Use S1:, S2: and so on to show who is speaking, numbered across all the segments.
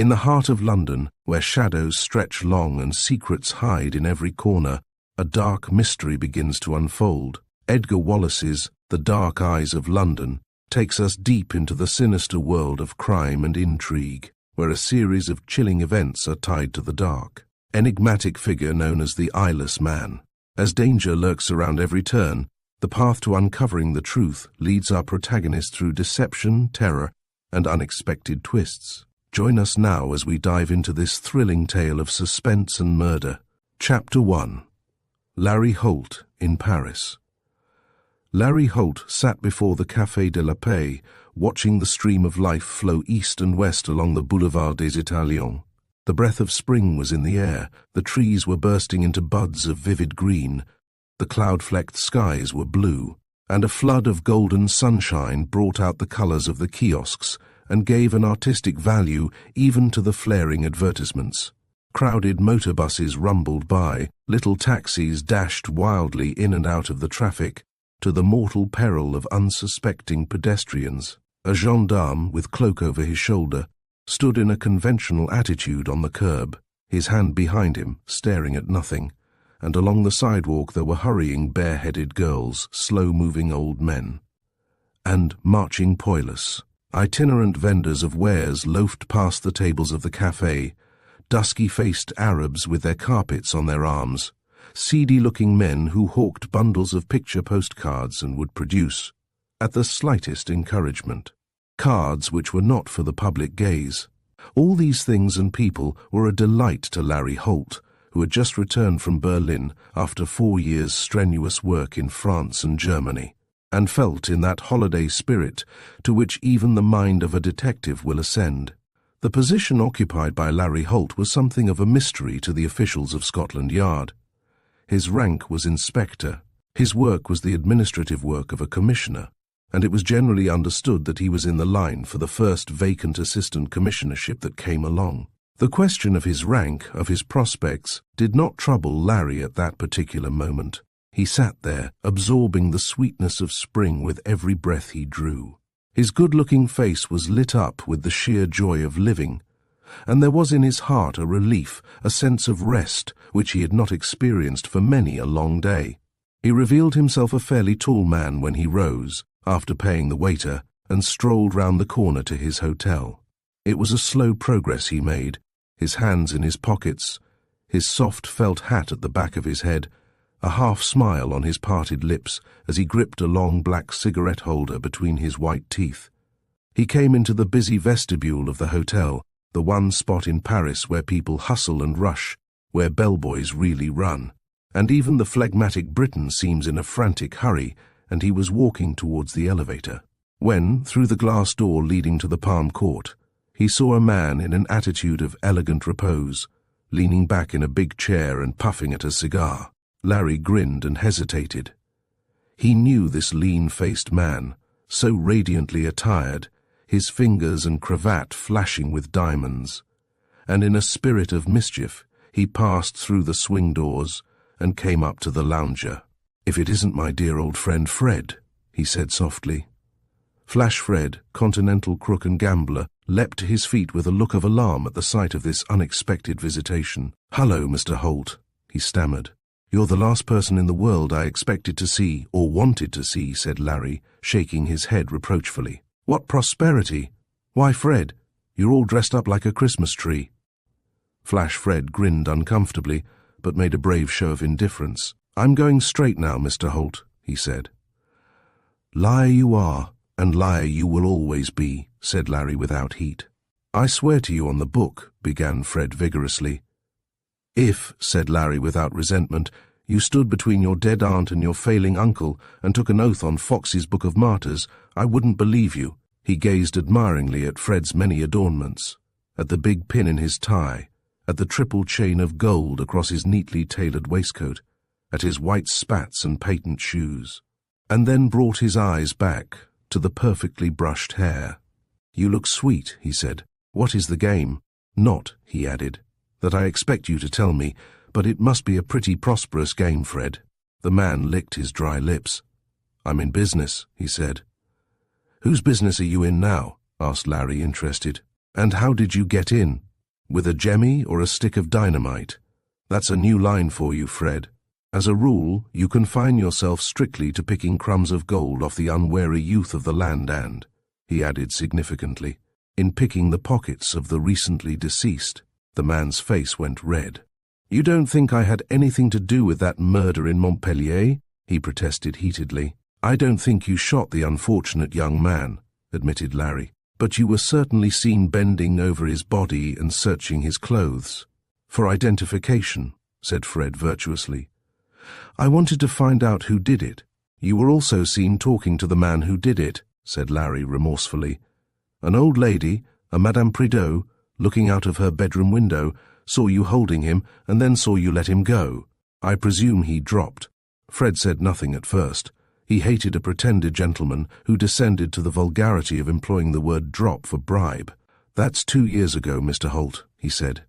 S1: In the heart of London, where shadows stretch long and secrets hide in every corner, a dark mystery begins to unfold. Edgar Wallace's The Dark Eyes of London takes us deep into the sinister world of crime and intrigue, where a series of chilling events are tied to the dark, enigmatic figure known as the Eyeless Man. As danger lurks around every turn, the path to uncovering the truth leads our protagonist through deception, terror, and unexpected twists. Join us now as we dive into this thrilling tale of suspense and murder. Chapter 1. Larry Holt in Paris. Larry Holt sat before the Café de la Paix, watching the stream of life flow east and west along the Boulevard des Italiens. The breath of spring was in the air, the trees were bursting into buds of vivid green, the cloud-flecked skies were blue, and a flood of golden sunshine brought out the colors of the kiosks and gave an artistic value even to the flaring advertisements. Crowded motor buses rumbled by, little taxis dashed wildly in and out of the traffic, to the mortal peril of unsuspecting pedestrians. A gendarme, with cloak over his shoulder, stood in a conventional attitude on the curb, his hand behind him, staring at nothing, and along the sidewalk there were hurrying bare-headed girls, slow-moving old men, and marching poilus. Itinerant vendors of wares loafed past the tables of the café, dusky-faced Arabs with their carpets on their arms, seedy-looking men who hawked bundles of picture postcards and would produce, at the slightest encouragement, cards which were not for the public gaze. All these things and people were a delight to Larry Holt, who had just returned from Berlin after 4 years' strenuous work in France and Germany, and felt in that holiday spirit to which even the mind of a detective will ascend. The position occupied by Larry Holt was something of a mystery to the officials of Scotland Yard. His rank was inspector. His work was the administrative work of a commissioner, and it was generally understood that he was in the line for the first vacant assistant commissionership that came along. The question of his rank, of his prospects, did not trouble Larry at that particular moment. He sat there, absorbing the sweetness of spring with every breath he drew. His good-looking face was lit up with the sheer joy of living, and there was in his heart a relief, a sense of rest, which he had not experienced for many a long day. He revealed himself a fairly tall man when he rose, after paying the waiter, and strolled round the corner to his hotel. It was a slow progress he made, his hands in his pockets, his soft felt hat at the back of his head, a half-smile on his parted lips as he gripped a long black cigarette holder between his white teeth. He came into the busy vestibule of the hotel, the one spot in Paris where people hustle and rush, where bellboys really run, and even the phlegmatic Briton seems in a frantic hurry, and he was walking towards the elevator, when, through the glass door leading to the Palm Court, he saw a man in an attitude of elegant repose, leaning back in a big chair and puffing at a cigar. Larry grinned and hesitated. He knew this lean-faced man, so radiantly attired, his fingers and cravat flashing with diamonds, and in a spirit of mischief he passed through the swing doors and came up to the lounger. "If it isn't my dear old friend Fred," he said softly. Flash Fred, continental crook and gambler, leapt to his feet with a look of alarm at the sight of this unexpected visitation. "Hello, Mr. Holt," he stammered. "You're the last person in the world I expected to see, or wanted to see," said Larry, shaking his head reproachfully. "What prosperity! Why, Fred, you're all dressed up like a Christmas tree." Flash Fred grinned uncomfortably, but made a brave show of indifference. "I'm going straight now, Mr. Holt," he said. "Liar you are, and liar you will always be," said Larry without heat. "I swear to you on the book," began Fred vigorously. "If," said Larry without resentment, "you stood between your dead aunt and your failing uncle and took an oath on Fox's Book of Martyrs, I wouldn't believe you." He gazed admiringly at Fred's many adornments, at the big pin in his tie, at the triple chain of gold across his neatly tailored waistcoat, at his white spats and patent shoes, and then brought his eyes back to the perfectly brushed hair. "You look sweet," he said. "What is the game?" "Not," he added, "that I expect you to tell me, but it must be a pretty prosperous game, Fred." The man licked his dry lips. "I'm in business," he said. "Whose business are you in now?" asked Larry, interested. "And how did you get in?" With a jemmy or a stick of dynamite? That's a new line for you, Fred. As a rule, you confine yourself strictly to picking crumbs of gold off the unwary youth of the land and, he added significantly, in picking the pockets of the recently deceased. The man's face went red. You don't think I had anything to do with that murder in Montpellier? He protested heatedly. I don't think you shot the unfortunate young man, admitted Larry, but you were certainly seen bending over his body and searching his clothes. For identification, said Fred virtuously. I wanted to find out who did it. You were also seen talking to the man who did it, said Larry remorsefully. An old lady, a Madame Prideaux, looking out of her bedroom window, saw you holding him and then saw you let him go. I presume he dropped. Fred said nothing at first. He hated a pretended gentleman who descended to the vulgarity of employing the word drop for bribe. That's 2 years ago, Mr. Holt, he said.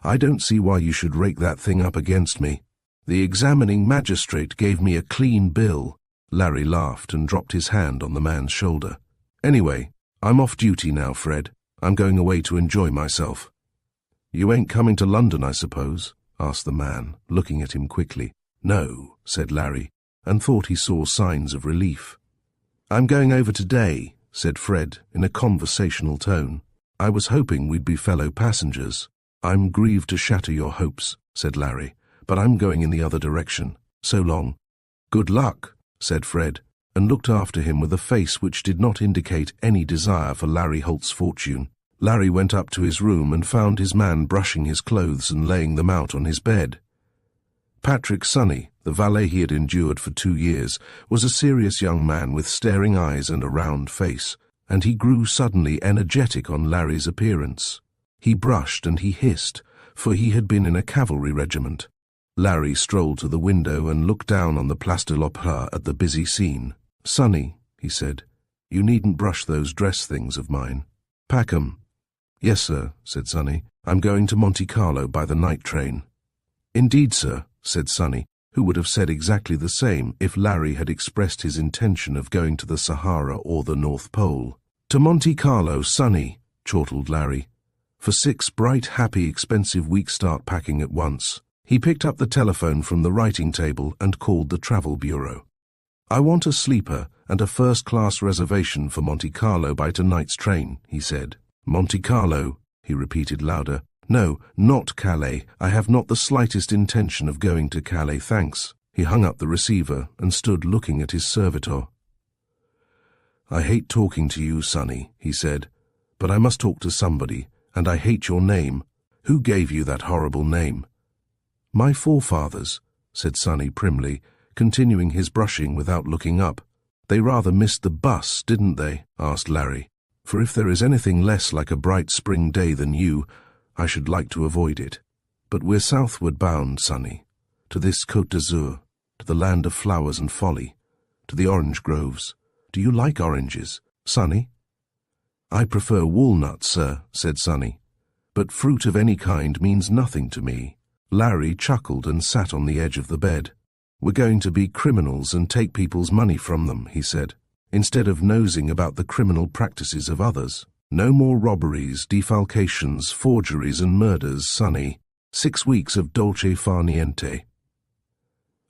S1: I don't see why you should rake that thing up against me. The examining magistrate gave me a clean bill. Larry laughed and dropped his hand on the man's shoulder. Anyway, I'm off duty now, Fred. I'm going away to enjoy myself. You ain't coming to London, I suppose? Asked the man, looking at him quickly. No, said Larry, and thought he saw signs of relief. I'm going over today, said Fred in a conversational tone. I was hoping we'd be fellow passengers. I'm grieved to shatter your hopes, said Larry, but I'm going in the other direction. So long. Good luck, said Fred, and looked after him with a face which did not indicate any desire for Larry Holt's fortune. Larry went up to his room and found his man brushing his clothes and laying them out on his bed. Patrick Sonny, the valet he had endured for 2 years, was a serious young man with staring eyes and a round face, and he grew suddenly energetic on Larry's appearance. He brushed and he hissed, for he had been in a cavalry regiment. Larry strolled to the window and looked down on the Place de l'Opéra at the busy scene. Sonny, he said, you needn't brush those dress things of mine. Pack 'em. Yes, sir, said Sonny. I'm going to Monte Carlo by the night train. Indeed, sir, said Sonny, who would have said exactly the same if Larry had expressed his intention of going to the Sahara or the North Pole. To Monte Carlo, Sonny, chortled Larry. For 6 bright, happy, expensive weeks start packing at once. He picked up the telephone from the writing table and called the travel bureau. I want a sleeper and a first-class reservation for Monte Carlo by tonight's train, he said. Monte Carlo, he repeated louder. No, not Calais. I have not the slightest intention of going to Calais, thanks. He hung up the receiver and stood looking at his servitor. I hate talking to you, Sonny, he said, but I must talk to somebody, and I hate your name. Who gave you that horrible name? My forefathers, said Sonny primly, continuing his brushing without looking up. They rather missed the bus, didn't they? Asked Larry. For if there is anything less like a bright spring day than you, I should like to avoid it. But we're southward bound, Sonny, to this Côte d'Azur, to the land of flowers and folly, to the orange groves. Do you like oranges, Sonny? I prefer walnuts, sir, said Sonny, but fruit of any kind means nothing to me. Larry chuckled and sat on the edge of the bed. We're going to be criminals and take people's money from them, he said, instead of nosing about the criminal practices of others. No more robberies, defalcations, forgeries and murders, Sonny. 6 weeks of dolce far niente.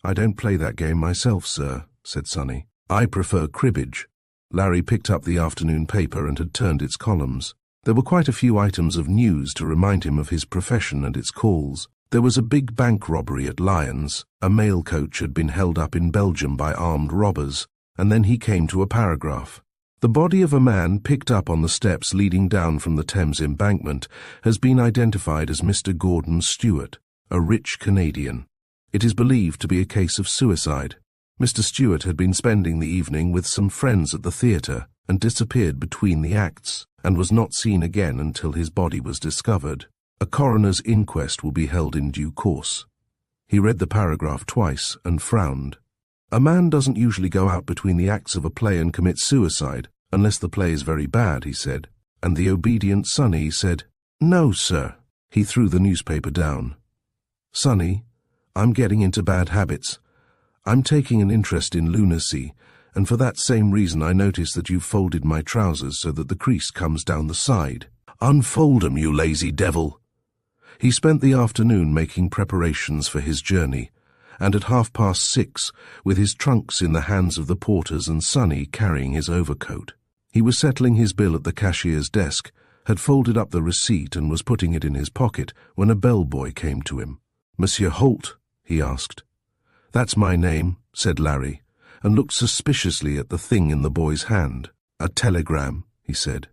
S1: I don't play that game myself, sir, said Sonny. I prefer cribbage. Larry picked up the afternoon paper and had turned its columns. There were quite a few items of news to remind him of his profession and its calls. There was a big bank robbery at Lyons. A mail coach had been held up in Belgium by armed robbers, and then he came to a paragraph. The body of a man picked up on the steps leading down from the Thames embankment has been identified as Mr. Gordon Stewart, a rich Canadian. It is believed to be a case of suicide. Mr. Stewart had been spending the evening with some friends at the theatre and disappeared between the acts, and was not seen again until his body was discovered. A coroner's inquest will be held in due course. He read the paragraph twice and frowned. A man doesn't usually go out between the acts of a play and commit suicide, unless the play is very bad, he said, and the obedient Sonny said, No, sir. He threw the newspaper down. Sonny, I'm getting into bad habits. I'm taking an interest in lunacy, and for that same reason I notice that you've folded my trousers so that the crease comes down the side. Unfold 'em, you lazy devil. He spent the afternoon making preparations for his journey, and at 6:30, with his trunks in the hands of the porters and Sonny carrying his overcoat. He was settling his bill at the cashier's desk, had folded up the receipt and was putting it in his pocket when a bellboy came to him. "Monsieur Holt?" he asked. "That's my name," said Larry, and looked suspiciously at the thing in the boy's hand. "A telegram," he said.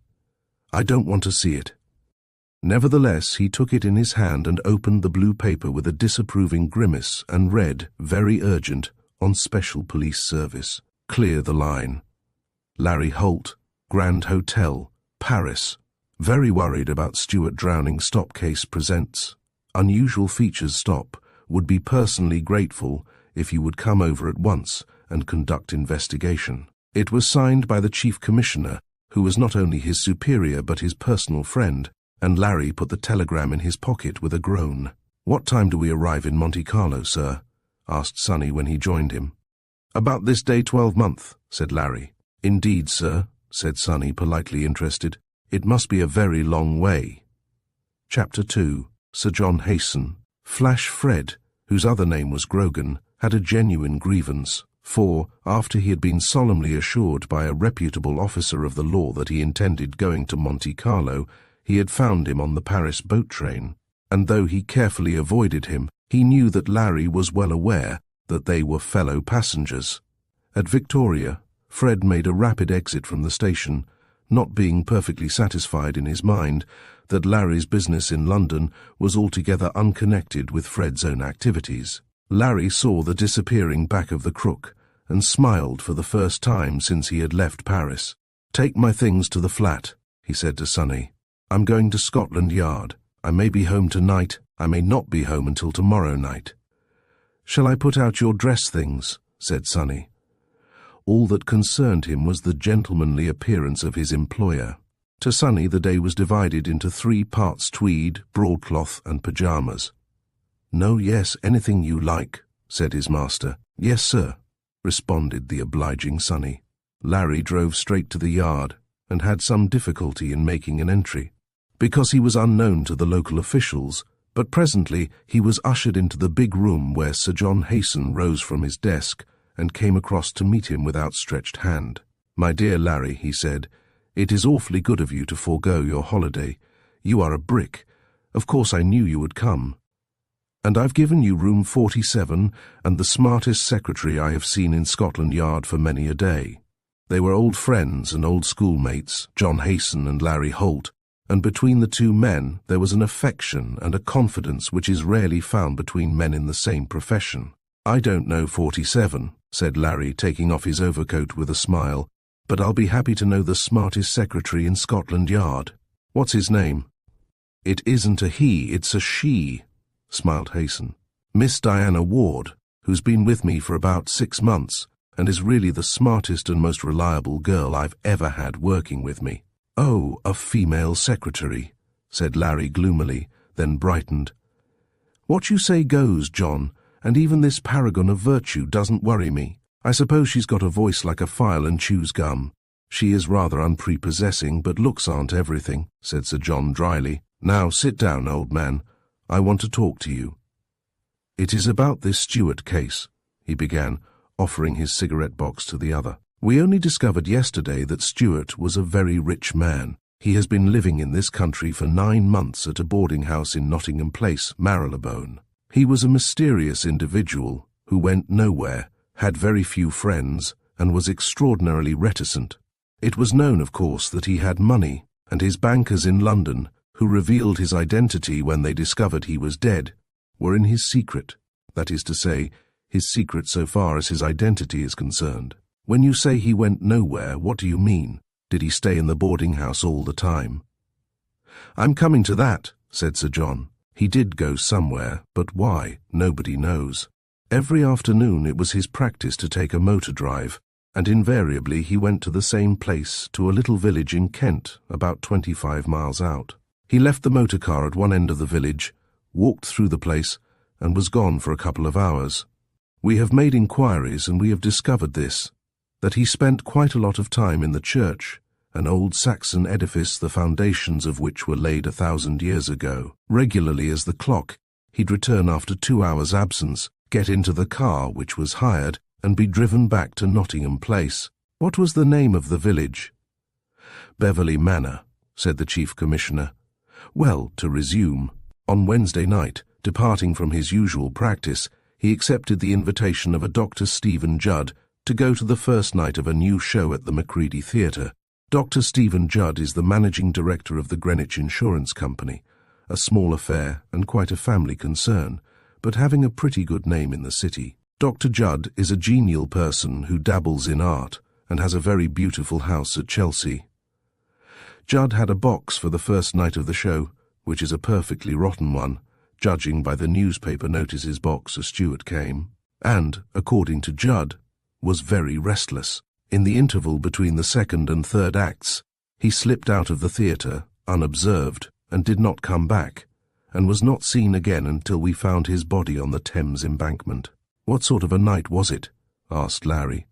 S1: "I don't want to see it." Nevertheless, he took it in his hand and opened the blue paper with a disapproving grimace and read, very urgent, on special police service. Clear the line. Larry Holt, Grand Hotel, Paris. Very worried about Stuart drowning. Stop case presents. Unusual features stop. Would be personally grateful if you would come over at once and conduct investigation. It was signed by the Chief Commissioner, who was not only his superior but his personal friend, and Larry put the telegram in his pocket with a groan. "What time do we arrive in Monte Carlo, sir?" asked Sonny when he joined him. "About this day 12th, said Larry. "Indeed, sir," said Sonny, politely interested. "It must be a very long way." Chapter 2. Sir John Hasten. Flash Fred, whose other name was Grogan, had a genuine grievance, for, after he had been solemnly assured by a reputable officer of the law that he intended going to Monte Carlo, he had found him on the Paris boat train, and though he carefully avoided him, he knew that Larry was well aware that they were fellow passengers. At Victoria, Fred made a rapid exit from the station, not being perfectly satisfied in his mind that Larry's business in London was altogether unconnected with Fred's own activities. Larry saw the disappearing back of the crook and smiled for the first time since he had left Paris. "Take my things to the flat," he said to Sonny. "I'm going to Scotland Yard. I may be home tonight, I may not be home until tomorrow night." "Shall I put out your dress things?" said Sonny. All that concerned him was the gentlemanly appearance of his employer. To Sonny the day was divided into 3 parts: tweed, broadcloth, and pyjamas. "No, yes, anything you like," said his master. "Yes, sir," responded the obliging Sonny. Larry drove straight to the yard and had some difficulty in making an entry, because he was unknown to the local officials, but presently he was ushered into the big room where Sir John Hasten rose from his desk and came across to meet him with outstretched hand. "My dear Larry," he said, "it is awfully good of you to forego your holiday. You are a brick. Of course I knew you would come. And I've given you room 47 and the smartest secretary I have seen in Scotland Yard for many a day." They were old friends and old schoolmates, John Hasten and Larry Holt, and between the two men there was an affection and a confidence which is rarely found between men in the same profession. "I don't know 47, said Larry, taking off his overcoat with a smile, "but I'll be happy to know the smartest secretary in Scotland Yard. What's his name?" "It isn't a he, it's a she," smiled Hasten. "Miss Diana Ward, who's been with me for about 6 months, and is really the smartest and most reliable girl I've ever had working with me." "Oh, a female secretary," said Larry gloomily, then brightened. "What you say goes, John, and even this paragon of virtue doesn't worry me. I suppose she's got a voice like a file and chews gum. She is rather unprepossessing, but looks aren't everything," said Sir John dryly. "Now sit down, old man. I want to talk to you." "It is about this Stuart case," he began, offering his cigarette box to the other. "We only discovered yesterday that Stuart was a very rich man. He has been living in this country for 9 months at a boarding house in Nottingham Place, Marylebone. He was a mysterious individual who went nowhere, had very few friends, and was extraordinarily reticent. It was known, of course, that he had money, and his bankers in London, who revealed his identity when they discovered he was dead, were in his secret. That is to say, his secret so far as his identity is concerned. When you say he went nowhere, what do you mean? Did he stay in the boarding house all the time?" "I'm coming to that," said Sir John. "He did go somewhere, but why, nobody knows. Every afternoon it was his practice to take a motor drive, and invariably he went to the same place, to a little village in Kent, about 25 miles out. He left the motor car at one end of the village, walked through the place, and was gone for a couple of hours. We have made inquiries and we have discovered this, that he spent quite a lot of time in the church, an old Saxon edifice the foundations of which were laid 1,000 years ago. Regularly as the clock, he'd return after 2 hours' absence, get into the car which was hired, and be driven back to Nottingham Place. What was the name of the village? Beverley Manor, said the Chief Commissioner. Well, to resume. On Wednesday night, departing from his usual practice, he accepted the invitation of a Dr. Stephen Judd to go to the first night of a new show at the Macready Theatre. Dr. Stephen Judd is the managing director of the Greenwich Insurance Company, a small affair and quite a family concern, but having a pretty good name in the city. Dr. Judd is a genial person who dabbles in art and has a very beautiful house at Chelsea. Judd had a box for the first night of the show, which is a perfectly rotten one, judging by the newspaper notices box a steward came, and, according to Judd, was very restless. In the interval between the second and third acts, he slipped out of the theatre, unobserved, and did not come back, and was not seen again until we found his body on the Thames embankment. What sort of a night was it? Asked Larry.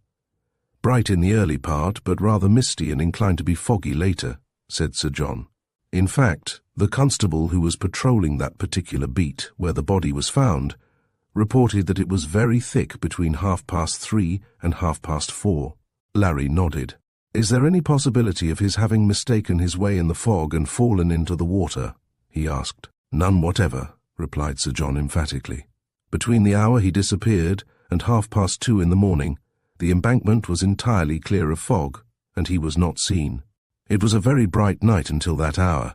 S1: Bright in the early part, but rather misty and inclined to be foggy later, said Sir John. In fact, the constable who was patrolling that particular beat where the body was found reported that it was very thick between 3:30 and 4:30. Larry nodded. Is there any possibility of his having mistaken his way in the fog and fallen into the water? He asked. None whatever, replied Sir John emphatically. Between the hour he disappeared and 2:30 in the morning, the embankment was entirely clear of fog, and he was not seen. It was a very bright night until that hour.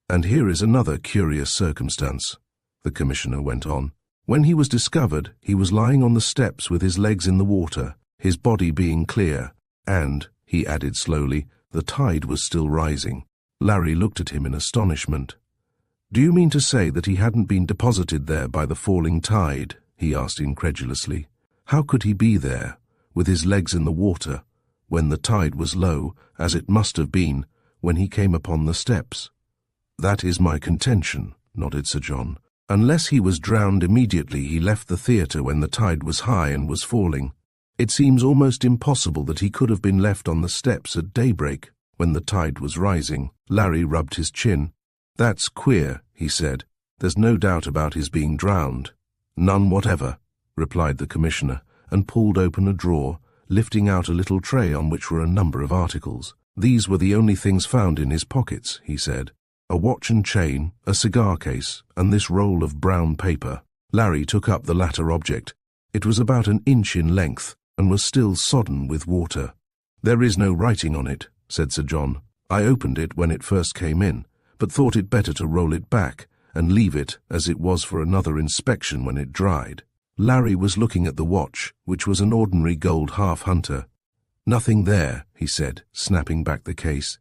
S1: And here is another curious circumstance, the Commissioner went on. When he was discovered, he was lying on the steps with his legs in the water, his body being clear, and, he added slowly, the tide was still rising. Larry looked at him in astonishment. Do you mean to say that he hadn't been deposited there by the falling tide? He asked incredulously. How could he be there, with his legs in the water, when the tide was low, as it must have been, when he came upon the steps? That is my contention, nodded Sir John. Unless he was drowned immediately he left the theatre when the tide was high and was falling. It seems almost impossible that he could have been left on the steps at daybreak, when the tide was rising. Larry rubbed his chin. That's queer, he said. There's no doubt about his being drowned. None whatever, replied the Commissioner, and pulled open a drawer, lifting out a little tray on which were a number of articles. These were the only things found in his pockets, he said. A watch and chain, a cigar case, and this roll of brown paper. Larry took up the latter object. It was about an inch in length, and was still sodden with water. There is no writing on it, said Sir John. I opened it when it first came in, but thought it better to roll it back and leave it as it was for another inspection when it dried. Larry was looking at the watch, which was an ordinary gold half-hunter. Nothing there, he said, snapping back the case,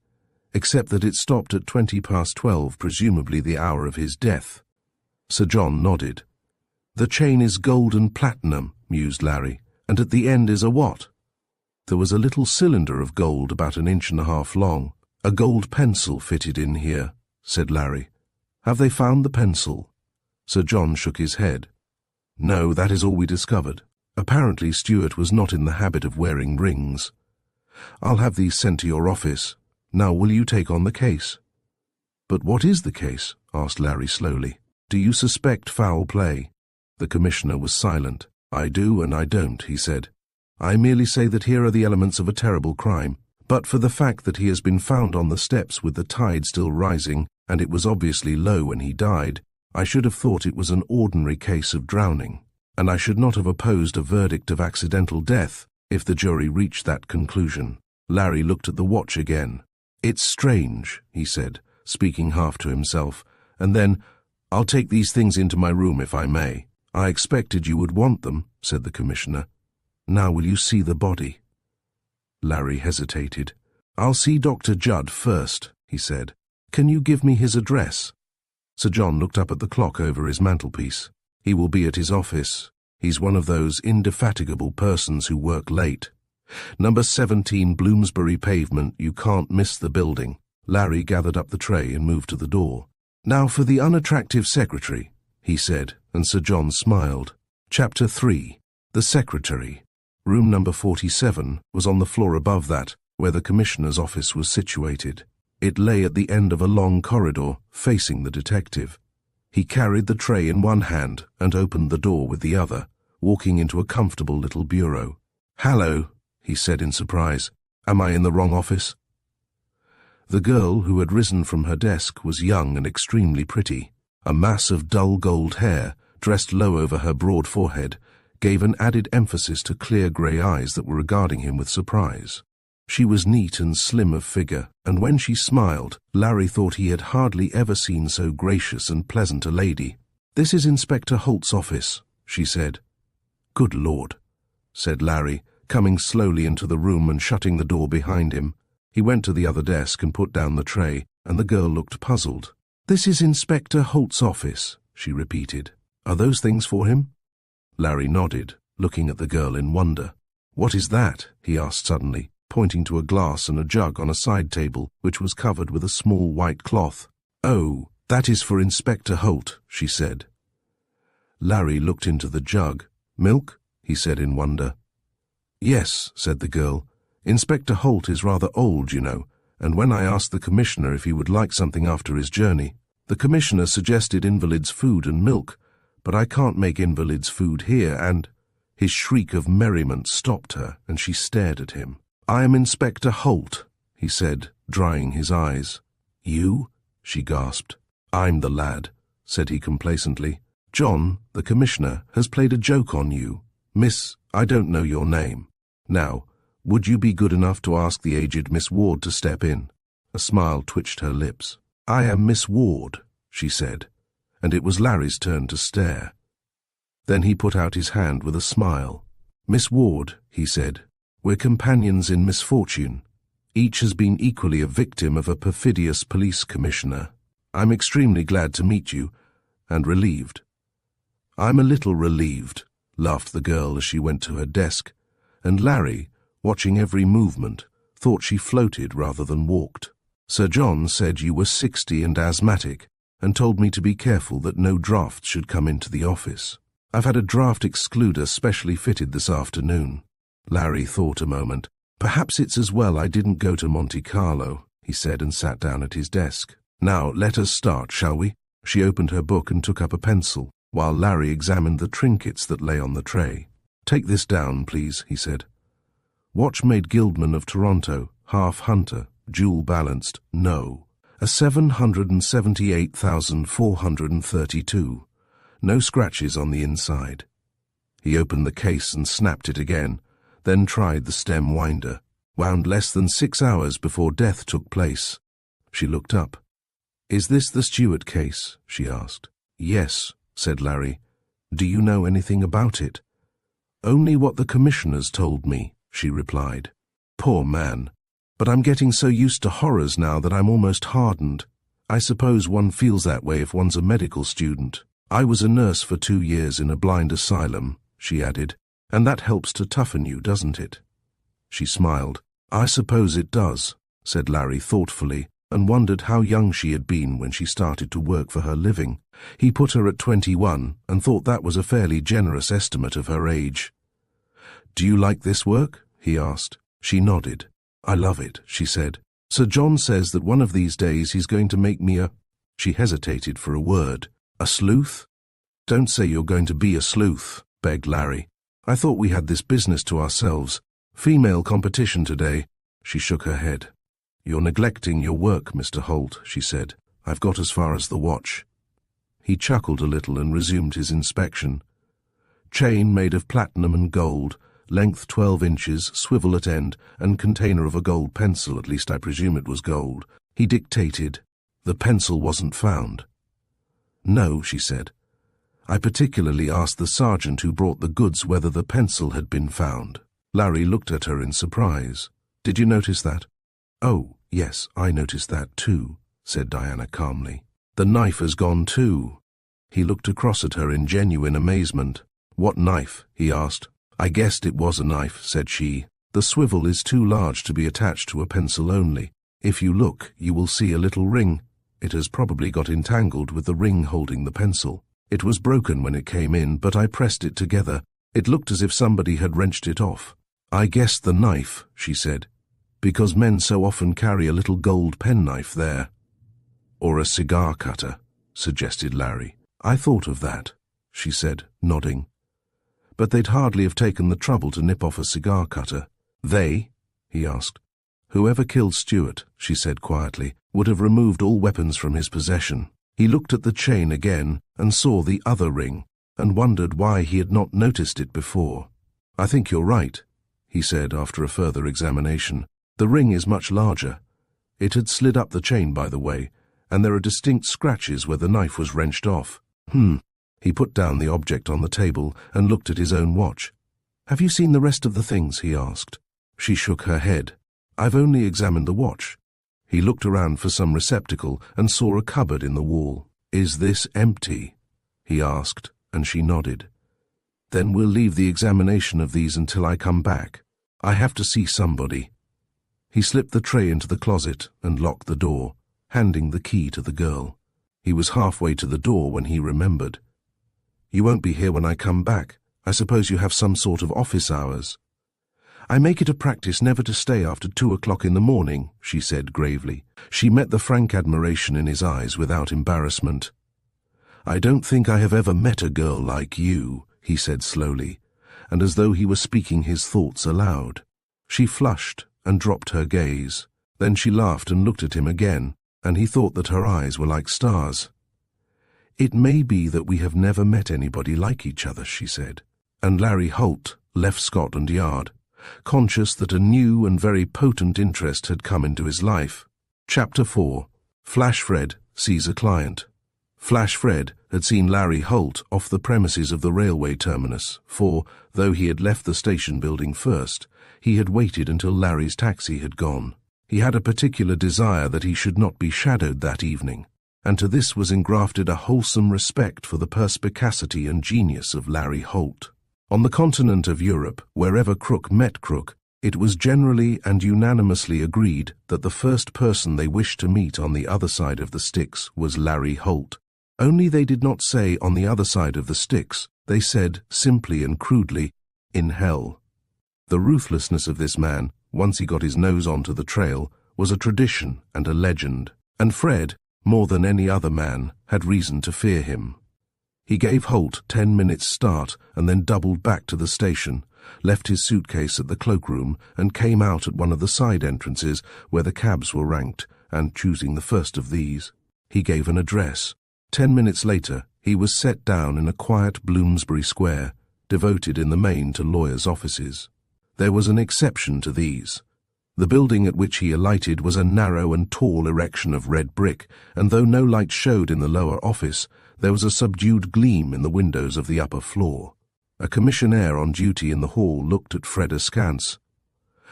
S1: except that it stopped at 12:20, presumably the hour of his death. Sir John nodded. The chain is gold and platinum, mused Larry, and at the end is a what? There was a little cylinder of gold about 1.5 inches long. A gold pencil fitted in here, said Larry. Have they found the pencil? Sir John shook his head. No, that is all we discovered. Apparently Stuart was not in the habit of wearing rings. I'll have these sent to your office. Now will you take on the case? But what is the case? Asked Larry slowly. Do you suspect foul play? The Commissioner was silent. I do and I don't, he said. I merely say that here are the elements of a terrible crime. But for the fact that he has been found on the steps with the tide still rising, and it was obviously low when he died, I should have thought it was an ordinary case of drowning, and I should not have opposed a verdict of accidental death if the jury reached that conclusion. Larry looked at the watch again. It's strange, he said, speaking half to himself, and then, I'll take these things into my room if I may. I expected you would want them, said the Commissioner. Now will you see the body? Larry hesitated. I'll see Dr. Judd first, he said. Can you give me his address? Sir John looked up at the clock over his mantelpiece. He will be at his office. He's one of those indefatigable persons who work late. Number 17 Bloomsbury Pavement, you can't miss the building. Larry gathered up the tray and moved to the door. Now for the unattractive secretary, he said, and Sir John smiled. Chapter 3. The Secretary. Room number 47 was on the floor above that, where the commissioner's office was situated. It lay at the end of a long corridor, facing the detective. He carried the tray in one hand and opened the door with the other, walking into a comfortable little bureau. "Hello," he said in surprise. "Am I in the wrong office?" The girl who had risen from her desk was young and extremely pretty. A mass of dull gold hair, dressed low over her broad forehead, gave an added emphasis to clear grey eyes that were regarding him with surprise. She was neat and slim of figure, and when she smiled, Larry thought he had hardly ever seen so gracious and pleasant a lady. "This is Inspector Holt's office," she said. "Good Lord," said Larry, coming slowly into the room and shutting the door behind him. He went to the other desk and put down the tray, and the girl looked puzzled. "This is Inspector Holt's office," she repeated. "Are those things for him?" Larry nodded, looking at the girl in wonder. "What is that?" he asked suddenly, pointing to a glass and a jug on a side table, which was covered with a small white cloth. "Oh, that is for Inspector Holt," she said. Larry looked into the jug. "Milk?" he said in wonder. "Yes," said the girl. "Inspector Holt is rather old, you know, and when I asked the commissioner if he would like something after his journey, the commissioner suggested invalids' food and milk, but I can't make invalids' food here, and—" His shriek of merriment stopped her, and she stared at him. "I am Inspector Holt," he said, drying his eyes. "You?" she gasped. "I'm the lad," said he complacently. "John, the commissioner, has played a joke on you. Miss, I don't know your name. Now, would you be good enough to ask the aged Miss Ward to step in?" A smile twitched her lips. "I am Miss Ward," she said, and it was Larry's turn to stare. Then he put out his hand with a smile. "Miss Ward," he said, "we're companions in misfortune. Each has been equally a victim of a perfidious police commissioner. I'm extremely glad to meet you, and relieved." "I'm a little relieved," laughed the girl as she went to her desk, and Larry, watching every movement, thought she floated rather than walked. "Sir John said you were 60 and asthmatic, and told me to be careful that no draft should come into the office. I've had a draft excluder specially fitted this afternoon." Larry thought a moment. "Perhaps it's as well I didn't go to Monte Carlo," he said, and sat down at his desk. "Now, let us start, shall we?" She opened her book and took up a pencil, while Larry examined the trinkets that lay on the tray. "Take this down, please," he said. "Watch made Guildman of Toronto, half hunter, jewel balanced, no. A 778,432. No scratches on the inside." He opened the case and snapped it again, then tried the stem winder. "Wound less than 6 hours before death took place." She looked up. "Is this the Stewart case?" she asked. "Yes," said Larry. "Do you know anything about it?" "Only what the commissioners told me," she replied. "Poor man. But I'm getting so used to horrors now that I'm almost hardened. I suppose one feels that way if one's a medical student. I was a nurse for 2 years in a blind asylum," she added, "and that helps to toughen you, doesn't it?" She smiled. "I suppose it does," said Larry thoughtfully, and wondered how young she had been when she started to work for her living. He put her at 21 and thought that was a fairly generous estimate of her age. "Do you like this work?" he asked. She nodded. "I love it," she said. "Sir John says that one of these days he's going to make me a—" She hesitated for a word. "A sleuth?" "Don't say you're going to be a sleuth," begged Larry. "I thought we had this business to ourselves. Female competition today." She shook her head. "You're neglecting your work, Mr. Holt," she said. "I've got as far as the watch." He chuckled a little and resumed his inspection. "Chain made of platinum and gold, length 12 inches, swivel at end, and container of a gold pencil, at least I presume it was gold." He dictated. "The pencil wasn't found." "No," she said. "I particularly asked the sergeant who brought the goods whether the pencil had been found." Larry looked at her in surprise. "Did you notice that?" "Oh, yes, I noticed that too," said Diana calmly. "The knife has gone too." He looked across at her in genuine amazement. "What knife?" he asked. "I guessed it was a knife," said she. "The swivel is too large to be attached to a pencil only. If you look, you will see a little ring. It has probably got entangled with the ring holding the pencil. It was broken when it came in, but I pressed it together. It looked as if somebody had wrenched it off." "I guessed the knife," she said. Because men so often carry a little gold penknife there. Or a cigar cutter, suggested Larry. I thought of that, she said, nodding. But they'd hardly have taken the trouble to nip off a cigar cutter. They? He asked. Whoever killed Stewart, she said quietly, would have removed all weapons from his possession. He looked at the chain again and saw the other ring, and wondered why he had not noticed it before. I think you're right, he said after a further examination. The ring is much larger. It had slid up the chain, by the way, and there are distinct scratches where the knife was wrenched off. He put down the object on the table and looked at his own watch. Have you seen the rest of the things? He asked. She shook her head. I've only examined the watch. He looked around for some receptacle and saw a cupboard in the wall. Is this empty? He asked, and she nodded. Then we'll leave the examination of these until I come back. I have to see somebody. He slipped the tray into the closet and locked the door, handing the key to the girl. He was halfway to the door when he remembered. You won't be here when I come back. I suppose you have some sort of office hours. I make it a practice never to stay after 2 o'clock in the morning, she said gravely. She met the frank admiration in his eyes without embarrassment. I don't think I have ever met a girl like you, he said slowly, and as though he were speaking his thoughts aloud. She flushed and dropped her gaze. Then she laughed and looked at him again, and he thought that her eyes were like stars. It may be that we have never met anybody like each other, she said. And Larry Holt left Scotland Yard, conscious that a new and very potent interest had come into his life. Chapter 4. Flash Fred sees a client. Flash Fred had seen Larry Holt off the premises of the railway terminus, for, though he had left the station building first, he had waited until Larry's taxi had gone. He had a particular desire that he should not be shadowed that evening, and to this was engrafted a wholesome respect for the perspicacity and genius of Larry Holt. On the continent of Europe, wherever crook met crook, it was generally and unanimously agreed that the first person they wished to meet on the other side of the sticks was Larry Holt. Only they did not say on the other side of the sticks, they said, simply and crudely, in hell. The ruthlessness of this man, once he got his nose onto the trail, was a tradition and a legend, and Fred, more than any other man, had reason to fear him. He gave Holt 10 minutes' start and then doubled back to the station, left his suitcase at the cloakroom and came out at one of the side entrances where the cabs were ranked, and choosing the first of these, he gave an address. 10 minutes later, he was set down in a quiet Bloomsbury Square, devoted in the main to lawyers' offices. There was an exception to these. The building at which he alighted was a narrow and tall erection of red brick, and though no light showed in the lower office, there was a subdued gleam in the windows of the upper floor. A commissionaire on duty in the hall looked at Fred askance.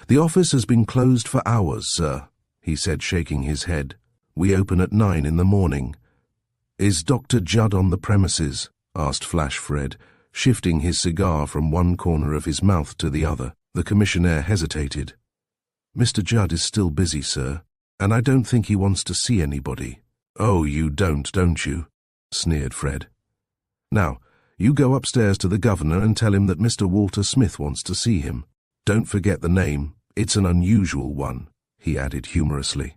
S1: "The office has been closed for hours, sir," he said, shaking his head. "We open at 9 in the morning." "Is Dr. Judd on the premises?" asked Flash Fred, shifting his cigar from one corner of his mouth to the other. The commissionaire hesitated. "Mr. Judd is still busy, sir, and I don't think he wants to see anybody." "Oh, you don't you?" sneered Fred. "Now, you go upstairs to the governor and tell him that Mr. Walter Smith wants to see him. Don't forget the name. It's an unusual one," he added humorously.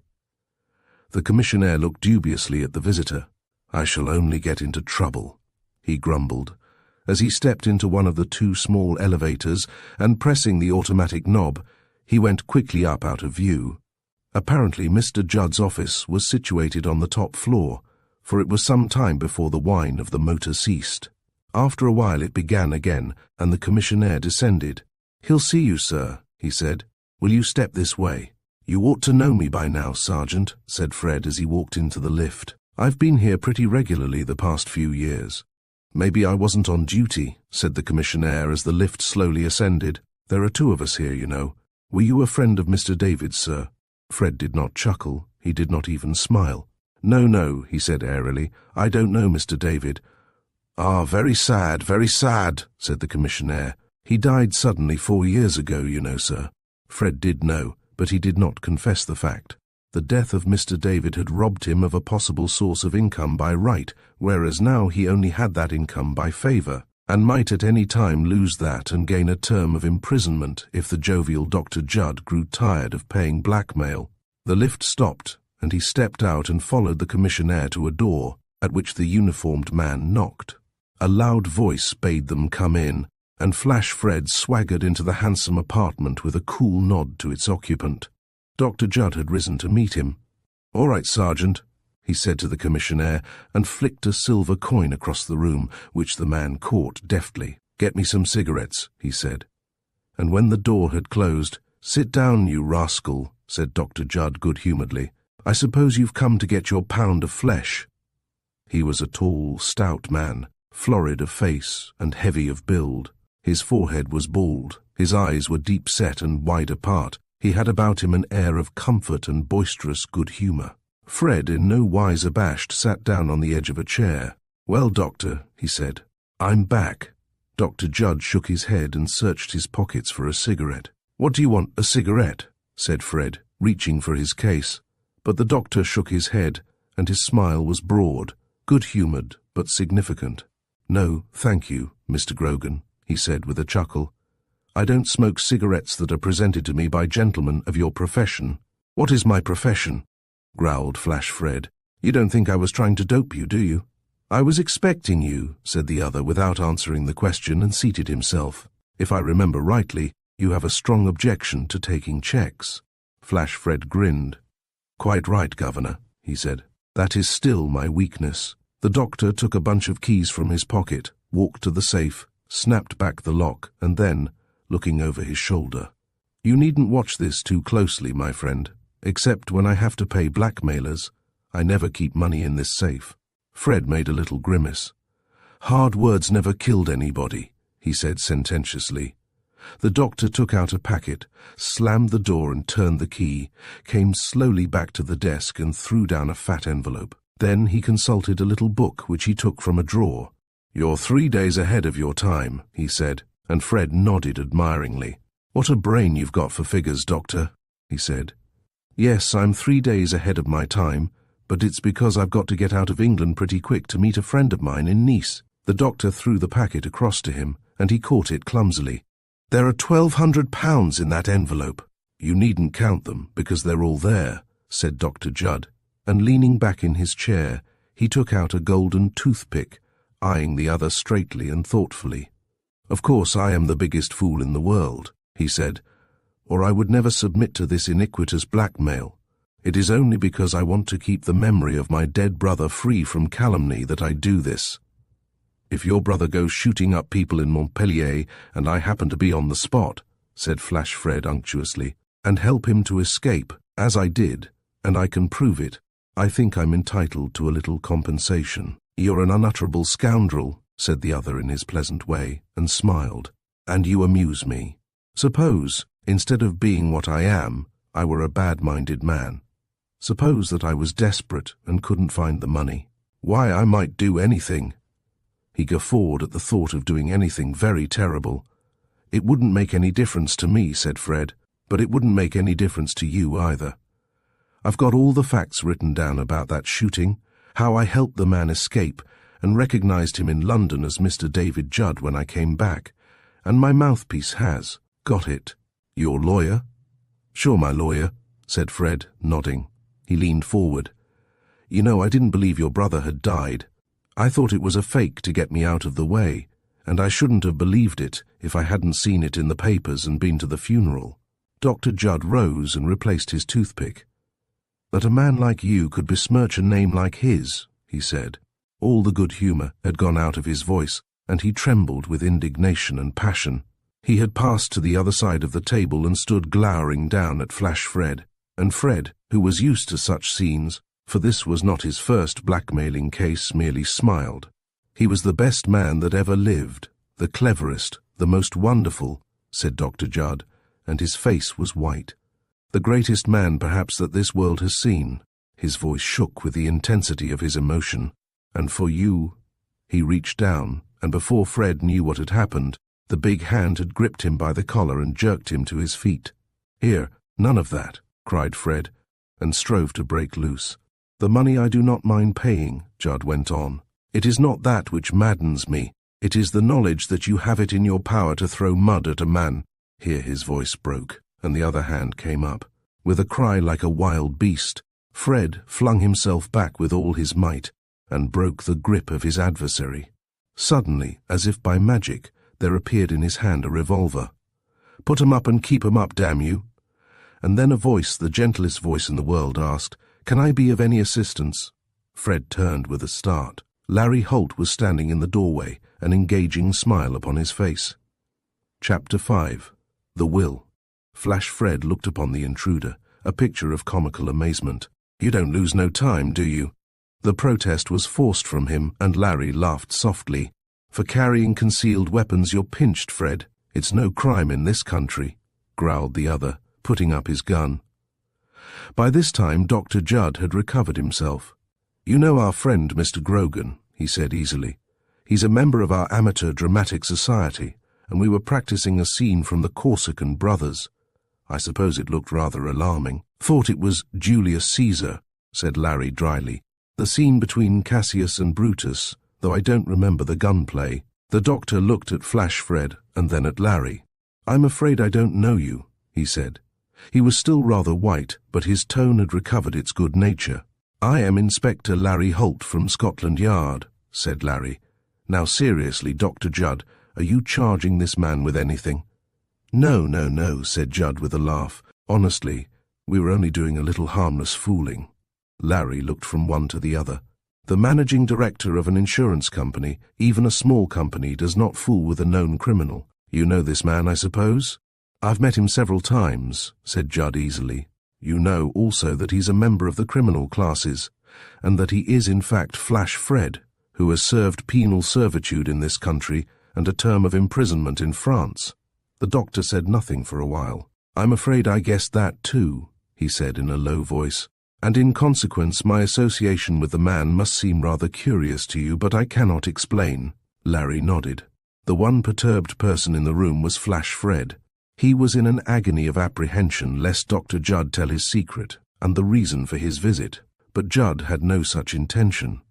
S1: The commissionaire looked dubiously at the visitor. "I shall only get into trouble," he grumbled, as he stepped into one of the 2 small elevators and, pressing the automatic knob, he went quickly up out of view. Apparently Mr. Judd's office was situated on the top floor, for it was some time before the whine of the motor ceased. After a while it began again, and the commissionaire descended. "He'll see you, sir," he said. "Will you step this way?" "You ought to know me by now, Sergeant," said Fred as he walked into the lift. "I've been here pretty regularly the past few years." "Maybe I wasn't on duty," said the commissionaire as the lift slowly ascended. "There are 2 of us here, you know. Were you a friend of Mr. David's, sir?" Fred did not chuckle. He did not even smile. No, he said airily. "I don't know Mr. David." "Ah, very sad, said the commissionaire. "He died suddenly 4 years ago, you know, sir." Fred did know, but he did not confess the fact. The death of Mr. David had robbed him of a possible source of income by right, whereas now he only had that income by favor, and might at any time lose that and gain a term of imprisonment if the jovial Dr. Judd grew tired of paying blackmail. The lift stopped, and he stepped out and followed the commissionaire to a door, at which the uniformed man knocked. A loud voice bade them come in, and Flash Fred swaggered into the handsome apartment with a cool nod to its occupant. Dr. Judd had risen to meet him. "All right, Sergeant," he said to the commissionaire, and flicked a silver coin across the room, which the man caught deftly. "Get me some cigarettes," he said. And when the door had closed, "Sit down, you rascal," said Dr. Judd good-humouredly. "I suppose you've come to get your pound of flesh." He was a tall, stout man, florid of face and heavy of build. His forehead was bald, his eyes were deep-set and wide apart. He had about him an air of comfort and boisterous good humour. Fred, in no wise abashed, sat down on the edge of a chair. "Well, Doctor," he said, "I'm back." Dr. Judd shook his head and searched his pockets for a cigarette. "What do you want, a cigarette?" said Fred, reaching for his case. But the doctor shook his head, and his smile was broad, good-humoured, but significant. "No, thank you, Mr. Grogan," he said with a chuckle. "I don't smoke cigarettes that are presented to me by gentlemen of your profession." "What is my profession?" growled Flash Fred. "You don't think I was trying to dope you, do you?" "I was expecting you," said the other without answering the question, and seated himself. "If I remember rightly, you have a strong objection to taking checks." Flash Fred grinned. "Quite right, Governor," he said. "That is still my weakness." The doctor took a bunch of keys from his pocket, walked to the safe, snapped back the lock, and then, looking over his shoulder, "You needn't watch this too closely, my friend. Except when I have to pay blackmailers, I never keep money in this safe." Fred made a little grimace. "Hard words never killed anybody," he said sententiously. The doctor took out a packet, slammed the door and turned the key, came slowly back to the desk and threw down a fat envelope. Then he consulted a little book which he took from a drawer. "You're 3 days ahead of your time," he said, and Fred nodded admiringly. "What a brain you've got for figures, Doctor," he said. "Yes, I'm 3 days ahead of my time, but it's because I've got to get out of England pretty quick to meet a friend of mine in Nice." The doctor threw the packet across to him, and he caught it clumsily. "There are £1,200 in that envelope." "You needn't count them, because they're all there," said Dr. Judd, and leaning back in his chair, he took out a golden toothpick, eyeing the other straightly and thoughtfully. "Of course I am the biggest fool in the world," he said, "or I would never submit to this iniquitous blackmail. It is only because I want to keep the memory of my dead brother free from calumny that I do this. If your brother goes shooting up people in Montpellier and I happen to be on the spot," said Flash Fred unctuously, "and help him to escape, as I did, and I can prove it, I think I'm entitled to a little compensation." "You're an unutterable scoundrel," said the other in his pleasant way, and smiled, "and you amuse me. Suppose, instead of being what I am, I were a bad-minded man. Suppose that I was desperate and couldn't find the money. Why, I might do anything." He guffawed at the thought of doing anything very terrible. "It wouldn't make any difference to me," said Fred, "but it wouldn't make any difference to you either. I've got all the facts written down about that shooting, how I helped the man escape and recognized him in London as Mr. David Judd when I came back, and my mouthpiece has got it." "Your lawyer?" "Sure, my lawyer," said Fred, nodding. He leaned forward. "You know, I didn't believe your brother had died. I thought it was a fake to get me out of the way, and I shouldn't have believed it if I hadn't seen it in the papers and been to the funeral." Dr. Judd rose and replaced his toothpick. "That a man like you could besmirch a name like his," he said. All the good humour had gone out of his voice, and he trembled with indignation and passion. He had passed to the other side of the table and stood glowering down at Flash Fred, and Fred, who was used to such scenes, for this was not his first blackmailing case, merely smiled. "He was the best man that ever lived, the cleverest, the most wonderful," said Dr. Judd, and his face was white. "The greatest man perhaps that this world has seen." His voice shook with the intensity of his emotion. "And for you—" He reached down, and before Fred knew what had happened, the big hand had gripped him by the collar and jerked him to his feet. "Here, none of that," cried Fred, and strove to break loose. "The money I do not mind paying," Judd went on. "It is not that which maddens me, It is the knowledge that you have it in your power to throw mud at a man. Here his voice broke, and the other hand came up. With a cry like a wild beast, Fred flung himself back with all his might and broke the grip of his adversary. Suddenly, as if by magic, there appeared in his hand a revolver. "Put 'em up and keep 'em up, damn you!" And then a voice, the gentlest voice in the world, asked, "Can I be of any assistance?" Fred turned with a start. Larry Holt was standing in the doorway, an engaging smile upon his face. Chapter 5. The Will. Flash Fred looked upon the intruder, a picture of comical amazement. "You don't lose no time, do you?" The protest was forced from him, and Larry laughed softly. "For carrying concealed weapons you're pinched, Fred. It's no crime in this country," growled the other, putting up his gun. By this time Dr. Judd had recovered himself. "You know our friend Mr. Grogan," he said easily. "He's a member of our amateur dramatic society, and we were practicing a scene from the Corsican Brothers. I suppose it looked rather alarming." "Thought it was Julius Caesar," said Larry dryly. "The scene between Cassius and Brutus, though I don't remember the gunplay." The doctor looked at Flash Fred and then at Larry. "I'm afraid I don't know you," he said. He was still rather white, but his tone had recovered its good nature. "I am Inspector Larry Holt from Scotland Yard," said Larry. "Now seriously, Dr. Judd, are you charging this man with anything?" No, said Judd with a laugh. "Honestly, we were only doing a little harmless fooling." Larry looked from one to the other. The managing director of an insurance company, even a small company, does not fool with a known criminal. You know this man, I suppose? "I've met him several times," said Judd easily. "You know also that he's a member of the criminal classes, and that he is in fact Flash Fred, who has served penal servitude in this country and a term of imprisonment in France." The doctor said nothing for a while. "I'm afraid I guessed that too," he said in a low voice. "And in consequence my association with the man must seem rather curious to you, but I cannot explain." Larry nodded. The one perturbed person in the room was Flash Fred. He was in an agony of apprehension lest Dr. Judd tell his secret and the reason for his visit, but Judd had no such intention.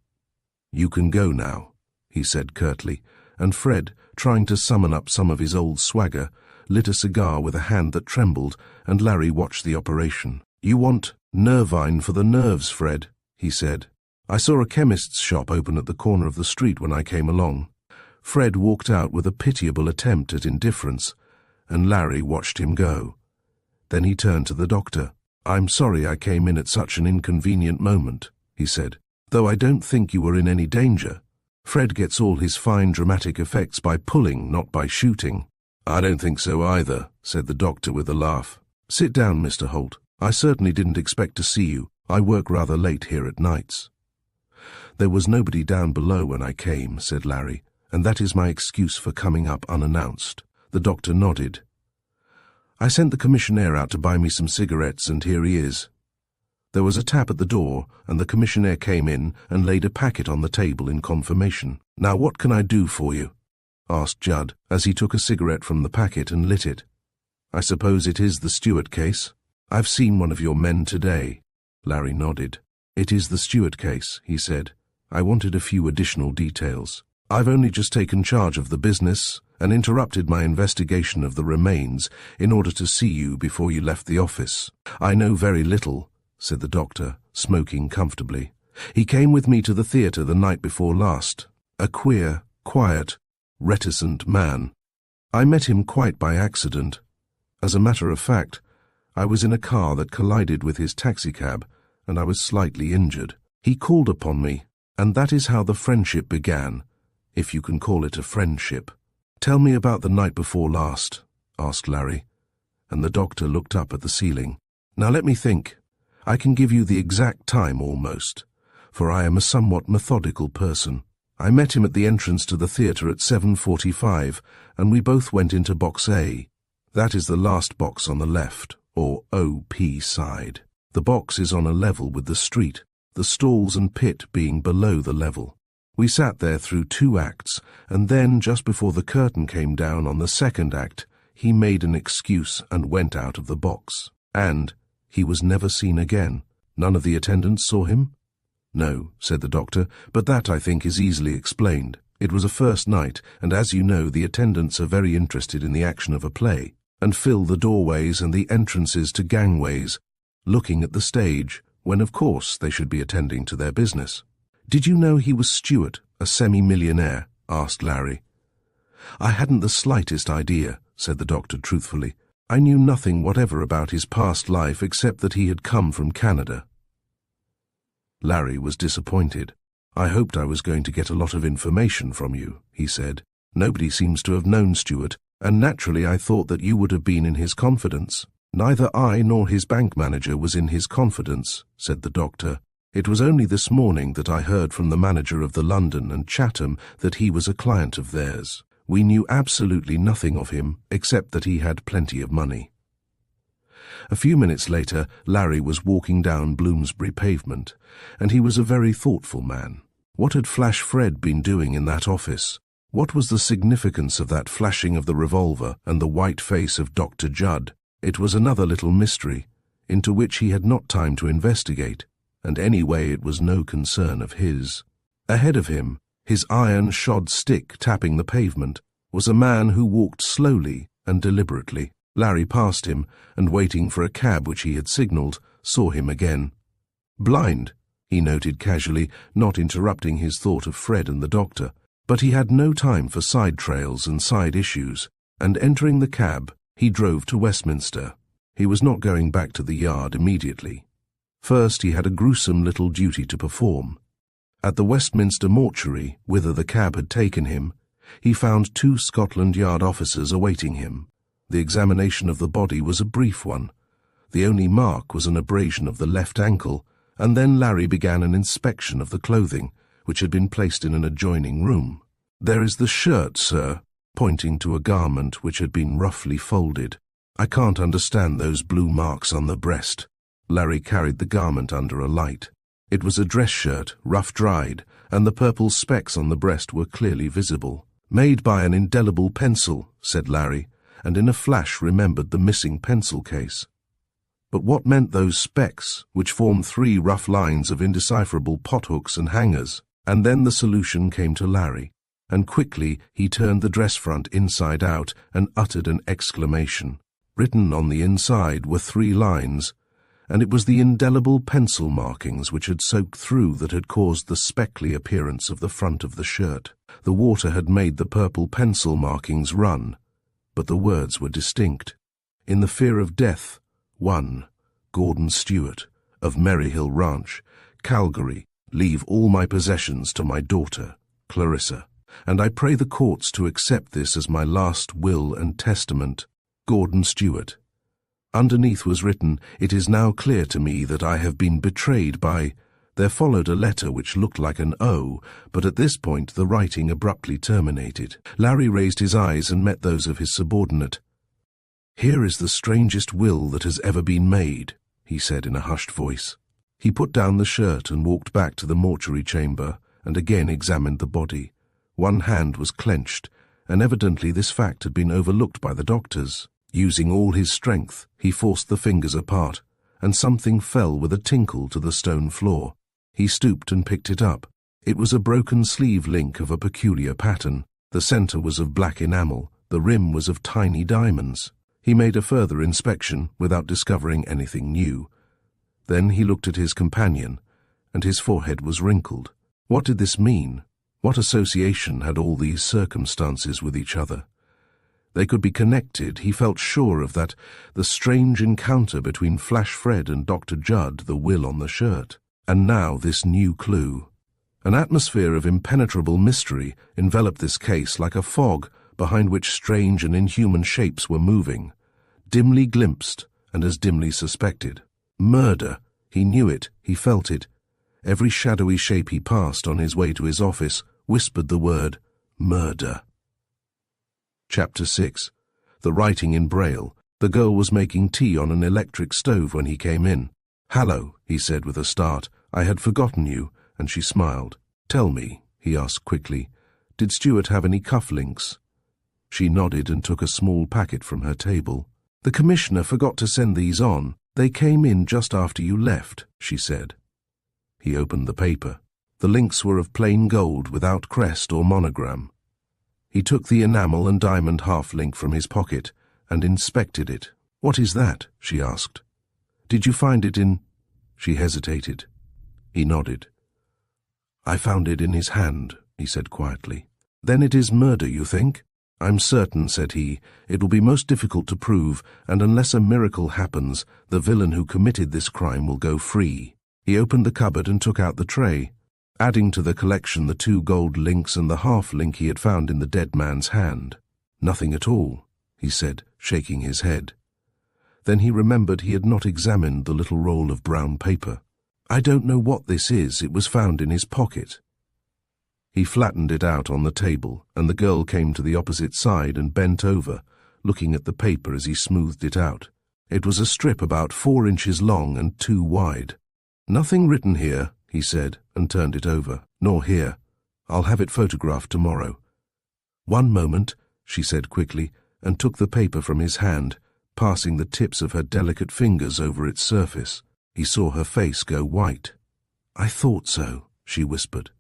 S1: "You can go now," he said curtly, and Fred, trying to summon up some of his old swagger, lit a cigar with a hand that trembled, and Larry watched the operation. "You want nervine for the nerves, Fred," he said. "I saw a chemist's shop open at the corner of the street when I came along." Fred walked out with a pitiable attempt at indifference, and Larry watched him go. Then he turned to the doctor. "I'm sorry I came in at such an inconvenient moment," he said, "though I don't think you were in any danger. Fred gets all his fine dramatic effects by pulling, not by shooting." "I don't think so either," said the doctor with a laugh. "Sit down, Mr. Holt. I certainly didn't expect to see you. I work rather late here at nights." "There was nobody down below when I came," said Larry, "and that is my excuse for coming up unannounced." The doctor nodded. "I sent the commissionaire out to buy me some cigarettes, and here he is." There was a tap at the door, and the commissionaire came in and laid a packet on the table in confirmation. "Now what can I do for you?" asked Judd, as he took a cigarette from the packet and lit it. "I suppose it is the Stewart case?" "I've seen one of your men today." Larry nodded. "It is the Stewart case," he said. "I wanted a few additional details. I've only just taken charge of the business and interrupted my investigation of the remains in order to see you before you left the office." "I know very little," said the doctor, smoking comfortably. "He came with me to the theatre the night before last. A queer, quiet, reticent man. I met him quite by accident. As a matter of fact, I was in a car that collided with his taxicab, and I was slightly injured. He called upon me, and that is how the friendship began, if you can call it a friendship." "Tell me about the night before last," asked Larry, and the doctor looked up at the ceiling. "Now let me think. I can give you the exact time almost, for I am a somewhat methodical person. I met him at the entrance to the theatre at 7:45, and we both went into Box A. That is the last box on the left, or OP side. The box is on a level with the street, the stalls and pit being below the level. We sat there through 2 acts, and then, just before the curtain came down on the second act, he made an excuse and went out of the box. And he was never seen again. None of the attendants saw him?" "No," said the doctor, "but that, I think, is easily explained. It was a first night, and as you know, the attendants are very interested in the action of a play, and fill the doorways and the entrances to gangways, looking at the stage, when of course they should be attending to their business. "Did you know he was Stuart, a semi-millionaire?" asked Larry. "I hadn't the slightest idea," said the doctor truthfully. "I knew nothing whatever about his past life except that he had come from Canada." Larry was disappointed. "I hoped I was going to get a lot of information from you," he said. "Nobody seems to have known Stuart, and naturally I thought that you would have been in his confidence." "Neither I nor his bank manager was in his confidence," said the doctor. "It was only this morning that I heard from the manager of the London and Chatham that he was a client of theirs. We knew absolutely nothing of him, except that he had plenty of money." A few minutes later, Larry was walking down Bloomsbury pavement, and he was a very thoughtful man. What had Flash Fred been doing in that office? What was the significance of that flashing of the revolver and the white face of Dr. Judd? It was another little mystery, into which he had not time to investigate, and anyway it was no concern of his. Ahead of him, his iron-shod stick tapping the pavement, was a man who walked slowly and deliberately. Larry passed him, and waiting for a cab which he had signalled, saw him again. "Blind," he noted casually, not interrupting his thought of Fred and the doctor. But he had no time for side trails and side issues, and entering the cab, he drove to Westminster. He was not going back to the yard immediately. First, he had a gruesome little duty to perform. At the Westminster mortuary, whither the cab had taken him, he found 2 Scotland Yard officers awaiting him. The examination of the body was a brief one. The only mark was an abrasion of the left ankle, and then Larry began an inspection of the clothing, which had been placed in an adjoining room. "There is the shirt, sir," pointing to a garment which had been roughly folded. "I can't understand those blue marks on the breast." Larry carried the garment under a light. It was a dress shirt, rough-dried, and the purple specks on the breast were clearly visible. "Made by an indelible pencil," said Larry, and in a flash remembered the missing pencil case. But what meant those specks, which formed 3 rough lines of indecipherable pothooks and hangers? And then the solution came to Larry, and quickly he turned the dress front inside out and uttered an exclamation. Written on the inside were 3 lines, and it was the indelible pencil markings which had soaked through that had caused the speckly appearance of the front of the shirt. The water had made the purple pencil markings run, but the words were distinct. "In the fear of death, 1. Gordon Stewart, of Merryhill Ranch, Calgary, leave all my possessions to my daughter, Clarissa, and I pray the courts to accept this as my last will and testament, Gordon Stewart." Underneath was written, "It is now clear to me that I have been betrayed by—" There followed a letter which looked like an O, but at this point the writing abruptly terminated. Larry raised his eyes and met those of his subordinate. "Here is the strangest will that has ever been made," he said in a hushed voice. He put down the shirt and walked back to the mortuary chamber and again examined the body. One hand was clenched, and evidently this fact had been overlooked by the doctors. Using all his strength, he forced the fingers apart, and something fell with a tinkle to the stone floor. He stooped and picked it up. It was a broken sleeve link of a peculiar pattern. The center was of black enamel, the rim was of tiny diamonds. He made a further inspection without discovering anything new. Then he looked at his companion, and his forehead was wrinkled. What did this mean? What association had all these circumstances with each other? They could be connected, he felt sure of that, the strange encounter between Flash Fred and Dr. Judd, the will on the shirt. And now this new clue. An atmosphere of impenetrable mystery enveloped this case like a fog behind which strange and inhuman shapes were moving, dimly glimpsed and as dimly suspected. Murder! He knew it, he felt it. Every shadowy shape he passed on his way to his office whispered the word, murder. Chapter 6. The writing in Braille. The girl was making tea on an electric stove when he came in. "Hallo," he said with a start. "I had forgotten you," and she smiled. "Tell me," he asked quickly, "did Stuart have any cufflinks?" She nodded and took a small packet from her table. "The commissioner forgot to send these on. They came in just after you left," she said. He opened the paper. The links were of plain gold without crest or monogram. He took the enamel and diamond half-link from his pocket and inspected it. "What is that?" she asked. "Did you find it in—" She hesitated. He nodded. "I found it in his hand," he said quietly. "Then it is murder, you think?" "I'm certain," said he. "It will be most difficult to prove, and unless a miracle happens, the villain who committed this crime will go free." He opened the cupboard and took out the tray, adding to the collection the 2 gold links and the half-link he had found in the dead man's hand. "Nothing at all," he said, shaking his head. Then he remembered he had not examined the little roll of brown paper. "I don't know what this is. It was found in his pocket." He flattened it out on the table, and the girl came to the opposite side and bent over, looking at the paper as he smoothed it out. It was a strip about 4 inches long and 2 wide. "Nothing written here," he said, and turned it over. "Nor here. I'll have it photographed tomorrow." "One moment," she said quickly, and took the paper from his hand, passing the tips of her delicate fingers over its surface. He saw her face go white. "I thought so," she whispered.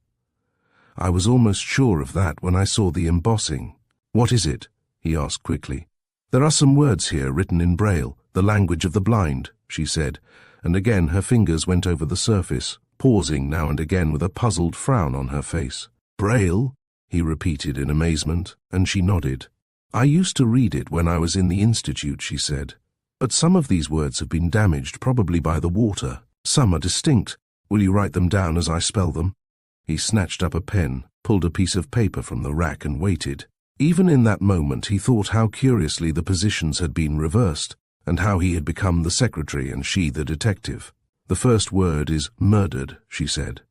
S1: "I was almost sure of that when I saw the embossing." "What is it?" he asked quickly. "There are some words here written in Braille, the language of the blind," she said, and again her fingers went over the surface, pausing now and again with a puzzled frown on her face. "Braille?" he repeated in amazement, and she nodded. "I used to read it when I was in the institute," she said. "But some of these words have been damaged, probably by the water. Some are distinct. Will you write them down as I spell them?" He snatched up a pen, pulled a piece of paper from the rack and waited. Even in that moment he thought how curiously the positions had been reversed, and how he had become the secretary and she the detective. "The first word is murdered," she said.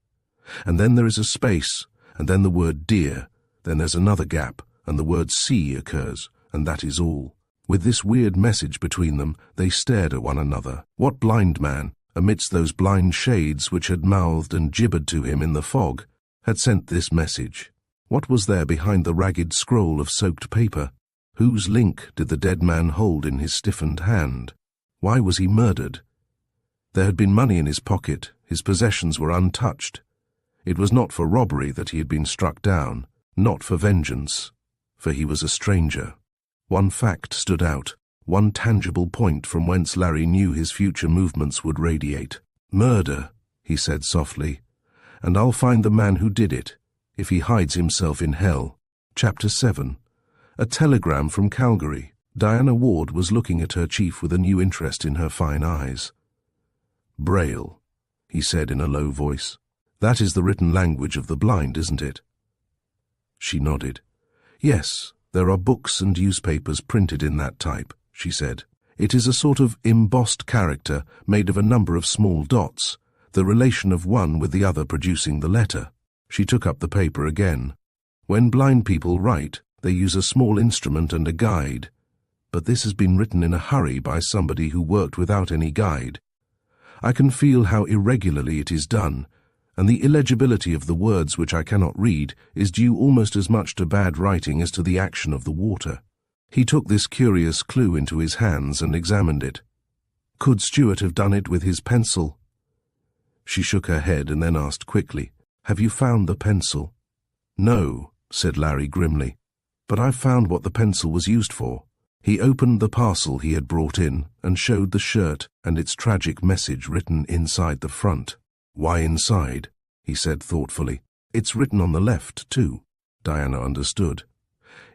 S1: "And then there is a space, and then the word dear, then there's another gap, and the word sea occurs, and that is all." With this weird message between them, they stared at one another. What blind man, amidst those blind shades which had mouthed and gibbered to him in the fog, had sent this message? What was there behind the ragged scroll of soaked paper? Whose link did the dead man hold in his stiffened hand? Why was he murdered? There had been money in his pocket. His possessions were untouched. It was not for robbery that he had been struck down, not for vengeance, for he was a stranger. One fact stood out, one tangible point from whence Larry knew his future movements would radiate. "Murder," he said softly, "and I'll find the man who did it, if he hides himself in hell." Chapter 7. A telegram from Calgary. Diana Ward was looking at her chief with a new interest in her fine eyes. "Braille," he said in a low voice. "That is the written language of the blind, isn't it?" She nodded. "Yes. There are books and newspapers printed in that type," she said. "It is a sort of embossed character made of a number of small dots, the relation of one with the other producing the letter." She took up the paper again. "When blind people write, they use a small instrument and a guide. But this has been written in a hurry by somebody who worked without any guide. I can feel how irregularly it is done, and the illegibility of the words which I cannot read is due almost as much to bad writing as to the action of the water." He took this curious clue into his hands and examined it. "Could Stuart have done it with his pencil?" She shook her head and then asked quickly, "Have you found the pencil?" "No," said Larry grimly, "but I've found what the pencil was used for." He opened the parcel he had brought in and showed the shirt and its tragic message written inside the front. "Why inside?" he said thoughtfully. "It's written on the left, too." Diana understood.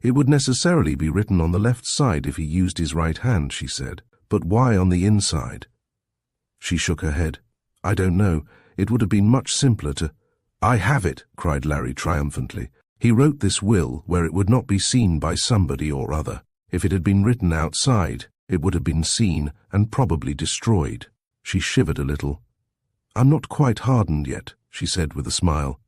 S1: "It would necessarily be written on the left side if he used his right hand," she said. "But why on the inside?" She shook her head. "I don't know. It would have been much simpler to—" "I have it!" cried Larry triumphantly. "He wrote this will where it would not be seen by somebody or other. If it had been written outside, it would have been seen and probably destroyed." She shivered a little. "I'm not quite hardened yet," she said with a smile.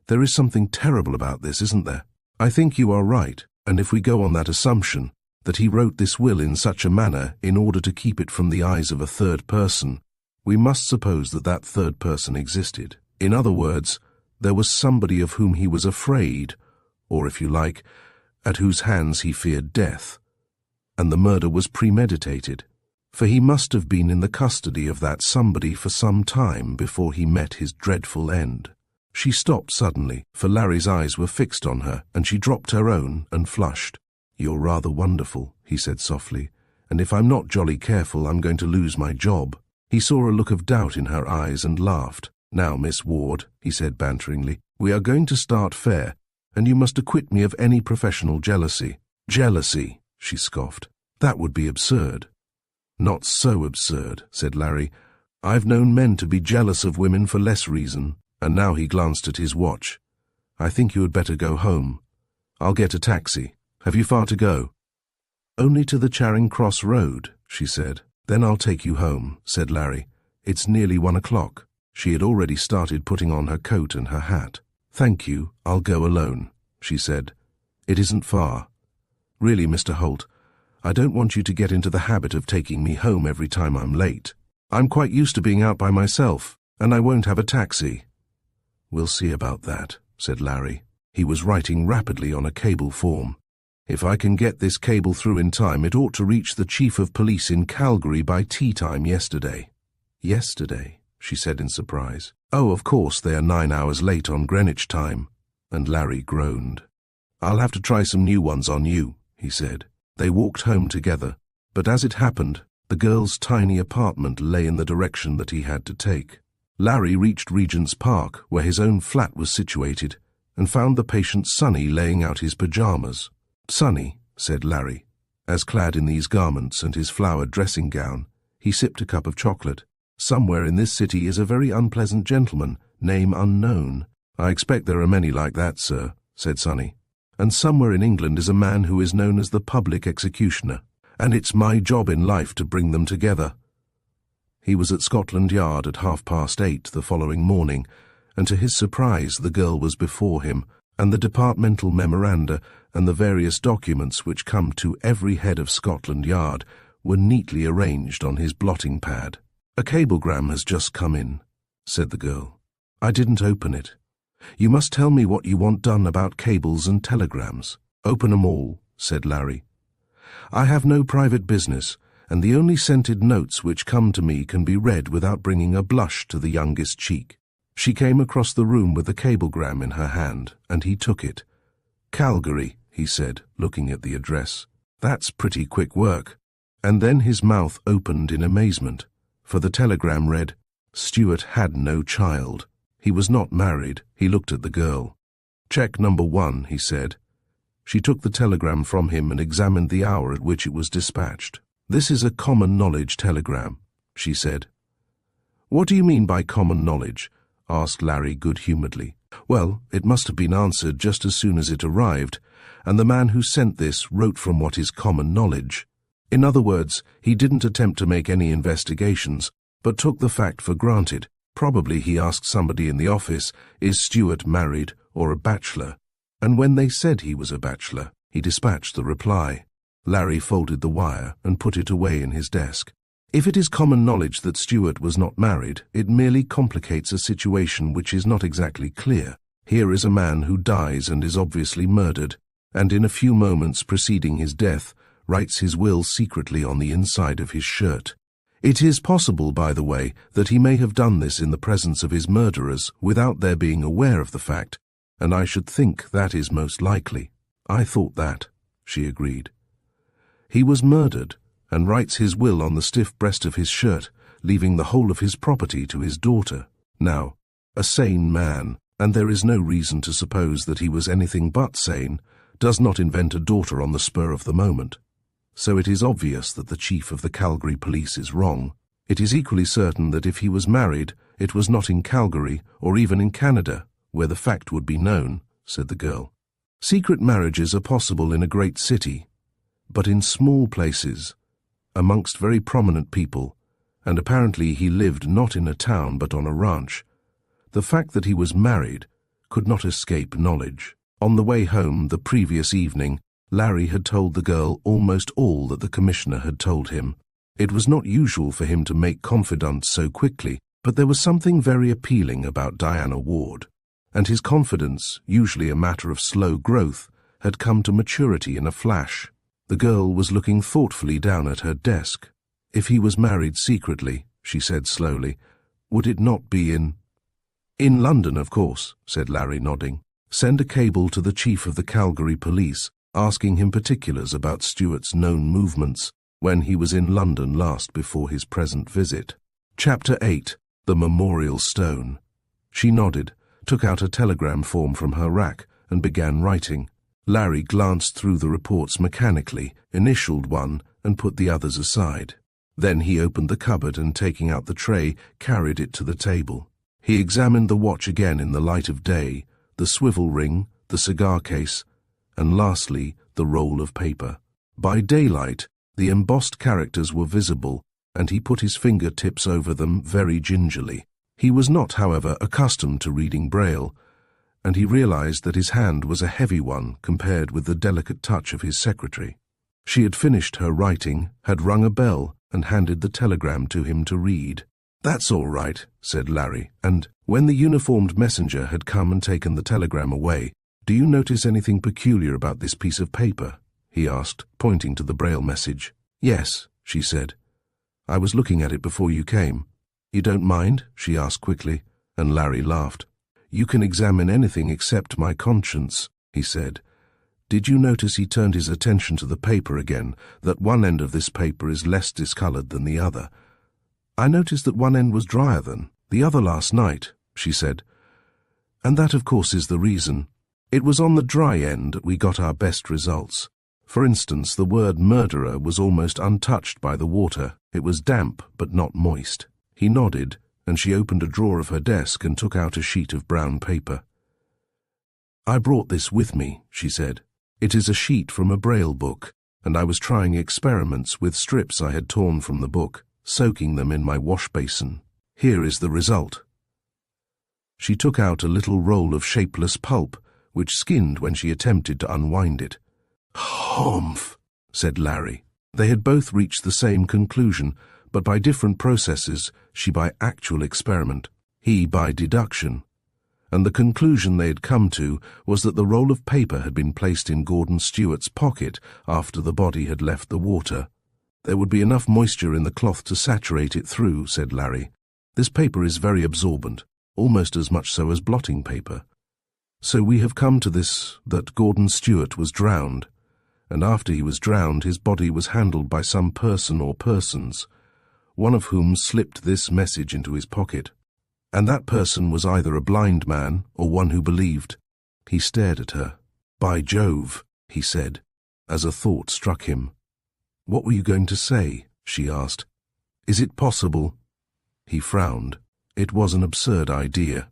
S1: "There is something terrible about this, isn't there? I think you are right, and if we go on that assumption, that he wrote this will in such a manner in order to keep it from the eyes of a third person, we must suppose that that third person existed. In other words, there was somebody of whom he was afraid, or if you like, at whose hands he feared death. And the murder was premeditated, for he must have been in the custody of that somebody for some time before he met his dreadful end." She stopped suddenly, for Larry's eyes were fixed on her, and she dropped her own and flushed. "You're rather wonderful," he said softly, "and if I'm not jolly careful, I'm going to lose my job." He saw a look of doubt in her eyes and laughed. "Now, Miss Ward," he said banteringly, "we are going to start fair, and you must acquit me of any professional jealousy." "Jealousy," she scoffed. "That would be absurd." "Not so absurd," said Larry. "I've known men to be jealous of women for less reason." And now he glanced at his watch. "I think you had better go home. I'll get a taxi. Have you far to go?" "Only to the Charing Cross Road," she said. "Then I'll take you home," said Larry. "It's nearly 1 o'clock." She had already started putting on her coat and her hat. "Thank you, I'll go alone," she said. "It isn't far. Really, Mr. Holt, I don't want you to get into the habit of taking me home every time I'm late. I'm quite used to being out by myself, and I won't have a taxi." "We'll see about that," said Larry. He was writing rapidly on a cable form. "If I can get this cable through in time, it ought to reach the Chief of Police in Calgary by tea time yesterday." "Yesterday?" she said in surprise. "Oh, of course, they are 9 hours late on Greenwich time." And Larry groaned. "I'll have to try some new ones on you," he said. They walked home together, but as it happened, the girl's tiny apartment lay in the direction that he had to take. Larry reached Regent's Park, where his own flat was situated, and found the patient Sonny laying out his pyjamas. "Sonny," said Larry, as clad in these garments and his flowered dressing gown, he sipped a cup of chocolate. "Somewhere in this city is a very unpleasant gentleman, name unknown." "I expect there are many like that, sir," said Sonny. "And somewhere in England is a man who is known as the public executioner, and it's my job in life to bring them together." He was at Scotland Yard at 8:30 the following morning, and to his surprise the girl was before him, and the departmental memoranda and the various documents which come to every head of Scotland Yard were neatly arranged on his blotting pad. "A cablegram has just come in," said the girl. "I didn't open it. You must tell me what you want done about cables and telegrams." "Open 'em all," said Larry. "I have no private business, and the only scented notes which come to me can be read without bringing a blush to the youngest cheek." She came across the room with the cablegram in her hand, and he took it. "Calgary," he said, looking at the address. "That's pretty quick work." And then his mouth opened in amazement, for the telegram read, "Stuart had no child. He was not married." He looked at the girl. "Check number 1, he said. She took the telegram from him and examined the hour at which it was dispatched. "This is a common knowledge telegram," she said. "What do you mean by common knowledge?" asked Larry good-humouredly. "Well, it must have been answered just as soon as it arrived, and the man who sent this wrote from what is common knowledge. In other words, he didn't attempt to make any investigations, but took the fact for granted. Probably he asked somebody in the office, 'Is Stuart married or a bachelor?' And when they said he was a bachelor, he dispatched the reply." Larry folded the wire and put it away in his desk. "If it is common knowledge that Stuart was not married, it merely complicates a situation which is not exactly clear. Here is a man who dies and is obviously murdered, and in a few moments preceding his death, writes his will secretly on the inside of his shirt. It is possible, by the way, that he may have done this in the presence of his murderers without their being aware of the fact, and I should think that is most likely." "I thought that," she agreed. "He was murdered, and writes his will on the stiff breast of his shirt, leaving the whole of his property to his daughter. Now, a sane man, and there is no reason to suppose that he was anything but sane, does not invent a daughter on the spur of the moment. So it is obvious that the chief of the Calgary police is wrong. It is equally certain that if he was married, it was not in Calgary or even in Canada, where the fact would be known," said the girl. "Secret marriages are possible in a great city, but in small places, amongst very prominent people, and apparently he lived not in a town but on a ranch. The fact that he was married could not escape knowledge." On the way home the previous evening, Larry had told the girl almost all that the commissioner had told him. It was not usual for him to make confidants so quickly, but there was something very appealing about Diana Ward, and his confidence, usually a matter of slow growth, had come to maturity in a flash. The girl was looking thoughtfully down at her desk. "If he was married secretly," she said slowly, "would it not be in "In London, of course," said Larry, nodding. "Send a cable to the chief of the Calgary police, asking him particulars about Stuart's known movements when he was in London last before his present visit." Chapter 8. The Memorial Stone. She nodded, took out a telegram form from her rack, and began writing. Larry glanced through the reports mechanically, initialed one, and put the others aside. Then he opened the cupboard and, taking out the tray, carried it to the table. He examined the watch again in the light of day, the swivel ring, the cigar case, and lastly, the roll of paper. By daylight, the embossed characters were visible, and he put his fingertips over them very gingerly. He was not, however, accustomed to reading Braille, and he realized that his hand was a heavy one compared with the delicate touch of his secretary. She had finished her writing, had rung a bell, and handed the telegram to him to read. "That's all right," said Larry, and, when the uniformed messenger had come and taken the telegram away, "Do you notice anything peculiar about this piece of paper?" he asked, pointing to the Braille message. "Yes," she said. "I was looking at it before you came." "You don't mind?" she asked quickly, and Larry laughed. "You can examine anything except my conscience," he said. "Did you notice," he turned his attention to the paper again, "that one end of this paper is less discolored than the other?" "I noticed that one end was drier than the other last night," she said. "And that, of course, is the reason. It was on the dry end that we got our best results. For instance, the word murderer was almost untouched by the water. It was damp, but not moist." He nodded, and she opened a drawer of her desk and took out a sheet of brown paper. "I brought this with me," she said. "It is a sheet from a Braille book, and I was trying experiments with strips I had torn from the book, soaking them in my wash basin. Here is the result." She took out a little roll of shapeless pulp, which skinned when she attempted to unwind it. "Humph," said Larry. They had both reached the same conclusion, but by different processes, she by actual experiment, he by deduction. And the conclusion they had come to was that the roll of paper had been placed in Gordon Stewart's pocket after the body had left the water. "There would be enough moisture in the cloth to saturate it through," said Larry. "This paper is very absorbent, almost as much so as blotting paper. So we have come to this, that Gordon Stewart was drowned, and after he was drowned his body was handled by some person or persons, one of whom slipped this message into his pocket. And that person was either a blind man or one who believed." He stared at her. "By Jove," he said, as a thought struck him. "What were you going to say?" she asked. "Is it possible?" He frowned. It was an absurd idea.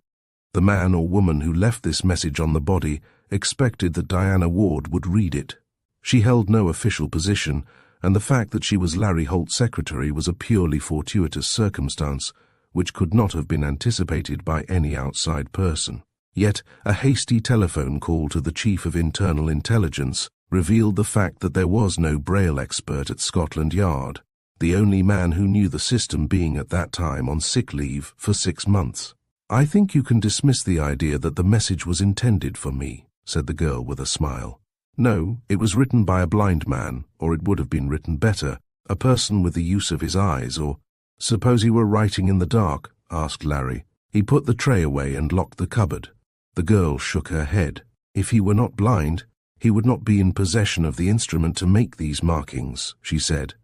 S1: The man or woman who left this message on the body expected that Diana Ward would read it. She held no official position, and the fact that she was Larry Holt's secretary was a purely fortuitous circumstance, which could not have been anticipated by any outside person. Yet a hasty telephone call to the Chief of Internal Intelligence revealed the fact that there was no Braille expert at Scotland Yard, the only man who knew the system being at that time on sick leave for 6 months. "I think you can dismiss the idea that the message was intended for me," said the girl with a smile. "No, it was written by a blind man, or it would have been written better, a person with the use of his eyes, or—" "Suppose he were writing in the dark?" asked Larry. He put the tray away and locked the cupboard. The girl shook her head. "If he were not blind, he would not be in possession of the instrument to make these markings," she said,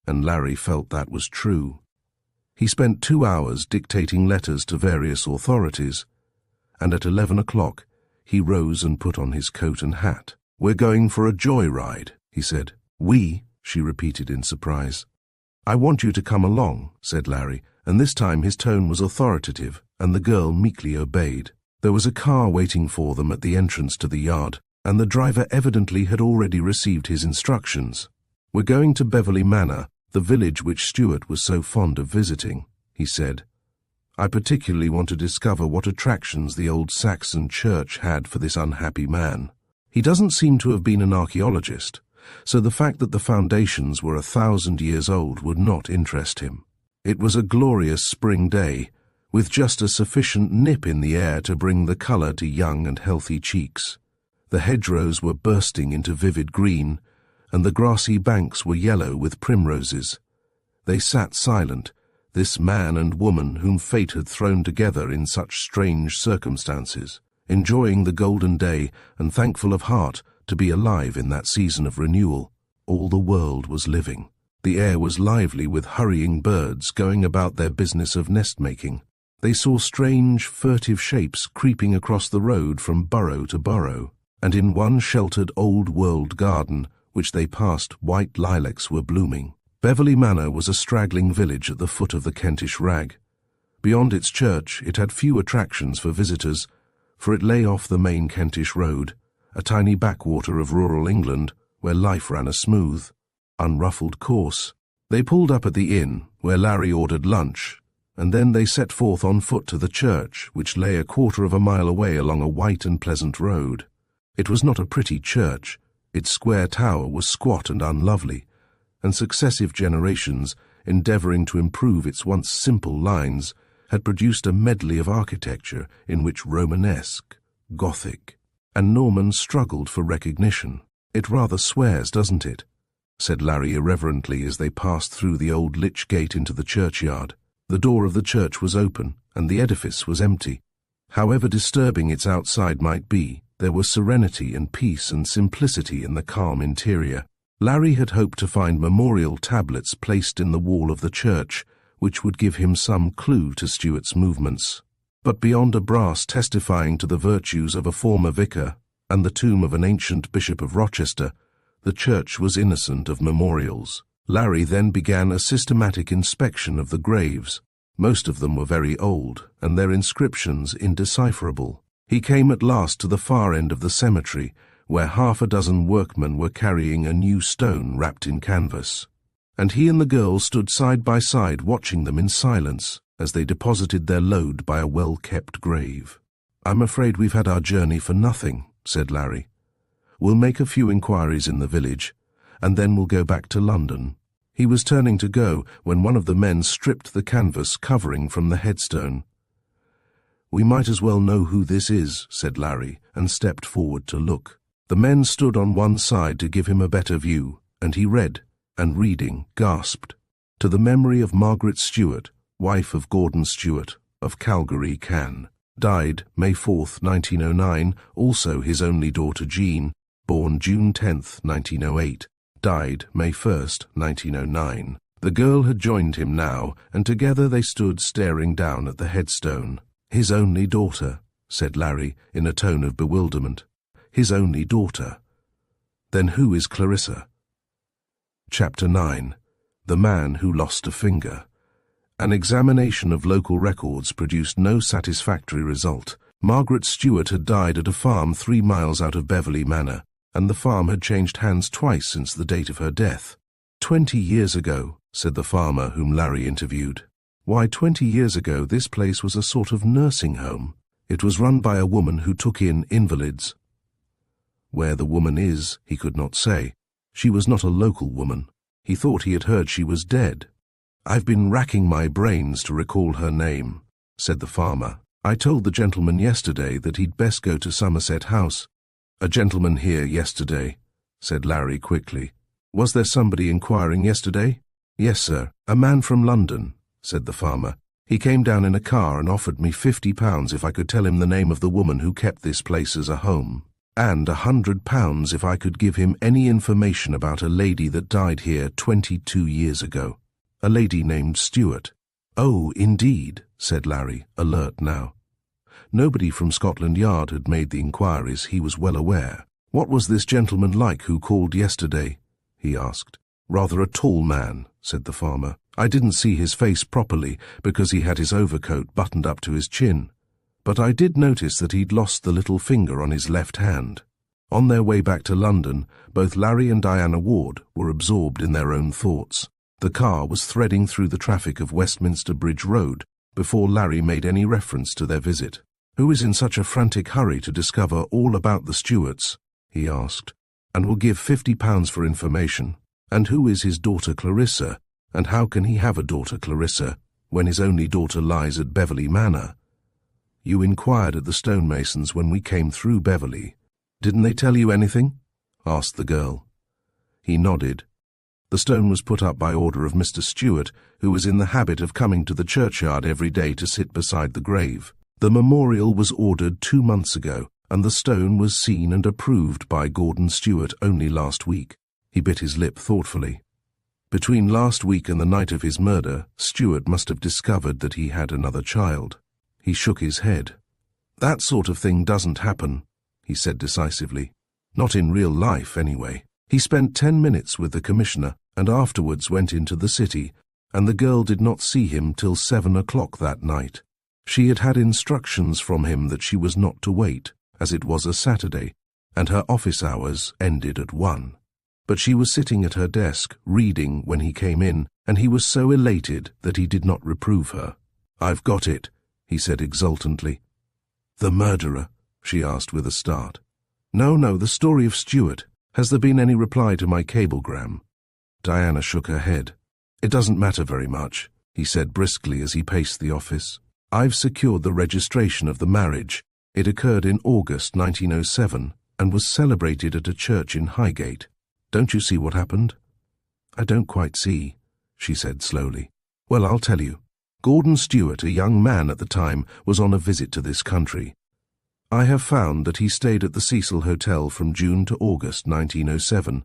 S1: and Larry felt that was true. He spent 2 hours dictating letters to various authorities, and at 11 o'clock he rose and put on his coat and hat. "We're going for a joyride," he said. "We?" she repeated in surprise. "I want you to come along," said Larry, and this time his tone was authoritative, and the girl meekly obeyed. There was a car waiting for them at the entrance to the yard, and the driver evidently had already received his instructions. "We're going to Beverley Manor, the village which Stewart was so fond of visiting," he said. "I particularly want to discover what attractions the old Saxon church had for this unhappy man. He doesn't seem to have been an archaeologist, so the fact that the foundations were 1,000 years old would not interest him. It was a glorious spring day, with just a sufficient nip in the air to bring the colour to young and healthy cheeks. The hedgerows were bursting into vivid green, and the grassy banks were yellow with primroses. They sat silent, this man and woman whom fate had thrown together in such strange circumstances, enjoying the golden day and thankful of heart to be alive in that season of renewal. All the world was living. The air was lively with hurrying birds going about their business of nest-making. They saw strange, furtive shapes creeping across the road from burrow to burrow, and in one sheltered old-world garden which they passed, white lilacs were blooming. Beverley Manor was a straggling village at the foot of the Kentish Rag. Beyond its church it had few attractions for visitors, for it lay off the main Kentish road, a tiny backwater of rural England where life ran a smooth, unruffled course. They pulled up at the inn, where Larry ordered lunch, and then they set forth on foot to the church, which lay 1/4 of a mile away along a white and pleasant road. It was not a pretty church. Its square tower was squat and unlovely, and successive generations, endeavouring to improve its once simple lines, had produced a medley of architecture in which Romanesque, Gothic, and Norman struggled for recognition. "It rather swears, doesn't it?" said Larry irreverently as they passed through the old lich gate into the churchyard. The door of the church was open, and the edifice was empty. However disturbing its outside might be, there was serenity and peace and simplicity in the calm interior. Larry had hoped to find memorial tablets placed in the wall of the church, which would give him some clue to Stuart's movements. But beyond a brass testifying to the virtues of a former vicar and the tomb of an ancient Bishop of Rochester, the church was innocent of memorials. Larry then began a systematic inspection of the graves. Most of them were very old, and their inscriptions indecipherable. He came at last to the far end of the cemetery, where 6 workmen were carrying a new stone wrapped in canvas. And he and the girl stood side by side watching them in silence as they deposited their load by a well-kept grave. "I'm afraid we've had our journey for nothing," said Larry. "We'll make a few inquiries in the village, and then we'll go back to London." He was turning to go when one of the men stripped the canvas covering from the headstone. "We might as well know who this is," said Larry, and stepped forward to look. The men stood on one side to give him a better view, and he read, and reading, gasped. "To the memory of Margaret Stuart, wife of Gordon Stuart, of Calgary, Can. Died May 4th, 1909, also his only daughter Jean, born June 10th, 1908. Died May 1st, 1909. The girl had joined him now, and together they stood staring down at the headstone. "His only daughter," said Larry in a tone of bewilderment. "His only daughter. Then who is Clarissa?" Chapter 9. The Man Who Lost a Finger. An examination of local records produced no satisfactory result. Margaret Stuart had died at a farm 3 miles out of Beverley Manor, and the farm had changed hands twice since the date of her death. 20 years ago, said the farmer whom Larry interviewed. Why, 20 years ago this place was a sort of nursing home. It was run by a woman who took in invalids. Where the woman is, he could not say. She was not a local woman. He thought he had heard she was dead. "I've been racking my brains to recall her name," said the farmer. "I told the gentleman yesterday that he'd best go to Somerset House." "A gentleman here yesterday," said Larry quickly. "Was there somebody inquiring yesterday?" "Yes, sir, a man from London," said the farmer. "He came down in a car and offered me £50 if I could tell him the name of the woman who kept this place as a home, and £100 if I could give him any information about a lady that died here 22 years ago. A lady named Stuart." "Oh, indeed," said Larry, alert now. Nobody from Scotland Yard had made the inquiries, he was well aware. "What was this gentleman like who called yesterday?" he asked. "Rather a tall man," said the farmer. "I didn't see his face properly because he had his overcoat buttoned up to his chin, but I did notice that he'd lost the little finger on his left hand." On their way back to London, both Larry and Diana Ward were absorbed in their own thoughts. The car was threading through the traffic of Westminster Bridge Road before Larry made any reference to their visit. "Who is in such a frantic hurry to discover all about the Stuarts?" he asked, "and will give £50 for information? And who is his daughter Clarissa, and how can he have a daughter Clarissa when his only daughter lies at Beverley Manor? You inquired at the stonemasons when we came through Beverley. Didn't they tell you anything?" asked the girl. He nodded. The stone was put up by order of Mr. Stewart, who was in the habit of coming to the churchyard every day to sit beside the grave. The memorial was ordered 2 months ago, and the stone was seen and approved by Gordon Stewart only last week. He bit his lip thoughtfully. Between last week and the night of his murder, Stewart must have discovered that he had another child. He shook his head. That sort of thing doesn't happen, he said decisively. Not in real life, anyway. He spent 10 minutes with the commissioner and afterwards went into the city, and the girl did not see him till 7 o'clock that night. She had had instructions from him that she was not to wait, as it was a Saturday, and her office hours ended at 1. But she was sitting at her desk, reading, when he came in, and he was so elated that he did not reprove her. "I've got it," he said exultantly. "The murderer?" she asked with a start. No, the story of Stewart. Has there been any reply to my cablegram?" Diana shook her head. "It doesn't matter very much," he said briskly as he paced the office. "I've secured the registration of the marriage. It occurred in August 1907 and was celebrated at a church in Highgate. Don't you see what happened?" "I don't quite see," she said slowly. "Well, I'll tell you. Gordon Stewart, a young man at the time, was on a visit to this country. I have found that he stayed at the Cecil Hotel from June to August 1907.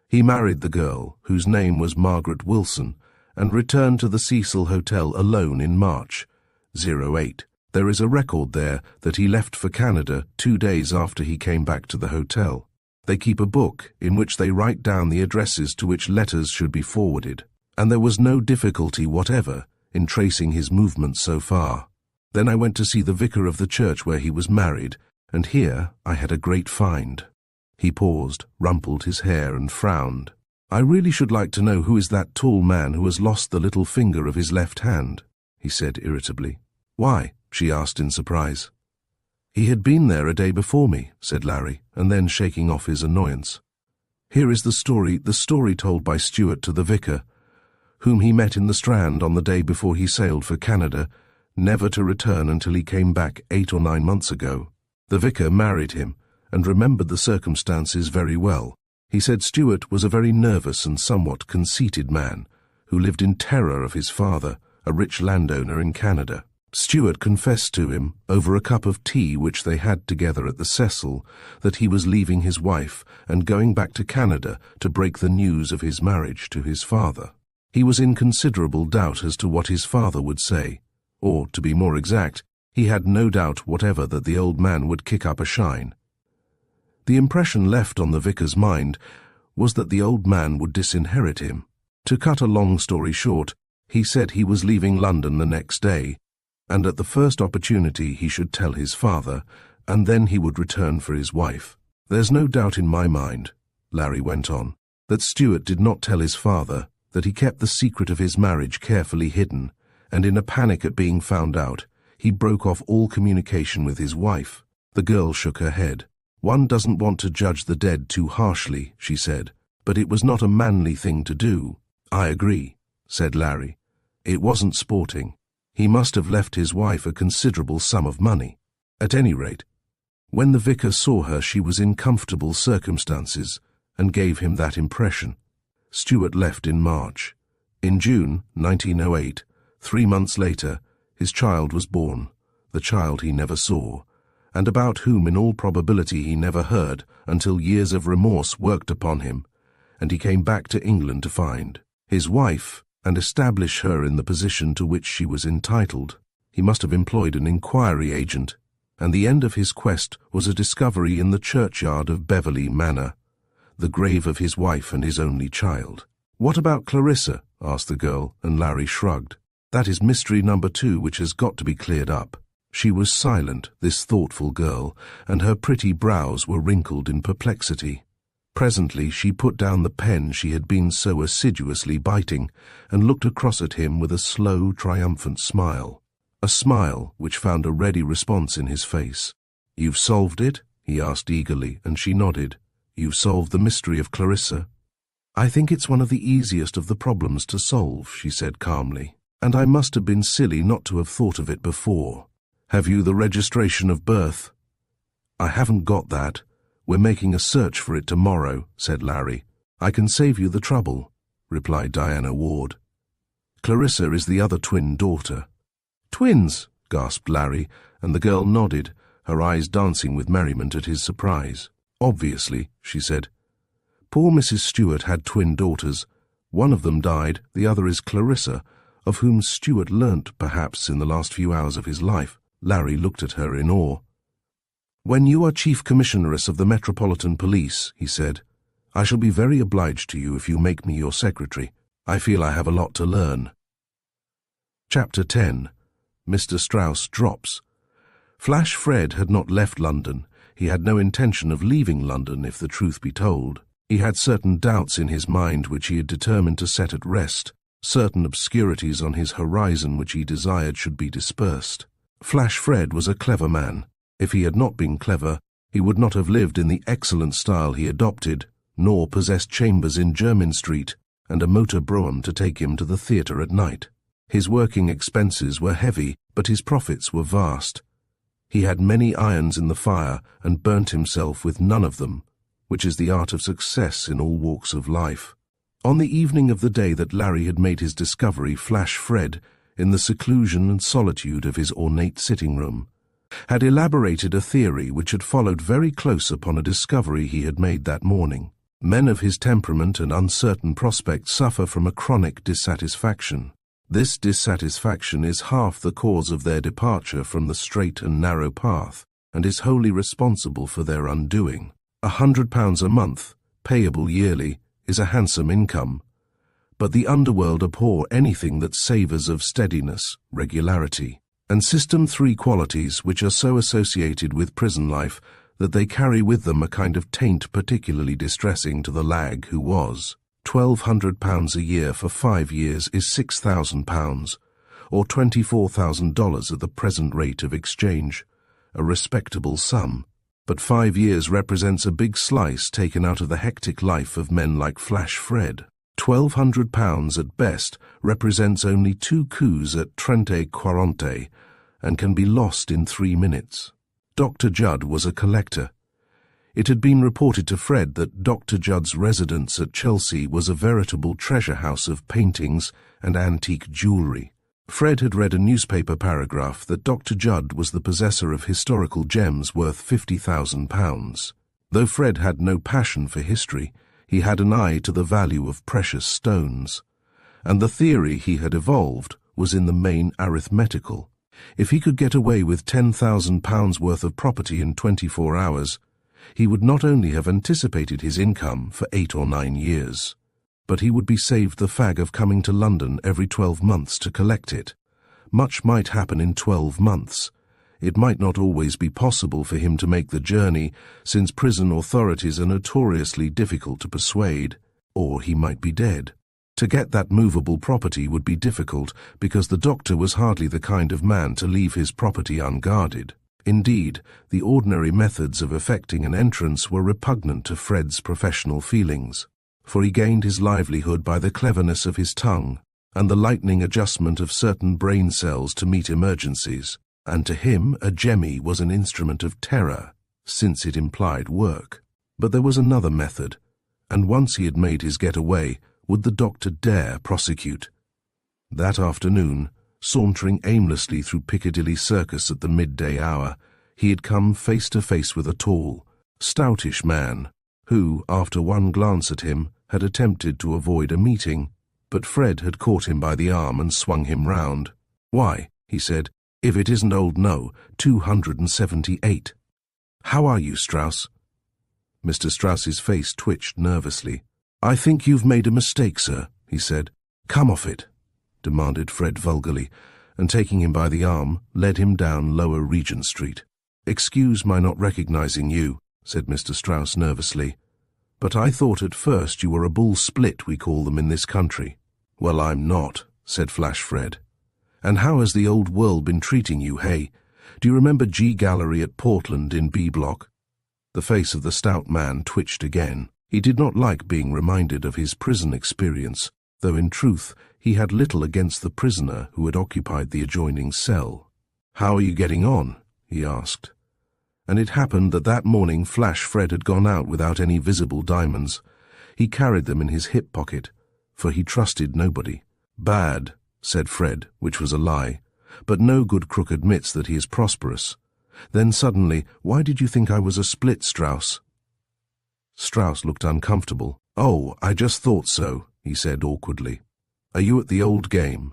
S1: He married the girl, whose name was Margaret Wilson, and returned to the Cecil Hotel alone in March 08. There is a record there that he left for Canada 2 days after he came back to the hotel. They keep a book in which they write down the addresses to which letters should be forwarded, and there was no difficulty whatever in tracing his movements so far. Then I went to see the vicar of the church where he was married, and here I had a great find." He paused, rumpled his hair, and frowned. "I really should like to know who is that tall man who has lost the little finger of his left hand," he said irritably. "Why?" she asked in surprise. "He had been there a day before me," said Larry, and then shaking off his annoyance. "Here is the story told by Stewart to the vicar, whom he met in the Strand on the day before he sailed for Canada, never to return until he came back 8 or 9 months ago. The vicar married him, and remembered the circumstances very well. He said Stewart was a very nervous and somewhat conceited man, who lived in terror of his father, a rich landowner in Canada. Stewart confessed to him, over a cup of tea which they had together at the Cecil, that he was leaving his wife and going back to Canada to break the news of his marriage to his father. He was in considerable doubt as to what his father would say, or, to be more exact, he had no doubt whatever that the old man would kick up a shine. The impression left on the vicar's mind was that the old man would disinherit him. To cut a long story short, he said he was leaving London the next day, and at the first opportunity he should tell his father, and then he would return for his wife. "There's no doubt in my mind," Larry went on, "that Stewart did not tell his father, that he kept the secret of his marriage carefully hidden, and in a panic at being found out, he broke off all communication with his wife." The girl shook her head. "One doesn't want to judge the dead too harshly," she said, "but it was not a manly thing to do." "I agree," said Larry. "It wasn't sporting. He must have left his wife a considerable sum of money. At any rate, when the vicar saw her, she was in comfortable circumstances, and gave him that impression. Stewart left in March. In June 1908, 3 months later, his child was born, the child he never saw, and about whom in all probability he never heard until years of remorse worked upon him, and he came back to England to find his wife and establish her in the position to which she was entitled. He must have employed an inquiry agent, and the end of his quest was a discovery in the churchyard of Beverley Manor, the grave of his wife and his only child. "What about Clarissa?" asked the girl, and Larry shrugged. "That is mystery number 2 which has got to be cleared up." She was silent, this thoughtful girl, and her pretty brows were wrinkled in perplexity. Presently she put down the pen she had been so assiduously biting, and looked across at him with a slow, triumphant smile. A smile which found a ready response in his face. "You've solved it?" he asked eagerly, and she nodded. "You've solved the mystery of Clarissa?" "I think it's one of the easiest of the problems to solve," she said calmly, "and I must have been silly not to have thought of it before. Have you the registration of birth?" "I haven't got that. We're making a search for it tomorrow," said Larry. "I can save you the trouble. replied Diana Ward. "Clarissa is the other twin daughter." "Twins!" gasped Larry, and the girl nodded, her eyes dancing with merriment at his surprise. "Obviously," she said. "Poor Mrs. Stewart had twin daughters. One of them died, the other is Clarissa, of whom Stewart learnt, perhaps, in the last few hours of his life." Larry looked at her in awe. "When you are Chief Commissioneress of the Metropolitan Police," he said, "I shall be very obliged to you if you make me your secretary. I feel I have a lot to learn." Chapter 10. Mr. Strauss Drops. Flash Fred had not left London. He had no intention of leaving London, if the truth be told. He had certain doubts in his mind which he had determined to set at rest, certain obscurities on his horizon which he desired should be dispersed. Flash Fred was a clever man. If he had not been clever, he would not have lived in the excellent style he adopted, nor possessed chambers in Jermyn Street and a motor brougham to take him to the theatre at night. His working expenses were heavy, but his profits were vast. He had many irons in the fire and burnt himself with none of them, which is the art of success in all walks of life. On the evening of the day that Larry had made his discovery, Flash Fred, in the seclusion and solitude of his ornate sitting-room, had elaborated a theory which had followed very close upon a discovery he had made that morning. Men of his temperament and uncertain prospects suffer from a chronic dissatisfaction. This dissatisfaction is half the cause of their departure from the straight and narrow path, and is wholly responsible for their undoing. £100 a month, payable yearly, is a handsome income, but the underworld abhor anything that savours of steadiness, regularity, and system 3 qualities which are so associated with prison life that they carry with them a kind of taint particularly distressing to the lag who was. £1,200 a year for 5 years is £6,000, or $24,000 at the present rate of exchange, a respectable sum. But 5 years represents a big slice taken out of the hectic life of men like Flash Fred. £1,200 at best represents only 2 coups at 30-40 and can be lost in 3 minutes. Dr. Judd was a collector. It had been reported to Fred that Dr. Judd's residence at Chelsea was a veritable treasure house of paintings and antique jewellery. Fred had read a newspaper paragraph that Dr. Judd was the possessor of historical gems worth £50,000. Though Fred had no passion for history, he had an eye to the value of precious stones, and the theory he had evolved was in the main arithmetical. If he could get away with £10,000 worth of property in 24 hours, he would not only have anticipated his income for 8 or 9 years, but he would be saved the fag of coming to London every 12 months to collect it. Much might happen in 12 months. It might not always be possible for him to make the journey, since prison authorities are notoriously difficult to persuade, or he might be dead. To get that movable property would be difficult, because the doctor was hardly the kind of man to leave his property unguarded. Indeed, the ordinary methods of effecting an entrance were repugnant to Fred's professional feelings, for he gained his livelihood by the cleverness of his tongue and the lightning adjustment of certain brain cells to meet emergencies, and to him a jemmy was an instrument of terror, since it implied work. But there was another method, and once he had made his getaway, would the doctor dare prosecute? That afternoon, sauntering aimlessly through Piccadilly Circus at the midday hour, he had come face to face with a tall, stoutish man, who, after one glance at him, had attempted to avoid a meeting, but Fred had caught him by the arm and swung him round. "Why," he said, "if it isn't old No, 278. How are you, Strauss?" Mr. Strauss's face twitched nervously. "I think you've made a mistake, sir," he said. "Come off it," demanded Fred vulgarly, and taking him by the arm, led him down Lower Regent Street. "Excuse my not recognizing you," said Mr. Strauss nervously, "but I thought at first you were a bull split, we call them in this country." "Well, I'm not," said Flash Fred. "And how has the old world been treating you, hey? Do you remember G Gallery at Portland in B Block?" The face of the stout man twitched again. He did not like being reminded of his prison experience, though in truth he had little against the prisoner who had occupied the adjoining cell. "How are you getting on?" he asked. And it happened that that morning Flash Fred had gone out without any visible diamonds. He carried them in his hip pocket, for he trusted nobody. "Bad," said Fred, which was a lie, but no good crook admits that he is prosperous. Then suddenly, "Why did you think I was a split, Strauss?" Strauss looked uncomfortable. "Oh, I just thought so," he said awkwardly. "Are you at the old game?"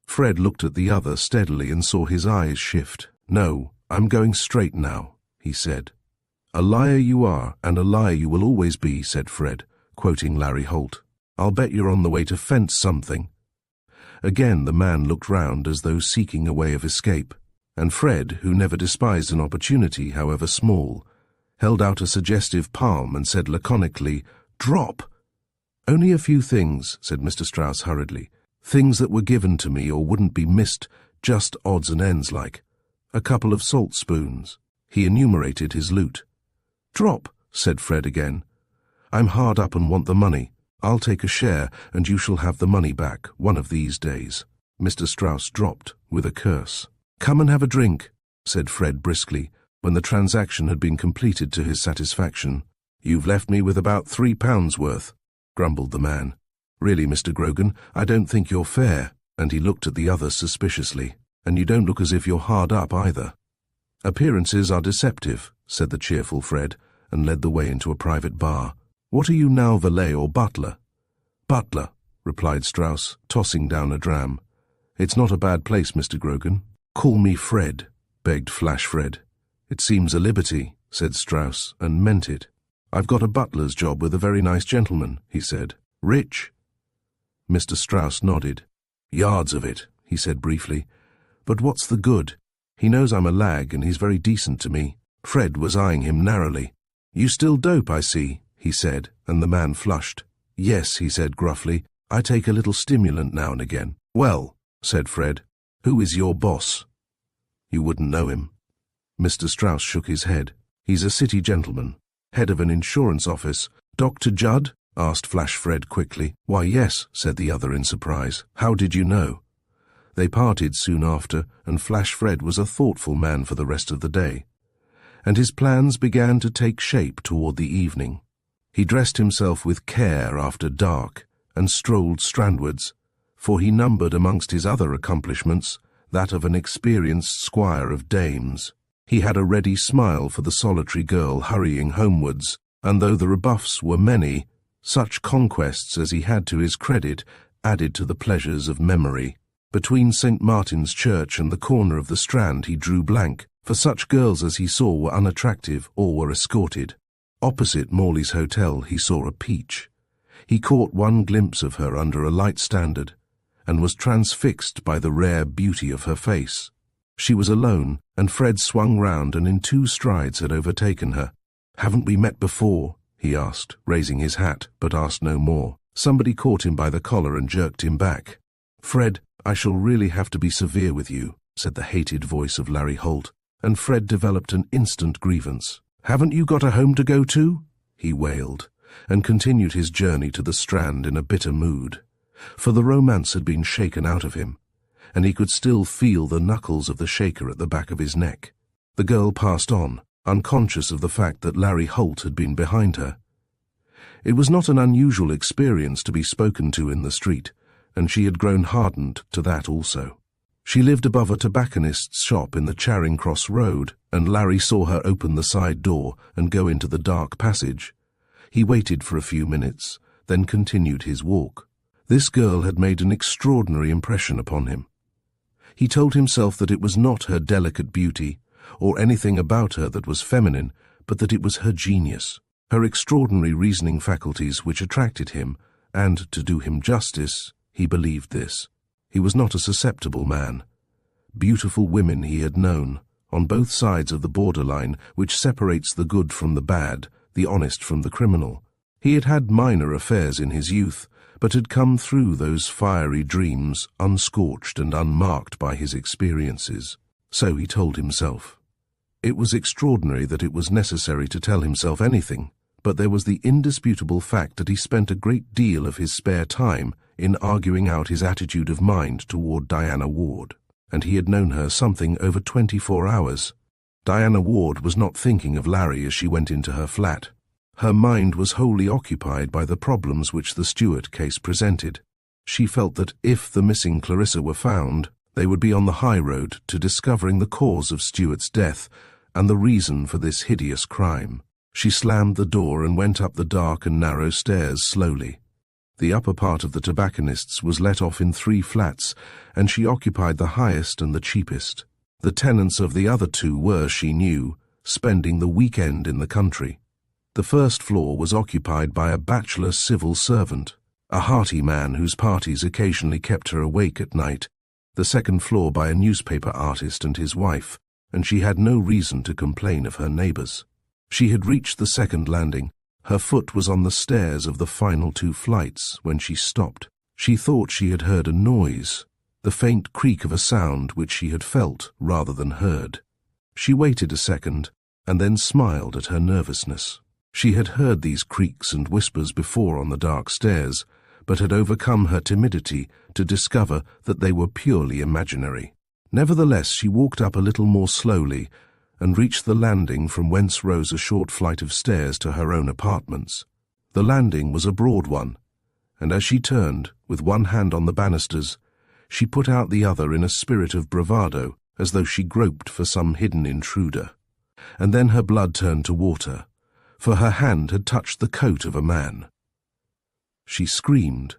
S1: Fred looked at the other steadily and saw his eyes shift. "No, I'm going straight now," he said. "A liar you are, and a liar you will always be," said Fred, quoting Larry Holt. "I'll bet you're on the way to fence something." Again the man looked round as though seeking a way of escape, and Fred, who never despised an opportunity, however small, held out a suggestive palm and said laconically, "Drop." "Only a few things," said Mr. Strauss hurriedly. "Things that were given to me or wouldn't be missed, just odds and ends like. A couple of salt spoons." He enumerated his loot. "Drop," said Fred again. "I'm hard up and want the money. I'll take a share, and you shall have the money back one of these days." Mr. Strauss dropped with a curse. "Come and have a drink," said Fred briskly, when the transaction had been completed to his satisfaction. "You've left me with about £3 worth," grumbled the man. "Really, Mr. Grogan, I don't think you're fair," and he looked at the others suspiciously. "And you don't look as if you're hard up either." "Appearances are deceptive," said the cheerful Fred, and led the way into a private bar. "What are you now, valet or butler?" "Butler," replied Strauss, tossing down a dram. "It's not a bad place, Mr. Grogan." "Call me Fred," begged Flash Fred. "It seems a liberty," said Strauss, and meant it. "I've got a butler's job with a very nice gentleman," he said. "Rich?" Mr. Strauss nodded. "Yards of it," he said briefly. "But what's the good? He knows I'm a lag, and he's very decent to me." Fred was eyeing him narrowly. "You still dope, I see," he said, and the man flushed. "Yes," he said gruffly. "I take a little stimulant now and again." "Well," said Fred, "who is your boss?" "You wouldn't know him." Mr. Strauss shook his head. "He's a city gentleman, head of an insurance office." "Dr. Judd?" asked Flash Fred quickly. "Why, yes," said the other in surprise. "How did you know?" They parted soon after, and Flash Fred was a thoughtful man for the rest of the day, and his plans began to take shape toward the evening. He dressed himself with care after dark and strolled strandwards, for he numbered amongst his other accomplishments that of an experienced squire of dames. He had a ready smile for the solitary girl hurrying homewards, and though the rebuffs were many, such conquests as he had to his credit added to the pleasures of memory. Between St. Martin's Church and the corner of the Strand he drew blank, for such girls as he saw were unattractive or were escorted. Opposite Morley's Hotel he saw a peach. He caught one glimpse of her under a light standard, and was transfixed by the rare beauty of her face. She was alone, and Fred swung round and in 2 strides had overtaken her. "Haven't we met before?" he asked, raising his hat, but asked no more. Somebody caught him by the collar and jerked him back. "Fred, I shall really have to be severe with you," said the hated voice of Larry Holt, and Fred developed an instant grievance. "Haven't you got a home to go to?" he wailed, and continued his journey to the Strand in a bitter mood. For the romance had been shaken out of him, and he could still feel the knuckles of the shaker at the back of his neck. The girl passed on, unconscious of the fact that Larry Holt had been behind her. It was not an unusual experience to be spoken to in the street, and she had grown hardened to that also. She lived above a tobacconist's shop in the Charing Cross Road, and Larry saw her open the side door and go into the dark passage. He waited for a few minutes, then continued his walk. This girl had made an extraordinary impression upon him. He told himself that it was not her delicate beauty, or anything about her that was feminine, but that it was her genius, her extraordinary reasoning faculties which attracted him, and, to do him justice, he believed this. He was not a susceptible man. Beautiful women he had known, on both sides of the borderline which separates the good from the bad, the honest from the criminal. He had had minor affairs in his youth, but had come through those fiery dreams unscorched and unmarked by his experiences. So he told himself. It was extraordinary that it was necessary to tell himself anything, but there was the indisputable fact that he spent a great deal of his spare time in arguing out his attitude of mind toward Diana Ward, and he had known her something over 24 hours. Diana Ward was not thinking of Larry as she went into her flat. Her mind was wholly occupied by the problems which the Stewart case presented. She felt that if the missing Clarissa were found, they would be on the high road to discovering the cause of Stewart's death and the reason for this hideous crime. She slammed the door and went up the dark and narrow stairs slowly. The upper part of the tobacconist's was let off in 3 flats, and she occupied the highest and the cheapest. The tenants of the other 2 were, she knew, spending the weekend in the country. The first floor was occupied by a bachelor civil servant, a hearty man whose parties occasionally kept her awake at night, the second floor by a newspaper artist and his wife, and she had no reason to complain of her neighbours. She had reached the second landing. Her foot was on the stairs of the final 2 flights when she stopped. She thought she had heard a noise, the faint creak of a sound which she had felt rather than heard. She waited a second, and then smiled at her nervousness. She had heard these creaks and whispers before on the dark stairs, but had overcome her timidity to discover that they were purely imaginary. Nevertheless, she walked up a little more slowly and reached the landing from whence rose a short flight of stairs to her own apartments. The landing was a broad one, and as she turned, with one hand on the banisters, she put out the other in a spirit of bravado, as though she groped for some hidden intruder. And then her blood turned to water, for her hand had touched the coat of a man. She screamed,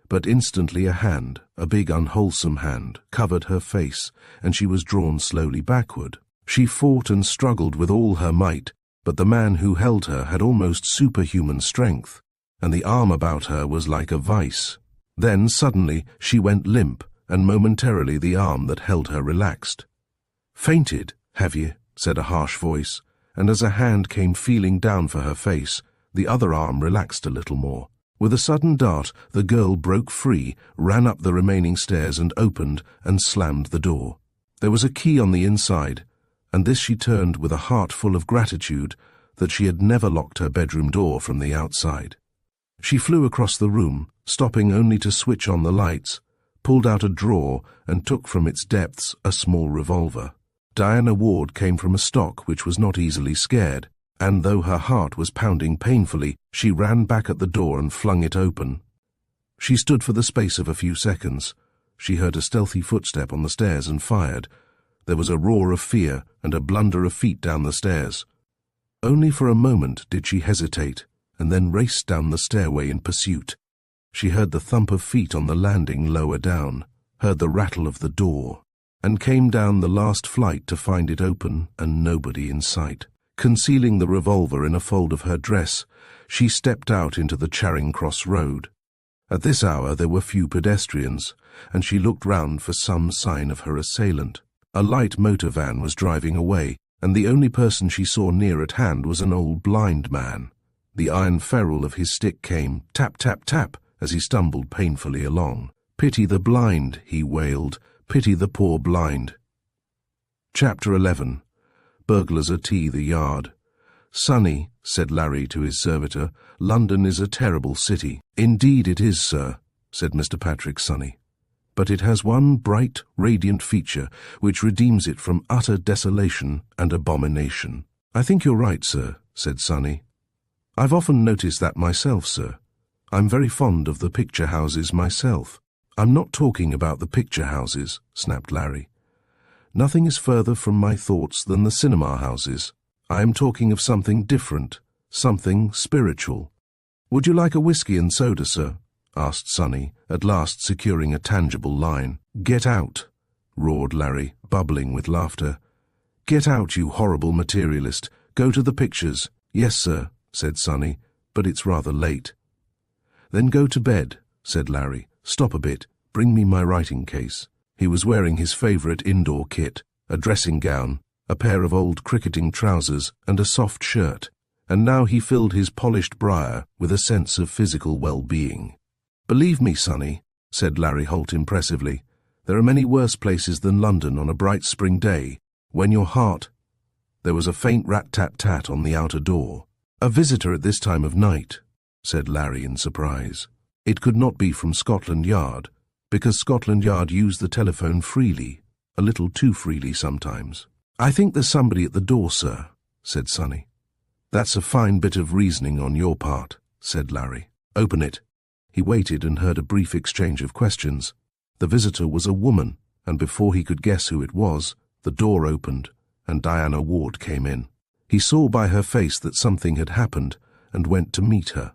S1: but instantly a hand, a big unwholesome hand, covered her face, and she was drawn slowly backward. She fought and struggled with all her might, but the man who held her had almost superhuman strength, and the arm about her was like a vice. Then suddenly she went limp, and momentarily the arm that held her relaxed. "Fainted, have you?" said a harsh voice, and as a hand came feeling down for her face, the other arm relaxed a little more. With a sudden dart, the girl broke free, ran up the remaining stairs and opened and slammed the door. There was a key on the inside, and this she turned with a heart full of gratitude that she had never locked her bedroom door from the outside. She flew across the room, stopping only to switch on the lights, pulled out a drawer and took from its depths a small revolver. Diana Ward came from a stock which was not easily scared, and though her heart was pounding painfully, she ran back at the door and flung it open. She stood for the space of a few seconds. She heard a stealthy footstep on the stairs and fired. There was a roar of fear and a blunder of feet down the stairs. Only for a moment did she hesitate, and then raced down the stairway in pursuit. She heard the thump of feet on the landing lower down, heard the rattle of the door, and came down the last flight to find it open and nobody in sight. Concealing the revolver in a fold of her dress, she stepped out into the Charing Cross Road. At this hour there were few pedestrians, and she looked round for some sign of her assailant. A light motor van was driving away, and the only person she saw near at hand was an old blind man. The iron ferrule of his stick came tap, tap, tap as he stumbled painfully along. "Pity the blind," he wailed. "Pity the poor blind." Chapter 11. Burglars at the Yard. "Sonny," said Larry to his servitor, "London is a terrible city." "Indeed it is, sir," said Mr. Patrick Sonny. "But it has one bright, radiant feature which redeems it from utter desolation and abomination." "I think you're right, sir," said Sonny. "I've often noticed that myself, sir. I'm very fond of the picture houses myself." "I'm not talking about the picture houses," snapped Larry. "Nothing is further from my thoughts than the cinema houses. I am talking of something different, something spiritual." "Would you like a whiskey and soda, sir?" asked Sonny, at last securing a tangible line. "Get out," roared Larry, bubbling with laughter. "Get out, you horrible materialist. Go to the pictures." "Yes, sir," said Sonny, "but it's rather late." "Then go to bed," said Larry. "Stop a bit. Bring me my writing case." He was wearing his favourite indoor kit, a dressing gown, a pair of old cricketing trousers and a soft shirt, and now he filled his polished briar with a sense of physical well-being. "Believe me, Sonny," said Larry Holt impressively, "there are many worse places than London on a bright spring day, when your heart—" There was a faint rat-tat-tat on the outer door. "A visitor at this time of night," said Larry in surprise. It could not be from Scotland Yard, because Scotland Yard used the telephone freely, a little too freely sometimes. "I think there's somebody at the door, sir," said Sonny. "That's a fine bit of reasoning on your part," said Larry. "Open it." He waited and heard a brief exchange of questions. The visitor was a woman, and before he could guess who it was, the door opened, and Diana Ward came in. He saw by her face that something had happened, and went to meet her.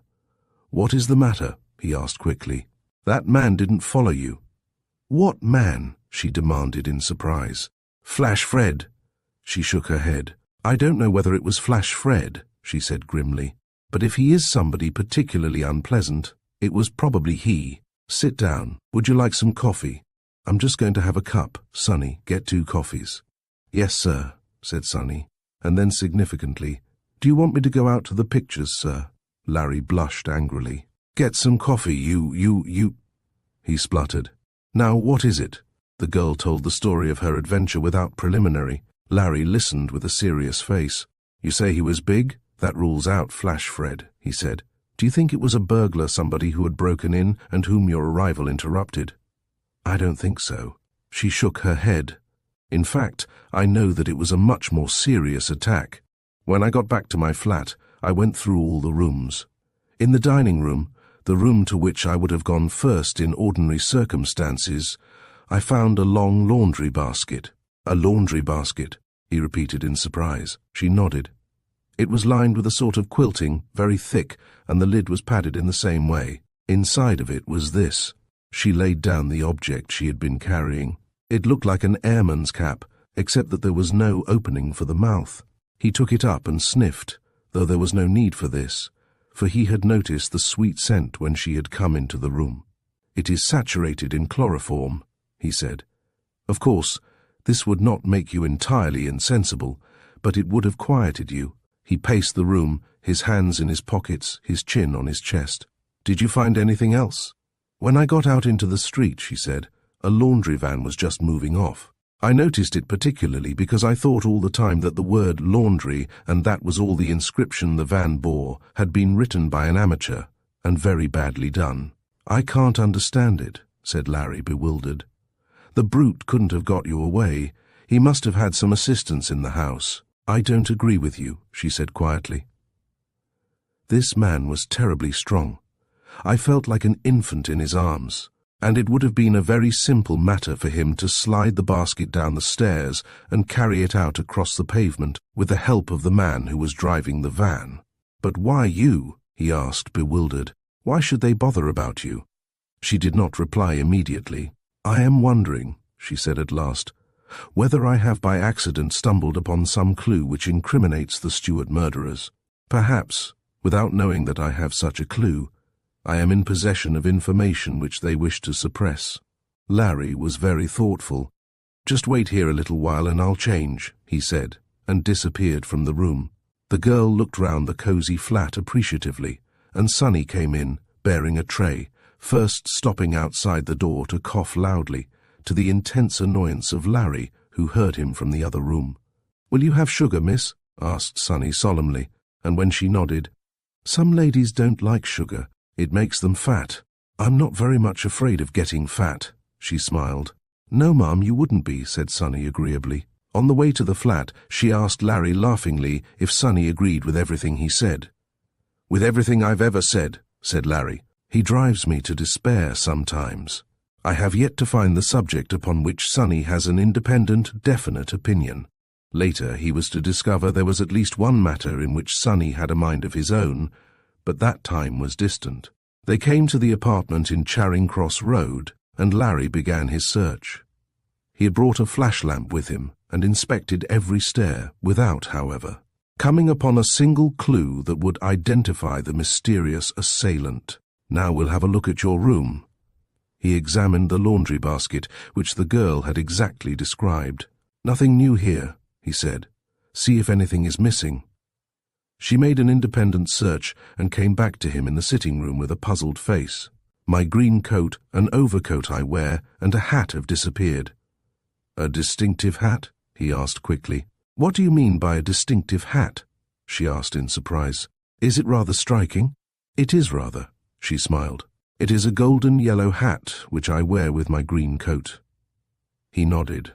S1: "What is the matter?" he asked quickly. "That man didn't follow you." "What man?" she demanded in surprise. "Flash Fred." She shook her head. "I don't know whether it was Flash Fred," she said grimly, "but if he is somebody particularly unpleasant, it was probably he. Sit down. Would you like some coffee?" "I'm just going to have a cup. Sonny, get 2 coffees." "Yes, sir," said Sonny, and then significantly, "Do you want me to go out to the pictures, sir?" Larry blushed angrily. "Get some coffee, you, he spluttered. "Now, what is it?" The girl told the story of her adventure without preliminary. Larry listened with a serious face. "You say he was big? That rules out Flash Fred," he said. "Do you think it was a burglar, somebody who had broken in and whom your arrival interrupted?" "I don't think so." She shook her head. "In fact, I know that it was a much more serious attack. When I got back to my flat, I went through all the rooms. In the dining room, the room to which I would have gone first in ordinary circumstances, I found a long laundry basket." "A laundry basket," he repeated in surprise. She nodded. "It was lined with a sort of quilting, very thick, and the lid was padded in the same way. Inside of it was this." She laid down the object she had been carrying. It looked like an airman's cap, except that there was no opening for the mouth. He took it up and sniffed, though there was no need for this, for he had noticed the sweet scent when she had come into the room. "It is saturated in chloroform," he said. "Of course, this would not make you entirely insensible, but it would have quieted you." He paced the room, his hands in his pockets, his chin on his chest. "Did you find anything else?" "When I got out into the street," she said, "a laundry van was just moving off. I noticed it particularly because I thought all the time that the word laundry, and that was all the inscription the van bore, had been written by an amateur, and very badly done." "I can't understand it," said Larry, bewildered. "The brute couldn't have got you away. He must have had some assistance in the house." "I don't agree with you," she said quietly. This man was terribly strong. I felt like an infant in his arms, and it would have been a very simple matter for him to slide the basket down the stairs and carry it out across the pavement with the help of the man who was driving the van. "But why you?" he asked, bewildered. "Why should they bother about you?" She did not reply immediately. "I am wondering," she said at last, "whether I have by accident stumbled upon some clue which incriminates the Stewart murderers. Perhaps, without knowing that I have such a clue, I am in possession of information which they wish to suppress." Larry was very thoughtful. "Just wait here a little while and I'll change," he said, and disappeared from the room. The girl looked round the cosy flat appreciatively, and Sonny came in, bearing a tray, first stopping outside the door to cough loudly, to the intense annoyance of Larry, who heard him from the other room. "Will you have sugar, miss?" asked Sonny solemnly, and when she nodded, "Some ladies don't like sugar. It makes them fat." "I'm not very much afraid of getting fat," she smiled. "No, ma'am, you wouldn't be," said Sonny agreeably. On the way to the flat, she asked Larry laughingly if Sonny agreed with everything he said. "With everything I've ever said," said Larry. "He drives me to despair sometimes. I have yet to find the subject upon which Sonny has an independent, definite opinion." Later, he was to discover there was at least one matter in which Sonny had a mind of his own, but that time was distant. They came to the apartment in Charing Cross Road, and Larry began his search. He had brought a flash lamp with him and inspected every stair, without, however, coming upon a single clue that would identify the mysterious assailant. "Now we'll have a look at your room." He examined the laundry basket, which the girl had exactly described. "Nothing new here," he said. "See if anything is missing." She made an independent search and came back to him in the sitting room with a puzzled face. "My green coat, an overcoat I wear, and a hat have disappeared." "A distinctive hat?" he asked quickly. "What do you mean by a distinctive hat?" she asked in surprise. "Is it rather striking?" "It is rather," she smiled. "It is a golden yellow hat which I wear with my green coat." He nodded.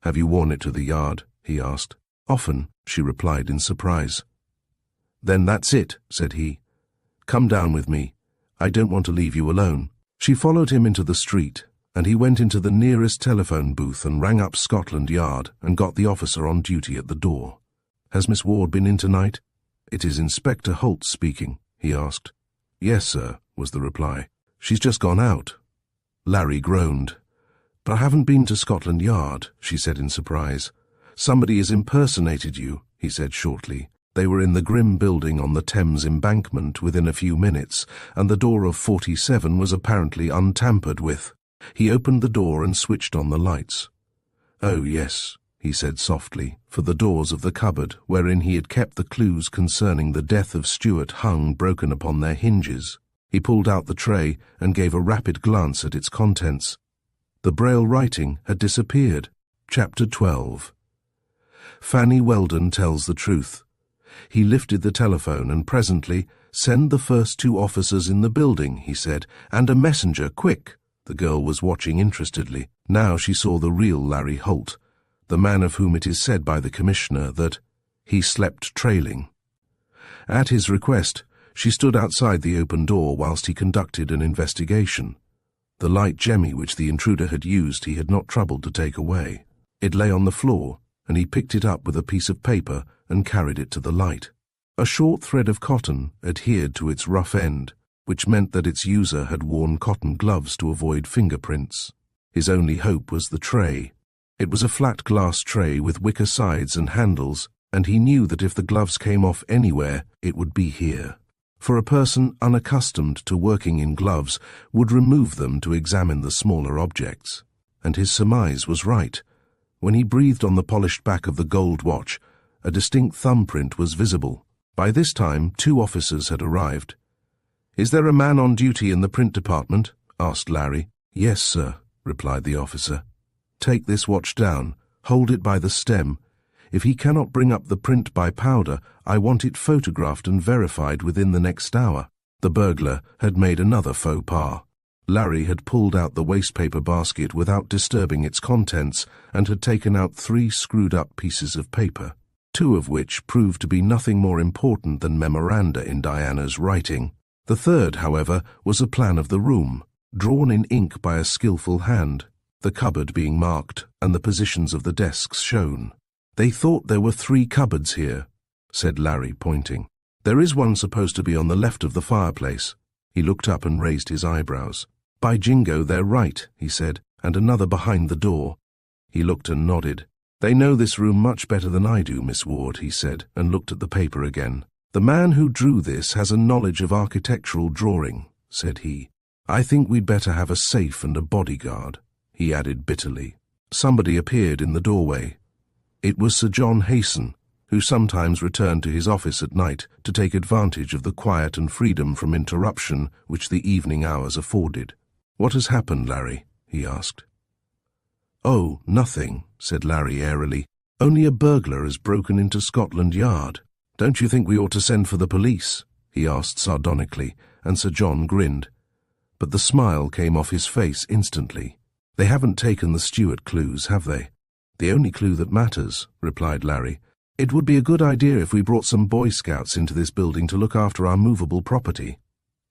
S1: "Have you worn it to the yard?" he asked. "Often," she replied in surprise. "Then that's it," said he. "Come down with me. I don't want to leave you alone." She followed him into the street, and he went into the nearest telephone booth and rang up Scotland Yard and got the officer on duty at the door. "Has Miss Ward been in tonight?" "It is Inspector Holt speaking," he asked. "Yes, sir," was the reply. "She's just gone out." Larry groaned. "But I haven't been to Scotland Yard," she said in surprise. "Somebody has impersonated you," he said shortly. They were in the grim building on the Thames embankment within a few minutes, and the door of 47 was apparently untampered with. He opened the door and switched on the lights. "Oh, yes," he said softly, for the doors of the cupboard wherein he had kept the clues concerning the death of Stuart hung broken upon their hinges. He pulled out the tray and gave a rapid glance at its contents. The Braille writing had disappeared. Chapter 12. Fanny Weldon tells the truth. He lifted the telephone and presently, "Send the first 2 officers in the building," he said, "and a messenger, quick." The girl was watching interestedly. Now she saw the real Larry Holt, the man of whom it is said by the Commissioner that he slept trailing. At his request, she stood outside the open door whilst he conducted an investigation. The light jemmy which the intruder had used he had not troubled to take away. It lay on the floor, and he picked it up with a piece of paper and carried it to the light. A short thread of cotton adhered to its rough end, which meant that its user had worn cotton gloves to avoid fingerprints. His only hope was the tray. It was a flat glass tray with wicker sides and handles, and he knew that if the gloves came off anywhere, it would be here. For a person unaccustomed to working in gloves would remove them to examine the smaller objects. And his surmise was right. When he breathed on the polished back of the gold watch, a distinct thumbprint was visible. By this time, 2 officers had arrived. "Is there a man on duty in the print department?" asked Larry. "Yes, sir," replied the officer. "Take this watch down. Hold it by the stem. If he cannot bring up the print by powder, I want it photographed and verified within the next hour." The burglar had made another faux pas. Larry had pulled out the wastepaper basket without disturbing its contents and had taken out 3 screwed-up pieces of paper, 2 of which proved to be nothing more important than memoranda in Diana's writing. The third, however, was a plan of the room, drawn in ink by a skillful hand, the cupboard being marked and the positions of the desks shown. "They thought there were 3 cupboards here," said Larry, pointing. "There is one supposed to be on the left of the fireplace." He looked up and raised his eyebrows. "By jingo, they're right," he said, "and another behind the door." He looked and nodded. "They know this room much better than I do, Miss Ward," he said, and looked at the paper again. "The man who drew this has a knowledge of architectural drawing," said he. "I think we'd better have a safe and a bodyguard," he added bitterly. Somebody appeared in the doorway. It was Sir John Hasten, who sometimes returned to his office at night to take advantage of the quiet and freedom from interruption which the evening hours afforded. "What has happened, Larry?" he asked. "Oh, nothing," said Larry airily. "Only a burglar has broken into Scotland Yard. Don't you think we ought to send for the police?" he asked sardonically, and Sir John grinned. But the smile came off his face instantly. "They haven't taken the Stuart clues, have they?" "The only clue that matters," replied Larry. "It would be a good idea if we brought some Boy Scouts into this building to look after our movable property."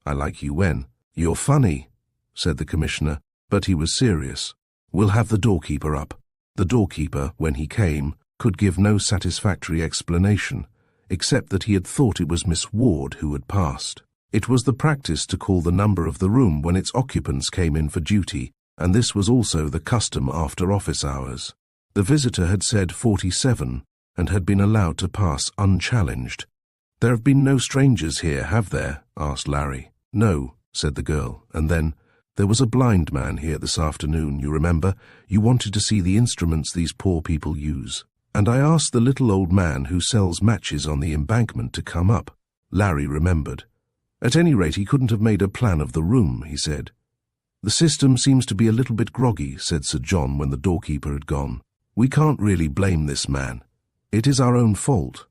S1: "I like you when." "You're funny," said the Commissioner, but he was serious. "We'll have the doorkeeper up." The doorkeeper, when he came, could give no satisfactory explanation, except that he had thought it was Miss Ward who had passed. It was the practice to call the number of the room when its occupants came in for duty, and this was also the custom after office hours. The visitor had said 47, and had been allowed to pass unchallenged. "There have been no strangers here, have there?" asked Larry. "No," said the girl, and then, "There was a blind man here this afternoon, you remember? You wanted to see the instruments these poor people use. And I asked the little old man who sells matches on the embankment to come up." Larry remembered. "At any rate, he couldn't have made a plan of the room," he said. "The system seems to be a little bit groggy," said Sir John when the doorkeeper had gone. "We can't really blame this man. It is our own fault."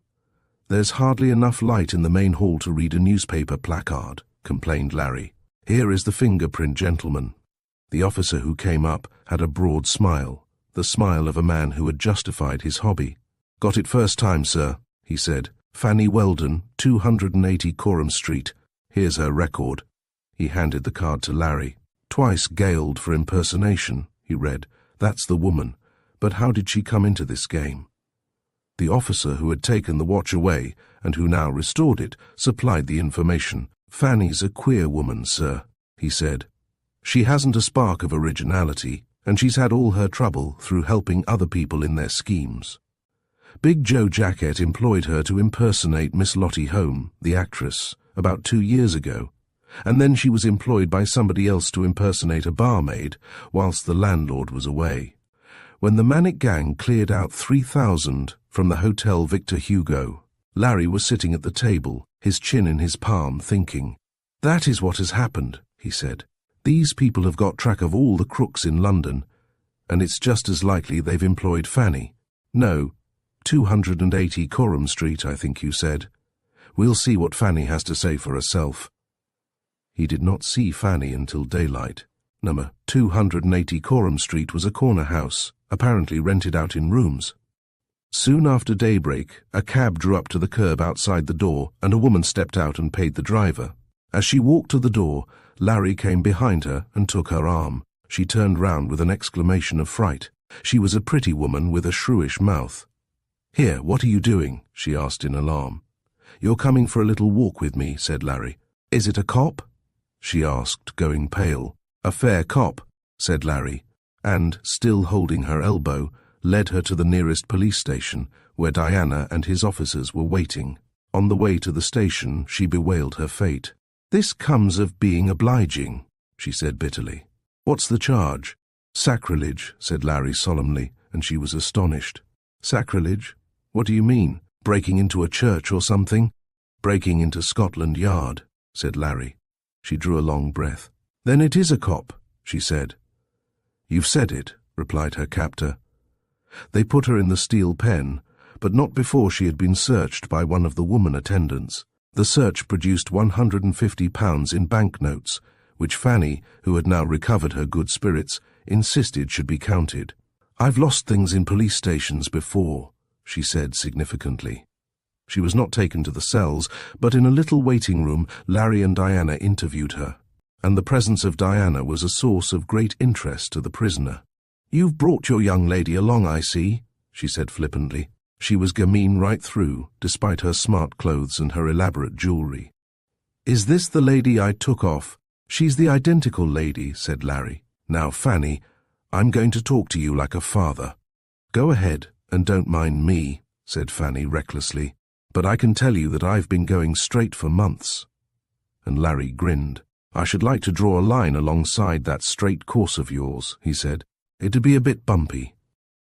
S1: "There's hardly enough light in the main hall to read a newspaper placard," complained Larry. "Here is the fingerprint, gentlemen." The officer who came up had a broad smile, the smile of a man who had justified his hobby. "Got it first time, sir," he said, Fanny Weldon, 280 Coram Street. Here's her record. He handed the card to Larry. Twice gaoled for impersonation, he read. That's the woman. But how did she come into this game? The officer who had taken the watch away, and who now restored it, supplied the information. Fanny's a queer woman, sir, he said. She hasn't a spark of originality, and she's had all her trouble through helping other people in their schemes. Big Joe Jacket employed her to impersonate Miss Lottie Home, the actress, about 2 years ago, and then she was employed by somebody else to impersonate a barmaid whilst the landlord was away. When the Manic Gang cleared out 3,000 from the Hotel Victor Hugo, Larry was sitting at the table, his chin in his palm, thinking. That is what has happened, he said. These people have got track of all the crooks in London, and it's just as likely they've employed Fanny. No, 280 Coram Street, I think you said. We'll see what Fanny has to say for herself. He did not see Fanny until daylight. Number 280 Coram Street was a corner house, apparently rented out in rooms. Soon after daybreak, a cab drew up to the curb outside the door, and a woman stepped out and paid the driver. As she walked to the door, Larry came behind her and took her arm. She turned round with an exclamation of fright. She was a pretty woman with a shrewish mouth. "Here, what are you doing?" she asked in alarm. "You're coming for a little walk with me," said Larry. "Is it a cop?" she asked, going pale. "A fair cop," said Larry, and, still holding her elbow, led her to the nearest police station, where Diana and his officers were waiting. On the way to the station, she bewailed her fate. "This comes of being obliging," she said bitterly. "What's the charge?" "Sacrilege," said Larry solemnly, and she was astonished. "Sacrilege? What do you mean? Breaking into a church or something?" "Breaking into Scotland Yard," said Larry. She drew a long breath. "Then it is a cop," she said. "You've said it," replied her captor. They put her in the steel pen, but not before she had been searched by one of the woman attendants. The search produced £150 in banknotes, which Fanny, who had now recovered her good spirits, insisted should be counted. "I've lost things in police stations before," she said significantly. She was not taken to the cells, but in a little waiting room Larry and Diana interviewed her, and the presence of Diana was a source of great interest to the prisoner. "You've brought your young lady along, I see," she said flippantly. She was gamine right through, despite her smart clothes and her elaborate jewellery. "Is this the lady I took off?" "She's the identical lady," said Larry. "Now, Fanny, I'm going to talk to you like a father." "Go ahead, and don't mind me," said Fanny recklessly. "But I can tell you that I've been going straight for months." And Larry grinned. "I should like to draw a line alongside that straight course of yours," he said. "It'd be a bit bumpy.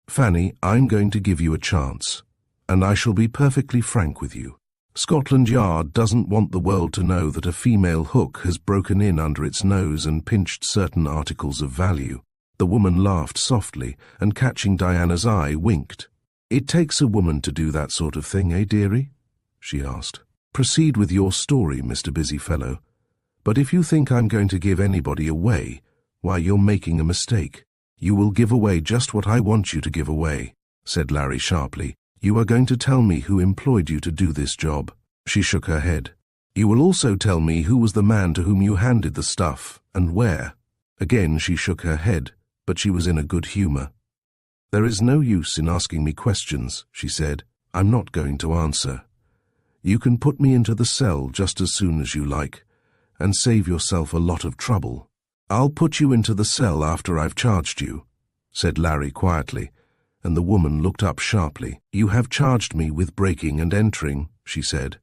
S1: Fanny, I'm going to give you a chance, and I shall be perfectly frank with you. Scotland Yard doesn't want the world to know that a female hook has broken in under its nose and pinched certain articles of value." The woman laughed softly, and catching Diana's eye, winked. "It takes a woman to do that sort of thing, eh, dearie?" she asked. "Proceed with your story, Mr. Busyfellow. But if you think I'm going to give anybody away, why, you're making a mistake. You will give away just what I want you to give away," said Larry sharply. "You are going to tell me who employed you to do this job." She shook her head. "You will also tell me who was the man to whom you handed the stuff, and where." Again she shook her head, but she was in a good humour. "There is no use in asking me questions," she said. "I'm not going to answer. You can put me into the cell just as soon as you like, and save yourself a lot of trouble." "I'll put you into the cell after I've charged you," said Larry quietly, and the woman looked up sharply. "You have charged me with breaking and entering," she said.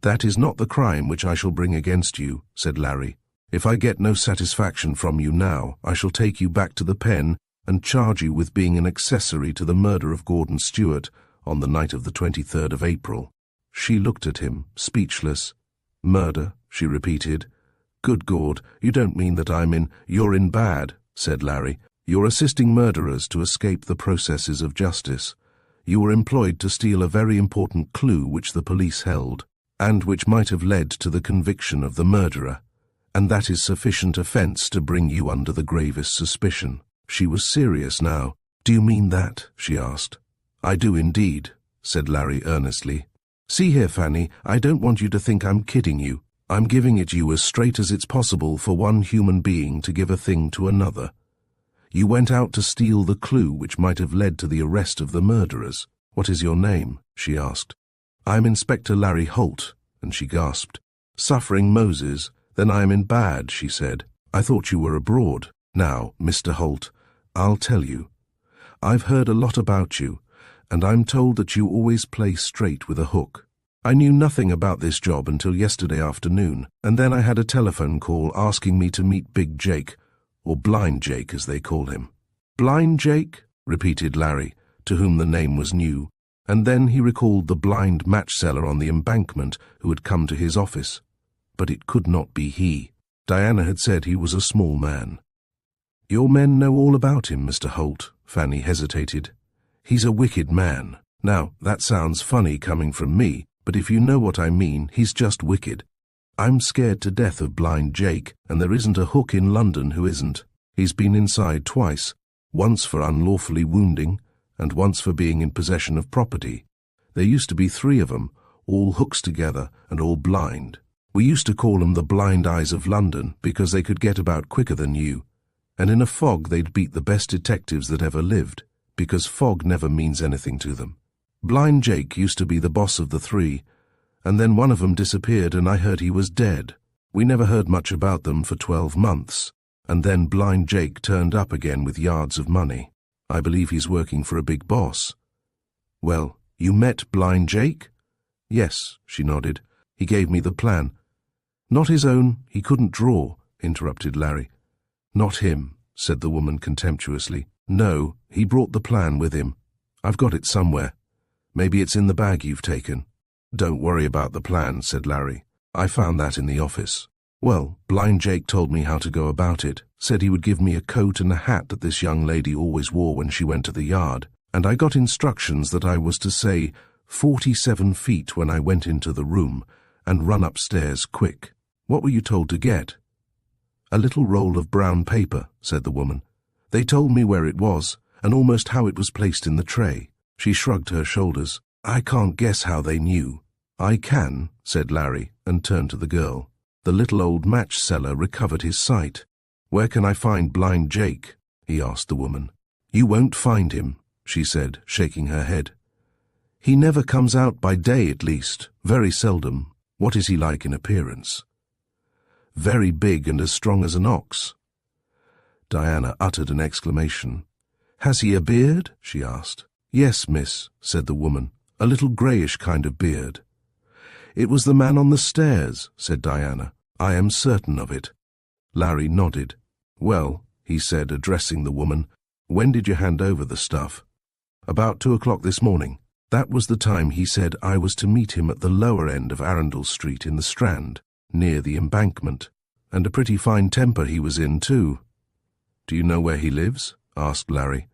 S1: "That is not the crime which I shall bring against you," said Larry. "If I get no satisfaction from you now, I shall take you back to the pen and charge you with being an accessory to the murder of Gordon Stewart on the night of the 23rd of April. She looked at him, speechless. "Murder," she repeated. "Good God, you don't mean that you're in bad," said Larry. "You're assisting murderers to escape the processes of justice. You were employed to steal a very important clue which the police held, and which might have led to the conviction of the murderer, and that is sufficient offence to bring you under the gravest suspicion." She was serious now. "Do you mean that?" she asked. "I do indeed," said Larry earnestly. See here, Fanny, I don't want you to think I'm kidding you. I'm giving it you as straight as it's possible for one human being to give a thing to another. You went out to steal the clue which might have led to the arrest of the murderers. What is your name? She asked. I'm Inspector Larry Holt, and she gasped. Suffering Moses, then I am in bad, she said. I thought you were abroad. Now, Mr. Holt, I'll tell you. I've heard a lot about you, and I'm told that you always play straight with a hook. I knew nothing about this job until yesterday afternoon, and then I had a telephone call asking me to meet Big Jake, or Blind Jake as they call him. Blind Jake? Repeated Larry, to whom the name was new, and then he recalled the blind match seller on the embankment who had come to his office. But it could not be he. Diana had said he was a small man. Your men know all about him, Mr. Holt, Fanny hesitated. He's a wicked man. Now, that sounds funny coming from me, but if you know what I mean, he's just wicked. I'm scared to death of Blind Jake, and there isn't a hook in London who isn't. He's been inside twice, once for unlawfully wounding, and once for being in possession of property. There used to be 3 of 'em, all hooks together and all blind. We used to call 'em the blind eyes of London because they could get about quicker than you, and in a fog they'd beat the best detectives that ever lived, because fog never means anything to them. Blind Jake used to be the boss of the 3, and then one of 'em disappeared and I heard he was dead. We never heard much about them for 12 months, and then Blind Jake turned up again with yards of money. I believe he's working for a big boss. Well, you met Blind Jake? Yes, she nodded. He gave me the plan. Not his own, he couldn't draw, interrupted Larry. Not him, said the woman contemptuously. No, he brought the plan with him. I've got it somewhere. Maybe it's in the bag you've taken. Don't worry about the plan, said Larry. I found that in the office. Well, Blind Jake told me how to go about it, said he would give me a coat and a hat that this young lady always wore when she went to the yard, and I got instructions that I was to say 47 feet when I went into the room and run upstairs quick. What were you told to get? A little roll of brown paper, said the woman. They told me where it was, and almost how it was placed in the tray. She shrugged her shoulders. I can't guess how they knew. I can, said Larry, and turned to the girl. The little old match seller recovered his sight. Where can I find Blind Jake? He asked the woman. You won't find him, she said, shaking her head. He never comes out by day, at least, very seldom. What is he like in appearance? Very big and as strong as an ox. Diana uttered an exclamation. Has he a beard? She asked. Yes, miss, said the woman, a little greyish kind of beard. It was the man on the stairs, said Diana. I am certain of it. Larry nodded. Well, he said, addressing the woman, when did you hand over the stuff? About 2 o'clock this morning. That was the time he said I was to meet him at the lower end of Arundel Street in the Strand, near the embankment, and a pretty fine temper he was in, too. Do you know where he lives? Asked Larry.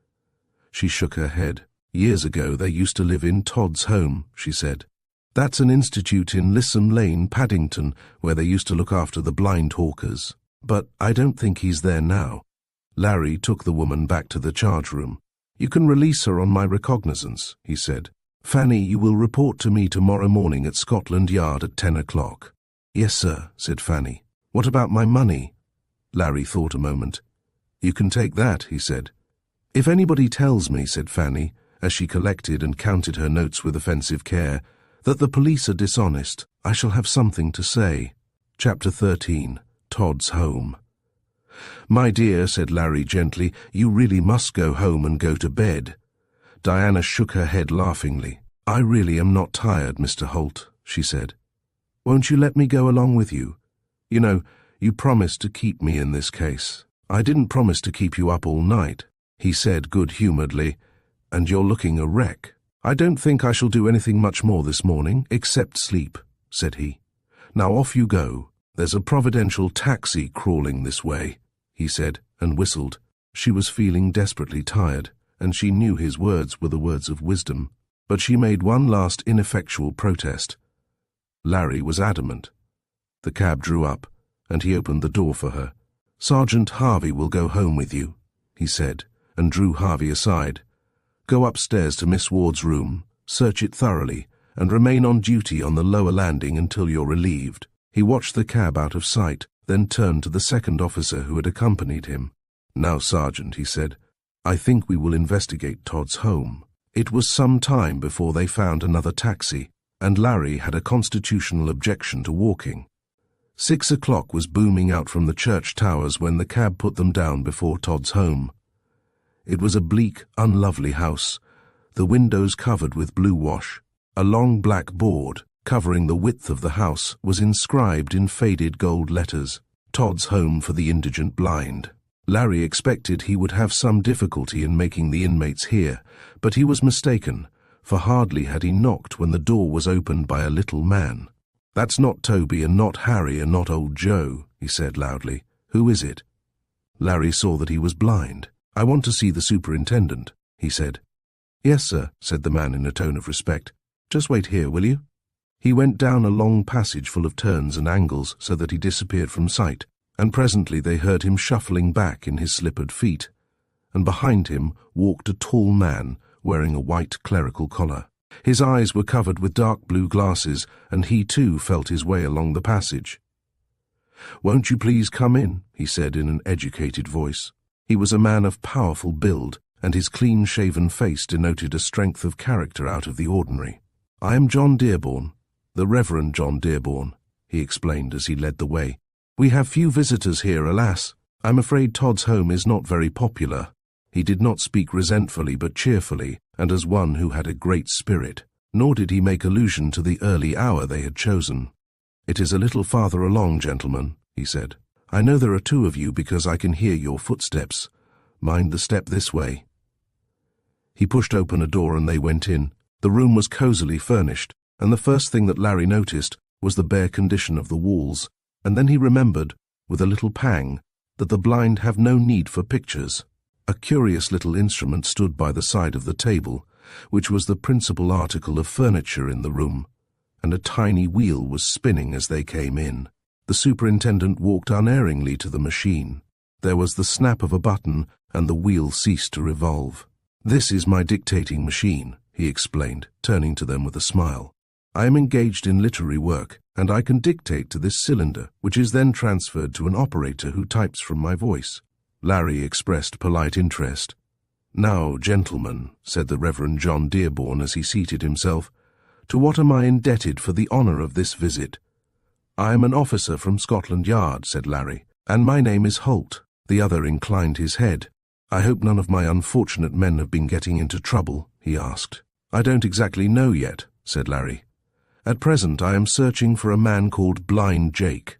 S1: She shook her head. Years ago they used to live in Todd's Home, she said. That's an institute in Lissome Lane, Paddington, where they used to look after the blind hawkers. But I don't think he's there now. Larry took the woman back to the charge room. You can release her on my recognizance, he said. Fanny, you will report to me tomorrow morning at Scotland Yard at 10 o'clock. Yes, sir, said Fanny. What about my money? Larry thought a moment. You can take that, he said. If anybody tells me, said Fanny, as she collected and counted her notes with offensive care, that the police are dishonest, I shall have something to say. Chapter 13. Todd's Home. My dear, said Larry gently, you really must go home and go to bed. Diana shook her head laughingly. I really am not tired, Mr. Holt, she said. Won't you let me go along with you? You know, you promised to keep me in this case. I didn't promise to keep you up all night, he said good-humouredly, and you're looking a wreck. I don't think I shall do anything much more this morning, except sleep, said he. Now off you go. There's a providential taxi crawling this way, he said, and whistled. She was feeling desperately tired, and she knew his words were the words of wisdom, but she made one last ineffectual protest. Larry was adamant. The cab drew up, and he opened the door for her. Sergeant Harvey will go home with you, he said, and drew Harvey aside. Go upstairs to Miss Ward's room, search it thoroughly, and remain on duty on the lower landing until you're relieved." He watched the cab out of sight, then turned to the second officer who had accompanied him. "Now, Sergeant," he said, "I think we will investigate Todd's home." It was some time before they found another taxi, and Larry had a constitutional objection to walking. 6 o'clock was booming out from the church towers when the cab put them down before Todd's home. It was a bleak, unlovely house, the windows covered with blue wash. A long black board, covering the width of the house, was inscribed in faded gold letters, "Todd's Home for the Indigent Blind." Larry expected he would have some difficulty in making the inmates hear, but he was mistaken, for hardly had he knocked when the door was opened by a little man. "That's not Toby and not Harry and not old Joe," he said loudly. "Who is it?" Larry saw that he was blind. "I want to see the superintendent," he said. "Yes, sir," said the man in a tone of respect. "Just wait here, will you?" He went down a long passage full of turns and angles so that he disappeared from sight, and presently they heard him shuffling back in his slippered feet, and behind him walked a tall man wearing a white clerical collar. His eyes were covered with dark blue glasses, and he too felt his way along the passage. "Won't you please come in?" he said in an educated voice. He was a man of powerful build, and his clean-shaven face denoted a strength of character out of the ordinary. "I am John Dearborn, the Reverend John Dearborn," he explained as he led the way. "We have few visitors here, alas. I'm afraid Todd's home is not very popular." He did not speak resentfully but cheerfully, and as one who had a great spirit, nor did he make allusion to the early hour they had chosen. "It is a little farther along, gentlemen," he said. "I know there are two of you because I can hear your footsteps. Mind the step this way." He pushed open a door and they went in. The room was cosily furnished, and the first thing that Larry noticed was the bare condition of the walls, and then he remembered, with a little pang, that the blind have no need for pictures. A curious little instrument stood by the side of the table, which was the principal article of furniture in the room, and a tiny wheel was spinning as they came in. The superintendent walked unerringly to the machine. There was the snap of a button, and the wheel ceased to revolve. "This is my dictating machine," he explained, turning to them with a smile. "I am engaged in literary work, and I can dictate to this cylinder, which is then transferred to an operator who types from my voice." Larry expressed polite interest. "Now, gentlemen," said the Reverend John Dearborn as he seated himself, "to what am I indebted for the honour of this visit?" "I am an officer from Scotland Yard," said Larry, "and my name is Holt." The other inclined his head. "I hope none of my unfortunate men have been getting into trouble?" he asked. "I don't exactly know yet," said Larry. "At present I am searching for a man called Blind Jake."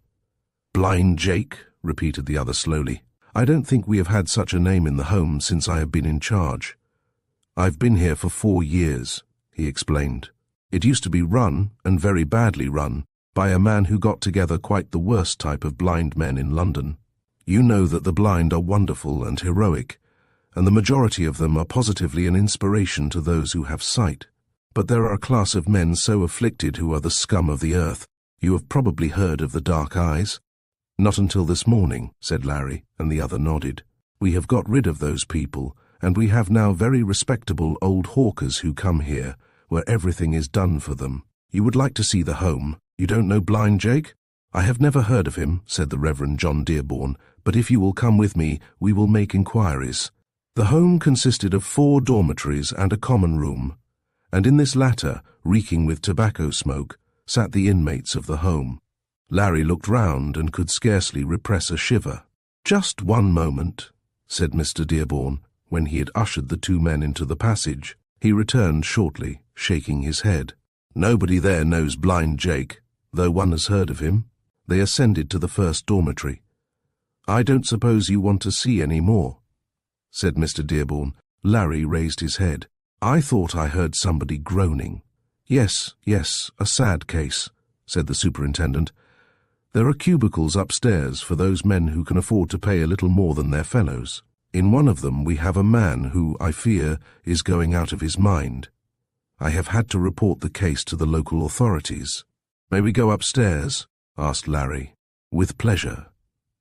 S1: "Blind Jake?" repeated the other slowly. "I don't think we have had such a name in the home since I have been in charge. I've been here for 4 years, he explained. It used to be run, and very badly run, by a man who got together quite the worst type of blind men in London. You know that the blind are wonderful and heroic, and the majority of them are positively an inspiration to those who have sight. But there are a class of men so afflicted who are the scum of the earth. You have probably heard of the dark eyes?" "Not until this morning," said Larry, and the other nodded. "We have got rid of those people, and we have now very respectable old hawkers who come here, where everything is done for them. You would like to see the home. You don't know Blind Jake?" "I have never heard of him," said the Reverend John Dearborn, "but if you will come with me, we will make inquiries." The home consisted of 4 dormitories and a common room, and in this latter, reeking with tobacco smoke, sat the inmates of the home. Larry looked round and could scarcely repress a shiver. "Just one moment," said Mr. Dearborn, when he had ushered the 2 men into the passage. He returned shortly, shaking his head. "Nobody there knows Blind Jake, though one has heard of him." They ascended to the first dormitory. "I don't suppose you want to see any more?" said Mr. Dearborn. Larry raised his head. "I thought I heard somebody groaning." Yes, a sad case," said the superintendent. "There are cubicles upstairs for those men who can afford to pay a little more than their fellows. In one of them we have a man who, I fear, is going out of his mind. I have had to report the case to the local authorities." "May we go upstairs?" asked Larry. "With pleasure,"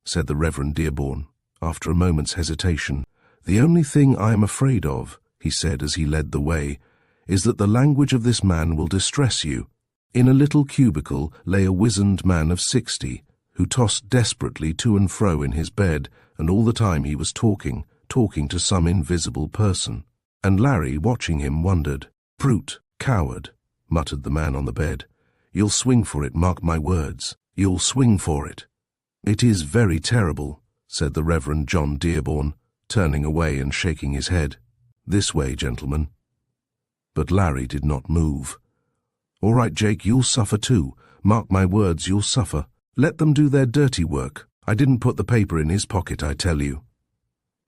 S1: said the Reverend Dearborn, after a moment's hesitation. "The only thing I am afraid of," he said as he led the way, is that the language of this man will distress you. In a little cubicle lay a wizened man of 60, who tossed desperately to and fro in his bed, and all the time he was talking to some invisible person. And Larry, watching him, wondered. "Brute, coward," muttered the man on the bed. "You'll swing for it, mark my words. You'll swing for it." "It is very terrible," said the Reverend John Dearborn, turning away and shaking his head. "This way, gentlemen." But Larry did not move. "All right, Jake, you'll suffer too. Mark my words, you'll suffer. Let them do their dirty work. I didn't put the paper in his pocket, I tell you."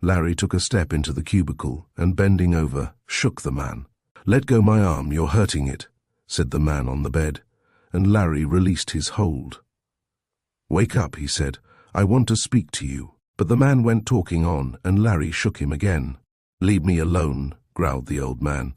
S1: Larry took a step into the cubicle and, bending over, shook the man. "Let go my arm, you're hurting it," said the man on the bed, and Larry released his hold. "Wake up," he said. "I want to speak to you." But the man went talking on, and Larry shook him again. "Leave me alone," growled the old man.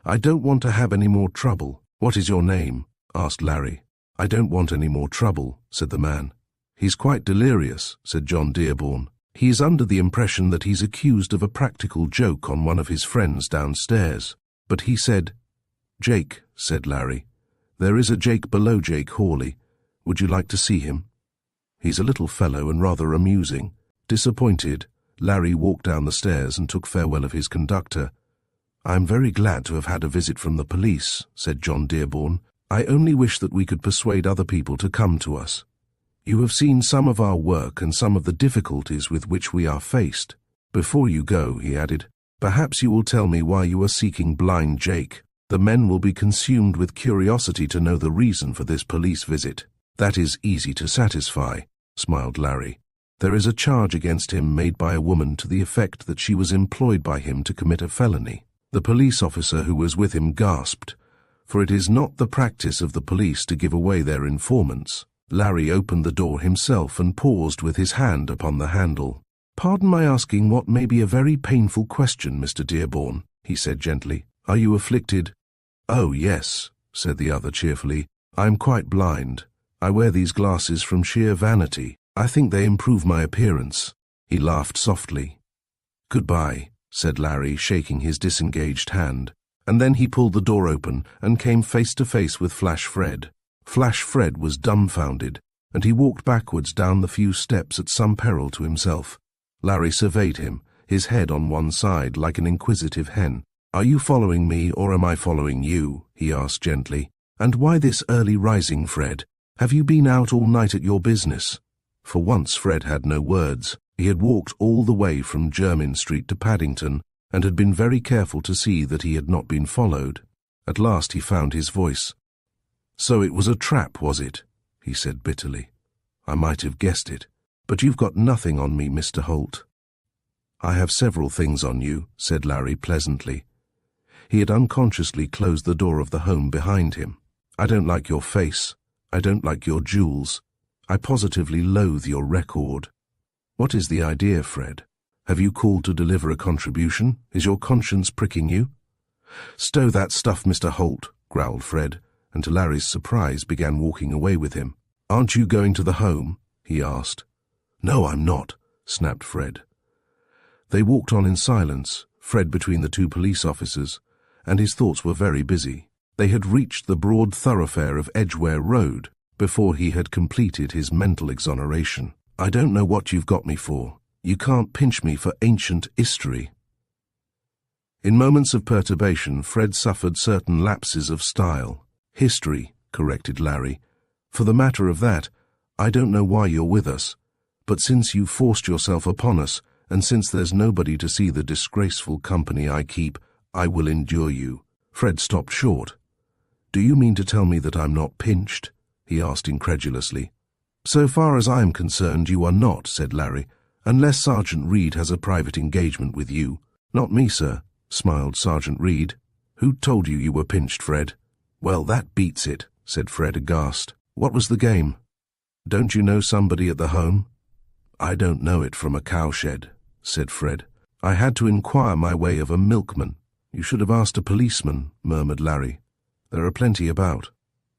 S1: "I don't want to have any more trouble." "What is your name?" asked Larry. "I don't want any more trouble," said the man. "He's quite delirious," said John Dearborn. "He is under the impression that he's accused of a practical joke on one of his friends downstairs. But he said—" "Jake," said Larry. "There is a Jake below Jake Hawley. Would you like to see him? He's a little fellow and rather amusing." Disappointed, Larry walked down the stairs and took farewell of his conductor. "I am very glad to have had a visit from the police," said John Dearborn. "I only wish that we could persuade other people to come to us. You have seen some of our work and some of the difficulties with which we are faced. Before you go," he added, "perhaps you will tell me why you are seeking blind Jake. The men will be consumed with curiosity to know the reason for this police visit." "That is easy to satisfy," smiled Larry. "There is a charge against him made by a woman to the effect that she was employed by him to commit a felony." The police officer who was with him gasped, for it is not the practice of the police to give away their informants. Larry opened the door himself and paused with his hand upon the handle. "Pardon my asking what may be a very painful question, Mr. Dearborn," he said gently. "Are you afflicted?" "Oh, yes," said the other cheerfully. "I am quite blind. I wear these glasses from sheer vanity. I think they improve my appearance." He laughed softly. "Goodbye," said Larry, shaking his disengaged hand. And then he pulled the door open and came face to face with Flash Fred. Flash Fred was dumbfounded, and he walked backwards down the few steps at some peril to himself. Larry surveyed him, his head on one side like an inquisitive hen. "Are you following me, or am I following you?" he asked gently. "And why this early rising, Fred? Have you been out all night at your business?" For once Fred had no words. He had walked all the way from Jermyn Street to Paddington, and had been very careful to see that he had not been followed. At last he found his voice. "So it was a trap, was it?" he said bitterly. "I might have guessed it. But you've got nothing on me, Mr. Holt." "I have several things on you," said Larry pleasantly. He had unconsciously closed the door of the home behind him. "I don't like your face. I don't like your jewels. I positively loathe your record. What is the idea, Fred? Have you called to deliver a contribution? Is your conscience pricking you?" "Stow that stuff, Mr. Holt," growled Fred, and to Larry's surprise began walking away with him. "Aren't you going to the home?" he asked. "No, I'm not," snapped Fred. They walked on in silence, Fred between the two police officers, and his thoughts were very busy. They had reached the broad thoroughfare of Edgware Road before he had completed his mental exoneration. "I don't know what you've got me for. You can't pinch me for ancient history." In moments of perturbation, Fred suffered certain lapses of style. "History," corrected Larry. "For the matter of that, I don't know why you're with us, but since you've forced yourself upon us, and since there's nobody to see the disgraceful company I keep, I will endure you." Fred stopped short. "Do you mean to tell me that I'm not pinched?" he asked incredulously. "So far as I am concerned, you are not," said Larry, "unless Sergeant Reed has a private engagement with you." "Not me, sir," smiled Sergeant Reed. "Who told you you were pinched, Fred?" "Well, that beats it," said Fred aghast. "What was the game?" "Don't you know somebody at the home?" "I don't know it from a cowshed," said Fred. "I had to inquire my way of a milkman." "You should have asked a policeman," murmured Larry. "There are plenty about."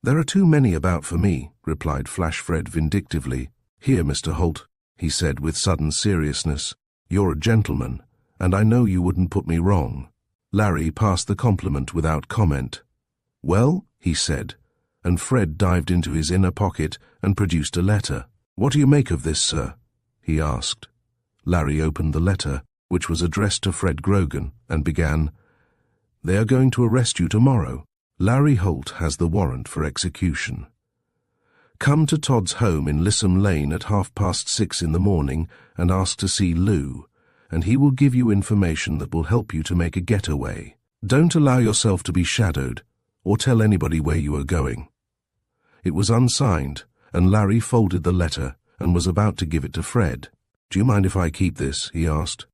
S1: "There are too many about for me," replied Flash Fred vindictively. "Here, Mr. Holt," he said with sudden seriousness, "you're a gentleman, and I know you wouldn't put me wrong. Larry passed the compliment without comment. "Well," he said, and Fred dived into his inner pocket and produced a letter. "What do you make of this, sir?" he asked. Larry opened the letter, which was addressed to Fred Grogan, and began, "They are going to arrest you tomorrow. Larry Holt has the warrant for execution. Come to Todd's home in Lissam Lane at 6:30 in the morning and ask to see Lou, and he will give you information that will help you to make a getaway. Don't allow yourself to be shadowed, or tell anybody where you are going." It was unsigned, and Larry folded the letter and was about to give it to Fred. "Do you mind if I keep this?" he asked.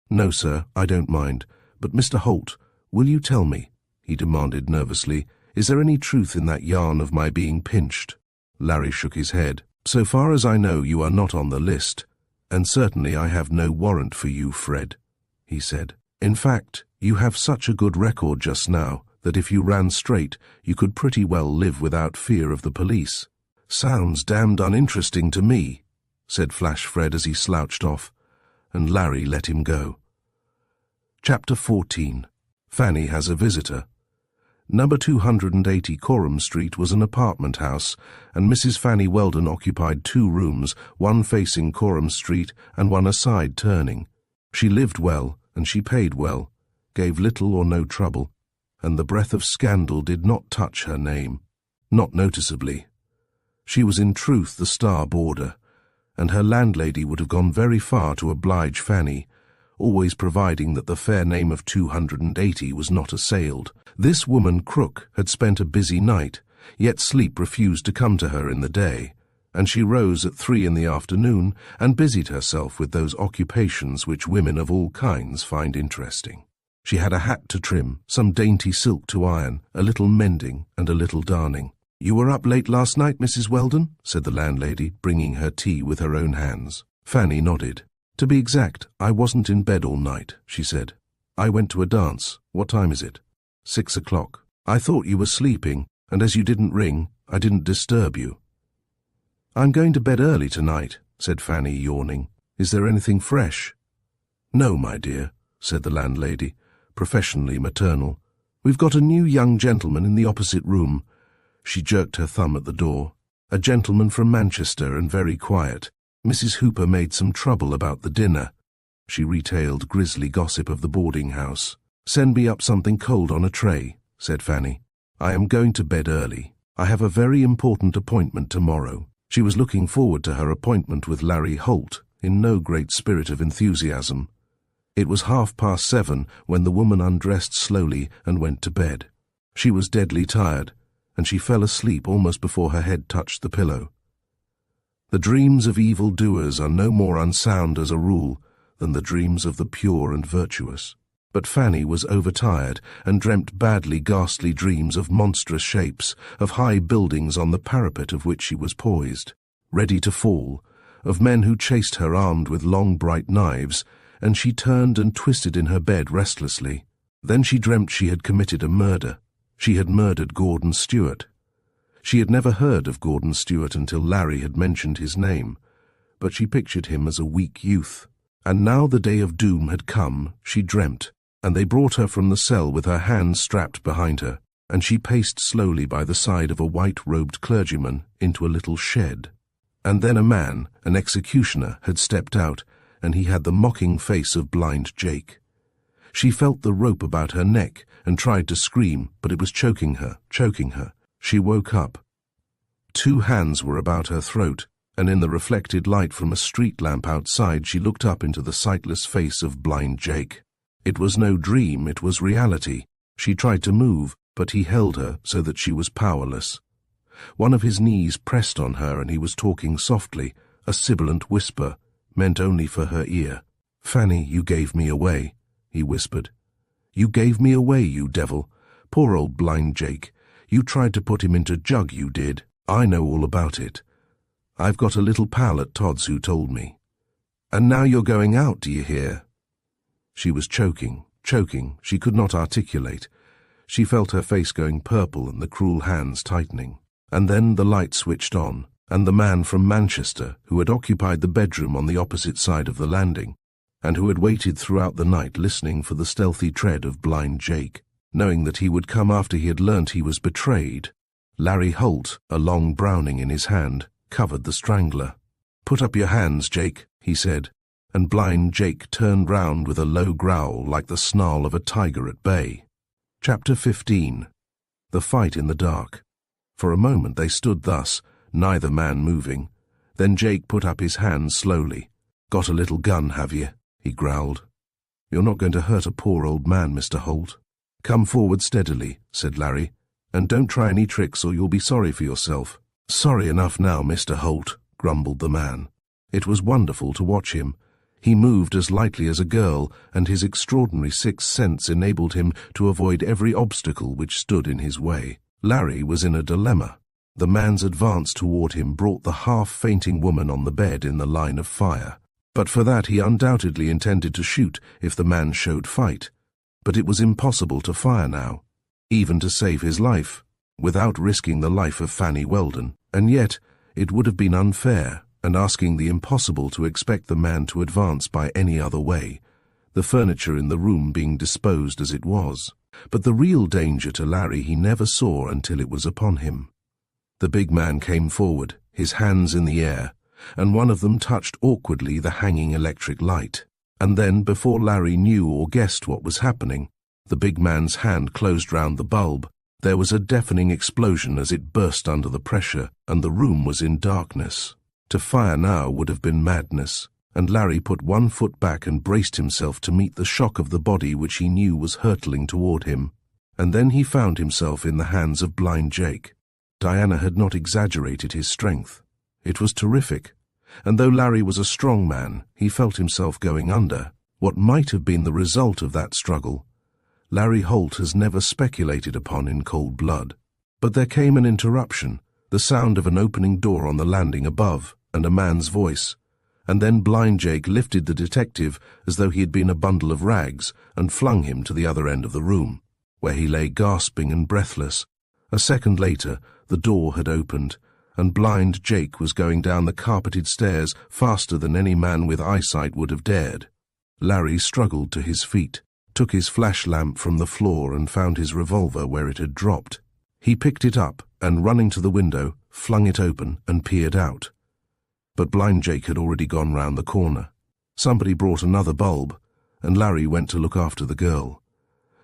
S1: "No, sir, I don't mind. But Mr. Holt, will you tell me," he demanded nervously, "is there any truth in that yarn of my being pinched?" Larry shook his head. "So far as I know, you are not on the list, and certainly I have no warrant for you, Fred," he said. "In fact, you have such a good record just now that if you ran straight, you could pretty well live without fear of the police." "Sounds damned uninteresting to me," said Flash Fred as he slouched off, and Larry let him go. Chapter 14. Fanny has a visitor. Number 280 Coram Street was an apartment house, and Mrs. Fanny Weldon occupied 2 rooms, one facing Coram Street and one aside turning. She lived well, and she paid well, gave little or no trouble, and the breath of scandal did not touch her name. Not noticeably. She was in truth the star boarder, and her landlady would have gone very far to oblige Fanny, always providing that the fair name of 280 was not assailed. This woman Crook had spent a busy night, yet sleep refused to come to her in the day, and she rose at 3 in the afternoon and busied herself with those occupations which women of all kinds find interesting. She had a hat to trim, some dainty silk to iron, a little mending, and a little darning. "You were up late last night, Mrs. Weldon?" said the landlady, bringing her tea with her own hands. Fanny nodded. "To be exact, I wasn't in bed all night," she said. "I went to a dance. What time is it?" 6 o'clock. "I thought you were sleeping, and as you didn't ring, I didn't disturb you." "I'm going to bed early tonight," said Fanny, yawning. "Is there anything fresh?" "No, my dear," said the landlady, professionally maternal. "We've got a new young gentleman in the opposite room." She jerked her thumb at the door. "A gentleman from Manchester and very quiet. Mrs. Hooper made some trouble about the dinner." She retailed grisly gossip of the boarding house. "Send me up something cold on a tray," said Fanny. "I am going to bed early. I have a very important appointment tomorrow." She was looking forward to her appointment with Larry Holt in no great spirit of enthusiasm. It was 7:30 when the woman undressed slowly and went to bed. She was deadly tired, and she fell asleep almost before her head touched the pillow. The dreams of evil doers are no more unsound as a rule than the dreams of the pure and virtuous. But Fanny was overtired and dreamt badly ghastly dreams of monstrous shapes, of high buildings on the parapet of which she was poised, ready to fall, of men who chased her armed with long bright knives, and she turned and twisted in her bed restlessly. Then she dreamt she had committed a murder. She had murdered Gordon Stewart. She had never heard of Gordon Stewart until Larry had mentioned his name, but she pictured him as a weak youth. And now the day of doom had come, she dreamt, and they brought her from the cell with her hands strapped behind her, and she paced slowly by the side of a white-robed clergyman into a little shed. And then a man, an executioner, had stepped out, and he had the mocking face of blind Jake. She felt the rope about her neck and tried to scream, but it was choking her, choking her. She woke up. 2 hands were about her throat, and in the reflected light from a street lamp outside she looked up into the sightless face of blind Jake. It was no dream, it was reality. She tried to move, but he held her so that she was powerless. One of his knees pressed on her and he was talking softly, a sibilant whisper, meant only for her ear. "Fanny, you gave me away," he whispered. "You gave me away, you devil. Poor old blind Jake. You tried to put him into jug, you did. I know all about it. I've got a little pal at Todd's who told me. And now you're going out, do you hear?" She was choking. She could not articulate. She felt her face going purple and the cruel hands tightening. And then the light switched on, and the man from Manchester, who had occupied the bedroom on the opposite side of the landing, and who had waited throughout the night listening for the stealthy tread of blind Jake. Knowing that he would come after he had learnt he was betrayed, Larry Holt, a long Browning in his hand, covered the strangler. "Put up your hands, Jake," he said, and blind Jake turned round with a low growl like the snarl of a tiger at bay. Chapter 15. The Fight in the Dark. For a moment they stood thus, neither man moving. Then Jake put up his hands slowly. "Got a little gun, have you?" he growled. "You're not going to hurt a poor old man, Mr. Holt." "Come forward steadily," said Larry, "and don't try any tricks or you'll be sorry for yourself." "Sorry enough now, Mr. Holt," grumbled the man. It was wonderful to watch him. He moved as lightly as a girl, and his extraordinary sixth sense enabled him to avoid every obstacle which stood in his way. Larry was in a dilemma. The man's advance toward him brought the half-fainting woman on the bed in the line of fire. But for that he undoubtedly intended to shoot if the man showed fight. But it was impossible to fire now, even to save his life, without risking the life of Fanny Weldon. And yet it would have been unfair, and asking the impossible to expect the man to advance by any other way, the furniture in the room being disposed as it was. But the real danger to Larry he never saw until it was upon him. The big man came forward, his hands in the air, and one of them touched awkwardly the hanging electric light. And then, before Larry knew or guessed what was happening, the big man's hand closed round the bulb. There was a deafening explosion as it burst under the pressure, and the room was in darkness. To fire now would have been madness, and Larry put one foot back and braced himself to meet the shock of the body which he knew was hurtling toward him. And then he found himself in the hands of blind Jake. Diana had not exaggerated his strength. It was terrific, and though Larry was a strong man, he felt himself going under. What might have been the result of that struggle, Larry Holt has never speculated upon in cold blood. But there came an interruption, the sound of an opening door on the landing above, and a man's voice. And then blind Jake lifted the detective as though he had been a bundle of rags and flung him to the other end of the room, where he lay gasping and breathless. A second later, the door had opened, and blind Jake was going down the carpeted stairs faster than any man with eyesight would have dared. Larry struggled to his feet, took his flash lamp from the floor and found his revolver where it had dropped. He picked it up and, running to the window, flung it open and peered out. But blind Jake had already gone round the corner. Somebody brought another bulb, and Larry went to look after the girl.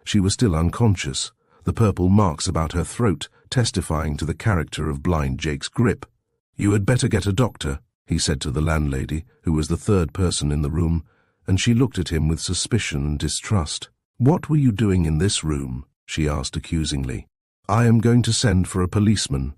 S1: She was still unconscious, the purple marks about her throat testifying to the character of blind Jake's grip. "You had better get a doctor," he said to the landlady, who was the third person in the room, and she looked at him with suspicion and distrust. "What were you doing in this room?" she asked accusingly. "I am going to send for a policeman."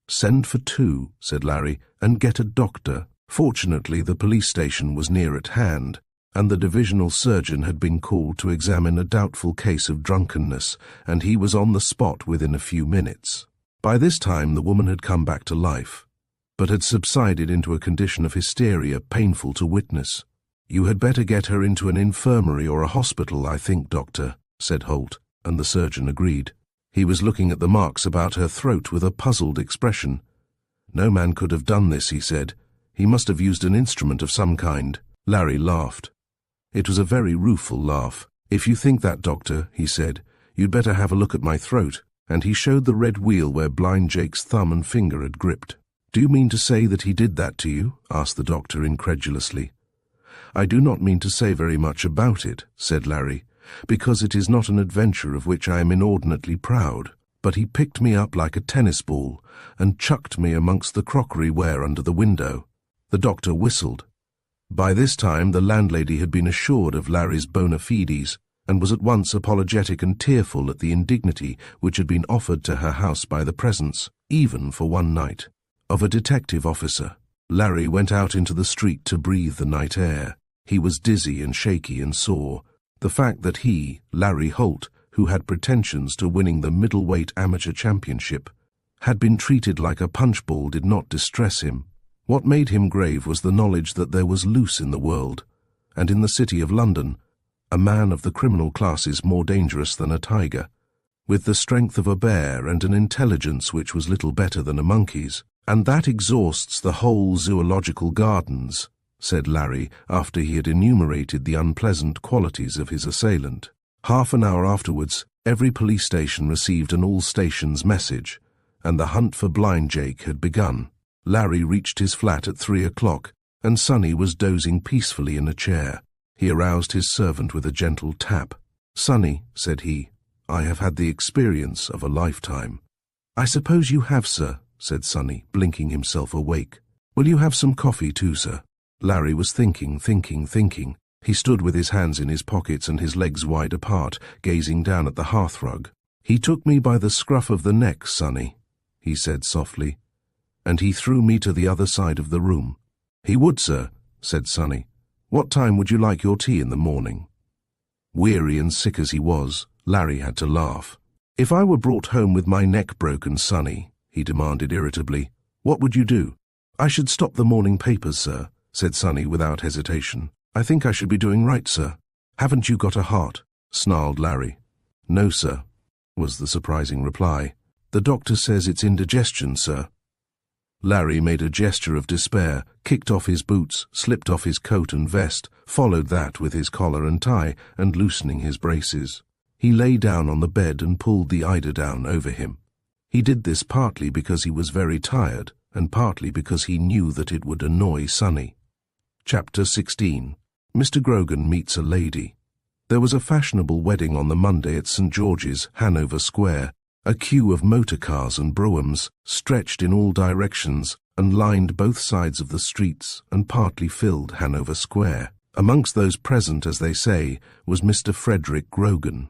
S1: "Send for two," said Larry, "and get a doctor." Fortunately, the police station was near at hand, and the divisional surgeon had been called to examine a doubtful case of drunkenness, and he was on the spot within a few minutes. By this time the woman had come back to life, but had subsided into a condition of hysteria painful to witness. "You had better get her into an infirmary or a hospital, I think, doctor," said Holt, and the surgeon agreed. He was looking at the marks about her throat with a puzzled expression. "No man could have done this," he said. "He must have used an instrument of some kind." Larry laughed. It was a very rueful laugh. "If you think that, doctor," he said, "you'd better have a look at my throat," and he showed the red wheal where blind Jake's thumb and finger had gripped. "Do you mean to say that he did that to you?" asked the doctor incredulously. "I do not mean to say very much about it," said Larry, "because it is not an adventure of which I am inordinately proud, but he picked me up like a tennis ball and chucked me amongst the crockery ware under the window." The doctor whistled. By this time the landlady had been assured of Larry's bona fides, and was at once apologetic and tearful at the indignity which had been offered to her house by the presence, even for one night, of a detective officer. Larry went out into the street to breathe the night air. He was dizzy and shaky and sore. The fact that he, Larry Holt, who had pretensions to winning the middleweight amateur championship, had been treated like a punchball did not distress him. What made him grave was the knowledge that there was loose in the world, and in the city of London, a man of the criminal class is more dangerous than a tiger, with the strength of a bear and an intelligence which was little better than a monkey's. "And that exhausts the whole zoological gardens," said Larry after he had enumerated the unpleasant qualities of his assailant. Half an hour afterwards, every police station received an all-stations message, and the hunt for Blind Jake had begun. Larry reached his flat at 3 o'clock, and Sonny was dozing peacefully in a chair. He aroused his servant with a gentle tap. "Sonny," said he, "I have had the experience of a lifetime." "I suppose you have, sir," said Sonny, blinking himself awake. "Will you have some coffee too, sir?" Larry was thinking. He stood with his hands in his pockets and his legs wide apart, gazing down at the hearthrug. "He took me by the scruff of the neck, Sonny," he said softly, "and he threw me to the other side of the room." "He would, sir," said Sonny. "What time would you like your tea in the morning?" Weary and sick as he was, Larry had to laugh. "If I were brought home with my neck broken, Sonny," he demanded irritably, "what would you do?" "I should stop the morning papers, sir," said Sonny without hesitation. "I think I should be doing right, sir." "Haven't you got a heart?" snarled Larry. "No, sir," was the surprising reply. "The doctor says it's indigestion, sir." Larry made a gesture of despair, kicked off his boots, slipped off his coat and vest, followed that with his collar and tie, and loosening his braces. He lay down on the bed and pulled the eiderdown over him. He did this partly because he was very tired, and partly because he knew that it would annoy Sonny. Chapter 16. Mr. Grogan Meets a Lady. There was a fashionable wedding on the Monday at St. George's, Hanover Square. A queue of motor cars and broughams stretched in all directions and lined both sides of the streets and partly filled Hanover Square. Amongst those present, as they say, was Mr. Frederick Grogan.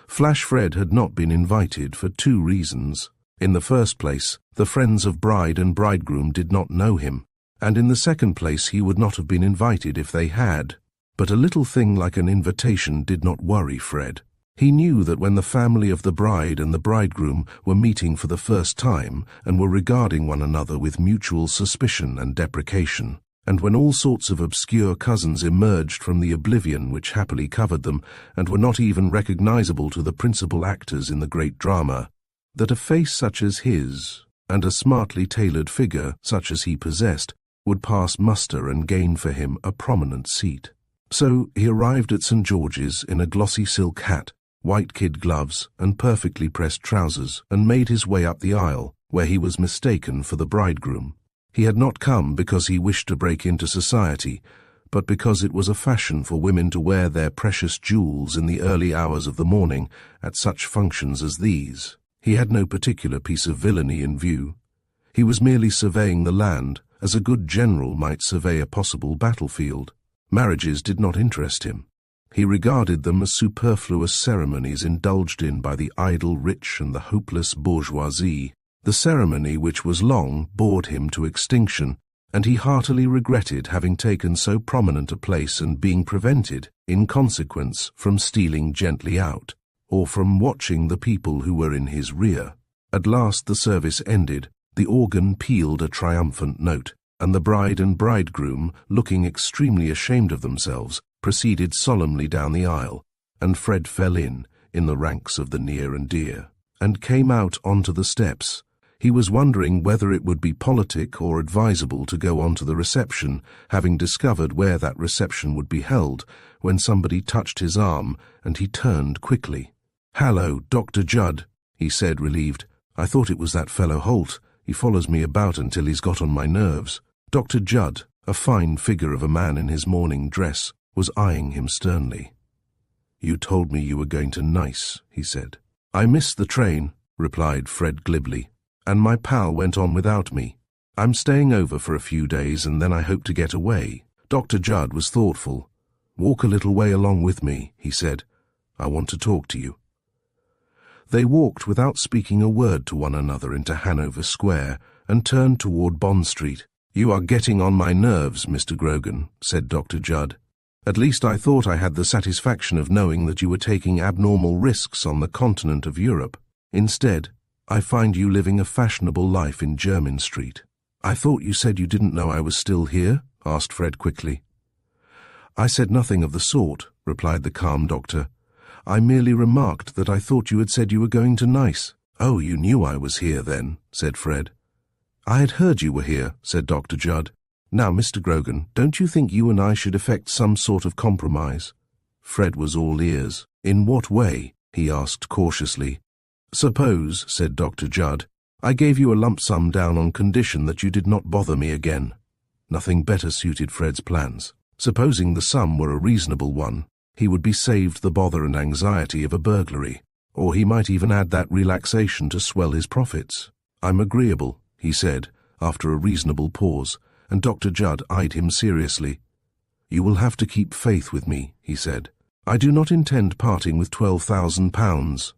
S1: Flash Fred had not been invited for 2 reasons. In the first place, the friends of bride and bridegroom did not know him, and in the second place he would not have been invited if they had. But a little thing like an invitation did not worry Fred. He knew that when the family of the bride and the bridegroom were meeting for the first time and were regarding one another with mutual suspicion and deprecation, and when all sorts of obscure cousins emerged from the oblivion which happily covered them and were not even recognizable to the principal actors in the great drama, that a face such as his, and a smartly tailored figure such as he possessed, would pass muster and gain for him a prominent seat. So he arrived at St. George's in a glossy silk hat, white kid gloves, and perfectly pressed trousers, and made his way up the aisle, where he was mistaken for the bridegroom. He had not come because he wished to break into society, but because it was a fashion for women to wear their precious jewels in the early hours of the morning at such functions as these. He had no particular piece of villainy in view. He was merely surveying the land, as a good general might survey a possible battlefield. Marriages did not interest him. He regarded them as superfluous ceremonies indulged in by the idle rich and the hopeless bourgeoisie. The ceremony, which was long, bored him to extinction, and he heartily regretted having taken so prominent a place and being prevented, in consequence, from stealing gently out, or from watching the people who were in his rear. At last the service ended, the organ pealed a triumphant note, and the bride and bridegroom, looking extremely ashamed of themselves, proceeded solemnly down the aisle, and Fred fell in the ranks of the near and dear, and came out onto the steps. He was wondering whether it would be politic or advisable to go on to the reception, having discovered where that reception would be held, when somebody touched his arm, and he turned quickly. "Hallo, Dr. Judd," he said, relieved. "I thought it was that fellow Holt. He follows me about until he's got on my nerves." Dr. Judd, a fine figure of a man in his morning dress, was eyeing him sternly. "You told me you were going to Nice," he said. "I missed the train," replied Fred glibly, "and my pal went on without me. I'm staying over for a few days and then I hope to get away." Dr. Judd was thoughtful. "Walk a little way along with me," he said. "I want to talk to you." They walked without speaking a word to one another into Hanover Square and turned toward Bond Street. "You are getting on my nerves, Mr. Grogan," said Dr. Judd. "At least I thought I had the satisfaction of knowing that you were taking abnormal risks on the continent of Europe. Instead, I find you living a fashionable life in Jermyn Street." "I thought you said you didn't know I was still here?" asked Fred quickly. "I said nothing of the sort," replied the calm doctor. "I merely remarked that I thought you had said you were going to Nice." "Oh, you knew I was here then," said Fred. "I had heard you were here," said Dr. Judd. Now, Mr. Grogan, don't you think you and I should effect some sort of compromise? Fred was all ears. In what way? He asked cautiously. Suppose, said Dr. Judd, I gave you a lump sum down on condition that you did not bother me again. Nothing better suited Fred's plans. Supposing the sum were a reasonable one, he would be saved the bother and anxiety of a burglary, or he might even add that relaxation to swell his profits. I'm agreeable, he said, after a reasonable pause, and Dr. Judd eyed him seriously. You will have to keep faith with me, he said. I do not intend parting with £12,000.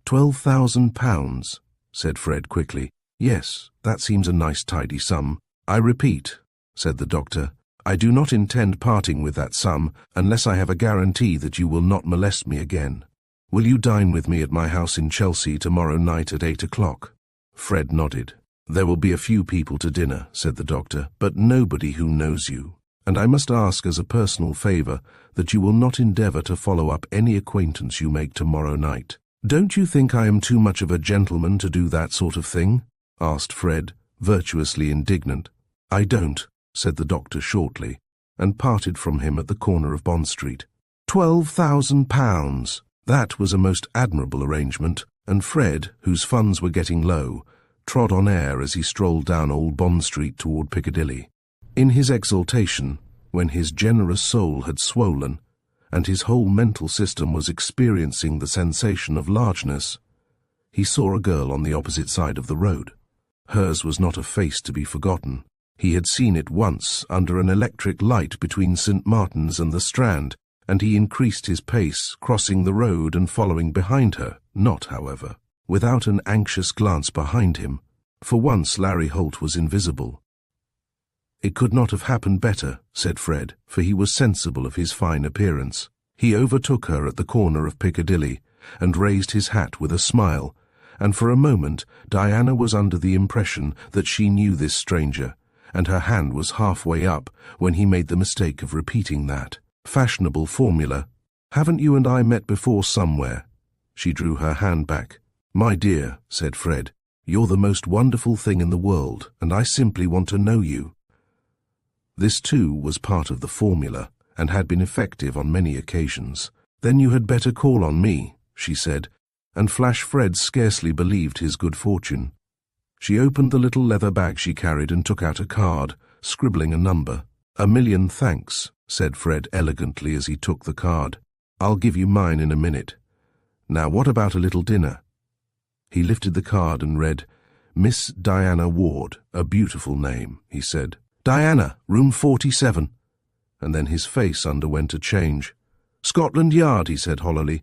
S1: £12,000, said Fred quickly. Yes, that seems a nice tidy sum. I repeat, said the doctor, I do not intend parting with that sum unless I have a guarantee that you will not molest me again. Will you dine with me at my house in Chelsea tomorrow night at 8 o'clock? Fred nodded. There will be a few people to dinner, said the doctor, but nobody who knows you. And I must ask as a personal favour that you will not endeavour to follow up any acquaintance you make tomorrow night. Don't you think I am too much of a gentleman to do that sort of thing? Asked Fred, virtuously indignant. I don't, said the doctor shortly, and parted from him at the corner of Bond Street. £12,000! That was a most admirable arrangement, and Fred, whose funds were getting low, trod on air as he strolled down Old Bond Street toward Piccadilly. In his exultation, when his generous soul had swollen, and his whole mental system was experiencing the sensation of largeness, he saw a girl on the opposite side of the road. Hers was not a face to be forgotten. He had seen it once under an electric light between St. Martin's and the Strand, and he increased his pace, crossing the road and following behind her, not, however, without an anxious glance behind him. For once Larry Holt was invisible. It could not have happened better, said Fred, for he was sensible of his fine appearance. He overtook her at the corner of Piccadilly, and raised his hat with a smile, and for a moment Diana was under the impression that she knew this stranger, and her hand was halfway up when he made the mistake of repeating that fashionable formula. Haven't you and I met before somewhere? She drew her hand back. My dear, said Fred, you're the most wonderful thing in the world, and I simply want to know you. This too was part of the formula, and had been effective on many occasions. Then you had better call on me, she said, and Flash Fred scarcely believed his good fortune. She opened the little leather bag she carried and took out a card, scribbling a number. A million thanks, said Fred elegantly as he took the card. I'll give you mine in a minute. Now what about a little dinner? He lifted the card and read, Miss Diana Ward, a beautiful name, he said. Diana, room 47. And then his face underwent a change. Scotland Yard, he said hollowly.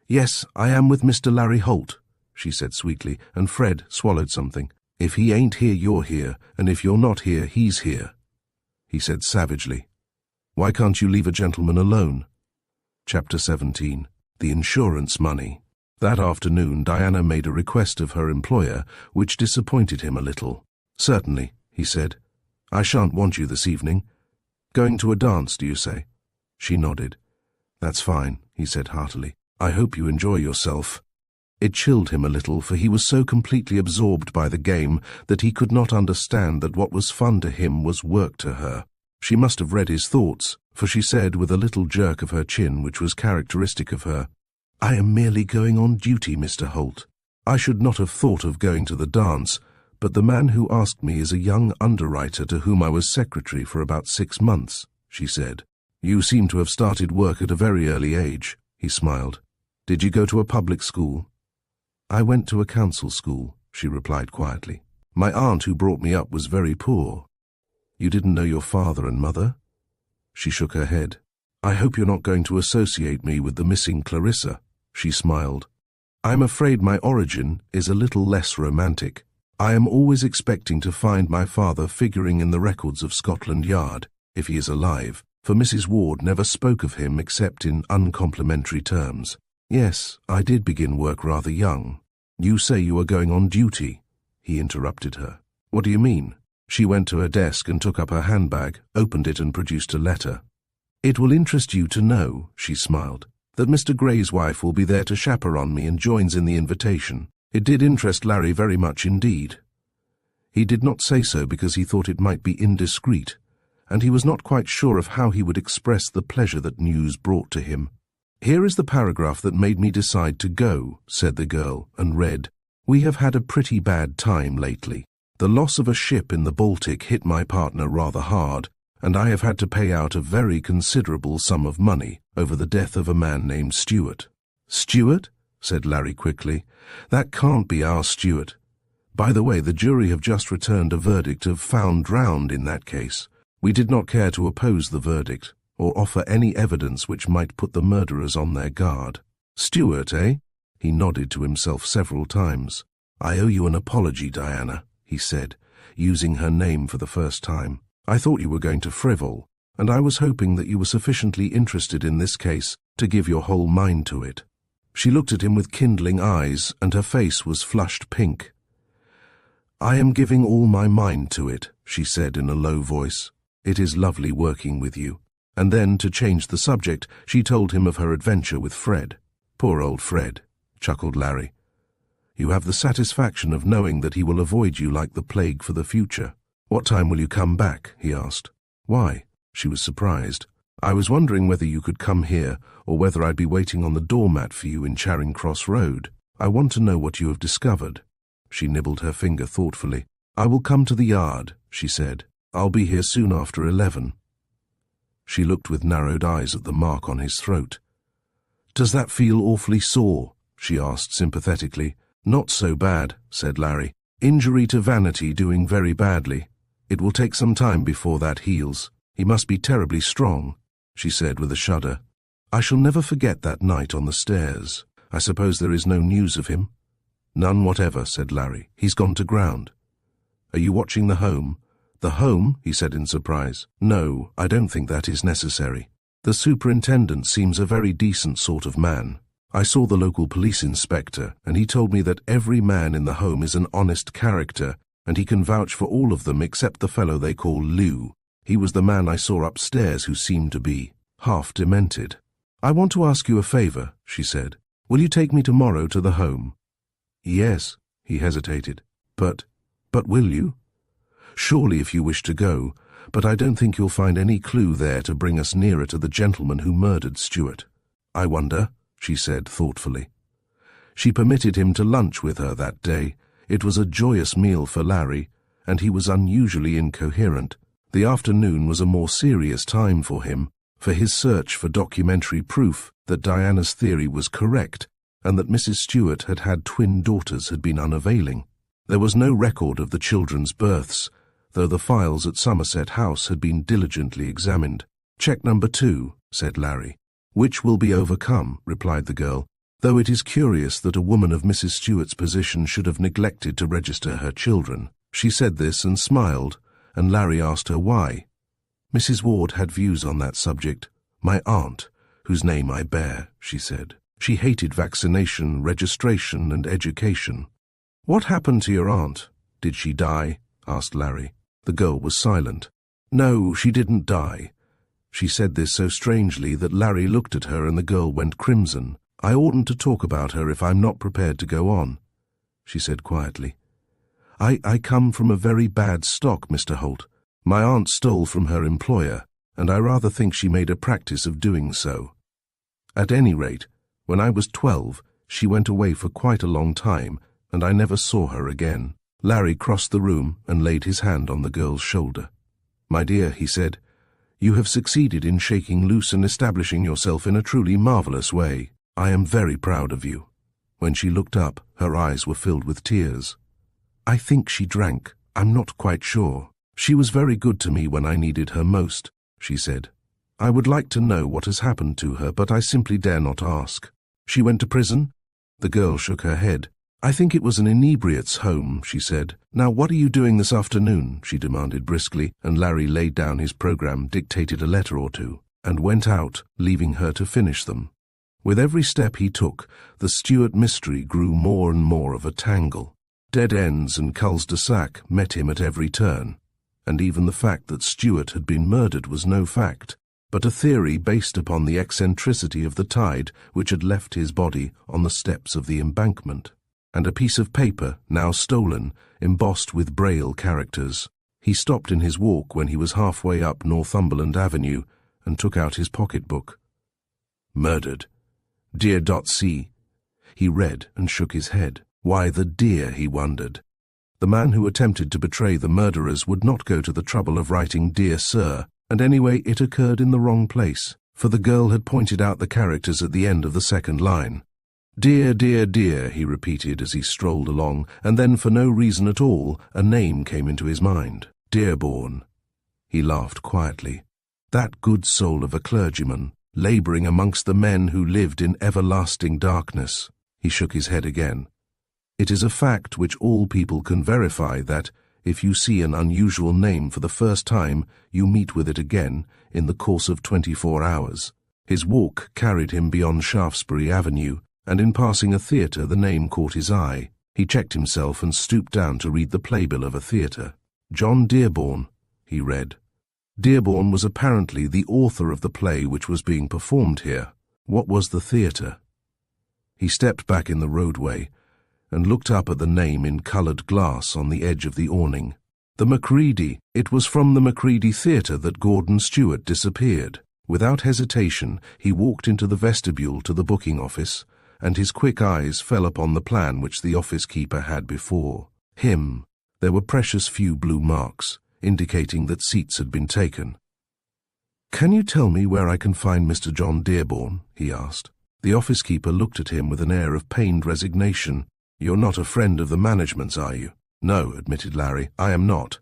S1: Yes, I am with Mr. Larry Holt, she said sweetly, and Fred swallowed something. If he ain't here, you're here, and if you're not here, he's here, he said savagely. Why can't you leave a gentleman alone? Chapter 17. The Insurance Money. That afternoon Diana made a request of her employer which disappointed him a little. Certainly, he said. I shan't want you this evening. Going to a dance, do you say? She nodded. That's fine, he said heartily. I hope you enjoy yourself. It chilled him a little, for he was so completely absorbed by the game that he could not understand that what was fun to him was work to her. She must have read his thoughts, for she said with a little jerk of her chin which was characteristic of her, I am merely going on duty, Mr. Holt. I should not have thought of going to the dance, but the man who asked me is a young underwriter to whom I was secretary for about 6 months, she said. You seem to have started work at a very early age, he smiled. Did you go to a public school? I went to a council school, she replied quietly. My aunt who brought me up was very poor. You didn't know your father and mother? She shook her head. I hope you're not going to associate me with the missing Clarissa, she smiled. I'm afraid my origin is a little less romantic. I am always expecting to find my father figuring in the records of Scotland Yard, if he is alive, for Mrs. Ward never spoke of him except in uncomplimentary terms. Yes, I did begin work rather young. You say you are going on duty, he interrupted her. What do you mean? She went to her desk and took up her handbag, opened it and produced a letter. It will interest you to know, she smiled, that Mr. Gray's wife will be there to chaperon me and joins in the invitation. It did interest Larry very much indeed. He did not say so because he thought it might be indiscreet, and he was not quite sure of how he would express the pleasure that news brought to him. "Here is the paragraph that made me decide to go," said the girl, and read, "We have had a pretty bad time lately. The loss of a ship in the Baltic hit my partner rather hard, and I have had to pay out a very considerable sum of money over the death of a man named Stewart." "Stewart?" said Larry quickly. "That can't be our Stewart. By the way, the jury have just returned a verdict of found drowned in that case. We did not care to oppose the verdict, or offer any evidence which might put the murderers on their guard." "Stewart, eh?" He nodded to himself several times. "I owe you an apology, Diana," he said, using her name for the first time. "I thought you were going to frivol, and I was hoping that you were sufficiently interested in this case to give your whole mind to it." She looked at him with kindling eyes, and her face was flushed pink. "I am giving all my mind to it," she said in a low voice. "It is lovely working with you." And then, to change the subject, she told him of her adventure with Fred. "Poor old Fred," chuckled Larry. "You have the satisfaction of knowing that he will avoid you like the plague for the future." "What time will you come back?" he asked. "Why?" She was surprised. "I was wondering whether you could come here, or whether I'd be waiting on the doormat for you in Charing Cross Road. I want to know what you have discovered." She nibbled her finger thoughtfully. "I will come to the yard," she said. "I'll be here soon after 11. She looked with narrowed eyes at the mark on his throat. "Does that feel awfully sore?" she asked sympathetically. "Not so bad," said Larry. "Injury to vanity doing very badly. It will take some time before that heals. He must be terribly strong," she said with a shudder. "I shall never forget that night on the stairs. I suppose there is no news of him?" "None whatever," said Larry. "He's gone to ground." "Are you watching the home?" "The home?" he said in surprise. "No, I don't think that is necessary. The superintendent seems a very decent sort of man. I saw the local police inspector, and he told me that every man in the home is an honest character, and he can vouch for all of them except the fellow they call Lou. He was the man I saw upstairs who seemed to be half demented." "I want to ask you a favor," she said. "Will you take me tomorrow to the home?" "Yes," he hesitated. But will you?" "Surely, if you wish to go, but I don't think you'll find any clue there to bring us nearer to the gentleman who murdered Stewart." "I wonder," she said thoughtfully. She permitted him to lunch with her that day. It was a joyous meal for Larry, and he was unusually incoherent. The afternoon was a more serious time for him, for his search for documentary proof that Diana's theory was correct and that Mrs. Stewart had had twin daughters had been unavailing. There was no record of the children's births, though the files at Somerset House had been diligently examined. "Check number 2, said Larry. "Which will be overcome," replied the girl, "though it is curious that a woman of Mrs. Stewart's position should have neglected to register her children." She said this and smiled, and Larry asked her why. "Mrs. Ward had views on that subject. My aunt, whose name I bear," she said. "She hated vaccination, registration, and education." "What happened to your aunt? Did she die?" asked Larry. The girl was silent. "No, she didn't die." She said this so strangely that Larry looked at her and the girl went crimson. "I oughtn't to talk about her if I'm not prepared to go on," she said quietly. I come from a very bad stock, Mr. Holt. My aunt stole from her employer, and I rather think she made a practice of doing so. At any rate, when I was 12, she went away for quite a long time, and I never saw her again." Larry crossed the room and laid his hand on the girl's shoulder. "My dear," he said, "you have succeeded in shaking loose and establishing yourself in a truly marvelous way. I am very proud of you." When she looked up, her eyes were filled with tears. "I think she drank. I'm not quite sure. She was very good to me when I needed her most," she said. "I would like to know what has happened to her, but I simply dare not ask." "She went to prison?" The girl shook her head. "I think it was an inebriate's home," she said. "Now what are you doing this afternoon?" she demanded briskly, and Larry laid down his program, dictated a letter or two, and went out, leaving her to finish them. With every step he took, the Stewart mystery grew more and more of a tangle. Dead ends and cul-de-sac met him at every turn, and even the fact that Stewart had been murdered was no fact, but a theory based upon the eccentricity of the tide which had left his body on the steps of the embankment. and a piece of paper, now stolen, embossed with Braille characters. He stopped in his walk when he was halfway up Northumberland Avenue and took out his pocketbook. Murdered. Dear.c. He read and shook his head. Why the dear, he wondered. The man who attempted to betray the murderers would not go to the trouble of writing Dear Sir, and anyway it occurred in the wrong place, for the girl had pointed out the characters at the end of the second line. Dear, dear, dear, he repeated as he strolled along, and then for no reason at all, a name came into his mind. Dearborn. He laughed quietly. That good soul of a clergyman, labouring amongst the men who lived in everlasting darkness. He shook his head again. It is a fact which all people can verify that, if you see an unusual name for the first time, you meet with it again in the course of 24 hours. His walk carried him beyond Shaftesbury Avenue, and in passing a theatre the name caught his eye. He checked himself and stooped down to read the playbill of a theatre. John Dearborn, he read. Dearborn was apparently the author of the play which was being performed here. What was the theatre? He stepped back in the roadway and looked up at the name in coloured glass on the edge of the awning. The Macready. It was from the Macready Theatre that Gordon Stewart disappeared. Without hesitation, he walked into the vestibule to the booking office, and his quick eyes fell upon the plan which the office keeper had before him. There were precious few blue marks, indicating that seats had been taken. "Can you tell me where I can find Mr. John Dearborn?" he asked. The office keeper looked at him with an air of pained resignation. "You're not a friend of the management's, are you?" "No," admitted Larry, "I am not."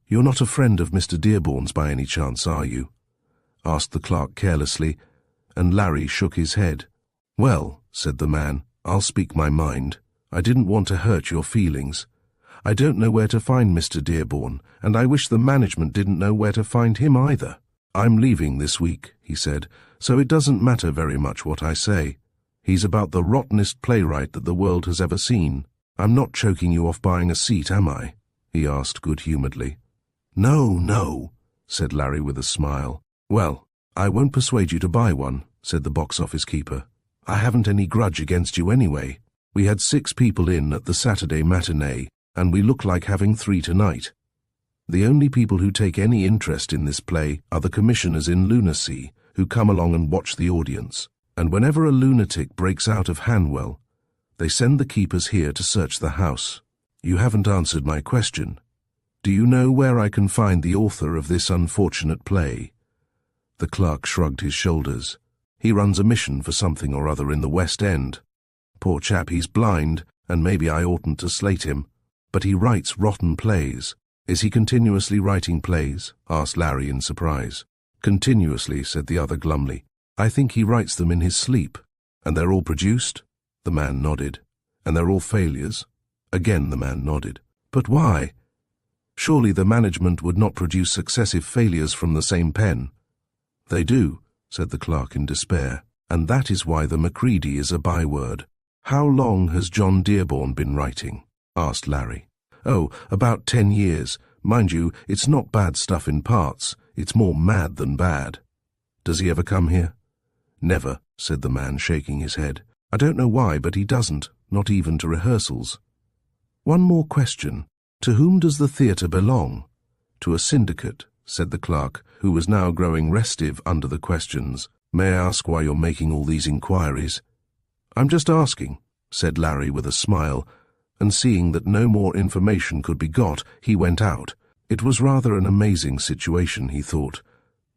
S1: "You're not a friend of Mr. Dearborn's by any chance, are you?" asked the clerk carelessly, and Larry shook his head. "Well," said the man, "I'll speak my mind. I didn't want to hurt your feelings. I don't know where to find Mr. Dearborn, and I wish the management didn't know where to find him either. I'm leaving this week," he said, "so it doesn't matter very much what I say. He's about the rottenest playwright that the world has ever seen. I'm not choking you off buying a seat, am I?" he asked good-humouredly. "No, no," said Larry with a smile. "Well, I won't persuade you to buy one," said the box-office keeper. "I haven't any grudge against you anyway. We had 6 people in at the Saturday matinee, and we look like having 3 tonight. The only people who take any interest in this play are the commissioners in lunacy, who come along and watch the audience. And whenever a lunatic breaks out of Hanwell, they send the keepers here to search the house. You haven't answered my question. Do you know where I can find the author of this unfortunate play?" The clerk shrugged his shoulders. "He runs a mission for something or other in the West End. Poor chap, he's blind, and maybe I oughtn't to slate him, but he writes rotten plays." "Is he continuously writing plays?" asked Larry in surprise. "Continuously," said the other glumly. "I think he writes them in his sleep." "And they're all produced?" The man nodded. "And they're all failures?" Again the man nodded. "But why? Surely the management would not produce successive failures from the same pen." "They do," said the clerk in despair, "and that is why the Macready is a byword." "How long has John Dearborn been writing?" asked Larry. "Oh, about 10 years. Mind you, it's not bad stuff in parts. It's more mad than bad." "Does he ever come here?" "Never," said the man, shaking his head. "I don't know why, but he doesn't, not even to rehearsals." "One more question. To whom does the theatre belong?" "To a syndicate," said the clerk, who was now growing restive under the questions. "May I ask why you're making all these inquiries?" "I'm just asking," said Larry with a smile, and seeing that no more information could be got, he went out. It was rather an amazing situation, he thought,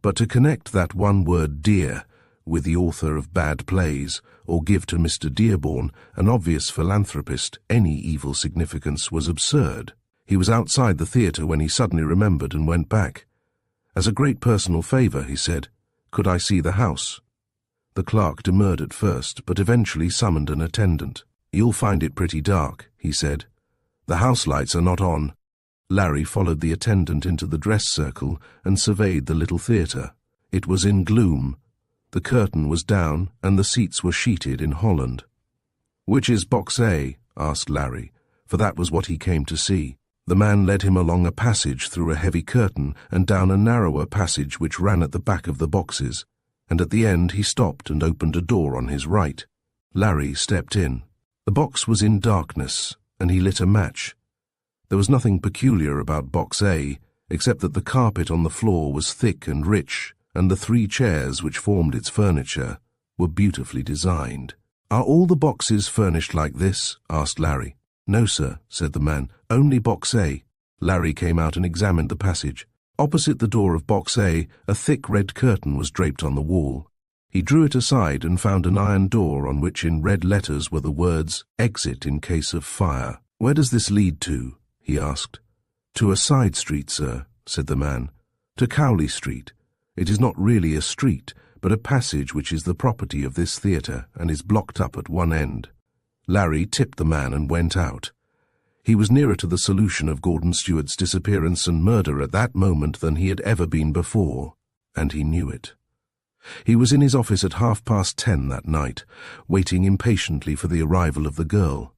S1: but to connect that one word dear with the author of bad plays, or give to Mr. Dearborn, an obvious philanthropist, any evil significance was absurd. He was outside the theatre when he suddenly remembered and went back. "As a great personal favour," he said, "could I see the house?" The clerk demurred at first, but eventually summoned an attendant. "You'll find it pretty dark," he said. "The house lights are not on." Larry followed the attendant into the dress circle and surveyed the little theatre. It was in gloom. The curtain was down, and the seats were sheeted in holland. "Which is box A?" asked Larry, for that was what he came to see. The man led him along a passage through a heavy curtain and down a narrower passage which ran at the back of the boxes, and at the end he stopped and opened a door on his right. Larry stepped in. The box was in darkness, and he lit a match. There was nothing peculiar about Box A, except that the carpet on the floor was thick and rich, and the 3 chairs which formed its furniture were beautifully designed. "Are all the boxes furnished like this?" asked Larry. "No, sir," said the man, "only Box A." Larry came out and examined the passage. Opposite the door of Box A, a thick red curtain was draped on the wall. He drew it aside and found an iron door on which in red letters were the words, "Exit in case of fire." "Where does this lead to?" he asked. "To a side street, sir," said the man. "To Cowley Street. It is not really a street, but a passage which is the property of this theatre and is blocked up at one end." Larry tipped the man and went out. He was nearer to the solution of Gordon Stewart's disappearance and murder at that moment than he had ever been before, and he knew it. He was in his office at 10:30 that night, waiting impatiently for the arrival of the girl,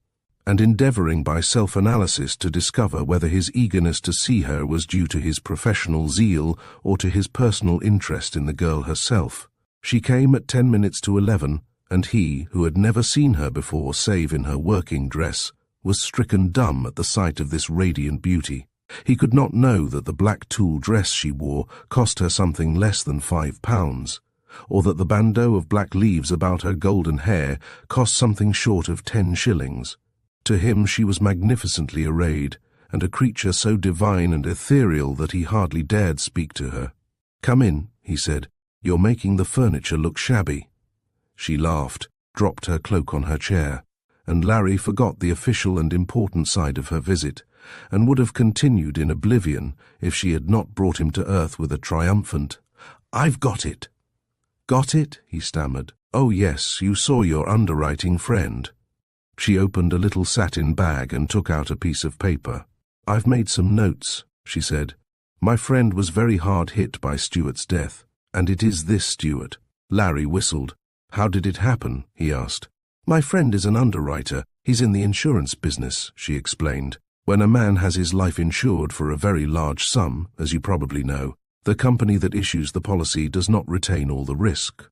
S1: and endeavouring by self-analysis to discover whether his eagerness to see her was due to his professional zeal or to his personal interest in the girl herself. She came at 10 minutes to 11, and he, who had never seen her before save in her working dress, was stricken dumb at the sight of this radiant beauty. He could not know that the black tulle dress she wore cost her something less than £5, or that the bandeau of black leaves about her golden hair cost something short of 10 shillings. To him she was magnificently arrayed, and a creature so divine and ethereal that he hardly dared speak to her. "Come in," he said. "You're making the furniture look shabby." She laughed, dropped her cloak on her chair, and Larry forgot the official and important side of her visit, and would have continued in oblivion if she had not brought him to earth with a triumphant, "I've got it." "Got it?" he stammered. "Oh yes, you saw your underwriting friend." She opened a little satin bag and took out a piece of paper. "I've made some notes," she said. "My friend was very hard hit by Stewart's death, and it is this Stewart." Larry whistled. "How did it happen?" he asked. "My friend is an underwriter. He's in the insurance business," she explained. "When a man has his life insured for a very large sum, as you probably know, the company that issues the policy does not retain all the risk.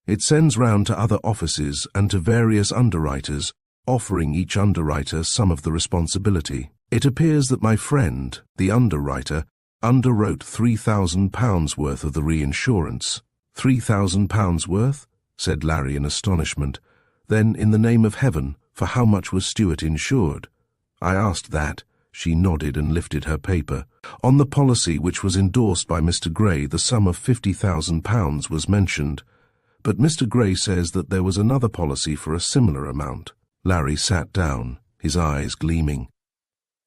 S1: It sends round to other offices and to various underwriters, offering each underwriter some of the responsibility. It appears that my friend, the underwriter, underwrote £3,000 worth of the reinsurance." £3,000 worth? Said Larry in astonishment. "Then, in the name of heaven, for how much was Stewart insured?" "I asked that." She nodded and lifted her paper. "On the policy which was endorsed by Mr. Gray, the sum of £50,000 was mentioned, but Mr. Gray says that there was another policy for a similar amount." Larry sat down, his eyes gleaming.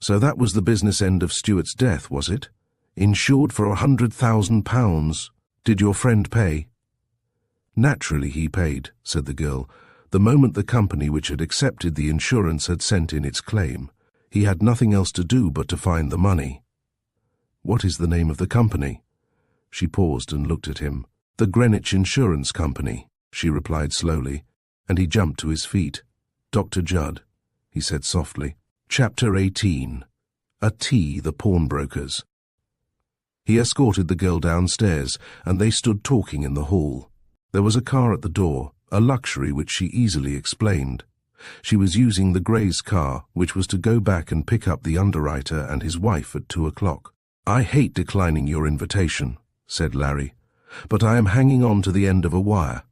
S1: "So that was the business end of Stewart's death, was it? Insured for £100,000. Did your friend pay?" "Naturally he paid," said the girl, "the moment the company which had accepted the insurance had sent in its claim. He had nothing else to do but to find the money." "What is the name of the company?" She paused and looked at him. "The Greenwich Insurance Company," she replied slowly, and he jumped to his feet. "Dr. Judd," he said softly. Chapter 18. A Tea the Pawnbrokers. He escorted the girl downstairs, and they stood talking in the hall. There was a car at the door, a luxury which she easily explained. She was using the Gray's car, which was to go back and pick up the underwriter and his wife at 2 o'clock. "I hate declining your invitation," said Larry, "but I am hanging on to the end of a wire.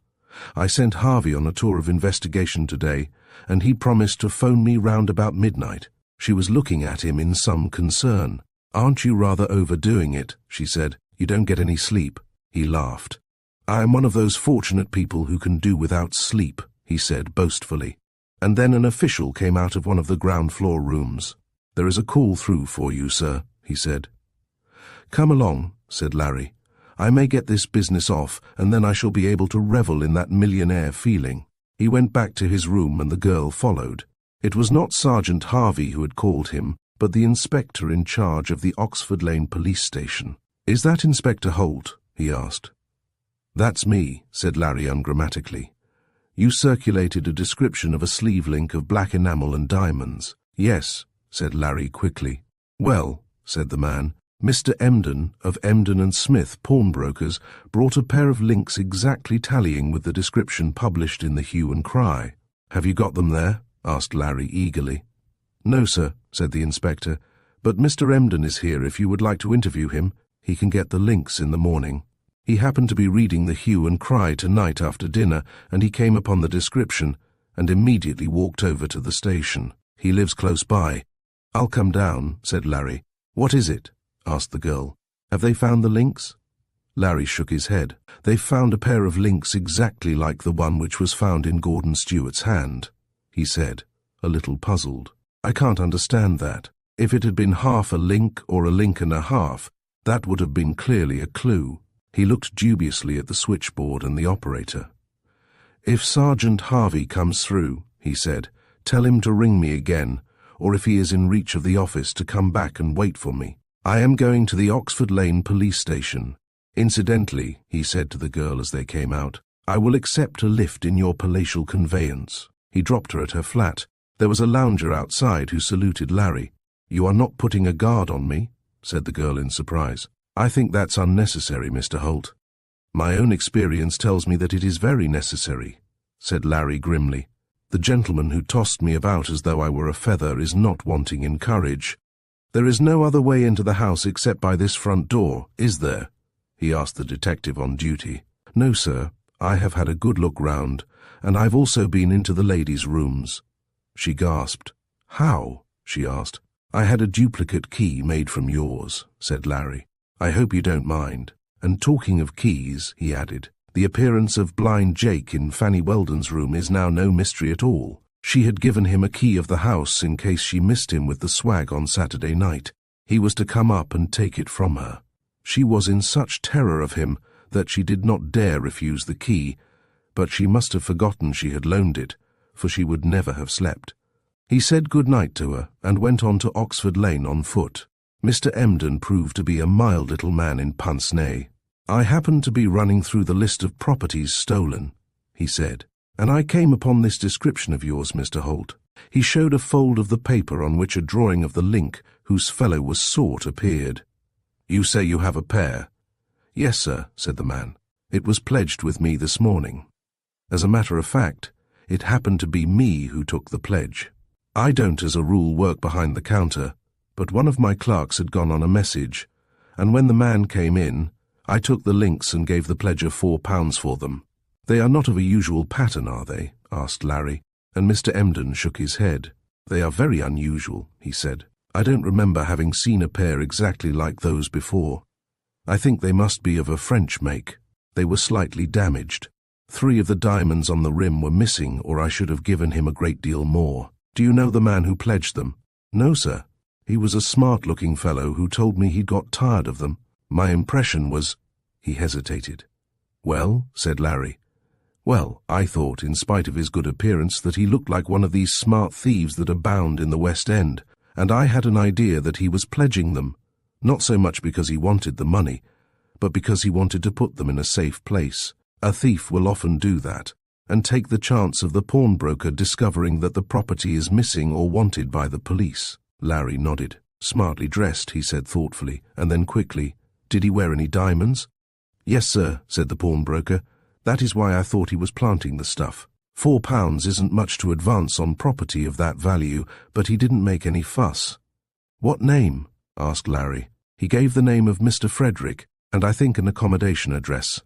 S1: I sent Harvey on a tour of investigation today, and he promised to phone me round about midnight." She was looking at him in some concern. "Aren't you rather overdoing it?" she said. "You don't get any sleep." He laughed. "I am one of those fortunate people who can do without sleep," he said boastfully. And then an official came out of one of the ground floor rooms. "There is a call through for you, sir," he said. "Come along," said Larry. "I may get this business off, and then I shall be able to revel in that millionaire feeling." He went back to his room and the girl followed. It was not Sergeant Harvey who had called him, but the inspector in charge of the Oxford Lane police station. "Is that Inspector Holt?" he asked. "That's me," said Larry ungrammatically. "You circulated a description of a sleeve link of black enamel and diamonds." "Yes," said Larry quickly. "Well," said the man, "Mr. Emden of Emden and Smith, pawnbrokers, brought a pair of links exactly tallying with the description published in the Hue and Cry." "Have you got them there?" asked Larry eagerly. "No, sir," said the inspector, "but Mr. Emden is here if you would like to interview him. He can get the links in the morning. He happened to be reading the hue and cry tonight after dinner, and he came upon the description and immediately walked over to the station. He lives close by." "I'll come down," said Larry. "What is it?" asked the girl. "Have they found the links?" Larry shook his head. "They've found a pair of links exactly like the one which was found in Gordon Stewart's hand," he said, a little puzzled. "I can't understand that. If it had been half a link or a link and a half, that would have been clearly a clue." He looked dubiously at the switchboard and the operator. "If Sergeant Harvey comes through," he said, "tell him to ring me again, or if he is in reach of the office to come back and wait for me. I am going to the Oxford Lane police station. Incidentally," he said to the girl as they came out, "I will accept a lift in your palatial conveyance." He dropped her at her flat. There was a lounger outside who saluted Larry. "You are not putting a guard on me?" said the girl in surprise. "I think that's unnecessary, Mr. Holt." "My own experience tells me that it is very necessary," said Larry grimly. "The gentleman who tossed me about as though I were a feather is not wanting in courage. There is no other way into the house except by this front door, is there?" he asked the detective on duty. "No, sir. I have had a good look round, and I've also been into the ladies' rooms." She gasped. "How?" she asked. "I had a duplicate key made from yours," said Larry. "I hope you don't mind. And talking of keys," he added, "the appearance of blind Jake in Fanny Weldon's room is now no mystery at all. She had given him a key of the house in case she missed him with the swag on Saturday night. He was to come up and take it from her. She was in such terror of him that she did not dare refuse the key, but she must have forgotten she had loaned it, for she would never have slept." He said good night to her and went on to Oxford Lane on foot. Mr. Emden proved to be a mild little man in pince-nez. "I happened to be running through the list of properties stolen," he said, "and I came upon this description of yours, Mr. Holt." He showed a fold of the paper on which a drawing of the link whose fellow was sought appeared. "You say you have a pair?" "Yes, sir," said the man. "It was pledged with me this morning. As a matter of fact, it happened to be me who took the pledge. I don't as a rule work behind the counter, but one of my clerks had gone on a message, and when the man came in, I took the links and gave the pledger £4 for them." "They are not of a usual pattern, are they?" asked Larry, and Mr. Emden shook his head. "They are very unusual," he said. "I don't remember having seen a pair exactly like those before. I think they must be of a French make. They were slightly damaged. 3 of the diamonds on the rim were missing, or I should have given him a great deal more. Do you know the man who pledged them?" "No, sir. He was a smart-looking fellow who told me he'd got tired of them. My impression was—" He hesitated. "Well," said Larry. "Well, I thought, in spite of his good appearance, that he looked like one of these smart thieves that abound in the West End, and I had an idea that he was pledging them, not so much because he wanted the money, but because he wanted to put them in a safe place. A thief will often do that, and take the chance of the pawnbroker discovering that the property is missing or wanted by the police." Larry nodded. "Smartly dressed," he said thoughtfully, and then quickly, "Did he wear any diamonds?" "Yes, sir," said the pawnbroker. "That is why I thought he was planting the stuff. £4 isn't much to advance on property of that value, but he didn't make any fuss." "What name?" asked Larry. "He gave the name of Mr. Frederick, and I think an accommodation address."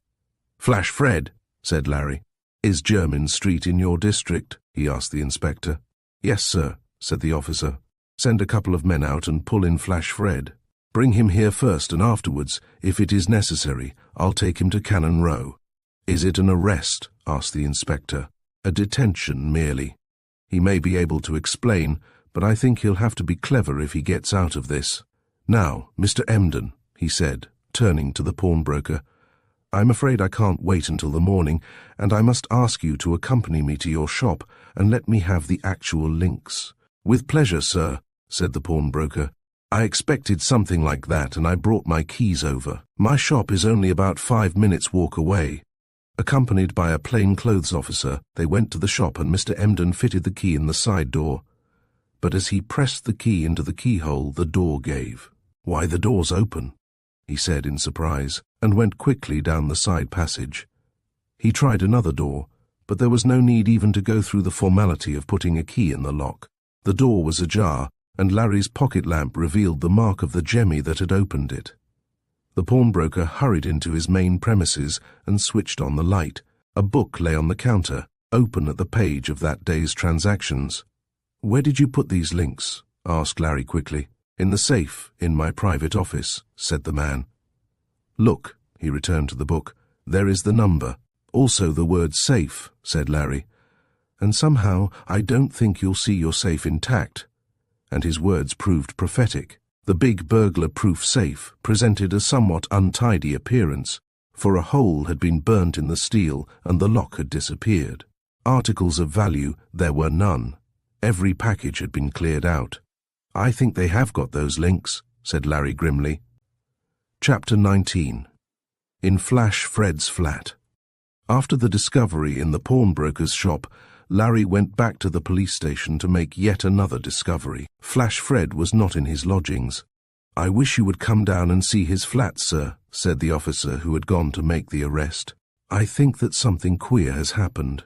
S1: "Flash Fred," said Larry. "Is Jermyn Street in your district?" he asked the inspector. "Yes, sir," said the officer. "Send a couple of men out and pull in Flash Fred. Bring him here first, and afterwards, if it is necessary, I'll take him to Cannon Row." "Is it an arrest?" asked the inspector. "A detention, merely. He may be able to explain, but I think he'll have to be clever if he gets out of this. Now, Mr. Emden," he said, turning to the pawnbroker, "I'm afraid I can't wait until the morning, and I must ask you to accompany me to your shop and let me have the actual links." "With pleasure, sir," said the pawnbroker. "I expected something like that, and I brought my keys over. My shop is only about 5 minutes' walk away." Accompanied by a plain-clothes officer, they went to the shop, and Mr. Emden fitted the key in the side door. But as he pressed the key into the keyhole, the door gave. "Why, the door's open," he said in surprise, and went quickly down the side passage. He tried another door, but there was no need even to go through the formality of putting a key in the lock. The door was ajar, and Larry's pocket lamp revealed the mark of the jemmy that had opened it. The pawnbroker hurried into his main premises and switched on the light. A book lay on the counter, open at the page of that day's transactions. "Where did you put these links?" asked Larry quickly. "In the safe, in my private office," said the man. "Look," he returned to the book, "there is the number. Also the word safe," said Larry. "And somehow I don't think you'll see your safe intact." And his words proved prophetic. The big burglar-proof safe presented a somewhat untidy appearance, for a hole had been burnt in the steel and the lock had disappeared. Articles of value there were none. Every package had been cleared out. "I think they have got those links," said Larry grimly. Chapter 19. In Flash Fred's flat. After the discovery in the pawnbroker's shop, Larry went back to the police station to make yet another discovery. Flash Fred was not in his lodgings. "I wish you would come down and see his flat, sir," said the officer who had gone to make the arrest. "I think that something queer has happened."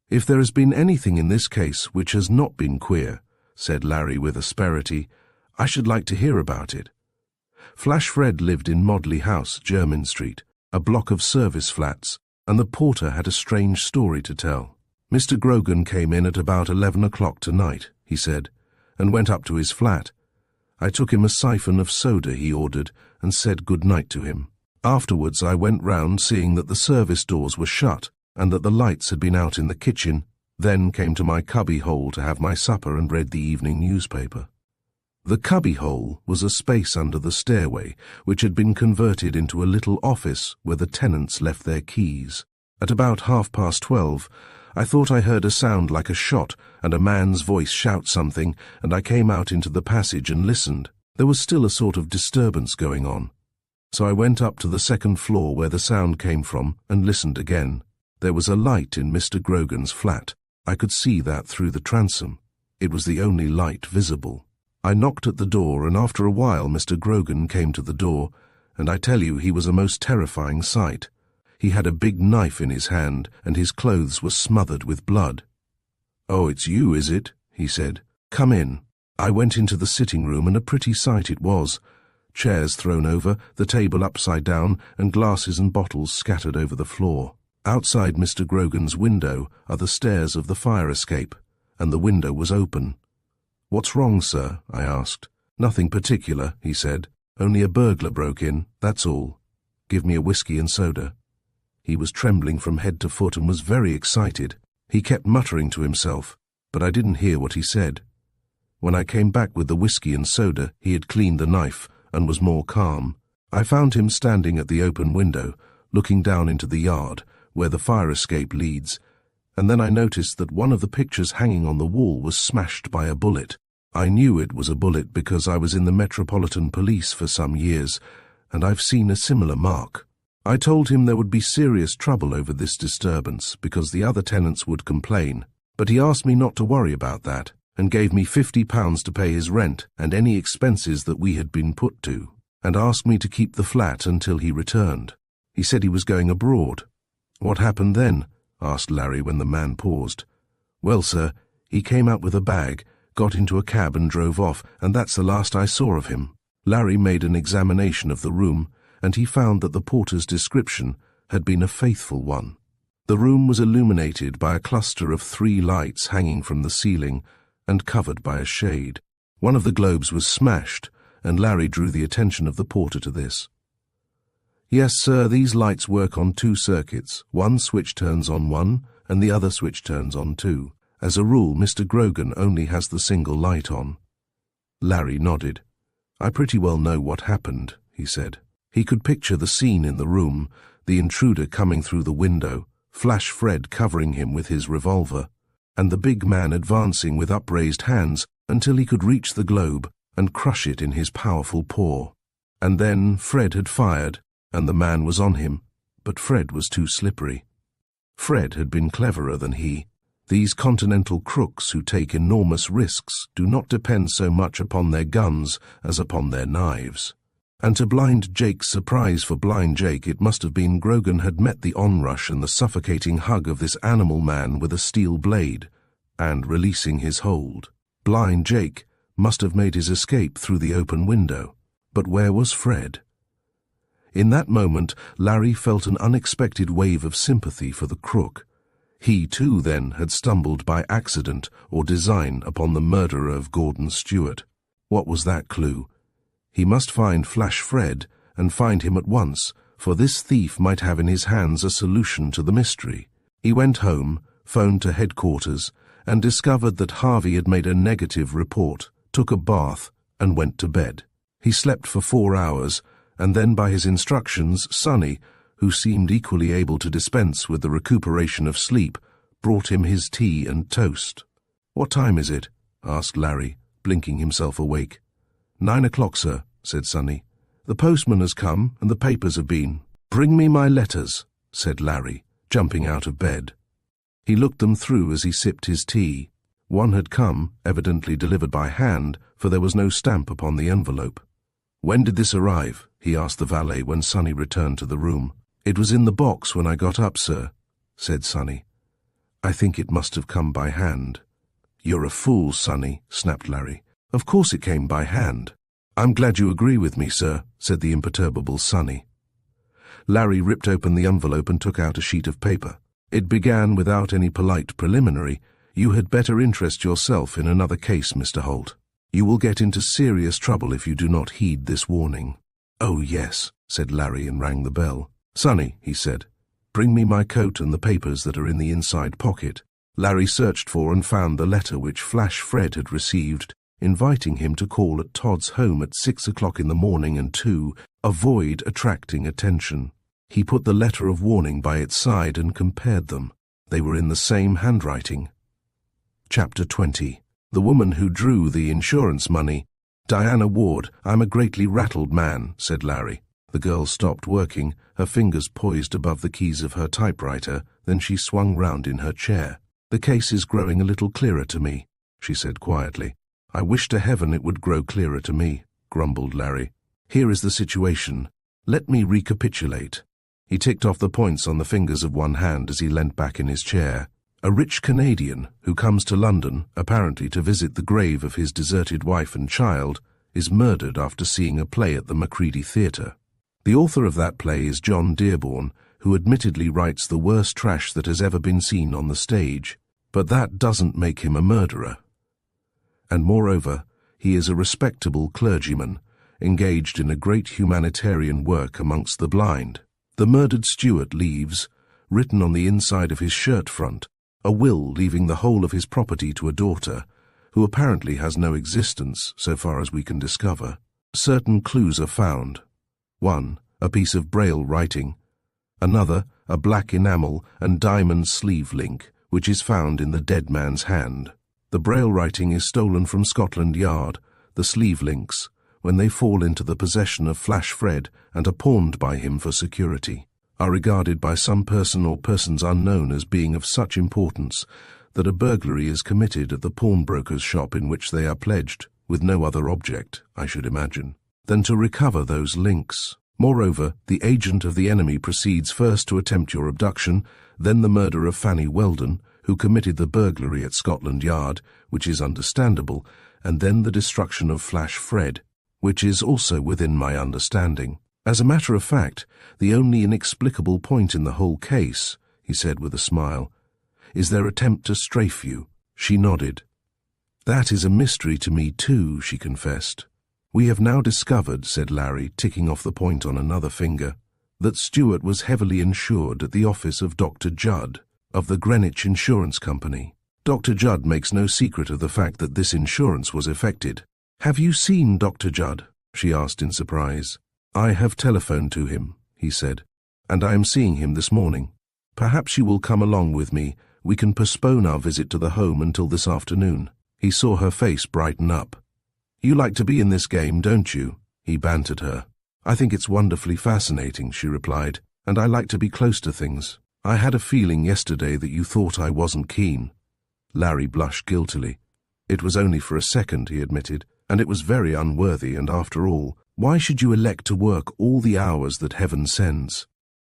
S1: "If there has been anything in this case which has not been queer," said Larry with asperity, "I should like to hear about it." Flash Fred lived in Modley House, Jermyn Street, a block of service flats, and the porter had a strange story to tell. "Mr. Grogan came in at about 11 o'clock tonight," he said, "and went up to his flat. I took him a siphon of soda he ordered and said good night to him. Afterwards I went round seeing that the service doors were shut and that the lights had been out in the kitchen, then came to my cubby-hole to have my supper and read the evening newspaper." The cubby-hole was a space under the stairway which had been converted into a little office where the tenants left their keys. At about 12:30, I thought I heard a sound like a shot and a man's voice shout something, and I came out into the passage and listened. There was still a sort of disturbance going on. So I went up to the second floor where the sound came from and listened again. There was a light in Mr. Grogan's flat. I could see that through the transom. It was the only light visible. I knocked at the door, and after a while Mr. Grogan came to the door, and I tell you he was a most terrifying sight. He had a big knife in his hand, and his clothes were smothered with blood. "Oh, it's you, is it?" he said. "Come in." I went into the sitting room, and a pretty sight it was. Chairs thrown over, the table upside down, and glasses and bottles scattered over the floor. Outside Mr. Grogan's window are the stairs of the fire escape, and the window was open. "What's wrong, sir?" I asked. "Nothing particular," he said. "Only a burglar broke in, that's all. Give me a whiskey and soda." He was trembling from head to foot and was very excited. He kept muttering to himself, but I didn't hear what he said. When I came back with the whiskey and soda, he had cleaned the knife and was more calm. I found him standing at the open window, looking down into the yard, where the fire escape leads, and then I noticed that one of the pictures hanging on the wall was smashed by a bullet. I knew it was a bullet because I was in the Metropolitan Police for some years, and I've seen a similar mark. I told him there would be serious trouble over this disturbance because the other tenants would complain, but he asked me not to worry about that and gave me £50 to pay his rent and any expenses that we had been put to, and asked me to keep the flat until he returned. He said he was going abroad. "What happened then?" asked Larry when the man paused. "Well, sir, he came out with a bag, got into a cab and drove off, and that's the last I saw of him." Larry made an examination of the room, and he found that the porter's description had been a faithful one. The room was illuminated by a cluster of 3 lights hanging from the ceiling and covered by a shade. One of the globes was smashed, and Larry drew the attention of the porter to this. "Yes, sir, these lights work on 2 circuits. One switch turns on one, and the other switch turns on 2. As a rule, Mr. Grogan only has the single light on." Larry nodded. "I pretty well know what happened," he said. He could picture the scene in the room, the intruder coming through the window, Flash Fred covering him with his revolver, and the big man advancing with upraised hands until he could reach the globe and crush it in his powerful paw. And then Fred had fired, and the man was on him, but Fred was too slippery. Fred had been cleverer than he. These continental crooks who take enormous risks do not depend so much upon their guns as upon their knives. And to Blind Jake's surprise for Blind Jake, it must have been Grogan had met the onrush and the suffocating hug of this animal man with a steel blade, and, releasing his hold, Blind Jake must have made his escape through the open window. But where was Fred? In that moment, Larry felt an unexpected wave of sympathy for the crook. He, too, then, had stumbled by accident or design upon the murderer of Gordon Stewart. What was that clue? He must find Flash Fred, and find him at once, for this thief might have in his hands a solution to the mystery. He went home, phoned to headquarters, and discovered that Harvey had made a negative report, took a bath, and went to bed. He slept for 4 hours, and then by his instructions, Sonny, who seemed equally able to dispense with the recuperation of sleep, brought him his tea and toast. "What time is it?" asked Larry, blinking himself awake. 9 o'clock, sir," said Sonny. "The postman has come, and the papers have been." "Bring me my letters," said Larry, jumping out of bed. He looked them through as he sipped his tea. One had come, evidently delivered by hand, for there was no stamp upon the envelope. "When did this arrive?" he asked the valet when Sonny returned to the room. "It was in the box when I got up, sir," said Sonny. "I think it must have come by hand." "You're a fool, Sonny," snapped Larry. "Of course it came by hand." "I'm glad you agree with me, sir," said the imperturbable Sonny. Larry ripped open the envelope and took out a sheet of paper. It began without any polite preliminary. "You had better interest yourself in another case, Mr. Holt. You will get into serious trouble if you do not heed this warning." "Oh, yes," said Larry and rang the bell. "Sonny," he said, "bring me my coat and the papers that are in the inside pocket." Larry searched for and found the letter which Flash Fred had received, inviting him to call at Todd's home at 6 o'clock in the morning and to avoid attracting attention. He put the letter of warning by its side and compared them. They were in the same handwriting. Chapter 20. The woman who drew the insurance money. "Diana Ward, I'm a greatly rattled man," said Larry. The girl stopped working, her fingers poised above the keys of her typewriter, then she swung round in her chair. "The case is growing a little clearer to me," she said quietly. "I wish to heaven it would grow clearer to me," grumbled Larry. "Here is the situation. Let me recapitulate." He ticked off the points on the fingers of one hand as he leant back in his chair. "A rich Canadian who comes to London, apparently to visit the grave of his deserted wife and child, is murdered after seeing a play at the Macready Theatre. The author of that play is John Dearborn, who admittedly writes the worst trash that has ever been seen on the stage, but that doesn't make him a murderer. And moreover, he is a respectable clergyman, engaged in a great humanitarian work amongst the blind. The murdered Stewart leaves, written on the inside of his shirt front, a will leaving the whole of his property to a daughter, who apparently has no existence so far as we can discover. Certain clues are found. One, a piece of braille writing. Another, a black enamel and diamond sleeve link, which is found in the dead man's hand. The braille writing is stolen from Scotland Yard. The sleeve links, when they fall into the possession of Flash Fred and are pawned by him for security, are regarded by some person or persons unknown as being of such importance that a burglary is committed at the pawnbroker's shop in which they are pledged, with no other object, I should imagine, than to recover those links. Moreover, the agent of the enemy proceeds first to attempt your abduction, then the murder of Fanny Weldon, who committed the burglary at Scotland Yard, which is understandable, and then the destruction of Flash Fred, which is also within my understanding. As a matter of fact, the only inexplicable point in the whole case, he said with a smile, is their attempt to strafe you. She nodded. That is a mystery to me too, she confessed. We have now discovered, said Larry, ticking off the point on another finger, that Stewart was heavily insured at the office of Dr. Judd, of the Greenwich Insurance Company. Dr. Judd makes no secret of the fact that this insurance was effected. Have you seen Dr. Judd? She asked in surprise. I have telephoned to him, he said, and I am seeing him this morning. Perhaps you will come along with me. We can postpone our visit to the home until this afternoon. He saw her face brighten up. You like to be in this game, don't you? He bantered her. I think it's wonderfully fascinating, she replied, and I like to be close to things. I had a feeling yesterday that you thought I wasn't keen. Larry blushed guiltily. It was only for a second, he admitted, and it was very unworthy, and after all, Why should you elect to work all the hours that heaven sends?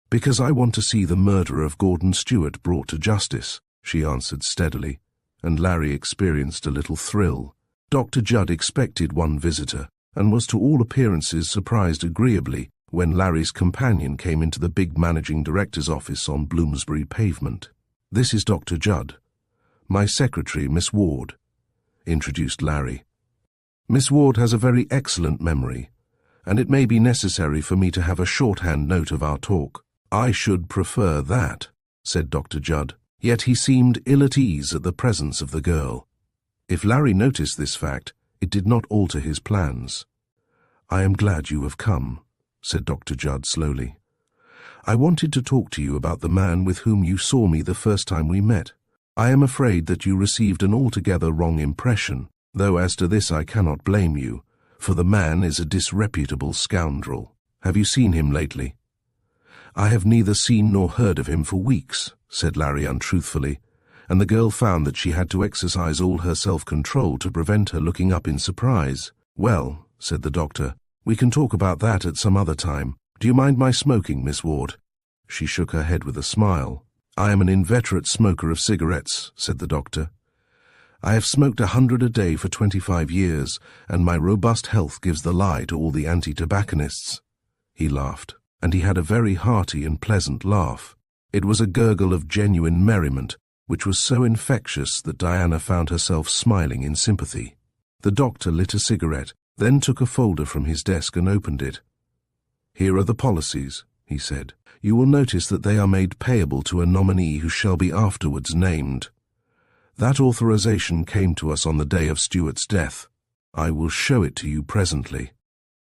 S1: Because I want to see the murderer of Gordon Stewart brought to justice, she answered steadily, and Larry experienced a little thrill. Dr. Judd expected one visitor, and was to all appearances surprised agreeably when Larry's companion came into the big managing director's office on Bloomsbury Pavement. "This is Dr. Judd. My secretary, Miss Ward," introduced Larry. "Miss Ward has a very excellent memory, and it may be necessary for me to have a shorthand note of our talk." "I should prefer that," said Dr. Judd, yet he seemed ill at ease at the presence of the girl. If Larry noticed this fact, it did not alter his plans. "I am glad you have come," said Dr. Judd slowly. "I wanted to talk to you about the man with whom you saw me the first time we met. I am afraid that you received an altogether wrong impression, though as to this I cannot blame you, for the man is a disreputable scoundrel. Have you seen him lately?" "I have neither seen nor heard of him for weeks," said Larry untruthfully, and the girl found that she had to exercise all her self-control to prevent her looking up in surprise. "Well," said the doctor, "we can talk about that at some other time. Do you mind my smoking, Miss Ward?" She shook her head with a smile. "I am an inveterate smoker of cigarettes," said the doctor. "I have smoked 100 a day for 25 years, and my robust health gives the lie to all the anti-tobacconists." He laughed, and he had a very hearty and pleasant laugh. It was a gurgle of genuine merriment, which was so infectious that Diana found herself smiling in sympathy. The doctor lit a cigarette, then took a folder from his desk and opened it. "Here are the policies," he said. "You will notice that they are made payable to a nominee who shall be afterwards named. That authorization came to us on the day of Stewart's death. I will show it to you presently.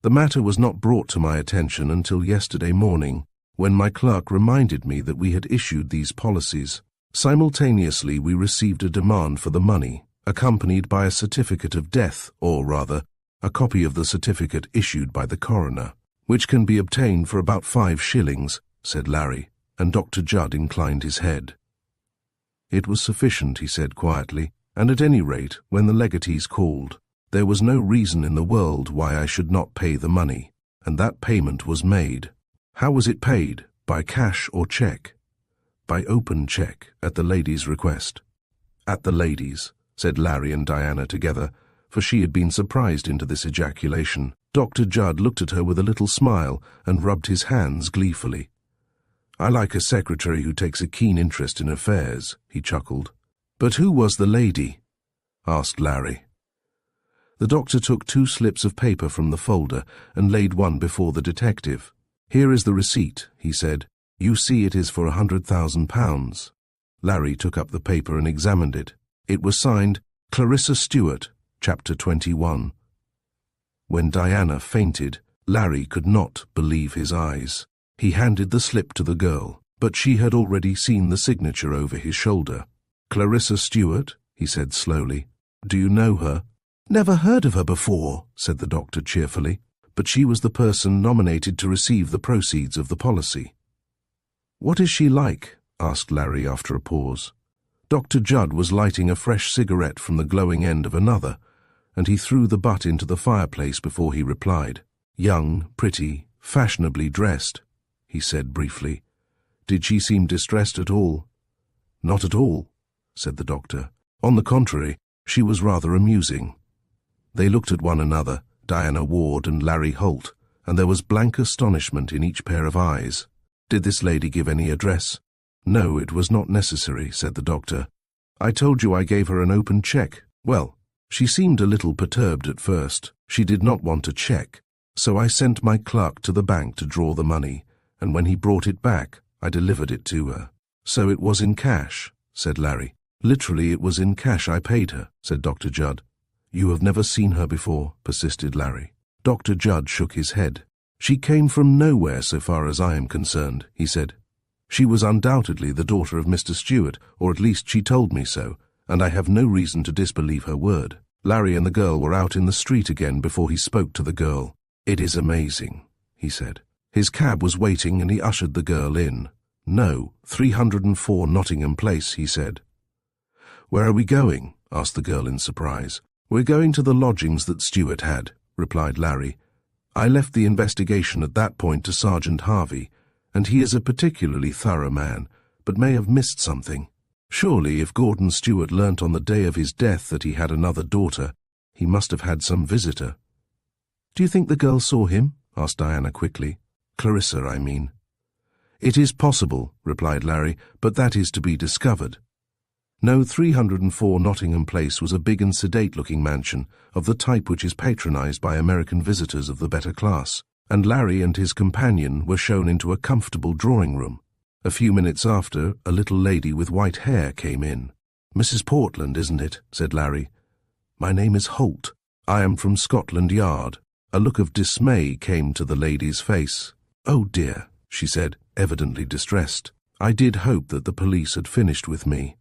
S1: The matter was not brought to my attention until yesterday morning, when my clerk reminded me that we had issued these policies. Simultaneously, we received a demand for the money, accompanied by a certificate of death, or rather, a copy of the certificate issued by the coroner, which can be obtained for about 5 shillings, said Larry, and Dr. Judd inclined his head. It was sufficient, he said quietly, and at any rate, when the legatees called, there was no reason in the world why I should not pay the money, and that payment was made. How was it paid? By cash or cheque? By open cheque, at the lady's request. At the lady's, said Larry and Diana together, for she had been surprised into this ejaculation. Dr. Judd looked at her with a little smile and rubbed his hands gleefully. I like a secretary who takes a keen interest in affairs, he chuckled. But who was the lady? Asked Larry. The doctor took 2 slips of paper from the folder and laid one before the detective. Here is the receipt, he said. You see it is for £100,000. Larry took up the paper and examined it. It was signed, Clarissa Stewart, Chapter 21. When Diana fainted, Larry could not believe his eyes. He handed the slip to the girl, but she had already seen the signature over his shoulder. Clarissa Stewart, he said slowly. Do you know her? Never heard of her before, said the doctor cheerfully, but she was the person nominated to receive the proceeds of the policy. What is she like? Asked Larry after a pause. Dr. Judd was lighting a fresh cigarette from the glowing end of another, and he threw the butt into the fireplace before he replied. Young, pretty, fashionably dressed, he said briefly. Did she seem distressed at all? Not at all, said the doctor. On the contrary, she was rather amusing. They looked at one another, Diana Ward and Larry Holt, and there was blank astonishment in each pair of eyes. Did this lady give any address? No, it was not necessary, said the doctor. I told you I gave her an open cheque. Well, she seemed a little perturbed at first. She did not want a cheque, so I sent my clerk to the bank to draw the money, and when he brought it back, I delivered it to her. So it was in cash, said Larry. Literally, it was in cash I paid her, said Dr. Judd. You have never seen her before, persisted Larry. Dr. Judd shook his head. She came from nowhere so far as I am concerned, he said. She was undoubtedly the daughter of Mr. Stewart, or at least she told me so, and I have no reason to disbelieve her word. Larry and the girl were out in the street again before he spoke to the girl. It is amazing, he said. His cab was waiting and he ushered the girl in. No, 304 Nottingham Place, he said. Where are we going? Asked the girl in surprise. We're going to the lodgings that Stewart had, replied Larry. I left the investigation at that point to Sergeant Harvey, and he is a particularly thorough man, but may have missed something. Surely, if Gordon Stewart learnt on the day of his death that he had another daughter, he must have had some visitor. Do you think the girl saw him? Asked Diana quickly. Clarissa, I mean. It is possible, replied Larry, but that is to be discovered. No, 304 Nottingham Place was a big and sedate-looking mansion, of the type which is patronized by American visitors of the better class, and Larry and his companion were shown into a comfortable drawing-room. A few minutes after, a little lady with white hair came in. Mrs. Portland, isn't it? Said Larry. My name is Holt. I am from Scotland Yard. A look of dismay came to the lady's face. Oh dear, she said, evidently distressed. I did hope that the police had finished with me.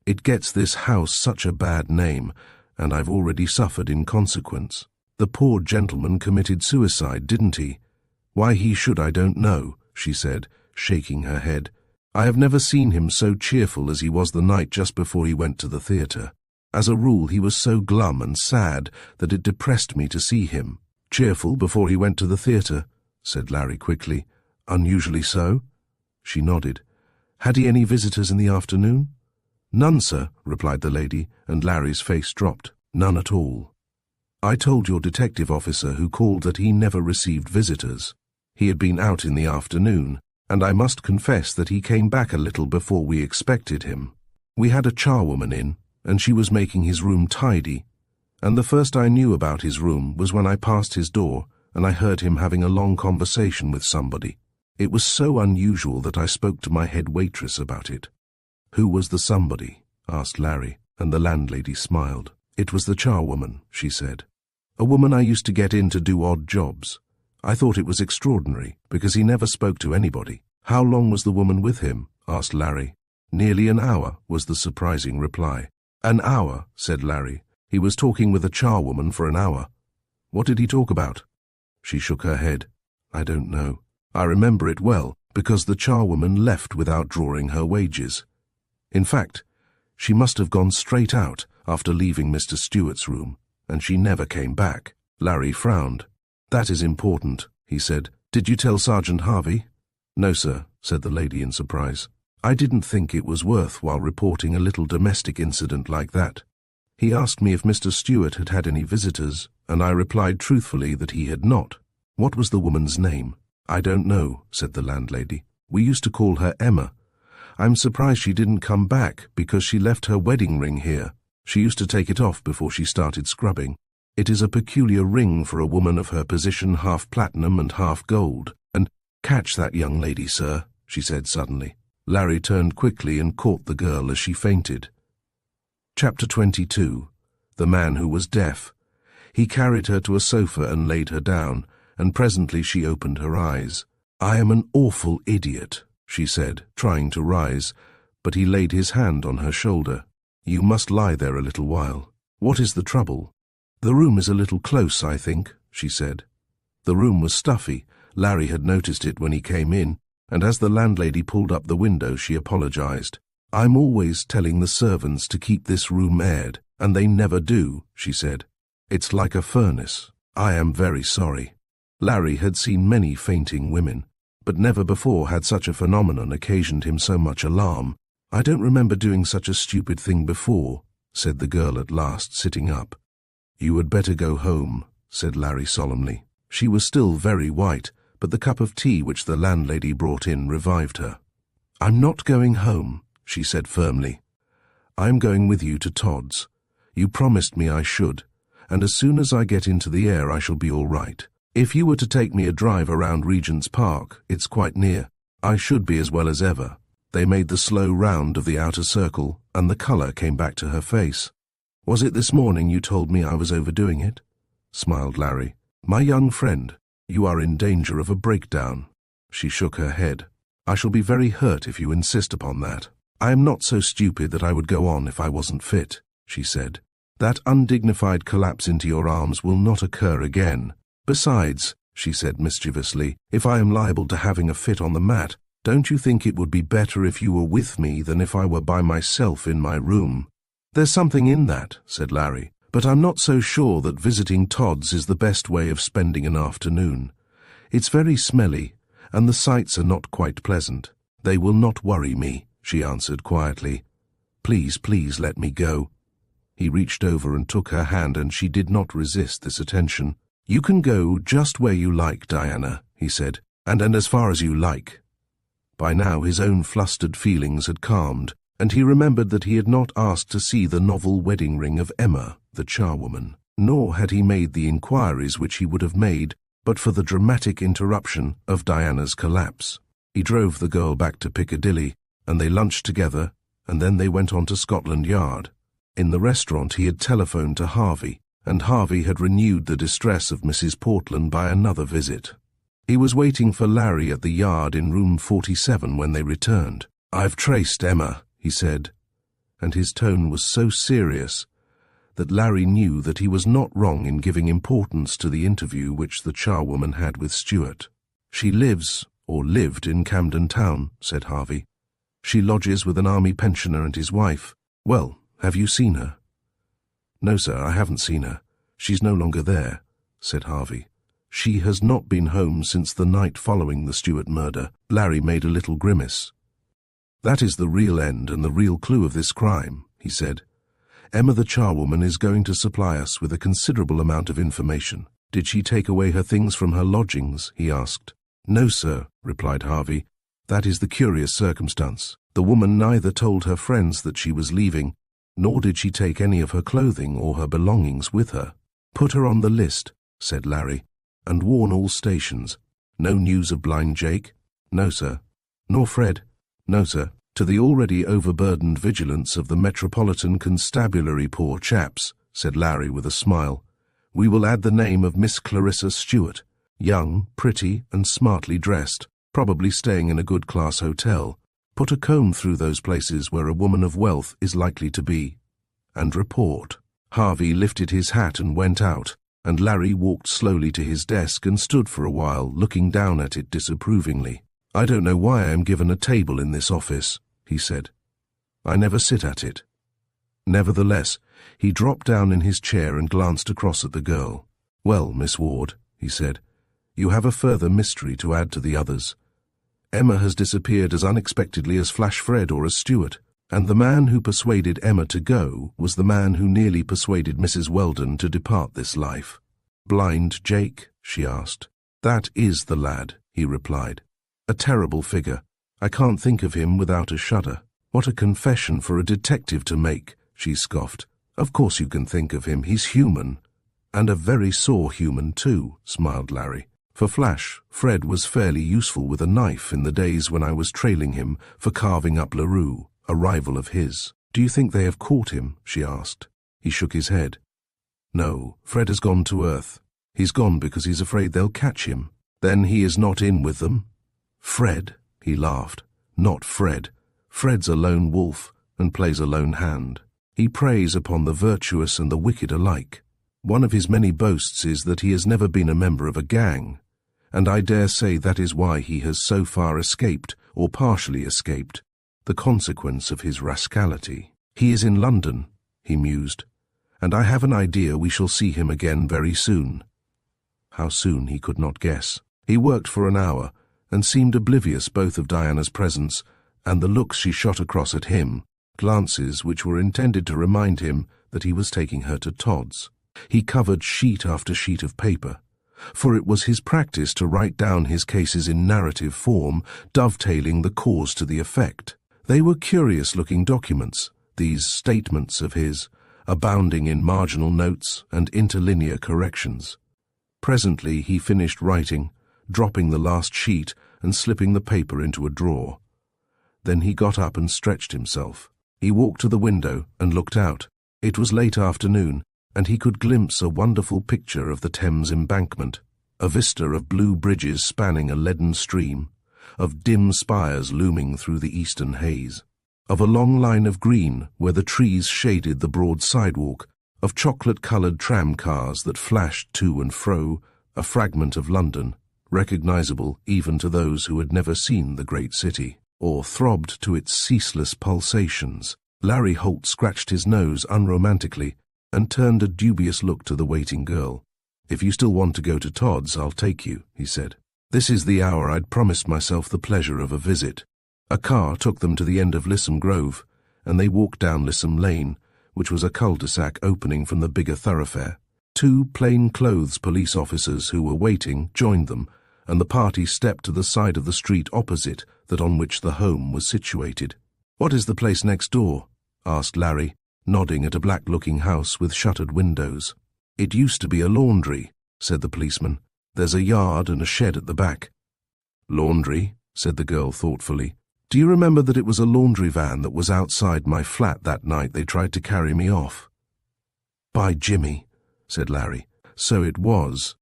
S1: It gets this house such a bad name, and I've already suffered in consequence. The poor gentleman committed suicide, didn't he? Why he should I don't know, she said, shaking her head. I have never seen him so cheerful as he was the night just before he went to the theatre. As a rule, he was so glum and sad that it depressed me to see him. Cheerful before he went to the theatre, said Larry quickly. Unusually so? She nodded. Had he any visitors in the afternoon? None, sir, replied the lady, and Larry's face dropped. None at all. I told your detective officer who called that he never received visitors. He had been out in the afternoon, and I must confess that he came back a little before we expected him. We had a charwoman in, and she was making his room tidy, and the first I knew about his room was when I passed his door and I heard him having a long conversation with somebody. It was so unusual that I spoke to my head waitress about it. Who was the somebody? Asked Larry, and the landlady smiled. It was the charwoman, she said. A woman I used to get in to do odd jobs. I thought it was extraordinary, because he never spoke to anybody. How long was the woman with him? Asked Larry. Nearly an hour, was the surprising reply. An hour, said Larry. He was talking with a charwoman for an hour. What did he talk about? She shook her head. I don't know. I remember it well, because the charwoman left without drawing her wages. In fact, she must have gone straight out after leaving Mr. Stewart's room, and she never came back. Larry frowned. That is important, he said. Did you tell Sergeant Harvey? No, sir, said the lady in surprise. I didn't think it was worthwhile reporting a little domestic incident like that. He asked me if Mr. Stewart had had any visitors, and I replied truthfully that he had not. What was the woman's name? I don't know, said the landlady. We used to call her Emma. I'm surprised she didn't come back, because she left her wedding ring here. She used to take it off before she started scrubbing. It is a peculiar ring for a woman of her position, half platinum and half gold. And catch that young lady, sir, she said suddenly. Larry turned quickly and caught the girl as she fainted. Chapter 22. The Man Who Was Deaf. He carried her to a sofa and laid her down, and presently she opened her eyes. I am an awful idiot, she said, trying to rise, but he laid his hand on her shoulder. You must lie there a little while. What is the trouble? The room is a little close, I think, she said. The room was stuffy. Larry had noticed it when he came in, and as the landlady pulled up the window, she apologized. I'm always telling the servants to keep this room aired, and they never do, she said. It's like a furnace. I am very sorry. Larry had seen many fainting women, but never before had such a phenomenon occasioned him so much alarm. I don't remember doing such a stupid thing before, said the girl at last, sitting up. You had better go home, said Larry solemnly. She was still very white, but the cup of tea which the landlady brought in revived her. I'm not going home, she said firmly. I'm going with you to Todd's. You promised me I should, and as soon as I get into the air I shall be all right. If you were to take me a drive around Regent's Park, it's quite near. I should be as well as ever. They made the slow round of the outer circle, and the colour came back to her face. Was it this morning you told me I was overdoing it? Smiled Larry. My young friend, you are in danger of a breakdown. She shook her head. I shall be very hurt if you insist upon that. I am not so stupid that I would go on if I wasn't fit, she said. That undignified collapse into your arms will not occur again. Besides, she said mischievously, if I am liable to having a fit on the mat, don't you think it would be better if you were with me than if I were by myself in my room? There's something in that, said Larry, But I'm not so sure that visiting Todd's is the best way of spending an afternoon. It's very smelly, and the sights are not quite pleasant. They will not worry me, she answered quietly. Please, please let me go. He reached over and took her hand, and she did not resist this attention. You can go just where you like, Diana, he said, and as far as you like. By now his own flustered feelings had calmed, and he remembered that he had not asked to see the novel wedding ring of Emma, the charwoman, nor had he made the inquiries which he would have made but for the dramatic interruption of Diana's collapse. He drove the girl back to Piccadilly, and they lunched together, and then they went on to Scotland Yard. In the restaurant he had telephoned to Harvey, and Harvey had renewed the distress of Mrs. Portland by another visit. He was waiting for Larry at the Yard in room 47 when they returned. I've traced Emma, he said, and his tone was so serious that Larry knew that he was not wrong in giving importance to the interview which the charwoman had with Stuart. She lives, or lived, in Camden Town, said Harvey. She lodges with an army pensioner and his wife. Well, have you seen her? No, sir, I haven't seen her. She's no longer there, said Harvey. She has not been home since the night following the Stuart murder. Larry made a little grimace. That is the real end and the real clue of this crime, he said. Emma the charwoman is going to supply us with a considerable amount of information. Did she take away her things from her lodgings? He asked. No, sir, replied Harvey. That is the curious circumstance. The woman neither told her friends that she was leaving, nor did she take any of her clothing or her belongings with her. Put her on the list, said Larry, and warn all stations. No news of blind Jake? No, sir. Nor Fred? No, sir. To the already overburdened vigilance of the Metropolitan Constabulary, poor chaps, said Larry with a smile. We will add the name of Miss Clarissa Stuart, young, pretty, and smartly dressed, probably staying in a good-class hotel. Put a comb through those places where a woman of wealth is likely to be, and report. Harvey lifted his hat and went out, and Larry walked slowly to his desk and stood for a while, looking down at it disapprovingly. I don't know why I am given a table in this office, he said. I never sit at it. Nevertheless, he dropped down in his chair and glanced across at the girl. Well, Miss Ward, he said, you have a further mystery to add to the others. Emma has disappeared as unexpectedly as Flash Fred or as Stuart, and the man who persuaded Emma to go was the man who nearly persuaded Mrs. Weldon to depart this life. Blind Jake? She asked. That is the lad, he replied. A terrible figure. I can't think of him without a shudder. What a confession for a detective to make, she scoffed. Of course you can think of him, he's human. And a very sore human too, smiled Larry. For Flash, Fred was fairly useful with a knife in the days when I was trailing him for carving up LaRue, a rival of his. Do you think they have caught him? She asked. He shook his head. No, Fred has gone to Earth. He's gone because he's afraid they'll catch him. Then he is not in with them? Fred, he laughed. Not Fred. Fred's a lone wolf and plays a lone hand. He preys upon the virtuous and the wicked alike. One of his many boasts is that he has never been a member of a gang, and I dare say that is why he has so far escaped, or partially escaped, the consequence of his rascality. He is in London, he mused, and I have an idea we shall see him again very soon. How soon he could not guess. He worked for an hour, and seemed oblivious both of Diana's presence and the looks she shot across at him, glances which were intended to remind him that he was taking her to Todd's. He covered sheet after sheet of paper, for it was his practice to write down his cases in narrative form, dovetailing the cause to the effect. They were curious-looking documents, these statements of his, abounding in marginal notes and interlinear corrections. Presently he finished writing, dropping the last sheet and slipping the paper into a drawer. Then he got up and stretched himself. He walked to the window and looked out. It was late afternoon, and he could glimpse a wonderful picture of the Thames embankment, a vista of blue bridges spanning a leaden stream, of dim spires looming through the eastern haze, of a long line of green where the trees shaded the broad sidewalk, of chocolate-coloured tram cars that flashed to and fro, a fragment of London, recognizable even to those who had never seen the great city, or throbbed to its ceaseless pulsations. Larry Holt scratched his nose unromantically and turned a dubious look to the waiting girl. "If you still want to go to Todd's, I'll take you," he said. "This is the hour I'd promised myself the pleasure of a visit." A car took them to the end of Lissome Grove, and they walked down Lissome Lane, which was a cul-de-sac opening from the bigger thoroughfare. 2 plain-clothes police officers who were waiting joined them, and the party stepped to the side of the street opposite that on which the home was situated. "What is the place next door?" asked Larry, nodding at a black-looking house with shuttered windows. "It used to be a laundry," said the policeman. "There's a yard and a shed at the back." "Laundry?" said the girl thoughtfully. "Do you remember that it was a laundry van that was outside my flat that night they tried to carry me off?" "By Jimmy," said Larry. "So it was."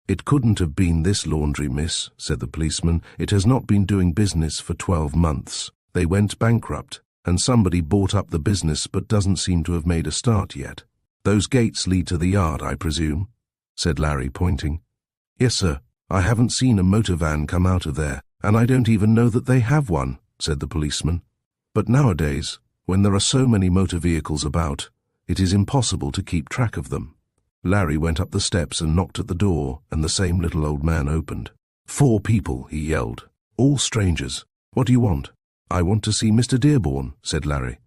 S1: "It couldn't have been this laundry, miss," said the policeman. "It has not been doing business for 12 months. They went bankrupt, and somebody bought up the business but doesn't seem to have made a start yet." "Those gates lead to the yard, I presume?" said Larry, pointing. "Yes, sir. I haven't seen a motor van come out of there, and I don't even know that they have one," said the policeman. "But nowadays, when there are so many motor vehicles about, it is impossible to keep track of them." Larry went up the steps and knocked at the door, and the same little old man opened. "4 people," he yelled. "All strangers. What do you want?" "I want to see Mr. Dearborn," said Larry.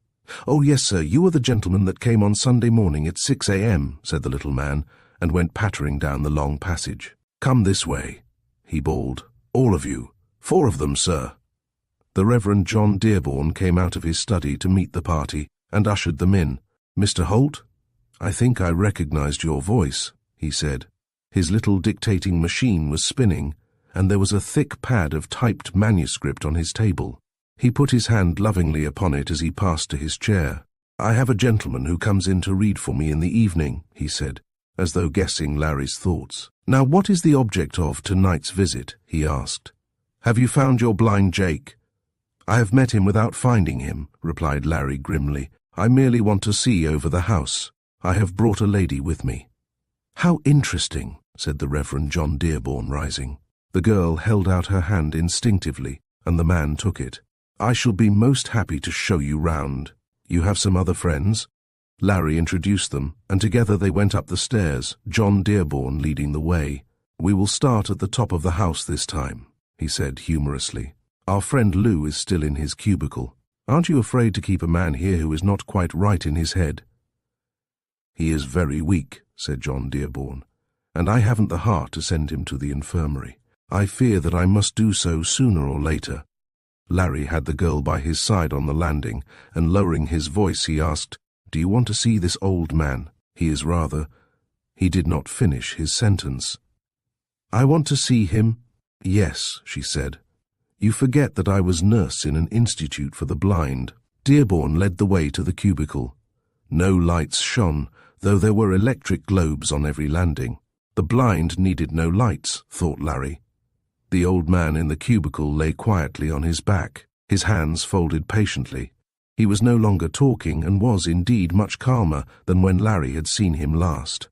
S1: "Oh, yes, sir, you are the gentleman that came on Sunday morning at 6 a.m., said the little man, and went pattering down the long passage. "Come this way," he bawled. "All of you. 4 of them, sir." The Reverend John Dearborn came out of his study to meet the party and ushered them in. "Mr. Holt, I think I recognized your voice," he said. His little dictating machine was spinning, and there was a thick pad of typed manuscript on his table. He put his hand lovingly upon it as he passed to his chair. "I have a gentleman who comes in to read for me in the evening," he said, as though guessing Larry's thoughts. "Now, what is the object of tonight's visit?" he asked. "Have you found your blind Jake?" "I have met him without finding him," replied Larry grimly. "I merely want to see over the house. I have brought a lady with me." "How interesting," said the Reverend John Dearborn, rising. The girl held out her hand instinctively, and the man took it. "I shall be most happy to show you round. You have some other friends?" Larry introduced them, and together they went up the stairs, John Dearborn leading the way. "We will start at the top of the house this time," he said humorously. "Our friend Lou is still in his cubicle. Aren't you afraid to keep a man here who is not quite right in his head?" "He is very weak," said John Dearborn, "and I haven't the heart to send him to the infirmary. I fear that I must do so sooner or later." Larry had the girl by his side on the landing, and lowering his voice he asked, "Do you want to see this old man? He is rather—" He did not finish his sentence. "I want to see him?" "Yes," she said. "You forget that I was nurse in an institute for the blind." Dearborn led the way to the cubicle. No lights shone, though there were electric globes on every landing. The blind needed no lights, thought Larry. The old man in the cubicle lay quietly on his back, his hands folded patiently. He was no longer talking and was indeed much calmer than when Larry had seen him last.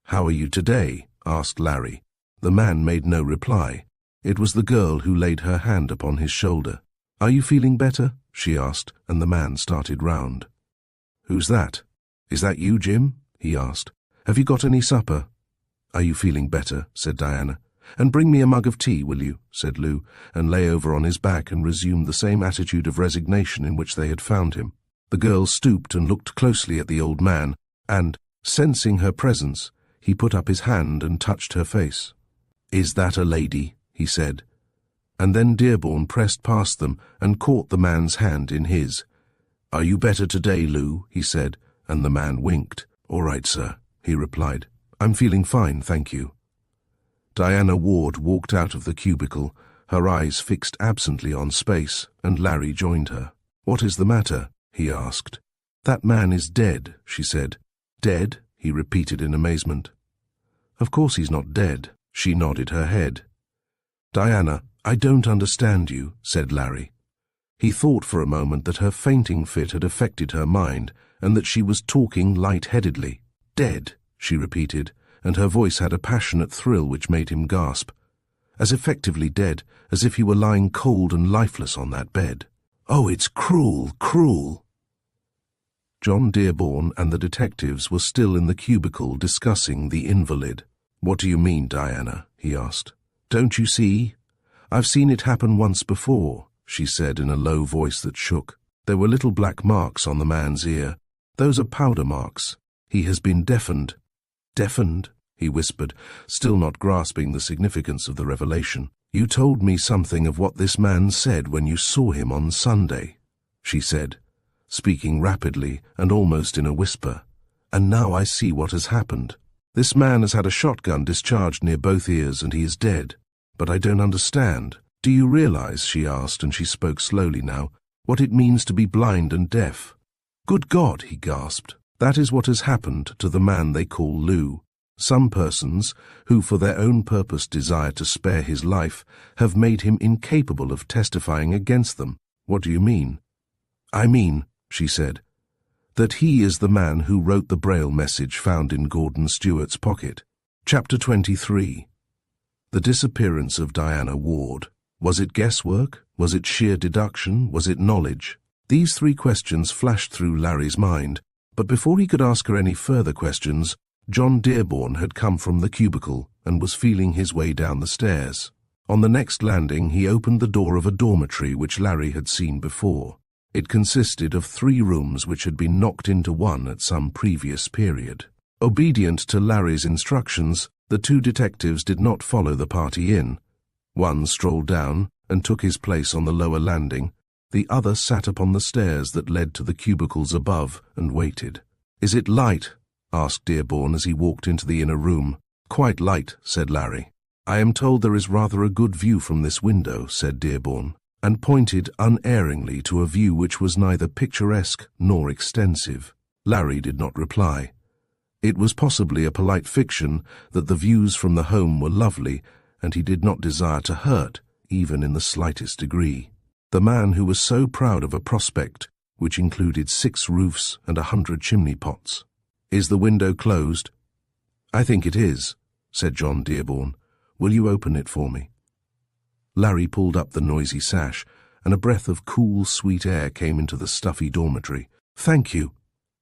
S1: "How are you today?" asked Larry. The man made no reply. It was the girl who laid her hand upon his shoulder. "Are you feeling better?" she asked, and the man started round. "Who's that? Is that you, Jim?" he asked. "Have you got any supper?" "Are you feeling better?" said Diana. "And bring me a mug of tea, will you?" said Lou, and lay over on his back and resumed the same attitude of resignation in which they had found him. The girl stooped and looked closely at the old man, and, sensing her presence, he put up his hand and touched her face. "Is that a lady?" he said. And then Dearborn pressed past them and caught the man's hand in his. "Are you better today, Lou?" he said, and the man winked. "All right, sir," he replied. "I'm feeling fine, thank you." Diana Ward walked out of the cubicle, her eyes fixed absently on space, and Larry joined her. "What is the matter?" he asked. "That man is dead," she said. "Dead?" he repeated in amazement. "Of course he's not dead." She nodded her head. "Diana, I don't understand you," said Larry. He thought for a moment that her fainting fit had affected her mind, and that she was talking light-headedly. "Dead," she repeated, and her voice had a passionate thrill which made him gasp. "As effectively dead as if he were lying cold and lifeless on that bed." "Oh, it's cruel, cruel." John Dearborn and the detectives were still in the cubicle discussing the invalid. "What do you mean, Diana?" he asked. "Don't you see? I've seen it happen once before," she said in a low voice that shook. "There were little black marks on the man's ear. Those are powder marks. He has been deafened." "Deafened?" he whispered, still not grasping the significance of the revelation. "You told me something of what this man said when you saw him on Sunday," she said, speaking rapidly and almost in a whisper. "And now I see what has happened. This man has had a shotgun discharged near both ears and he is dead. But I don't understand. Do you realize," she asked, and she spoke slowly now, "what it means to be blind and deaf?" "Good God," he gasped. "That is what has happened to the man they call Lou. Some persons, who for their own purpose desire to spare his life, have made him incapable of testifying against them." "What do you mean?" "I mean," she said, "that he is the man who wrote the Braille message found in Gordon Stewart's pocket." Chapter 23. The disappearance of Diana Ward. Was it guesswork? Was it sheer deduction? Was it knowledge? These three questions flashed through Larry's mind, but before he could ask her any further questions, John Dearborn had come from the cubicle and was feeling his way down the stairs. On the next landing, he opened the door of a dormitory which Larry had seen before. It consisted of 3 rooms which had been knocked into one at some previous period. Obedient to Larry's instructions, the 2 detectives did not follow the party in. One strolled down and took his place on the lower landing. The other sat upon the stairs that led to the cubicles above and waited. "Is it light?" asked Dearborn as he walked into the inner room. "Quite light," said Larry. "I am told there is rather a good view from this window," said Dearborn, and pointed unerringly to a view which was neither picturesque nor extensive. Larry did not reply. It was possibly a polite fiction that the views from the home were lovely, and he did not desire to hurt, even in the slightest degree. The man who was so proud of a prospect which included 6 roofs and 100 chimney pots. "Is the window closed?" "I think it is," said John Dearborn. "Will you open it for me?" Larry pulled up the noisy sash, and a breath of cool, sweet air came into the stuffy dormitory. "Thank you,"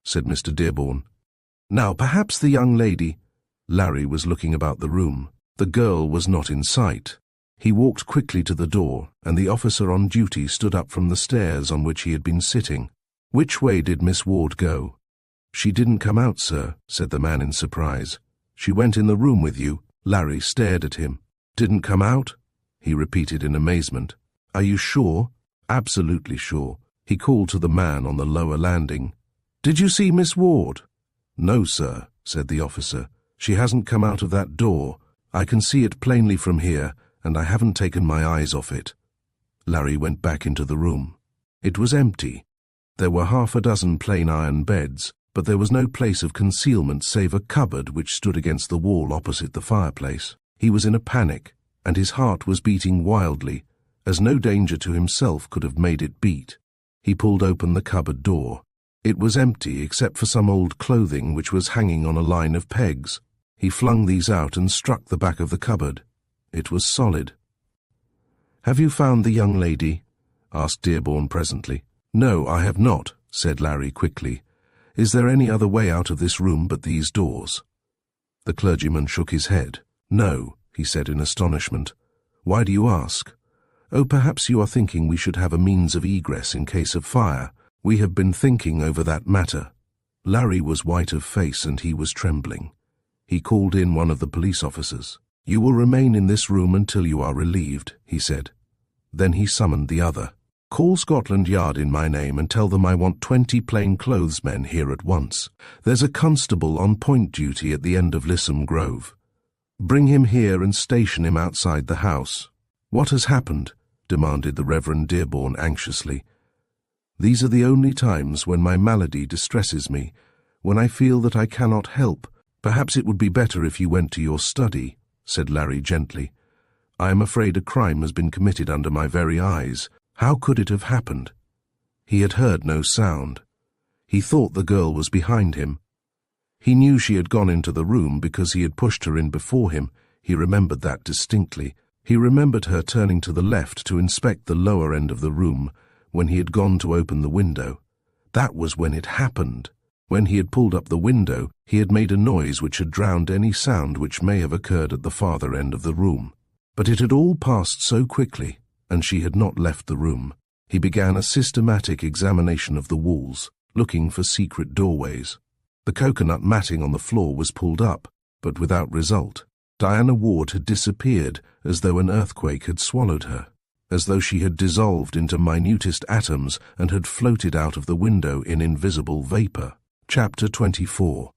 S1: said Mr. Dearborn. "Now, perhaps the young lady—" Larry was looking about the room. The girl was not in sight. He walked quickly to the door, and the officer on duty stood up from the stairs on which he had been sitting. "Which way did Miss Ward go?" "She didn't come out, sir," said the man in surprise. "She went in the room with you." Larry stared at him. "Didn't come out?" he repeated in amazement. "Are you sure?" "Absolutely sure." He called to the man on the lower landing. "Did you see Miss Ward?" "No, sir," said the officer. "She hasn't come out of that door. I can see it plainly from here, and I haven't taken my eyes off it." Larry went back into the room. It was empty. There were 6 plain iron beds, but there was no place of concealment save a cupboard which stood against the wall opposite the fireplace. He was in a panic, and his heart was beating wildly, as no danger to himself could have made it beat. He pulled open the cupboard door. It was empty except for some old clothing which was hanging on a line of pegs. He flung these out and struck the back of the cupboard. It was solid. "Have you found the young lady?" asked Dearborn presently. "No, I have not," said Larry quickly. "Is there any other way out of this room but these doors?" The clergyman shook his head. "No," he said in astonishment. "Why do you ask?" "Oh, perhaps you are thinking we should have a means of egress in case of fire. We have been thinking over that matter." Larry was white of face and he was trembling. He called in one of the police officers. "You will remain in this room until you are relieved," he said. Then he summoned the other. "Call Scotland Yard in my name and tell them I want 20 plainclothesmen here at once. There's a constable on point duty at the end of Lissom Grove. Bring him here and station him outside the house." "What has happened?" demanded the Reverend Dearborn anxiously. "These are the only times when my malady distresses me, when I feel that I cannot help. Perhaps it would be better if you went to your study," said Larry gently. "I am afraid a crime has been committed under my very eyes. How could it have happened?" He had heard no sound. He thought the girl was behind him. He knew she had gone into the room because he had pushed her in before him. He remembered that distinctly. He remembered her turning to the left to inspect the lower end of the room when he had gone to open the window. That was when it happened. When he had pulled up the window, he had made a noise which had drowned any sound which may have occurred at the farther end of the room. But it had all passed so quickly, and she had not left the room. He began a systematic examination of the walls, looking for secret doorways. The coconut matting on the floor was pulled up, but without result. Diana Ward had disappeared as though an earthquake had swallowed her, as though she had dissolved into minutest atoms and had floated out of the window in invisible vapor. Chapter 24.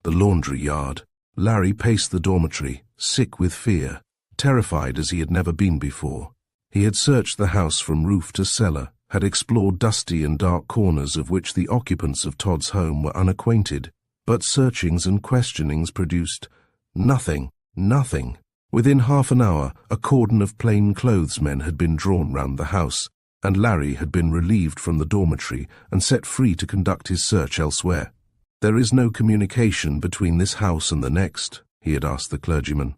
S1: The laundry yard. Larry paced the dormitory, sick with fear, terrified as he had never been before. He had searched the house from roof to cellar, had explored dusty and dark corners of which the occupants of Todd's home were unacquainted, but searchings and questionings produced nothing. Within half an hour, a cordon of plainclothesmen had been drawn round the house, and Larry had been relieved from the dormitory and set free to conduct his search elsewhere. "There is no communication between this house and the next?" he had asked the clergyman.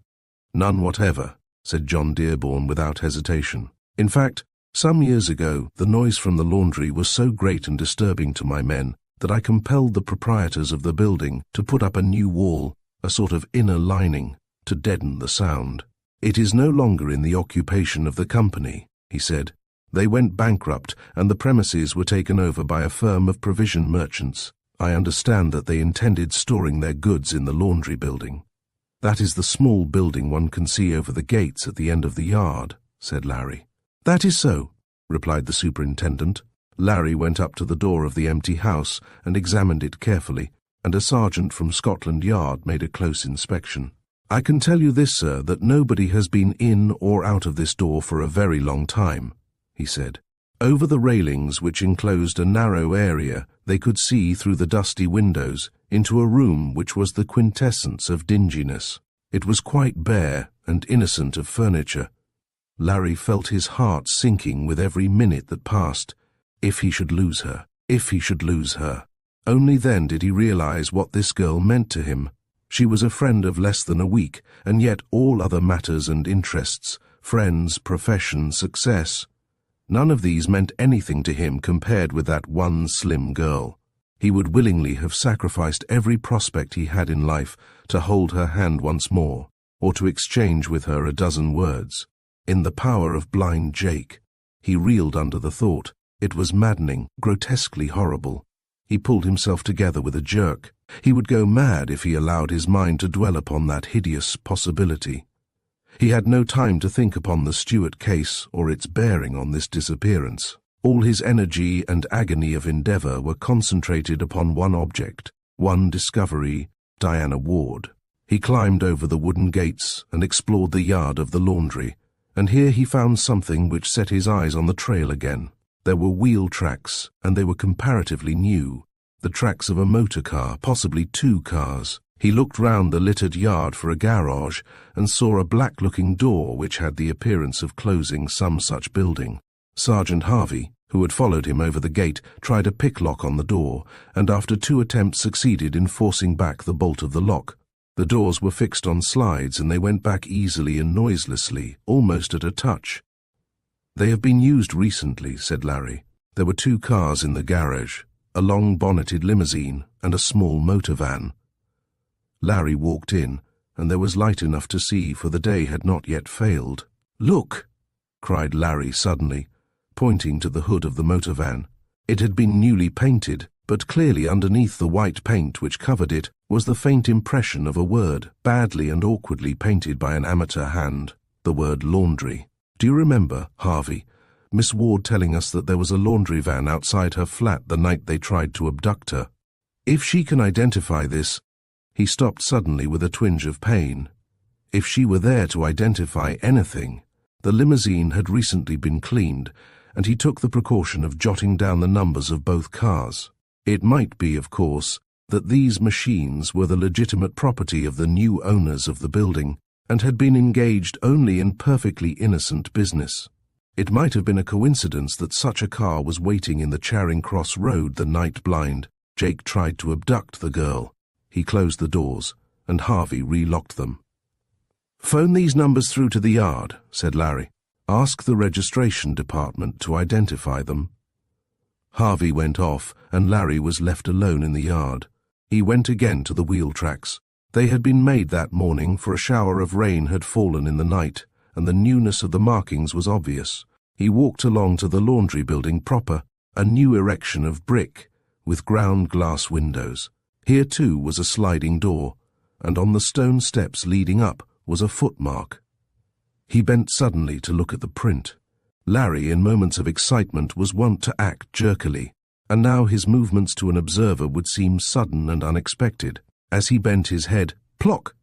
S1: "None whatever," said John Dearborn without hesitation. "In fact, some years ago, the noise from the laundry was so great and disturbing to my men that I compelled the proprietors of the building to put up a new wall, a sort of inner lining, to deaden the sound. It is no longer in the occupation of the company," he said. "They went bankrupt, and the premises were taken over by a firm of provision merchants. I understand that they intended storing their goods in the laundry building." "That is the small building one can see over the gates at the end of the yard," said Larry. "That is so," replied the superintendent. Larry went up to the door of the empty house and examined it carefully, and a sergeant from Scotland Yard made a close inspection. "I can tell you this, sir, that nobody has been in or out of this door for a very long time," he said. Over the railings which enclosed a narrow area, they could see through the dusty windows into a room which was the quintessence of dinginess. It was quite bare and innocent of furniture. Larry felt his heart sinking with every minute that passed. If he should lose her, if he should lose her. Only then did he realize what this girl meant to him. She was a friend of less than a week, and yet all other matters and interests, friends, profession, success, none of these meant anything to him compared with that one slim girl. He would willingly have sacrificed every prospect he had in life to hold her hand once more, or to exchange with her a dozen words. In the power of blind Jake. He reeled under the thought. It was maddening, grotesquely horrible. He pulled himself together with a jerk. He would go mad if he allowed his mind to dwell upon that hideous possibility. He had no time to think upon the Stewart case or its bearing on this disappearance. All his energy and agony of endeavor were concentrated upon one object, one discovery, Diana Ward. He climbed over the wooden gates and explored the yard of the laundry, and here he found something which set his eyes on the trail again. There were wheel tracks, and they were comparatively new, the tracks of a motor car, possibly two cars. He looked round the littered yard for a garage and saw a black-looking door which had the appearance of closing some such building. Sergeant Harvey, who had followed him over the gate, tried a picklock on the door, and after 2 attempts succeeded in forcing back the bolt of the lock. The doors were fixed on slides, and they went back easily and noiselessly, almost at a touch. "They have been used recently," said Larry. There were 2 cars in the garage, a long-bonneted limousine and a small motor van. Larry walked in, and there was light enough to see, for the day had not yet failed. "Look!" cried Larry suddenly, pointing to the hood of the motor van. It had been newly painted, but clearly underneath the white paint which covered it was the faint impression of a word, badly and awkwardly painted by an amateur hand, the word laundry. "Do you remember, Harvey, Miss Ward telling us that there was a laundry van outside her flat the night they tried to abduct her? If she can identify this—" He stopped suddenly with a twinge of pain. If she were there to identify anything. The limousine had recently been cleaned, and he took the precaution of jotting down the numbers of both cars. It might be, of course, that these machines were the legitimate property of the new owners of the building, and had been engaged only in perfectly innocent business. It might have been a coincidence that such a car was waiting in the Charing Cross Road the night blind Jake tried to abduct the girl. He closed the doors, and Harvey relocked them. "Phone these numbers through to the yard," said Larry. "Ask the registration department to identify them." Harvey went off, and Larry was left alone in the yard. He went again to the wheel tracks. They had been made that morning, for a shower of rain had fallen in the night, and the newness of the markings was obvious. He walked along to the laundry building proper, a new erection of brick, with ground glass windows. Here too was a sliding door, and on the stone steps leading up was a footmark. He bent suddenly to look at the print. Larry, in moments of excitement, was wont to act jerkily, and now his movements to an observer would seem sudden and unexpected. As he bent his head, plock!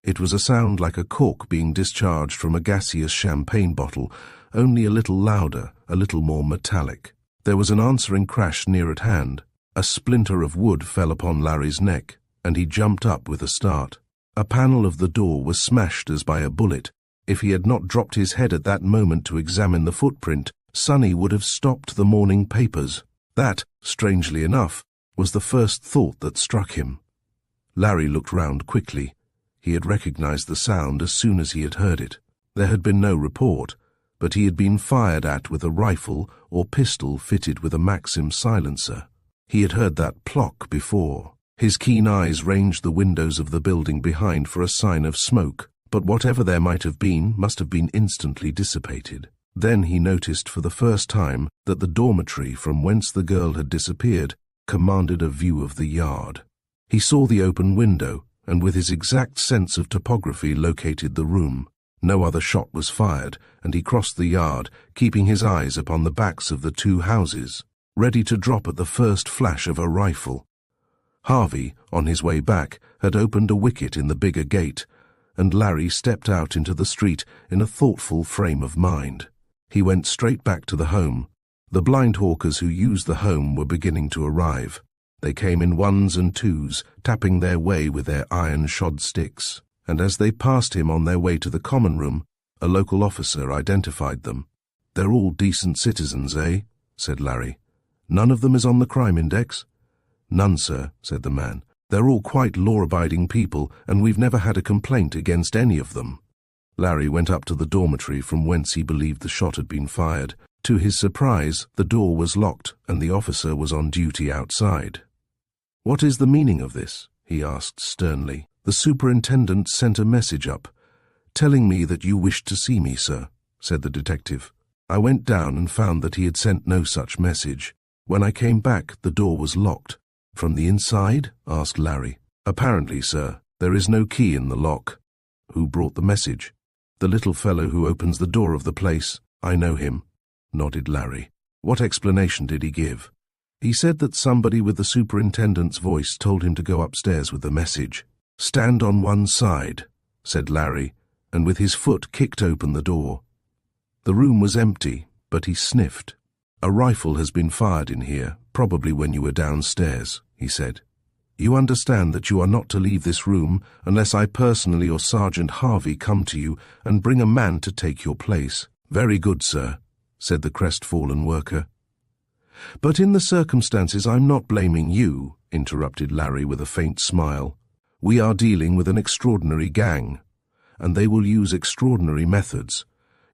S1: It was a sound like a cork being discharged from a gaseous champagne bottle, only a little louder, a little more metallic. There was an answering crash near at hand. A splinter of wood fell upon Larry's neck, and he jumped up with a start. A panel of the door was smashed as by a bullet. If he had not dropped his head at that moment to examine the footprint, Sonny would have stopped the morning papers. That, strangely enough, was the first thought that struck him. Larry looked round quickly. He had recognized the sound as soon as he had heard it. There had been no report, but he had been fired at with a rifle or pistol fitted with a Maxim silencer. He had heard that plock before. His keen eyes ranged the windows of the building behind for a sign of smoke, but whatever there might have been must have been instantly dissipated. Then he noticed for the first time that the dormitory from whence the girl had disappeared commanded a view of the yard. He saw the open window, and with his exact sense of topography located the room. No other shot was fired, and he crossed the yard, keeping his eyes upon the backs of the two houses, ready to drop at the first flash of a rifle. Harvey, on his way back, had opened a wicket in the bigger gate, and Larry stepped out into the street in a thoughtful frame of mind. He went straight back to the home. The blind hawkers who used the home were beginning to arrive. They came in ones and twos, tapping their way with their iron-shod sticks, and as they passed him on their way to the common room, a local officer identified them. "They're all decent citizens, eh?" said Larry. "None of them is on the crime index?" "None, sir," said the man. "They're all quite law-abiding people, and we've never had a complaint against any of them." Larry went up to the dormitory from whence he believed the shot had been fired. To his surprise, the door was locked, and the officer was on duty outside. "What is the meaning of this?" he asked sternly. "The superintendent sent a message up, telling me that you wished to see me, sir," said the detective. "I went down and found that he had sent no such message. When I came back, the door was locked." "From the inside?" asked Larry. "Apparently, sir. There is no key in the lock." "Who brought the message?" "The little fellow who opens the door of the place. I know him," nodded Larry. "What explanation did he give?" "He said that somebody with the superintendent's voice told him to go upstairs with the message." "Stand on one side," said Larry, and with his foot kicked open the door. The room was empty, but he sniffed. "A rifle has been fired in here, probably when you were downstairs," he said. "You understand that you are not to leave this room unless I personally or Sergeant Harvey come to you and bring a man to take your place." "Very good, sir," said the crestfallen worker. "But in the circumstances I'm not blaming you," interrupted Larry with a faint smile. "We are dealing with an extraordinary gang, and they will use extraordinary methods.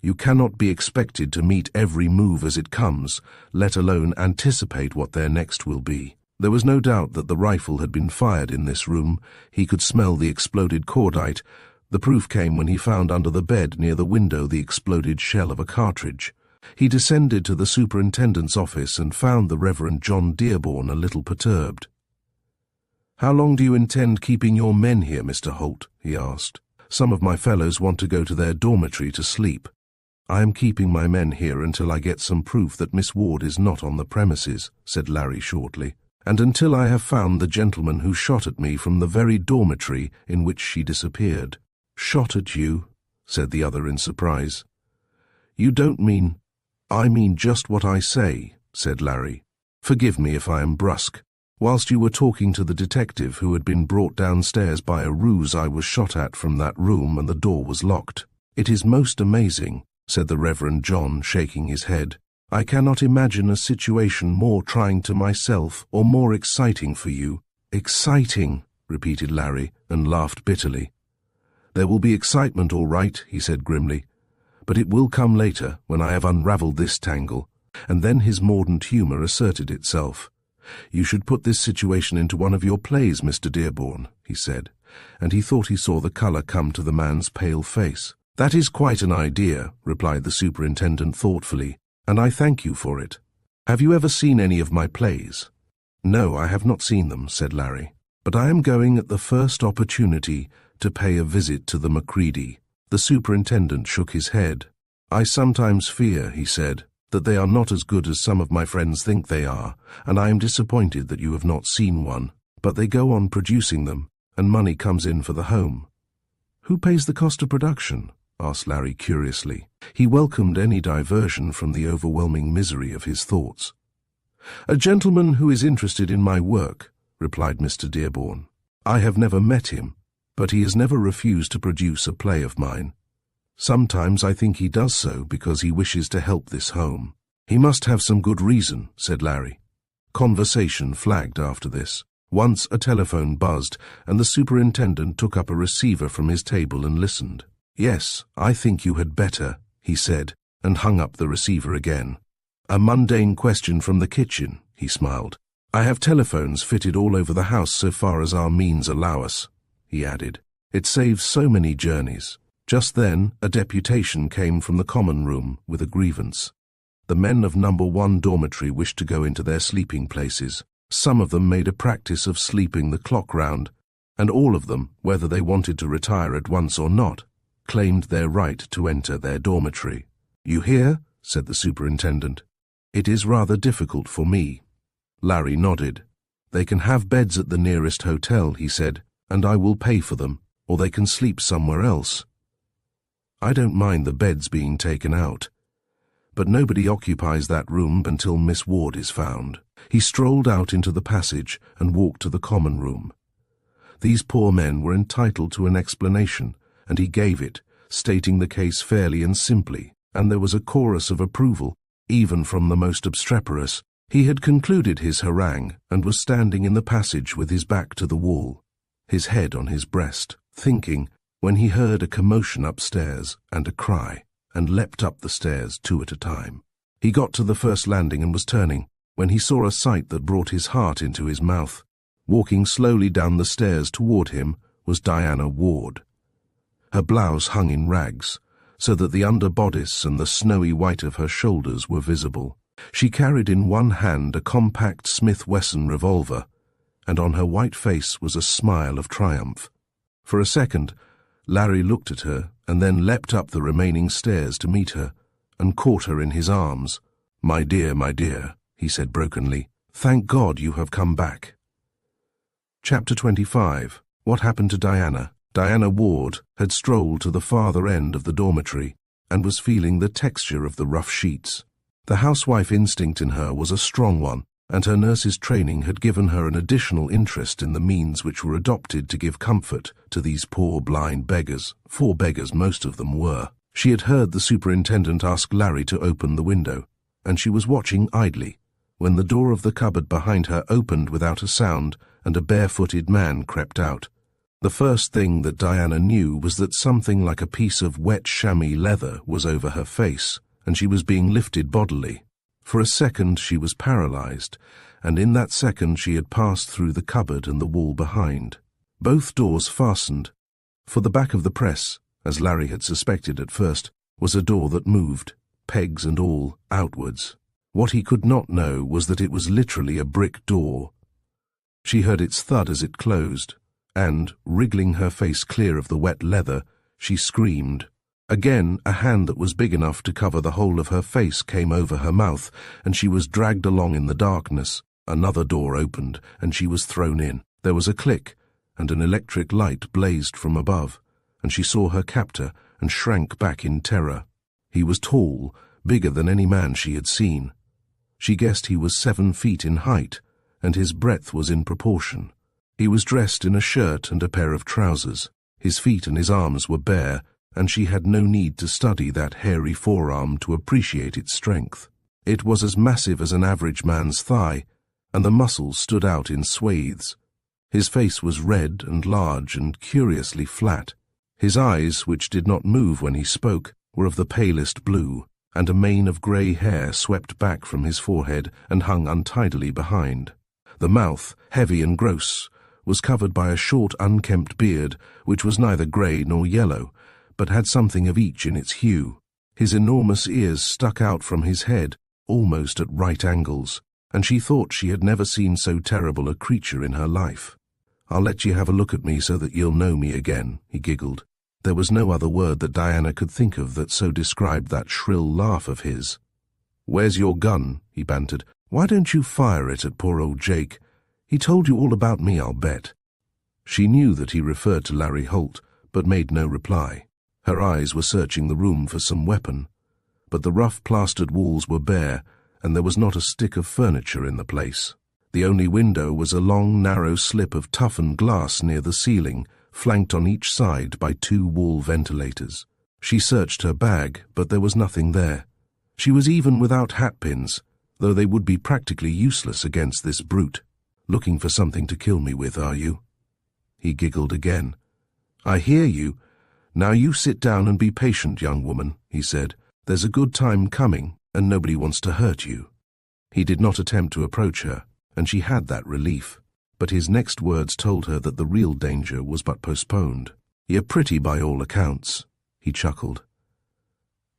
S1: You cannot be expected to meet every move as it comes, let alone anticipate what their next will be." There was no doubt that the rifle had been fired in this room. He could smell the exploded cordite. The proof came when he found under the bed near the window the exploded shell of a cartridge. He descended to the superintendent's office and found the Reverend John Dearborn a little perturbed. "How long do you intend keeping your men here, Mr. Holt?" he asked. "Some of my fellows want to go to their dormitory to sleep." "I am keeping my men here until I get some proof that Miss Ward is not on the premises," said Larry shortly, "and until I have found the gentleman who shot at me from the very dormitory in which she disappeared." "Shot at you?" said the other in surprise. "You don't mean—" "I mean just what I say," said Larry. "Forgive me if I am brusque. Whilst you were talking to the detective who had been brought downstairs by a ruse, I was shot at from that room and the door was locked." "It is most amazing," said the Reverend John, shaking his head. "I cannot imagine a situation more trying to myself or more exciting for you." "Exciting," repeated Larry, and laughed bitterly. "There will be excitement, all right," he said grimly. "But it will come later, when I have unravelled this tangle. And then his mordant humor asserted itself. "You should put this situation into one of your plays, Mr. Dearborn," he said, and he thought he saw the color come to the man's pale face. "That is quite an idea," replied the superintendent thoughtfully, "and I thank you for it. Have you ever seen any of my plays?" "No, I have not seen them," said Larry, "but I am going at the first opportunity to pay a visit to the Macready." The superintendent shook his head. "I sometimes fear," he said, "that they are not as good as some of my friends think they are, and I am disappointed that you have not seen one. But they go on producing them, and money comes in for the home." "Who pays the cost of production?" asked Larry curiously. He welcomed any diversion from the overwhelming misery of his thoughts. "A gentleman who is interested in my work," replied Mr. Dearborn. "I have never met him, but he has never refused to produce a play of mine. Sometimes I think he does so because he wishes to help this home." "He must have some good reason," said Larry. Conversation flagged after this. Once a telephone buzzed, and the superintendent took up a receiver from his table and listened. "Yes, I think you had better," he said, and hung up the receiver again. "A mundane question from the kitchen," he smiled. "I have telephones fitted all over the house so far as our means allow us," he added. "It saves so many journeys." Just then, a deputation came from the common room with a grievance. The men of number 1 dormitory wished to go into their sleeping places. Some of them made a practice of sleeping the clock round, and all of them, whether they wanted to retire at once or not, claimed their right to enter their dormitory. "You hear?" said the superintendent. "It is rather difficult for me." Larry nodded. "They can have beds at the nearest hotel," he said, "and I will pay for them, or they can sleep somewhere else. I don't mind the beds being taken out, but nobody occupies that room until Miss Ward is found." He strolled out into the passage and walked to the common room. These poor men were entitled to an explanation, and he gave it, stating the case fairly and simply, and there was a chorus of approval, even from the most obstreperous. He had concluded his harangue and was standing in the passage with his back to the wall, his head on his breast, thinking, when he heard a commotion upstairs and a cry, and leapt up the stairs 2 at a time. He got to the first landing and was turning, when he saw a sight that brought his heart into his mouth. Walking slowly down the stairs toward him was Diana Ward. Her blouse hung in rags, so that the under bodice and the snowy white of her shoulders were visible. She carried in one hand a compact Smith & Wesson revolver, and on her white face was a smile of triumph. For a second, Larry looked at her and then leapt up the remaining stairs to meet her, and caught her in his arms. my dear," he said brokenly, "thank God you have come back." Chapter 25. What happened to Diana? Diana Ward had strolled to the farther end of the dormitory and was feeling the texture of the rough sheets. The housewife instinct in her was a strong one, and her nurse's training had given her an additional interest in the means which were adopted to give comfort to these poor blind beggars. 4 beggars most of them were. She had heard the superintendent ask Larry to open the window, and she was watching idly when the door of the cupboard behind her opened without a sound and a barefooted man crept out. The first thing that Diana knew was that something like a piece of wet chamois leather was over her face, and she was being lifted bodily. For a second she was paralyzed, and in that second she had passed through the cupboard and the wall behind. Both doors fastened, for the back of the press, as Larry had suspected at first, was a door that moved, pegs and all, outwards. What he could not know was that it was literally a brick door. She heard its thud as it closed, and, wriggling her face clear of the wet leather, she screamed. Again, a hand that was big enough to cover the whole of her face came over her mouth, and she was dragged along in the darkness. Another door opened, and she was thrown in. There was a click, and an electric light blazed from above, and she saw her captor and shrank back in terror. He was tall, bigger than any man she had seen. She guessed he was 7 feet in height, and his breadth was in proportion. He was dressed in a shirt and a pair of trousers. His feet and his arms were bare, and she had no need to study that hairy forearm to appreciate its strength. It was as massive as an average man's thigh, and the muscles stood out in swathes. His face was red and large and curiously flat. His eyes, which did not move when he spoke, were of the palest blue, and a mane of grey hair swept back from his forehead and hung untidily behind. The mouth, heavy and gross, was covered by a short unkempt beard which was neither grey nor yellow, but had something of each in its hue. His enormous ears stuck out from his head, almost at right angles, and she thought she had never seen so terrible a creature in her life. "I'll let you have a look at me so that you'll know me again," he giggled. There was no other word that Diana could think of that so described that shrill laugh of his. "Where's your gun?" he bantered. "Why don't you fire it at poor old Jake? He told you all about me, I'll bet." She knew that he referred to Larry Holt, but made no reply. Her eyes were searching the room for some weapon, but the rough plastered walls were bare, and there was not a stick of furniture in the place. The only window was a long, narrow slip of toughened glass near the ceiling, flanked on each side by 2 wall ventilators. She searched her bag, but there was nothing there. She was even without hatpins, though they would be practically useless against this brute. "Looking for something to kill me with, are you?" He giggled again. "I hear you. Now you sit down and be patient, young woman," he said. "There's a good time coming, and nobody wants to hurt you." He did not attempt to approach her, and she had that relief. But his next words told her that the real danger was but postponed. "You're pretty by all accounts," he chuckled.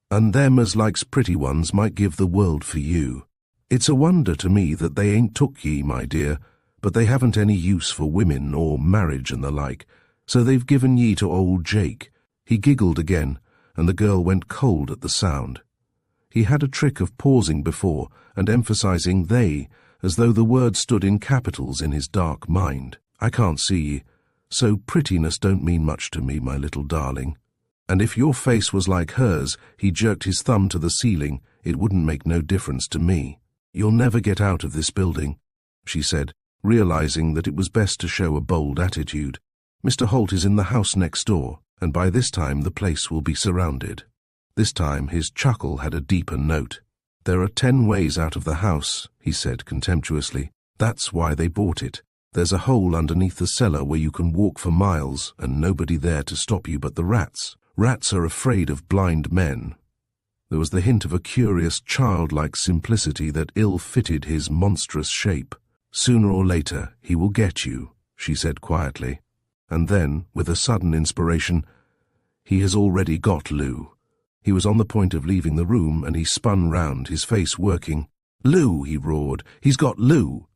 S1: "And them as likes pretty ones might give the world for you. It's a wonder to me that they ain't took ye, my dear, but they haven't any use for women or marriage and the like, so they've given ye to old Jake." He giggled again, and the girl went cold at the sound. He had a trick of pausing before and emphasizing they, as though the word stood in capitals in his dark mind. "I can't see ye, so prettiness don't mean much to me, my little darling. And if your face was like hers," he jerked his thumb to the ceiling, "it wouldn't make no difference to me. You'll never get out of this building," she said, realizing that it was best to show a bold attitude. "Mr. Holt is in the house next door, and by this time the place will be surrounded." This time his chuckle had a deeper note. "There are 10 ways out of the house," he said contemptuously. "That's why they bought it. There's a hole underneath the cellar where you can walk for miles and nobody there to stop you but the rats. Rats are afraid of blind men." There was the hint of a curious childlike simplicity that ill-fitted his monstrous shape. "Sooner or later he will get you," she said quietly. And then, with a sudden inspiration, "He has already got Lou." He was on the point of leaving the room, and he spun round, his face working. "Lou!" he roared. "He's got Lou!"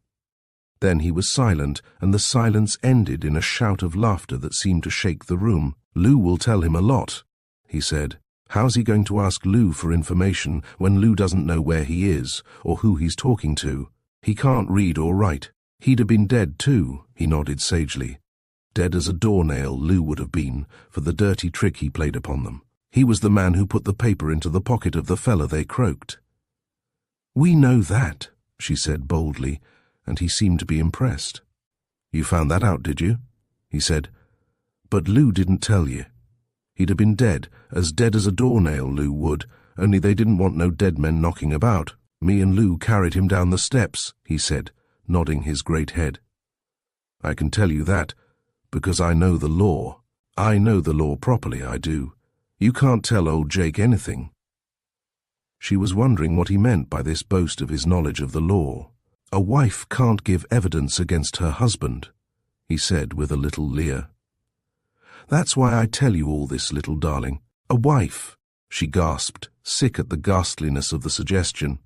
S1: Then he was silent, and the silence ended in a shout of laughter that seemed to shake the room. "Lou will tell him a lot," he said. "How's he going to ask Lou for information when Lou doesn't know where he is, or who he's talking to? He can't read or write. He'd have been dead too," he nodded sagely. "Dead as a doornail Lou would have been, for the dirty trick he played upon them. He was the man who put the paper into the pocket of the fella they croaked." "We know that," she said boldly, and he seemed to be impressed. "You found that out, did you?" he said. "But Lou didn't tell you. He'd have been dead as a doornail, Lou would, only they didn't want no dead men knocking about. Me and Lou carried him down the steps," he said, nodding his great head. "I can tell you that, because I know the law. I know the law properly, I do. You can't tell old Jake anything." She was wondering what he meant by this boast of his knowledge of the law. "A wife can't give evidence against her husband," he said with a little leer. "That's why I tell you all this, little darling. A wife," she gasped, sick at the ghastliness of the suggestion.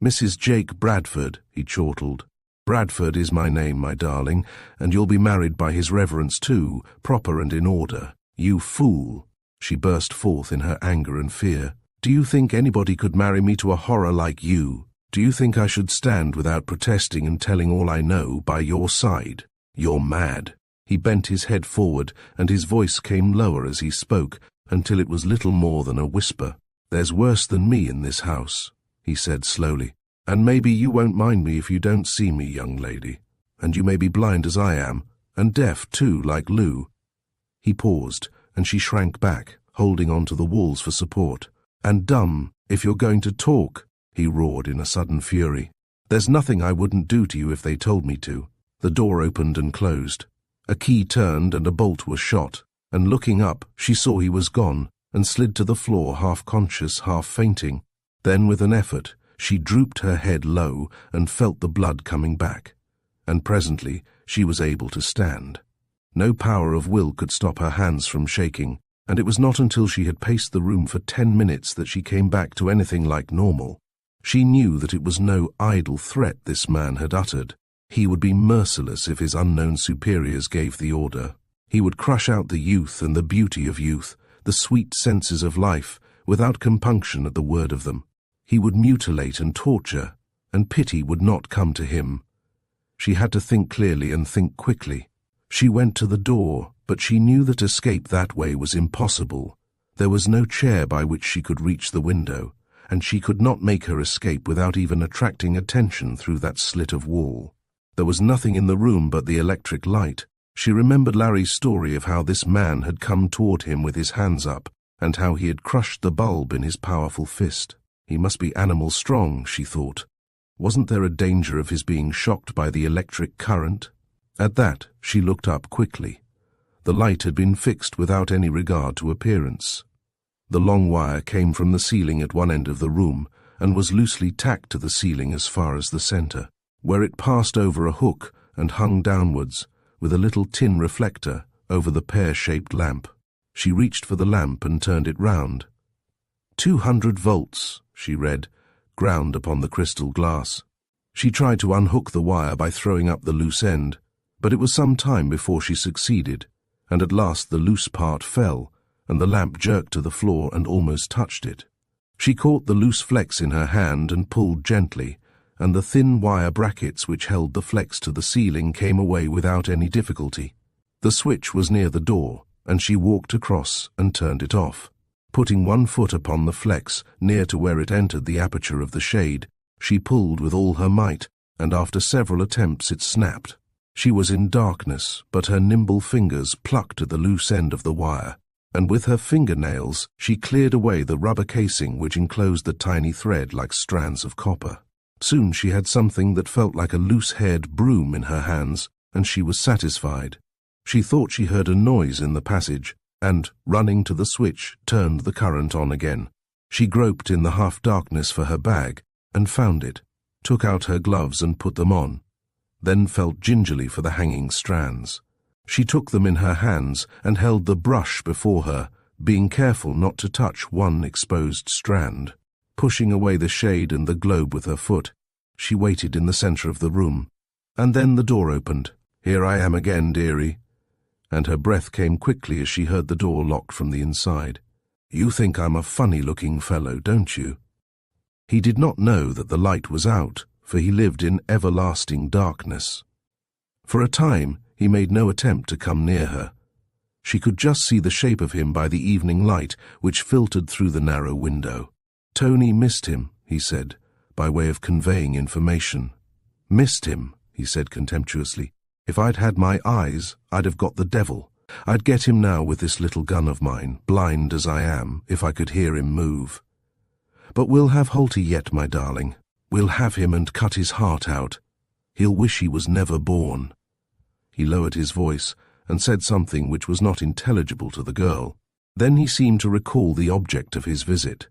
S1: "Mrs. Jake Bradford," he chortled. "Bradford is my name, my darling, and you'll be married by his reverence too, proper and in order. You fool!" she burst forth in her anger and fear. "Do you think anybody could marry me to a horror like you? Do you think I should stand without protesting and telling all I know by your side? You're mad." He bent his head forward, and his voice came lower as he spoke, until it was little more than a whisper. "There's worse than me in this house," he said slowly. "And maybe you won't mind me if you don't see me, young lady. And you may be blind as I am, and deaf too, like Lou." He paused, and she shrank back, holding on to the walls for support. "And dumb, if you're going to talk," he roared in a sudden fury. "There's nothing I wouldn't do to you if they told me to." The door opened and closed. A key turned and a bolt was shot, and looking up, she saw he was gone, and slid to the floor half conscious, half fainting. Then, with an effort, she drooped her head low and felt the blood coming back. And presently she was able to stand. No power of will could stop her hands from shaking, and it was not until she had paced the room for 10 minutes that she came back to anything like normal. She knew that it was no idle threat this man had uttered. He would be merciless if his unknown superiors gave the order. He would crush out the youth and the beauty of youth, the sweet senses of life, without compunction at the word of them. He would mutilate and torture, and pity would not come to him. She had to think clearly and think quickly. She went to the door, but she knew that escape that way was impossible. There was no chair by which she could reach the window, and she could not make her escape without even attracting attention through that slit of wall. There was nothing in the room but the electric light. She remembered Larry's story of how this man had come toward him with his hands up, and how he had crushed the bulb in his powerful fist. He must be animal strong, she thought. Wasn't there a danger of his being shocked by the electric current? At that, she looked up quickly. The light had been fixed without any regard to appearance. The long wire came from the ceiling at one end of the room and was loosely tacked to the ceiling as far as the center, where it passed over a hook and hung downwards, with a little tin reflector over the pear-shaped lamp. She reached for the lamp and turned it round. 200 volts, she read, ground upon the crystal glass. She tried to unhook the wire by throwing up the loose end, but it was some time before she succeeded, and at last the loose part fell, and the lamp jerked to the floor and almost touched it. She caught the loose flex in her hand and pulled gently, and the thin wire brackets which held the flex to the ceiling came away without any difficulty. The switch was near the door, and she walked across and turned it off. Putting one foot upon the flex near to where it entered the aperture of the shade, she pulled with all her might, and after several attempts it snapped. She was in darkness, but her nimble fingers plucked at the loose end of the wire, and with her fingernails she cleared away the rubber casing which enclosed the tiny thread like strands of copper. Soon she had something that felt like a loose-haired broom in her hands, and she was satisfied. She thought she heard a noise in the passage, and, running to the switch, turned the current on again. She groped in the half-darkness for her bag, and found it, took out her gloves and put them on, then felt gingerly for the hanging strands. She took them in her hands and held the brush before her, being careful not to touch one exposed strand. Pushing away the shade and the globe with her foot, she waited in the center of the room. And then the door opened. "Here I am again, dearie." And her breath came quickly as she heard the door locked from the inside. "You think I'm a funny-looking fellow, don't you?" He did not know that the light was out, for he lived in everlasting darkness. For a time, he made no attempt to come near her. She could just see the shape of him by the evening light which filtered through the narrow window. "Tony missed him," he said, by way of conveying information. "Missed him," he said contemptuously. "If I'd had my eyes, I'd have got the devil. I'd get him now with this little gun of mine, blind as I am, if I could hear him move. But we'll have Holty yet, my darling. We'll have him and cut his heart out. He'll wish he was never born." He lowered his voice and said something which was not intelligible to the girl. Then he seemed to recall the object of his visit.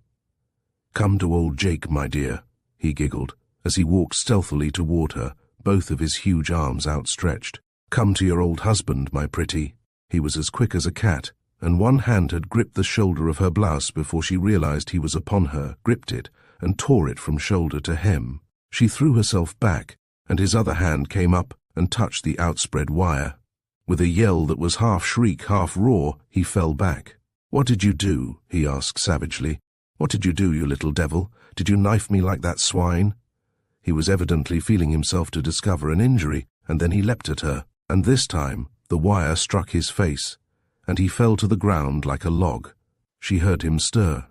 S1: "Come to old Jake, my dear," he giggled, as he walked stealthily toward her, both of his huge arms outstretched. "Come to your old husband, my pretty." He was as quick as a cat, and one hand had gripped the shoulder of her blouse before she realized he was upon her, gripped it, and tore it from shoulder to hem. She threw herself back, and his other hand came up and touched the outspread wire. With a yell that was half shriek, half roar, he fell back. "What did you do?" he asked savagely. "What did you do, you little devil? Did you knife me like that swine?" He was evidently feeling himself to discover an injury, and then he leapt at her, and this time the wire struck his face, and he fell to the ground like a log. She heard him stir.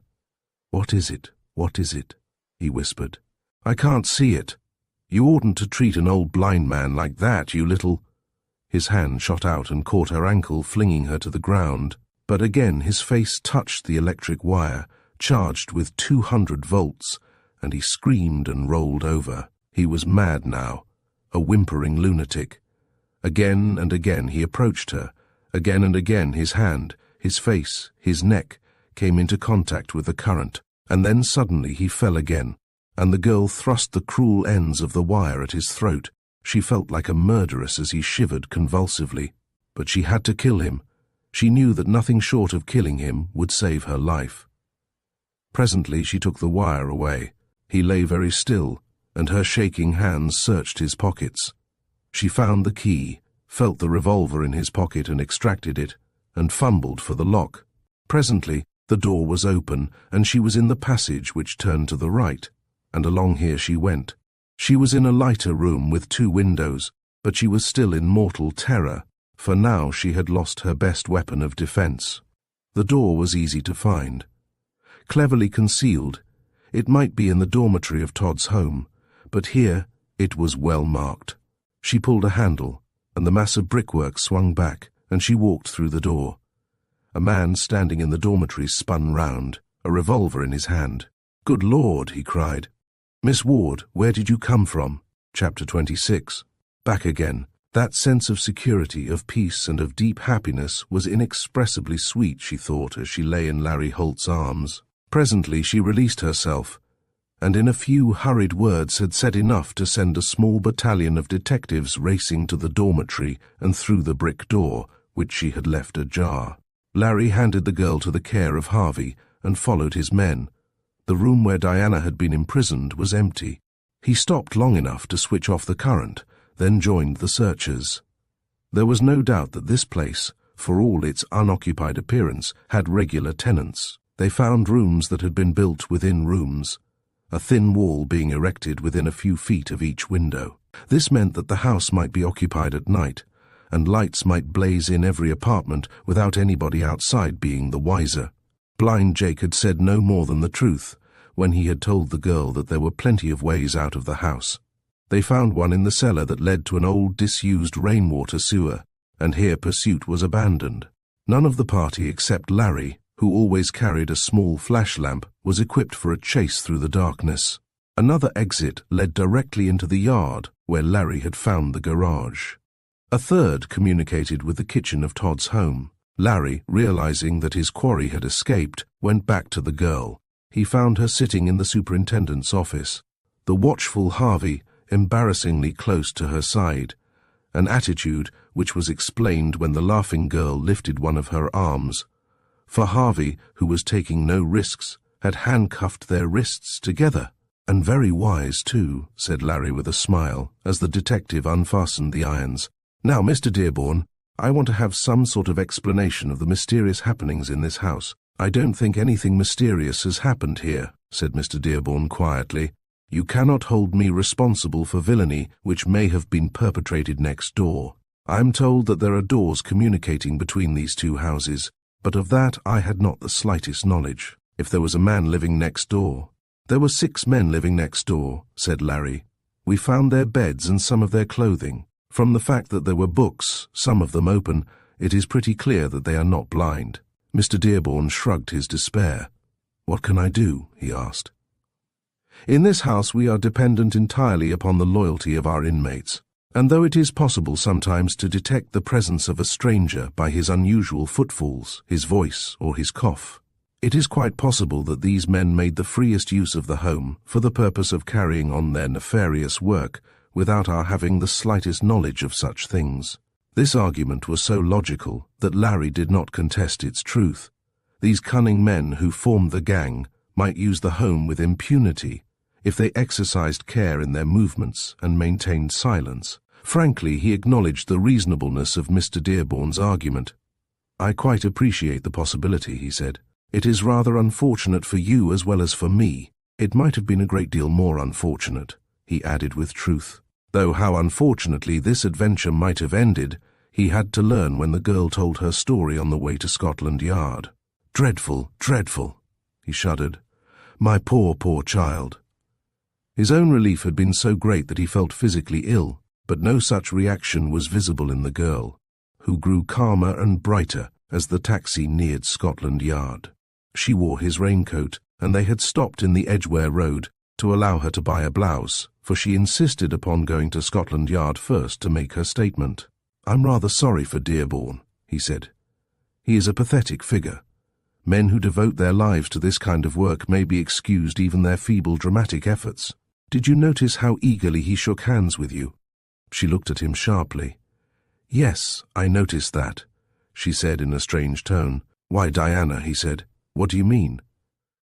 S1: "What is it? What is it?" he whispered. "I can't see it. You oughtn't to treat an old blind man like that, you little—" His hand shot out and caught her ankle, flinging her to the ground, but again his face touched the electric wire, charged with 200 volts, and he screamed and rolled over. He was mad now, a whimpering lunatic. Again and again he approached her. Again and again his hand, his face, his neck came into contact with the current, And then suddenly he fell again, and the girl thrust the cruel ends of the wire at his throat. She felt like a murderess as he shivered convulsively. But she had to kill him. She knew that nothing short of killing him would save her life. Presently she took the wire away. He lay very still, and her shaking hands searched his pockets. She found the key, felt the revolver in his pocket and extracted it, and fumbled for the lock. Presently the door was open, and she was in the passage which turned to the right, and along here she went. She was in a lighter room with 2 windows, but she was still in mortal terror, for now she had lost her best weapon of defense. The door was easy to find. Cleverly concealed, it might be in the dormitory of Todd's home, but here it was well marked. She pulled a handle, and the mass of brickwork swung back, and she walked through the door. A man standing in the dormitory spun round, a revolver in his hand. "Good Lord," he cried. "Miss Ward, where did you come from?" Chapter 26. Back again. That sense of security, of peace, and of deep happiness was inexpressibly sweet, she thought, as she lay in Larry Holt's arms. Presently she released herself, and in a few hurried words had said enough to send a small battalion of detectives racing to the dormitory and through the brick door, which she had left ajar. Larry handed the girl to the care of Harvey and followed his men. The room where Diana had been imprisoned was empty. He stopped long enough to switch off the current, then joined the searchers. There was no doubt that this place, for all its unoccupied appearance, had regular tenants. They found rooms that had been built within rooms, a thin wall being erected within a few feet of each window. This meant that the house might be occupied at night, and lights might blaze in every apartment without anybody outside being the wiser. Blind Jake had said no more than the truth when he had told the girl that there were plenty of ways out of the house. They found one in the cellar that led to an old disused rainwater sewer, and here pursuit was abandoned. None of the party except Larry, who always carried a small flash lamp, was equipped for a chase through the darkness. Another exit led directly into the yard where Larry had found the garage. A third communicated with the kitchen of Todd's home. Larry, realizing that his quarry had escaped, went back to the girl. He found her sitting in the superintendent's office, the watchful Harvey embarrassingly close to her side, an attitude which was explained when the laughing girl lifted one of her arms. For Harvey, who was taking no risks, had handcuffed their wrists together. "And very wise, too," said Larry with a smile, as the detective unfastened the irons. "Now, Mr. Dearborn, I want to have some sort of explanation of the mysterious happenings in this house." "I don't think anything mysterious has happened here," said Mr. Dearborn quietly. "You cannot hold me responsible for villainy which may have been perpetrated next door. I'm told that there are doors communicating between these 2 houses, but of that I had not the slightest knowledge. If there was a man living next door—" "There were 6 men living next door," said Larry. "We found their beds and some of their clothing. From the fact that there were books, some of them open, it is pretty clear that they are not blind." Mr. Dearborn shrugged his despair. "What can I do?" he asked. "In this house we are dependent entirely upon the loyalty of our inmates, and though it is possible sometimes to detect the presence of a stranger by his unusual footfalls, his voice, or his cough, it is quite possible that these men made the freest use of the home for the purpose of carrying on their nefarious work without our having the slightest knowledge of such things." This argument was so logical that Larry did not contest its truth. These cunning men who formed the gang might use the home with impunity if they exercised care in their movements and maintained silence. Frankly, he acknowledged the reasonableness of Mr. Dearborn's argument. "I quite appreciate the possibility," he said. "It is rather unfortunate for you as well as for me. It might have been a great deal more unfortunate," he added with truth. Though how unfortunately this adventure might have ended, he had to learn when the girl told her story on the way to Scotland Yard. "Dreadful, dreadful," he shuddered. "My poor, poor child." His own relief had been so great that he felt physically ill, but no such reaction was visible in the girl, who grew calmer and brighter as the taxi neared Scotland Yard. She wore his raincoat, and they had stopped in the Edgware Road to allow her to buy a blouse, for she insisted upon going to Scotland Yard first to make her statement. "I'm rather sorry for Dearborn," he said. "He is a pathetic figure. Men who devote their lives to this kind of work may be excused even their feeble dramatic efforts. Did you notice how eagerly he shook hands with you? She looked at him sharply. Yes, I noticed that, she said in a strange tone. Why, Diana, he said. What do you mean?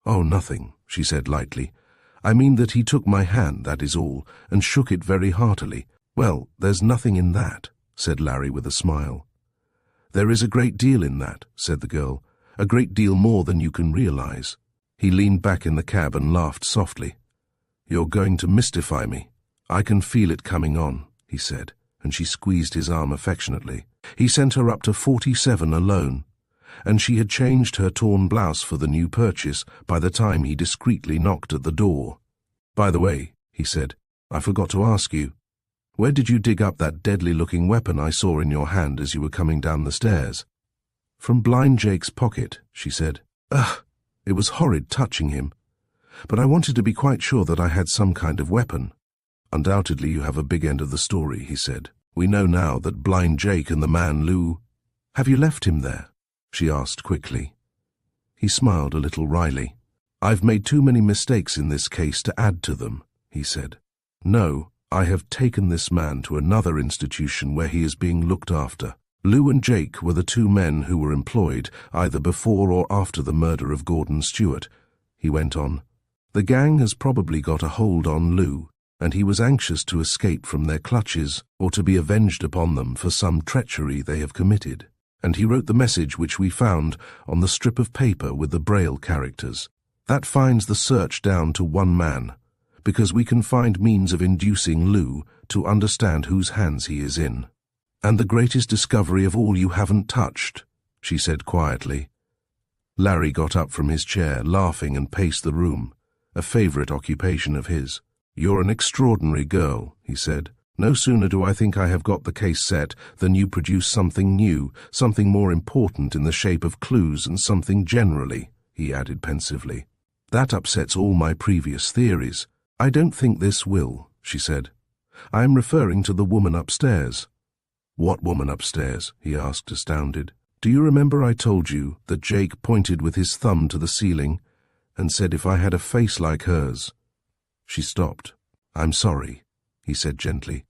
S1: Oh, nothing, she said lightly. I mean that he took my hand, that is all, and shook it very heartily. Well, there's nothing in that, said Larry with a smile. There is a great deal in that, said the girl, a great deal more than you can realize. He leaned back in the cab and laughed softly. You're going to mystify me. I can feel it coming on, he said, and she squeezed his arm affectionately. He sent her up to 47 alone, and she had changed her torn blouse for the new purchase by the time he discreetly knocked at the door. By the way, he said, I forgot to ask you, where did you dig up that deadly-looking weapon I saw in your hand as you were coming down the stairs? From Blind Jake's pocket, she said. Ugh, it was horrid touching him. But I wanted to be quite sure that I had some kind of weapon. Undoubtedly you have a big end of the story, he said. We know now that Blind Jake and the man Lou... Have you left him there? She asked quickly. He smiled a little wryly. I've made too many mistakes in this case to add to them, he said. No, I have taken this man to another institution where he is being looked after. Lou and Jake were the two men who were employed either before or after the murder of Gordon Stewart, he went on. The gang has probably got a hold on Lou, and he was anxious to escape from their clutches or to be avenged upon them for some treachery they have committed. And he wrote the message which we found on the strip of paper with the Braille characters. That finds the search down to one man, because we can find means of inducing Lou to understand whose hands he is in. And the greatest discovery of all you haven't touched, she said quietly. Larry got up from his chair, laughing, and paced the room, a favorite occupation of his. You're an extraordinary girl, he said. No sooner do I think I have got the case set than you produce something new, something more important in the shape of clues and something generally, he added pensively. That upsets all my previous theories. I don't think this will, she said. I am referring to the woman upstairs. What woman upstairs? He asked, astounded. Do you remember I told you that Jake pointed with his thumb to the ceiling and said if I had a face like hers? She stopped. I'm sorry, he said gently.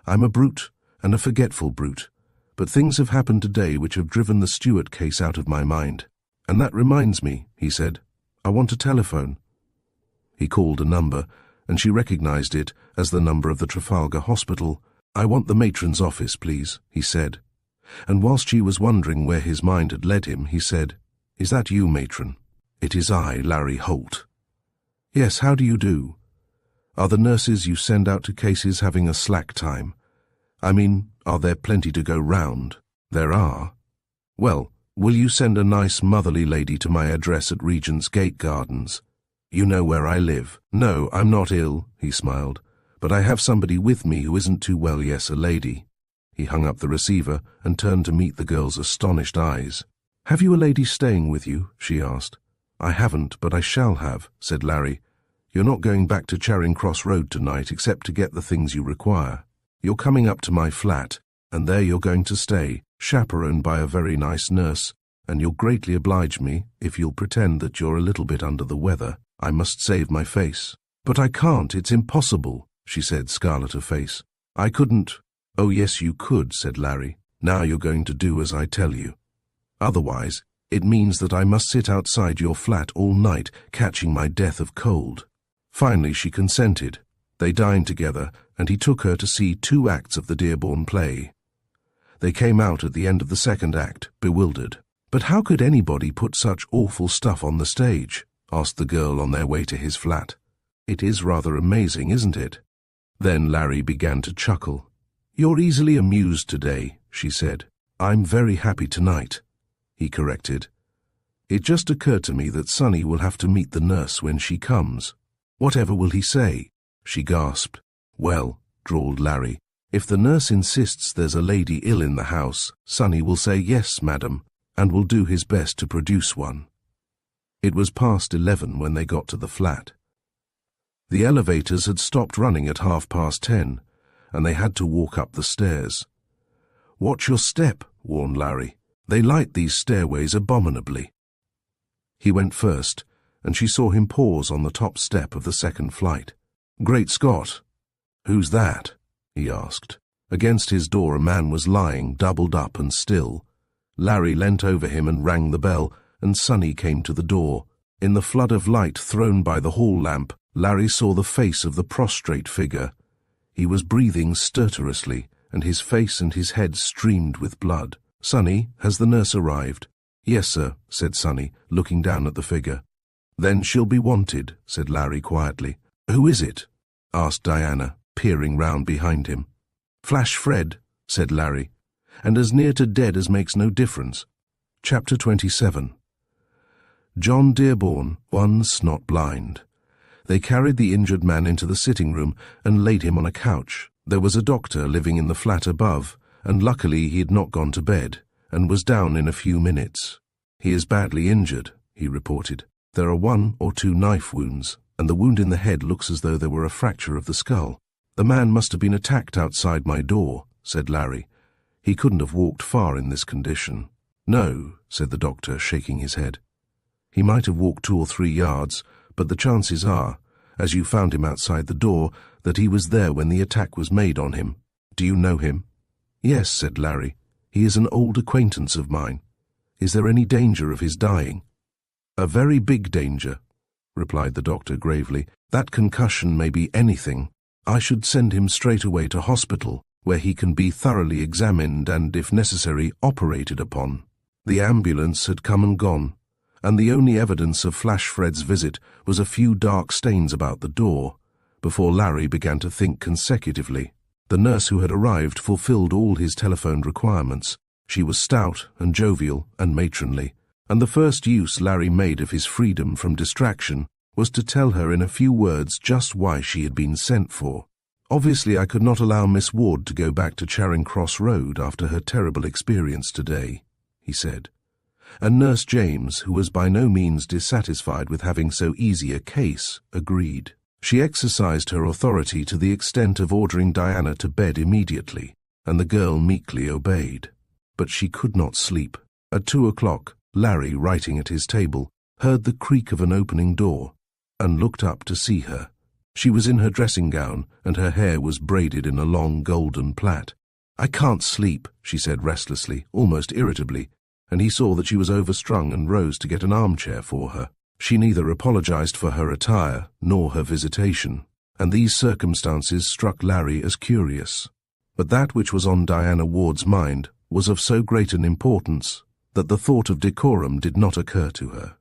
S1: I'm a brute, and a forgetful brute, but things have happened today which have driven the Stewart case out of my mind. And that reminds me, he said, I want a telephone. He called a number, and she recognized it as the number of the Trafalgar Hospital. I want the matron's office, please, he said. And whilst she was wondering where his mind had led him, he said, Is that you, matron? It is I, Larry Holt. Yes, how do you do? Are the nurses you send out to cases having a slack time? I mean, are there plenty to go round? There are. Well, will you send a nice motherly lady to my address at Regent's Gate Gardens? You know where I live. No, I'm not ill, he smiled, but I have somebody with me who isn't too well, yes, a lady. He hung up the receiver and turned to meet the girl's astonished eyes. Have you a lady staying with you? She asked. I haven't, but I shall have, said Larry. You're not going back to Charing Cross Road tonight except to get the things you require. You're coming up to my flat, and there you're going to stay, chaperoned by a very nice nurse, and you'll greatly oblige me if you'll pretend that you're a little bit under the weather. I must save my face. But I can't, it's impossible, she said, scarlet of face. I couldn't. Oh, yes, you could, said Larry. Now you're going to do as I tell you. Otherwise, it means that I must sit outside your flat all night, catching my death of cold. Finally, she consented. They dined together, and he took her to see 2 acts of the Dearborn play. They came out at the end of the second act, bewildered. But how could anybody put such awful stuff on the stage? Asked the girl on their way to his flat. It is rather amazing, isn't it? Then Larry began to chuckle. You're easily amused today, she said. I'm very happy tonight, he corrected. It just occurred to me that Sonny will have to meet the nurse when she comes. Whatever will he say? She gasped. Well, drawled Larry, if the nurse insists there's a lady ill in the house, Sonny will say yes, madam, and will do his best to produce one. It was past 11 when they got to the flat. The elevators had stopped running at 10:30, and they had to walk up the stairs. Watch your step, warned Larry. They light these stairways abominably. He went first, and she saw him pause on the top step of the second flight. "Great Scott! Who's that?" he asked. Against his door a man was lying, doubled up and still. Larry leant over him and rang the bell, and Sonny came to the door. In the flood of light thrown by the hall lamp, Larry saw the face of the prostrate figure. He was breathing stertorously, and his face and his head streamed with blood. "Sonny, has the nurse arrived?" "Yes, sir," said Sonny, looking down at the figure. "Then she'll be wanted," said Larry quietly. "Who is it?" asked Diana, peering round behind him. "Flash Fred," said Larry, "and as near to dead as makes no difference." Chapter 27. John Dearborn, once not blind. They carried the injured man into the sitting room and laid him on a couch. There was a doctor living in the flat above, and luckily he had not gone to bed, and was down in a few minutes. "He is badly injured," he reported. "There are 1 or 2 knife wounds, and the wound in the head looks as though there were a fracture of the skull." "The man must have been attacked outside my door," said Larry. "He couldn't have walked far in this condition." "No," said the doctor, shaking his head. "He might have walked 2 or 3 yards, but the chances are, as you found him outside the door, that he was there when the attack was made on him. Do you know him?" "Yes," said Larry. "He is an old acquaintance of mine. Is there any danger of his dying?" "A very big danger," replied the doctor gravely. "That concussion may be anything. I should send him straight away to hospital, where he can be thoroughly examined and, if necessary, operated upon." The ambulance had come and gone, and the only evidence of Flash Fred's visit was a few dark stains about the door, before Larry began to think consecutively. The nurse who had arrived fulfilled all his telephoned requirements. She was stout and jovial and matronly, and the first use Larry made of his freedom from distraction was to tell her in a few words just why she had been sent for. "Obviously I could not allow Miss Ward to go back to Charing Cross Road after her terrible experience today," he said. And Nurse James, who was by no means dissatisfied with having so easy a case, agreed. She exercised her authority to the extent of ordering Diana to bed immediately, and the girl meekly obeyed. But she could not sleep. At 2 o'clock, Larry, writing at his table, heard the creak of an opening door, and looked up to see her. She was in her dressing gown, and her hair was braided in a long golden plait. "I can't sleep," she said restlessly, almost irritably, and he saw that she was overstrung and rose to get an armchair for her. She neither apologized for her attire nor her visitation, and these circumstances struck Larry as curious. But that which was on Diana Ward's mind was of so great an importance that the thought of decorum did not occur to her.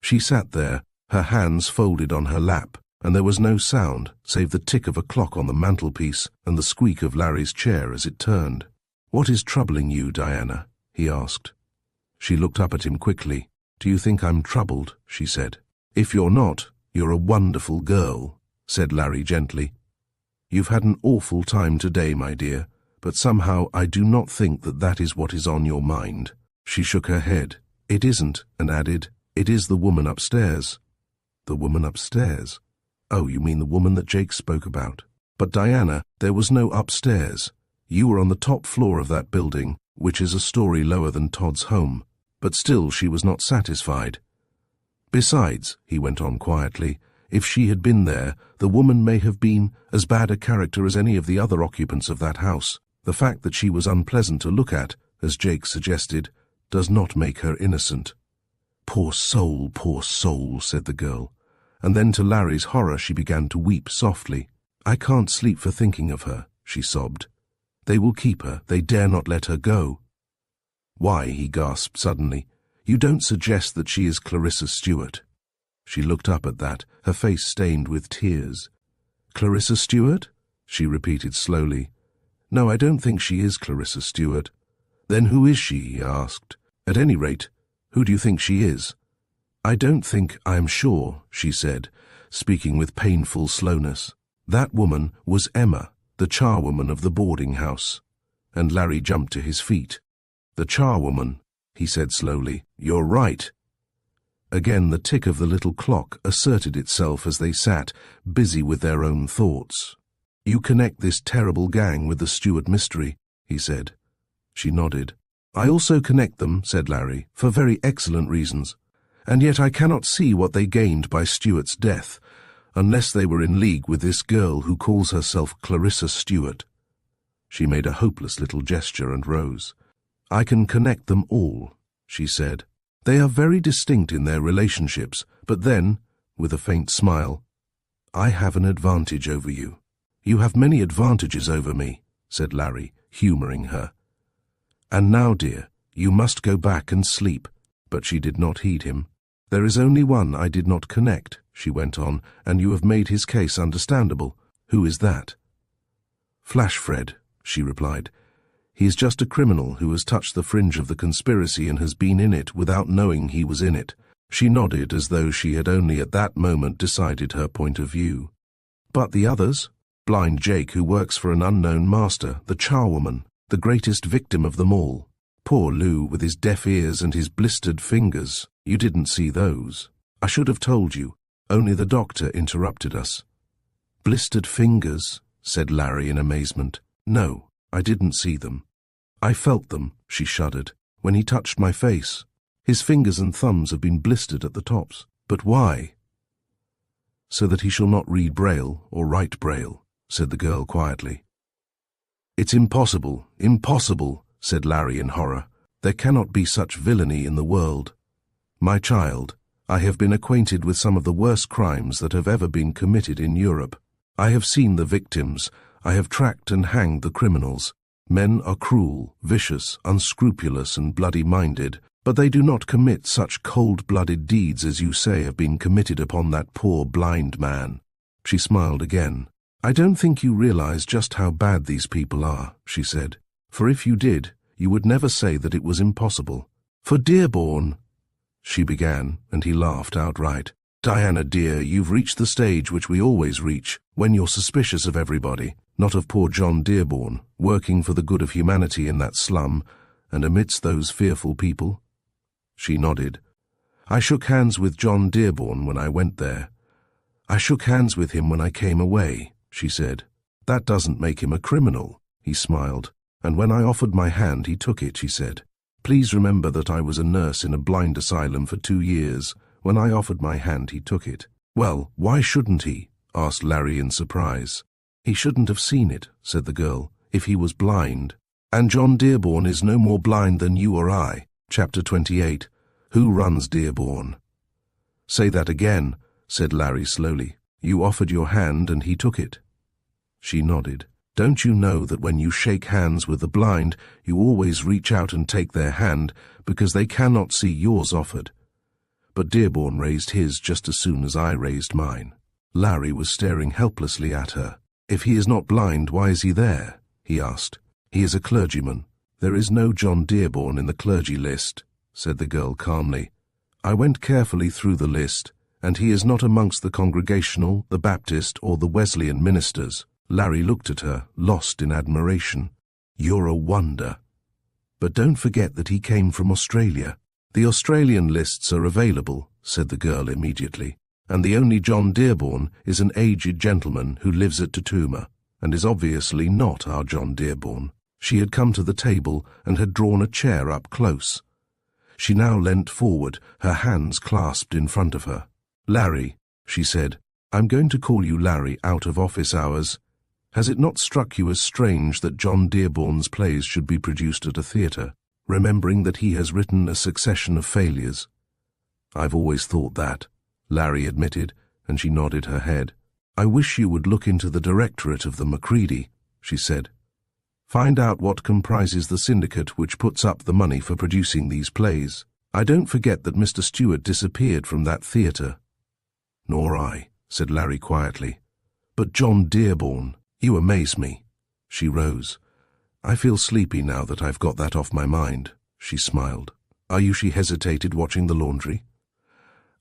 S1: She sat there, her hands folded on her lap, and there was no sound save the tick of a clock on the mantelpiece and the squeak of Larry's chair as it turned. "What is troubling you, Diana?" he asked. She looked up at him quickly. "Do you think I'm troubled?" she said. "If you're not, you're a wonderful girl," said Larry gently. "You've had an awful time today, my dear, but somehow I do not think that that is what is on your mind." She shook her head. "It isn't," and added, "It is the woman upstairs." "The woman upstairs? Oh, you mean the woman that Jake spoke about." "But Diana, there was no upstairs. You were on the top floor of that building, which is a story lower than Todd's home." But still she was not satisfied. "Besides," he went on quietly, "if she had been there, the woman may have been as bad a character as any of the other occupants of that house. The fact that she was unpleasant to look at, as Jake suggested, does not make her innocent." Poor soul," said the girl, and then to Larry's horror she began to weep softly. "I can't sleep for thinking of her," she sobbed. "They will keep her. They dare not let her go." "Why?" he gasped suddenly. "You don't suggest that she is Clarissa Stewart?" She looked up at that, her face stained with tears. "Clarissa Stewart?" she repeated slowly. "No, I don't think she is Clarissa Stewart." "Then who is she?" he asked. "At any rate, who do you think she is?" "I don't think I am sure," she said, speaking with painful slowness. "That woman was Emma, the charwoman of the boarding house." And Larry jumped to his feet. "The charwoman," he said slowly. "You're right." Again the tick of the little clock asserted itself as they sat, busy with their own thoughts. "You connect this terrible gang with the Stewart mystery," he said. She nodded. "I also connect them," said Larry, "for very excellent reasons. And yet I cannot see what they gained by Stuart's death, unless they were in league with this girl who calls herself Clarissa Stuart. She made a hopeless little gesture and rose. I can connect them all, she said. They are very distinct in their relationships, but then, with a faint smile, I have an advantage over you. You have many advantages over me, said Larry, humouring her. And now, dear, you must go back and sleep. But she did not heed him. There is only one I did not connect, she went on, and you have made his case understandable. Who is that? Flash Fred, she replied. He is just a criminal who has touched the fringe of the conspiracy and has been in it without knowing he was in it. She nodded as though she had only at that moment decided her point of view. But the others? Blind Jake, who works for an unknown master, the charwoman, the greatest victim of them all. Poor Lou, with his deaf ears and his blistered fingers. You didn't see those. I should have told you. Only the doctor interrupted us. Blistered fingers, said Larry in amazement. No, I didn't see them. I felt them, she shuddered, when he touched my face. His fingers and thumbs have been blistered at the tops. But why? So that he shall not read Braille or write Braille, said the girl quietly. It's impossible, impossible, said Larry in horror. There cannot be such villainy in the world. My child, I have been acquainted with some of the worst crimes that have ever been committed in Europe. I have seen the victims. I have tracked and hanged the criminals. Men are cruel, vicious, unscrupulous, and bloody-minded, but they do not commit such cold-blooded deeds as you say have been committed upon that poor blind man. She smiled again. I don't think you realize just how bad these people are, she said. For if you did, you would never say that it was impossible. For Dearborn, she began, and he laughed outright. Diana, dear, you've reached the stage which we always reach, when you're suspicious of everybody, not of poor John Dearborn, working for the good of humanity in that slum, and amidst those fearful people. She nodded. I shook hands with John Dearborn when I went there. I shook hands with him when I came away, she said. That doesn't make him a criminal, he smiled. And when I offered my hand, he took it, she said. Please remember that I was a nurse in a blind asylum for 2 years. When I offered my hand, he took it. Well, why shouldn't he? Asked Larry in surprise. He shouldn't have seen it, said the girl, if he was blind. And John Dearborn is no more blind than you or I. Chapter 28. Who runs Dearborn? Say that again, said Larry slowly. You offered your hand and he took it. She nodded. Don't you know that when you shake hands with the blind, you always reach out and take their hand, because they cannot see yours offered? But Dearborn raised his just as soon as I raised mine. Larry was staring helplessly at her. If he is not blind, why is he there? He asked. He is a clergyman. There is no John Dearborn in the clergy list, said the girl calmly. I went carefully through the list, and he is not amongst the Congregational, the Baptist, or the Wesleyan ministers. Larry looked at her, lost in admiration. You're a wonder. But don't forget that he came from Australia. The Australian lists are available, said the girl immediately, and the only John Dearborn is an aged gentleman who lives at Tatuma, and is obviously not our John Dearborn. She had come to the table and had drawn a chair up close. She now leant forward, her hands clasped in front of her. Larry, she said, I'm going to call you Larry out of office hours. Has it not struck you as strange that John Dearborn's plays should be produced at a theatre, remembering that he has written a succession of failures? I've always thought that, Larry admitted, and she nodded her head. I wish you would look into the directorate of the Macready, she said. Find out what comprises the syndicate which puts up the money for producing these plays. I don't forget that Mr. Stewart disappeared from that theatre. Nor I, said Larry quietly. But John Dearborn, you amaze me. She rose. I feel sleepy now that I've got that off my mind, she smiled. Are you? She hesitated, watching the laundry.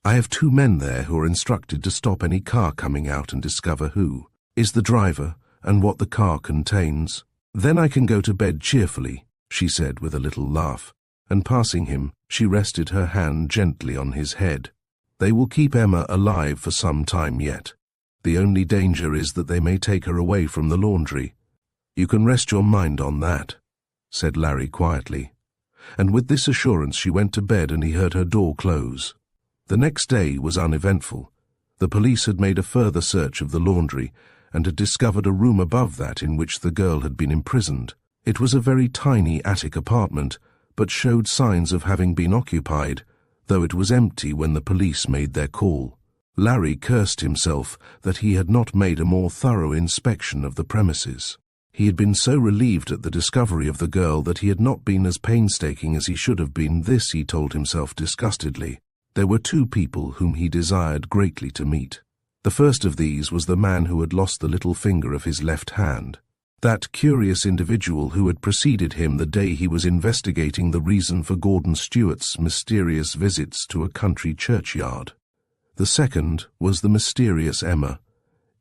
S1: I have 2 men there who are instructed to stop any car coming out and discover who is the driver and what the car contains. Then I can go to bed cheerfully, she said with a little laugh, and passing him, she rested her hand gently on his head. They will keep Emma alive for some time yet. The only danger is that they may take her away from the laundry. You can rest your mind on that, said Larry quietly. And with this assurance she went to bed and he heard her door close. The next day was uneventful. The police had made a further search of the laundry and had discovered a room above that in which the girl had been imprisoned. It was a very tiny attic apartment, but showed signs of having been occupied, though it was empty when the police made their call. Larry cursed himself that he had not made a more thorough inspection of the premises. He had been so relieved at the discovery of the girl that he had not been as painstaking as he should have been. This, he told himself disgustedly. There were two people whom he desired greatly to meet. The first of these was the man who had lost the little finger of his left hand. That curious individual who had preceded him the day he was investigating the reason for Gordon Stewart's mysterious visits to a country churchyard. The second was the mysterious Emma.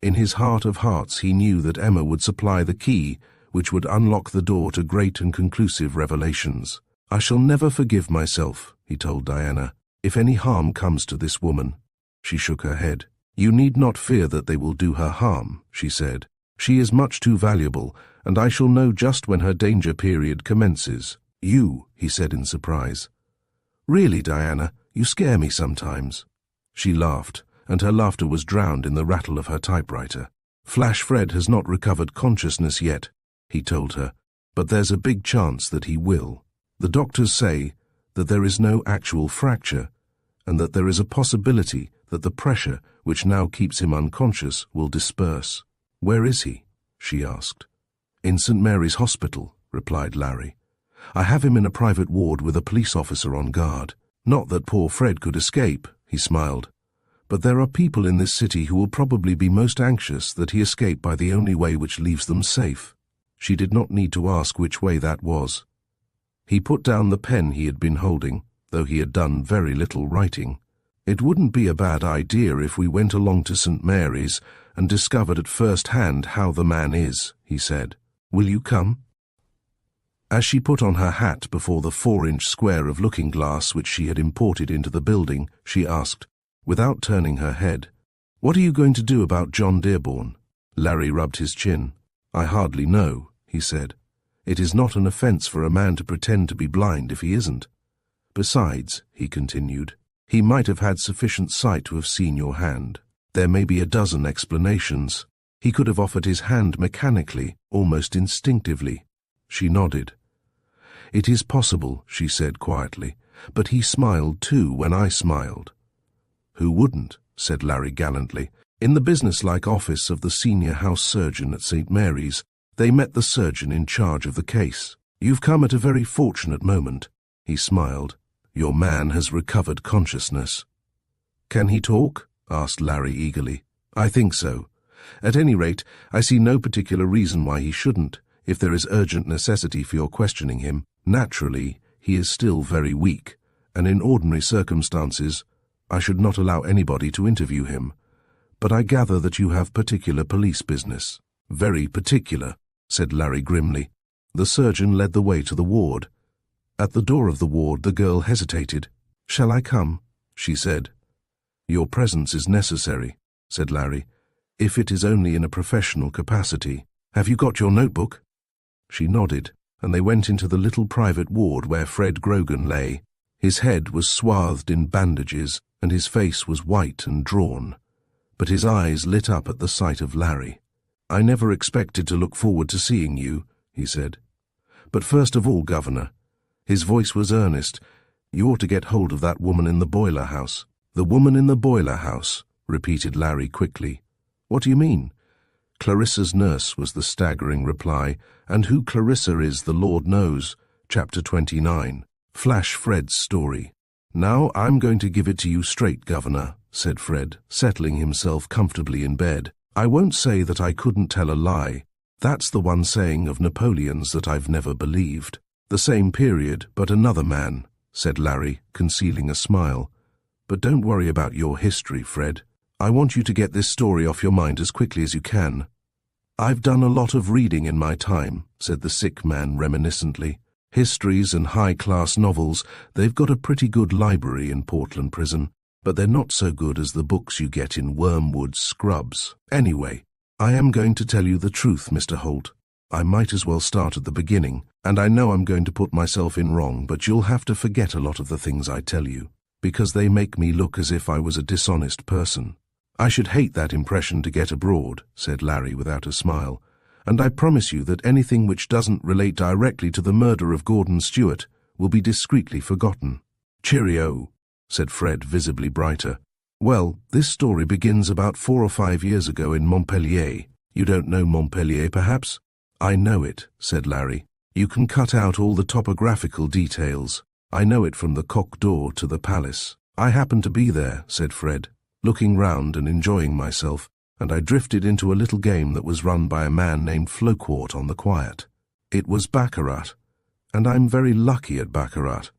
S1: In his heart of hearts he knew that Emma would supply the key which would unlock the door to great and conclusive revelations. "I shall never forgive myself," he told Diana, "if any harm comes to this woman." She shook her head. "You need not fear that they will do her harm," she said. "She is much too valuable, and I shall know just when her danger period commences." "You," he said in surprise. "Really, Diana, you scare me sometimes." She laughed, and her laughter was drowned in the rattle of her typewriter. "Flash Fred has not recovered consciousness yet," he told her, "but there's a big chance that he will. The doctors say that there is no actual fracture, and that there is a possibility that the pressure which now keeps him unconscious will disperse." "Where is he?" she asked. "In St. Mary's Hospital," replied Larry. "I have him in a private ward with a police officer on guard. Not that poor Fred could escape," he smiled, "but there are people in this city who will probably be most anxious that he escape by the only way which leaves them safe." She did not need to ask which way that was. He put down the pen he had been holding, though he had done very little writing. "It wouldn't be a bad idea if we went along to St. Mary's and discovered at first hand how the man is," he said. "Will you come?" As she put on her hat before the 4-inch square of looking-glass which she had imported into the building, she asked, without turning her head, "What are you going to do about John Dearborn?" Larry rubbed his chin. "I hardly know," he said. "It is not an offence for a man to pretend to be blind if he isn't. Besides," he continued, "he might have had sufficient sight to have seen your hand. There may be a dozen explanations. He could have offered his hand mechanically, almost instinctively." She nodded. "It is possible," she said quietly, "but he smiled too when I smiled." "Who wouldn't?" said Larry gallantly. In the businesslike office of the senior house surgeon at St. Mary's, they met the surgeon in charge of the case. "You've come at a very fortunate moment," he smiled. "Your man has recovered consciousness." "Can he talk?" asked Larry eagerly. "I think so. At any rate, I see no particular reason why he shouldn't, if there is urgent necessity for your questioning him. Naturally, he is still very weak, and in ordinary circumstances, I should not allow anybody to interview him. But I gather that you have particular police business." "Very particular," said Larry grimly. The surgeon led the way to the ward. At the door of the ward, the girl hesitated. "Shall I come?" she said. "Your presence is necessary," said Larry, "if it is only in a professional capacity. Have you got your notebook?" She nodded, and they went into the little private ward where Fred Grogan lay. His head was swathed in bandages, and his face was white and drawn, but his eyes lit up at the sight of Larry. "I never expected to look forward to seeing you," he said. "But first of all, Governor," his voice was earnest, "you ought to get hold of that woman in the boiler house." "The woman in the boiler house," repeated Larry quickly. "What do you mean?" "Clarissa's nurse," was the staggering reply, "and who Clarissa is the Lord knows." Chapter 29. Flash Fred's story. "Now I'm going to give it to you straight, Governor," said Fred, settling himself comfortably in bed. "I won't say that I couldn't tell a lie. That's the one saying of Napoleon's that I've never believed." "The same period, but another man," said Larry, concealing a smile. "But don't worry about your history, Fred. I want you to get this story off your mind as quickly as you can." "I've done a lot of reading in my time," said the sick man reminiscently. "Histories and high-class novels, they've got a pretty good library in Portland Prison, but they're not so good as the books you get in Wormwood Scrubs. Anyway, I am going to tell you the truth, Mr. Holt. I might as well start at the beginning, and I know I'm going to put myself in wrong, but you'll have to forget a lot of the things I tell you. because they make me look as if I was a dishonest person. I should hate that impression to get abroad, said Larry without a smile, and I promise you that anything which doesn't relate directly to the murder of Gordon Stewart will be discreetly forgotten. Cheerio, said Fred, visibly brighter. Well, this story begins about 4 or 5 years ago in Montpellier. You don't know Montpellier, perhaps? I know it, said Larry. You can cut out all the topographical details. I know it from the Coq d'Or to the palace. I happened to be there, said Fred, looking round and enjoying myself, and I drifted into a little game that was run by a man named Floquart on the quiet. It was baccarat, and I'm very lucky at baccarat,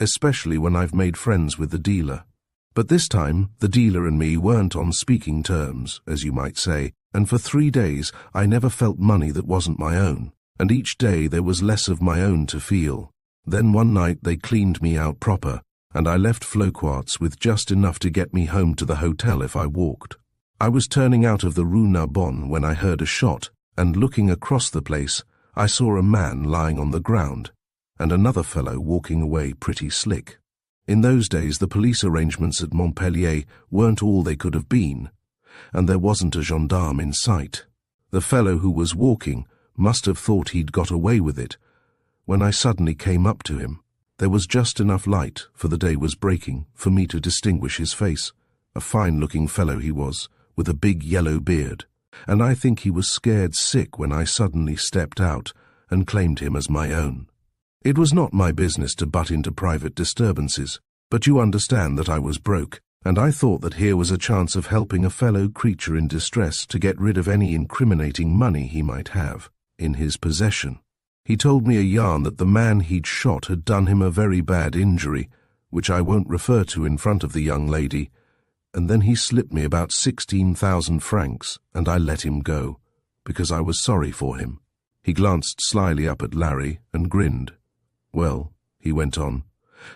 S1: especially when I've made friends with the dealer. But this time, the dealer and me weren't on speaking terms, as you might say, and for 3 days I never felt money that wasn't my own, and each day there was less of my own to feel. Then one night they cleaned me out proper, and I left Floquart's with just enough to get me home to the hotel if I walked. I was turning out of the Rue Narbonne when I heard a shot, and looking across the place, I saw a man lying on the ground, and another fellow walking away pretty slick. In those days the police arrangements at Montpellier weren't all they could have been, and there wasn't a gendarme in sight. The fellow who was walking must have thought he'd got away with it. When I suddenly came up to him, there was just enough light, for the day was breaking, for me to distinguish his face. A fine-looking fellow he was, with a big yellow beard, and I think he was scared sick when I suddenly stepped out and claimed him as my own. It was not my business to butt into private disturbances, but you understand that I was broke, and I thought that here was a chance of helping a fellow creature in distress to get rid of any incriminating money he might have in his possession. He told me a yarn that the man he'd shot had done him a very bad injury, which I won't refer to in front of the young lady, and then he slipped me about 16,000 francs, and I let him go, because I was sorry for him. He glanced slyly up at Larry and grinned. Well, he went on,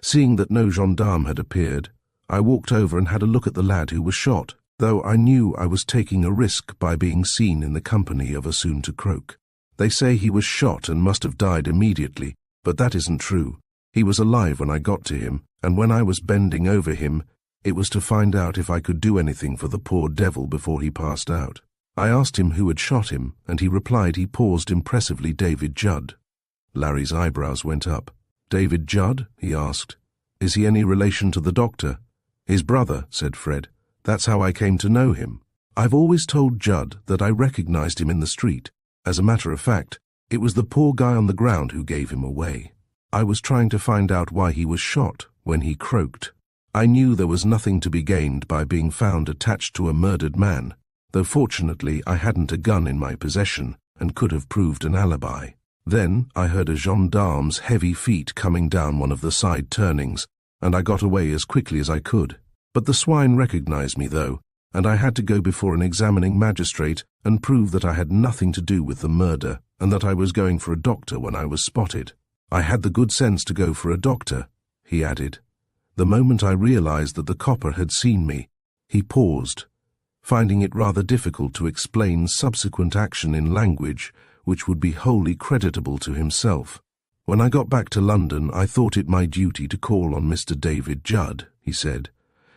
S1: seeing that no gendarme had appeared, I walked over and had a look at the lad who was shot, though I knew I was taking a risk by being seen in the company of a soon-to-croak. They say he was shot and must have died immediately, but that isn't true. He was alive when I got to him, and when I was bending over him, it was to find out if I could do anything for the poor devil before he passed out. I asked him who had shot him, and he replied he paused impressively David Judd. Larry's eyebrows went up. David Judd? He asked. Is he any relation to the doctor? His brother, said Fred. That's how I came to know him. I've always told Judd that I recognized him in the street. As a matter of fact, it was the poor guy on the ground who gave him away. I was trying to find out why he was shot when he croaked. I knew there was nothing to be gained by being found attached to a murdered man, though fortunately I hadn't a gun in my possession and could have proved an alibi. Then I heard a gendarme's heavy feet coming down one of the side turnings, and I got away as quickly as I could. But the swine recognized me, though, and I had to go before an examining magistrate and prove that I had nothing to do with the murder and that I was going for a doctor when I was spotted. I had the good sense to go for a doctor, he added. The moment I realized that the copper had seen me, he paused, finding it rather difficult to explain subsequent action in language which would be wholly creditable to himself. When I got back to London, I thought it my duty to call on Mr. David Judd, he said.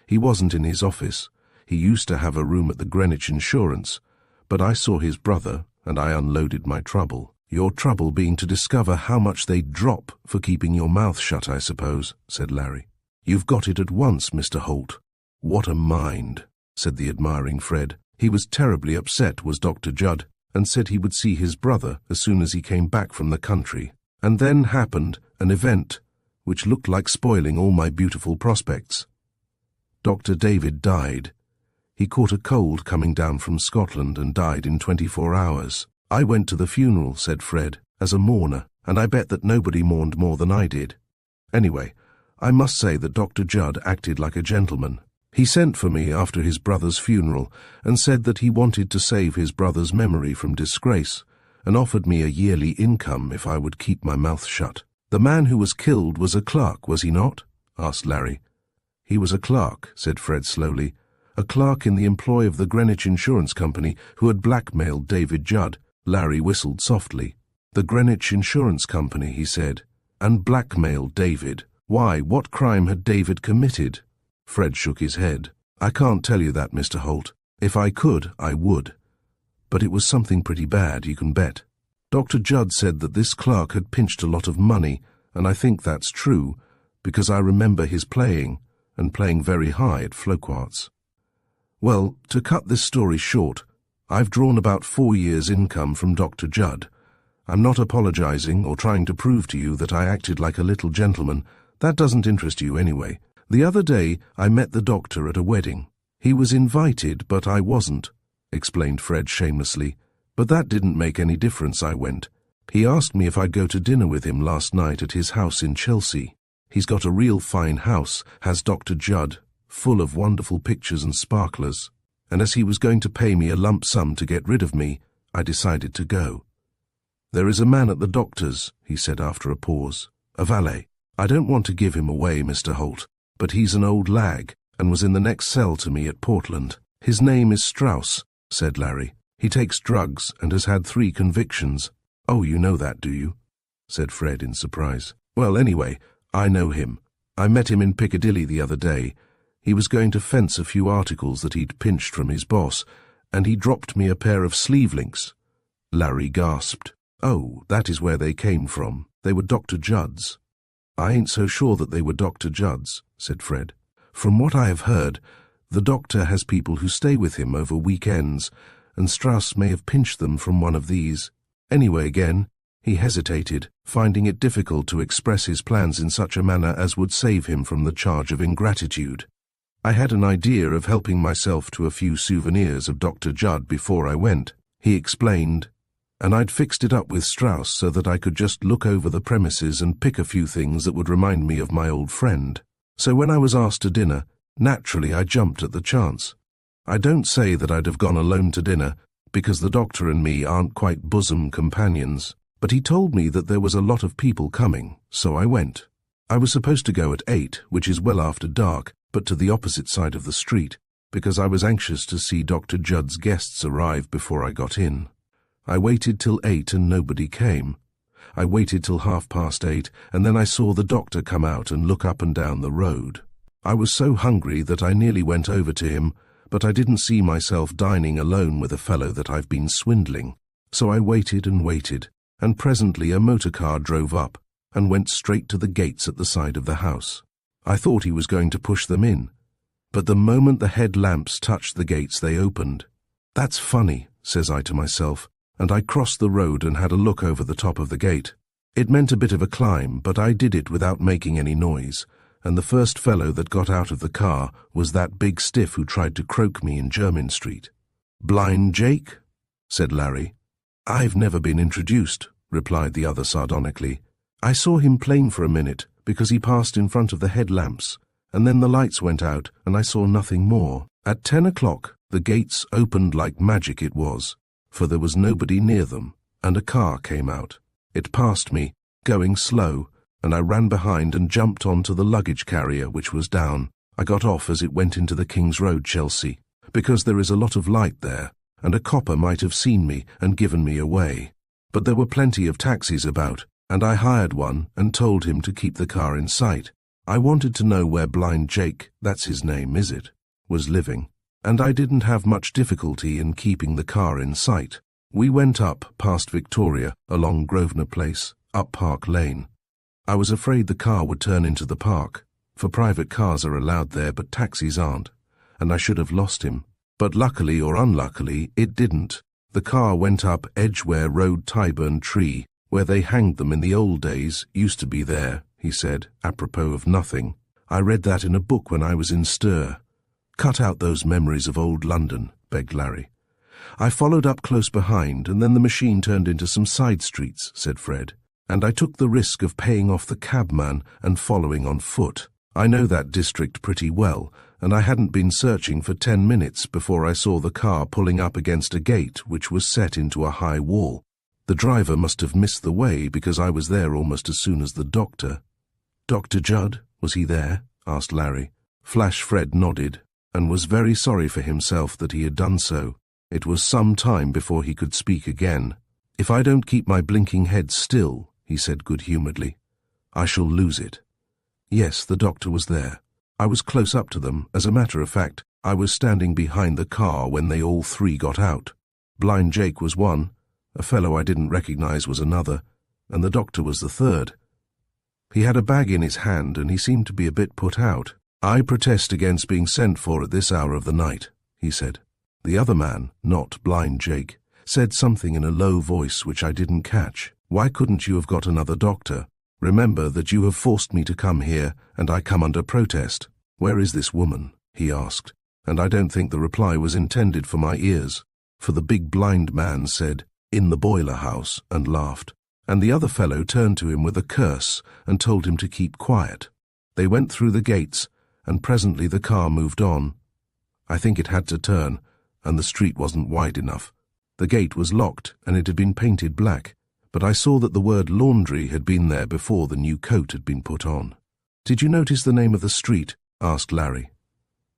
S1: He wasn't in his office. He used to have a room at the Greenwich Insurance, but I saw his brother, and I unloaded my trouble. Your trouble being to discover how much they'd drop for keeping your mouth shut, I suppose, said Larry. You've got it at once, Mr. Holt. What a mind, said the admiring Fred. He was terribly upset, was Dr. Judd, and said he would see his brother as soon as he came back from the country. And then happened an event which looked like spoiling all my beautiful prospects. Dr. David died. He caught a cold coming down from Scotland and died in 24 hours. I went to the funeral, said Fred, as a mourner, and I bet that nobody mourned more than I did. Anyway, I must say that Dr. Judd acted like a gentleman. He sent for me after his brother's funeral and said that he wanted to save his brother's memory from disgrace, and offered me a yearly income if I would keep my mouth shut. The man who was killed was a clerk, was he not? Asked Larry. He was a clerk, said Fred slowly, a clerk in the employ of the Greenwich Insurance Company who had blackmailed David Judd. Larry whistled softly. The Greenwich Insurance Company, he said, and blackmailed David. Why, what crime had David committed? Fred shook his head. I can't tell you that, Mr. Holt. If I could, I would. But it was something pretty bad, you can bet. Dr. Judd said that this clerk had pinched a lot of money, and I think that's true, because I remember his playing, and playing very high at Floquart's. Well, to cut this story short, I've drawn about 4 years' income from Dr. Judd. I'm not apologizing or trying to prove to you that I acted like a little gentleman. That doesn't interest you anyway. The other day, I met the doctor at a wedding. He was invited, but I wasn't, explained Fred shamelessly. But that didn't make any difference, I went. He asked me if I'd go to dinner with him last night at his house in Chelsea. He's got a real fine house, has Dr. Judd, full of wonderful pictures and sparklers. And as he was going to pay me a lump sum to get rid of me, I decided to go. There is a man at the doctor's, he said after a pause, a valet. I don't want to give him away, Mr. Holt, but he's an old lag and was in the next cell to me at Portland. His name is Strauss, said Larry. He takes drugs and has had 3 convictions. Oh, you know that, do you? Said Fred in surprise. Well, anyway, I know him. I met him in Piccadilly the other day. He was going to fence a few articles that he'd pinched from his boss, and he dropped me a pair of sleeve links. Larry gasped. Oh, that is where they came from. They were Dr. Judd's. I ain't so sure that they were Dr. Judd's, said Fred. From what I have heard, the doctor has people who stay with him over weekends, and Strauss may have pinched them from one of these. Anyway, again, he hesitated, finding it difficult to express his plans in such a manner as would save him from the charge of ingratitude. I had an idea of helping myself to a few souvenirs of Dr. Judd before I went, he explained, and I'd fixed it up with Strauss so that I could just look over the premises and pick a few things that would remind me of my old friend. So when I was asked to dinner, naturally I jumped at the chance. I don't say that I'd have gone alone to dinner, because the doctor and me aren't quite bosom companions, but he told me that there was a lot of people coming, so I went. I was supposed to go at 8, which is well after dark, but to the opposite side of the street, because I was anxious to see Dr. Judd's guests arrive before I got in. I waited till 8 and nobody came. I waited till 8:30, and then I saw the doctor come out and look up and down the road. I was so hungry that I nearly went over to him, but I didn't see myself dining alone with a fellow that I've been swindling. So I waited, and presently a motor car drove up and went straight to the gates at the side of the house. I thought he was going to push them in, but the moment the headlamps touched the gates they opened. That's funny, says I to myself, and I crossed the road and had a look over the top of the gate. It meant a bit of a climb, but I did it without making any noise, and the first fellow that got out of the car was that big stiff who tried to croak me in Jermyn Street. Blind Jake? Said Larry. I've never been introduced, replied the other sardonically. I saw him plain for a minute, because he passed in front of the headlamps, and then the lights went out, and I saw nothing more. At 10 o'clock, the gates opened like magic it was, for there was nobody near them, and a car came out. It passed me, going slow, and I ran behind and jumped onto the luggage carrier, which was down. I got off as it went into the King's Road, Chelsea, because there is a lot of light there, and a copper might have seen me and given me away. But there were plenty of taxis about, and I hired one and told him to keep the car in sight. I wanted to know where Blind Jake, that's his name, is it, was living, and I didn't have much difficulty in keeping the car in sight. We went up past Victoria, along Grosvenor Place, up Park Lane. I was afraid the car would turn into the park, for private cars are allowed there but taxis aren't, and I should have lost him. But luckily or unluckily, it didn't. The car went up Edgware Road, Tyburn Tree, where they hanged them in the old days, used to be there, he said, apropos of nothing. I read that in a book when I was in stir. Cut out those memories of old London, begged Larry. I followed up close behind, and then the machine turned into some side streets, said Fred, and I took the risk of paying off the cabman and following on foot. I know that district pretty well, and I hadn't been searching for 10 minutes before I saw the car pulling up against a gate which was set into a high wall. The driver must have missed the way because I was there almost as soon as the doctor. Dr. Judd, was he there? Asked Larry. Flash Fred nodded, and was very sorry for himself that he had done so. It was some time before he could speak again. If I don't keep my blinking head still, he said good-humouredly, I shall lose it. Yes, the doctor was there. I was close up to them. As a matter of fact, I was standing behind the car when they all three got out. Blind Jake was one, a fellow I didn't recognize was another, and the doctor was the third. He had a bag in his hand and he seemed to be a bit put out. "I protest against being sent for at this hour of the night," he said. The other man, not Blind Jake, said something in a low voice which I didn't catch. "Why couldn't you have got another doctor? Remember that you have forced me to come here, and I come under protest." "Where is this woman?" he asked, and I don't think the reply was intended for my ears, for the big blind man said, "In the boiler house," and laughed, and the other fellow turned to him with a curse and told him to keep quiet. They went through the gates, and presently the car moved on. I think it had to turn, and the street wasn't wide enough. The gate was locked, and it had been painted black, but I saw that the word laundry had been there before the new coat had been put on. "Did you notice the name of the street?" asked Larry.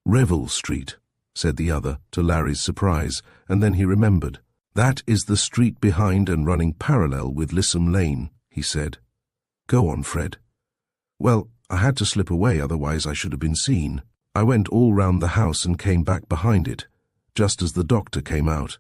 S1: "Revel Street," said the other, to Larry's surprise, and then he remembered. "That is the street behind and running parallel with Lissom Lane," he said. "Go on, Fred." "Well, I had to slip away, otherwise I should have been seen. I went all round the house and came back behind it, just as the doctor came out.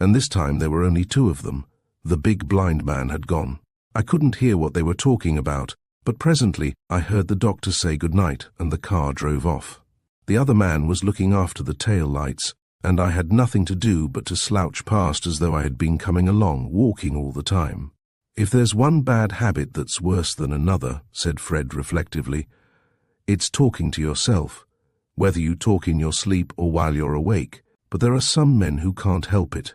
S1: And this time there were only two of them. The big blind man had gone. I couldn't hear what they were talking about, but presently I heard the doctor say goodnight and the car drove off. The other man was looking after the tail lights, and I had nothing to do but to slouch past as though I had been coming along, walking all the time. "If there's one bad habit that's worse than another," said Fred reflectively, "it's talking to yourself, whether you talk in your sleep or while you're awake, but there are some men who can't help it.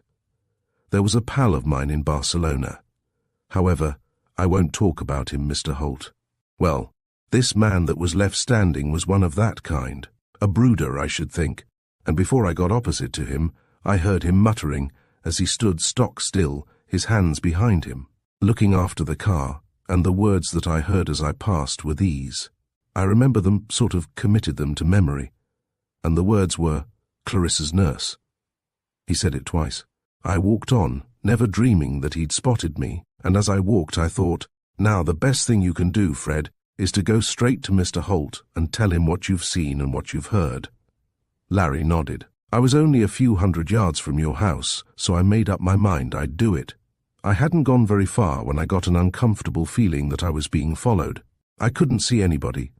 S1: There was a pal of mine in Barcelona. However, I won't talk about him, Mr. Holt. Well, this man that was left standing was one of that kind, a brooder, I should think, and before I got opposite to him, I heard him muttering, as he stood stock still, his hands behind him, looking after the car, and the words that I heard as I passed were these. I remember them, sort of committed them to memory, and the words were, 'Clarissa's nurse.' He said it twice. I walked on, never dreaming that he'd spotted me, and as I walked I thought, now the best thing you can do, Fred, is to go straight to Mr. Holt and tell him what you've seen and what you've heard." Larry nodded. "I was only a few hundred yards from your house, so I made up my mind I'd do it. I hadn't gone very far when I got an uncomfortable feeling that I was being followed. I couldn't see anybody,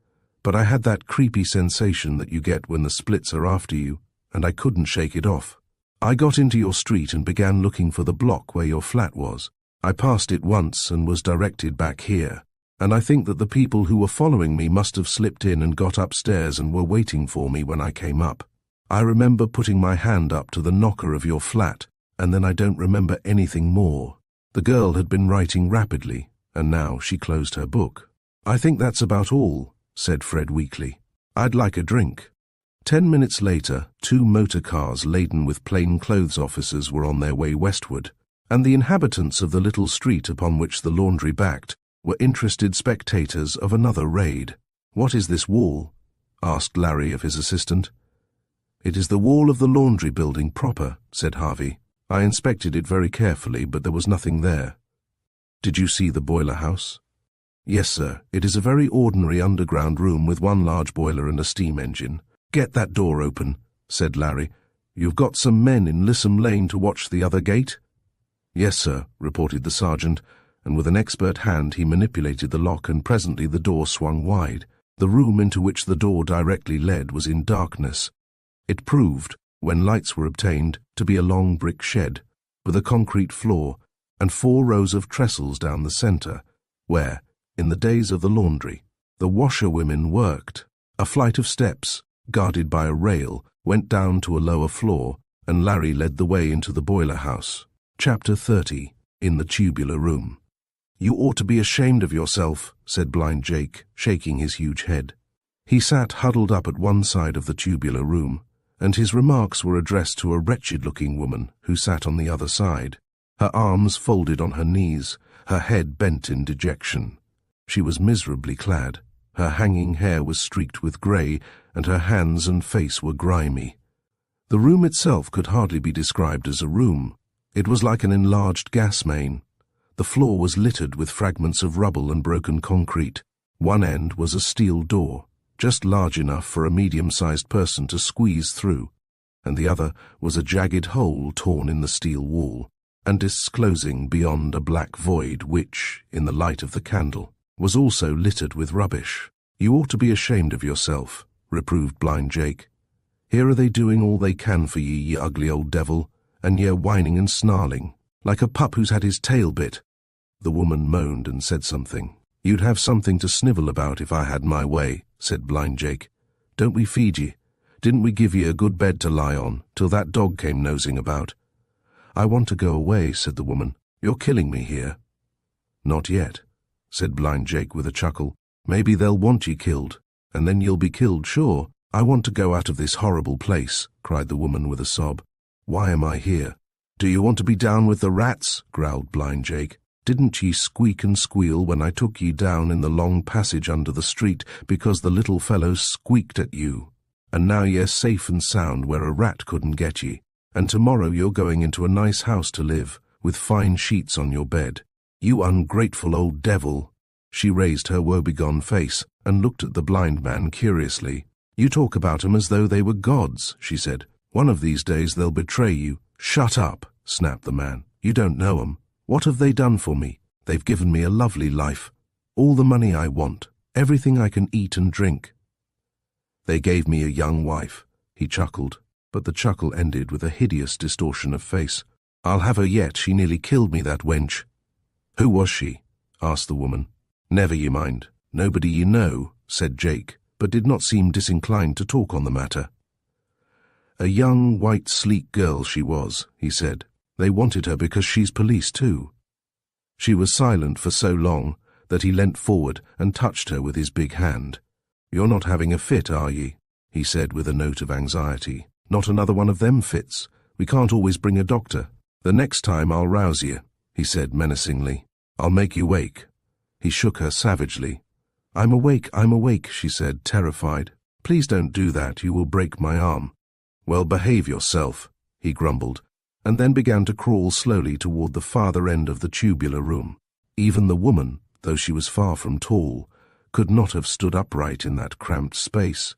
S1: but I had that creepy sensation that you get when the splits are after you, and I couldn't shake it off. I got into your street and began looking for the block where your flat was. I passed it once and was directed back here, and I think that the people who were following me must have slipped in and got upstairs and were waiting for me when I came up. I remember putting my hand up to the knocker of your flat, and then I don't remember anything more. The girl had been writing rapidly, and now she closed her book." "I think that's about all," said Fred weakly. "I'd like a drink." 10 minutes later, 2 motor cars laden with plainclothes officers were on their way westward, and the inhabitants of the little street upon which the laundry backed were interested spectators of another raid. "What is this wall?" asked Larry of his assistant. "It is the wall of the laundry building proper," said Harvey. "I inspected it very carefully, but there was nothing there." "Did you see the boiler house?" "Yes, sir. It is a very ordinary underground room with one large boiler and a steam engine." "Get that door open," said Larry. "You've got some men in Lissom Lane to watch the other gate?" "Yes, sir," reported the sergeant, and with an expert hand he manipulated the lock, and presently the door swung wide. The room into which the door directly led was in darkness. It proved, when lights were obtained, to be a long brick shed, with a concrete floor and 4 rows of trestles down the centre, where, in the days of the laundry, the washerwomen worked. A flight of steps, guarded by a rail, went down to a lower floor, and Larry led the way into the boiler house. Chapter 30, in the tubular room. "You ought to be ashamed of yourself," said Blind Jake, shaking his huge head. He sat huddled up at one side of the tubular room, and his remarks were addressed to a wretched-looking woman who sat on the other side, her arms folded on her knees, her head bent in dejection. She was miserably clad. Her hanging hair was streaked with grey, and her hands and face were grimy. The room itself could hardly be described as a room. It was like an enlarged gas main. The floor was littered with fragments of rubble and broken concrete. One end was a steel door, just large enough for a medium-sized person to squeeze through, and the other was a jagged hole torn in the steel wall, and disclosing beyond a black void which, in the light of the candle, was also littered with rubbish. "You ought to be ashamed of yourself," reproved Blind Jake. "Here are they doing all they can for ye ugly old devil, and ye whining and snarling, like a pup who's had his tail bit." The woman moaned and said something. "You'd have something to snivel about if I had my way," said Blind Jake. "Don't we feed ye? Didn't we give ye a good bed to lie on, till that dog came nosing about?" "I want to go away," said the woman. "You're killing me here." "Not yet," said Blind Jake with a chuckle. "Maybe they'll want ye killed, and then you'll be killed, sure." "I want to go out of this horrible place," cried the woman with a sob. "Why am I here?" "Do you want to be down with the rats?" growled Blind Jake. "Didn't ye squeak and squeal when I took ye down in the long passage under the street because the little fellows squeaked at you? And now you're safe and sound where a rat couldn't get ye, and tomorrow you're going into a nice house to live, with fine sheets on your bed. You ungrateful old devil." She raised her woebegone face and looked at the blind man curiously. "You talk about 'em as though they were gods," she said. "One of these days they'll betray you." "Shut up," snapped the man. "You don't know 'em. What have they done for me? They've given me a lovely life, all the money I want, everything I can eat and drink." "They gave me a young wife," he chuckled, but the chuckle ended with a hideous distortion of face. "I'll have her yet, she nearly killed me, that wench." "Who was she?" asked the woman. "Never you mind. Nobody you know," said Jake, but did not seem disinclined to talk on the matter. "A young, white, sleek girl she was," he said. "They wanted her because she's police too." She was silent for so long that he leant forward and touched her with his big hand. "You're not having a fit, are ye?" he said with a note of anxiety. "Not another one of them fits. We can't always bring a doctor." "The next time I'll rouse you," he said menacingly. "I'll make you wake." He shook her savagely. I'm awake," she said, terrified. "Please don't do that, you will break my arm." "Well, behave yourself," he grumbled, and then began to crawl slowly toward the farther end of the tubular room. Even the woman, though she was far from tall, could not have stood upright in that cramped space.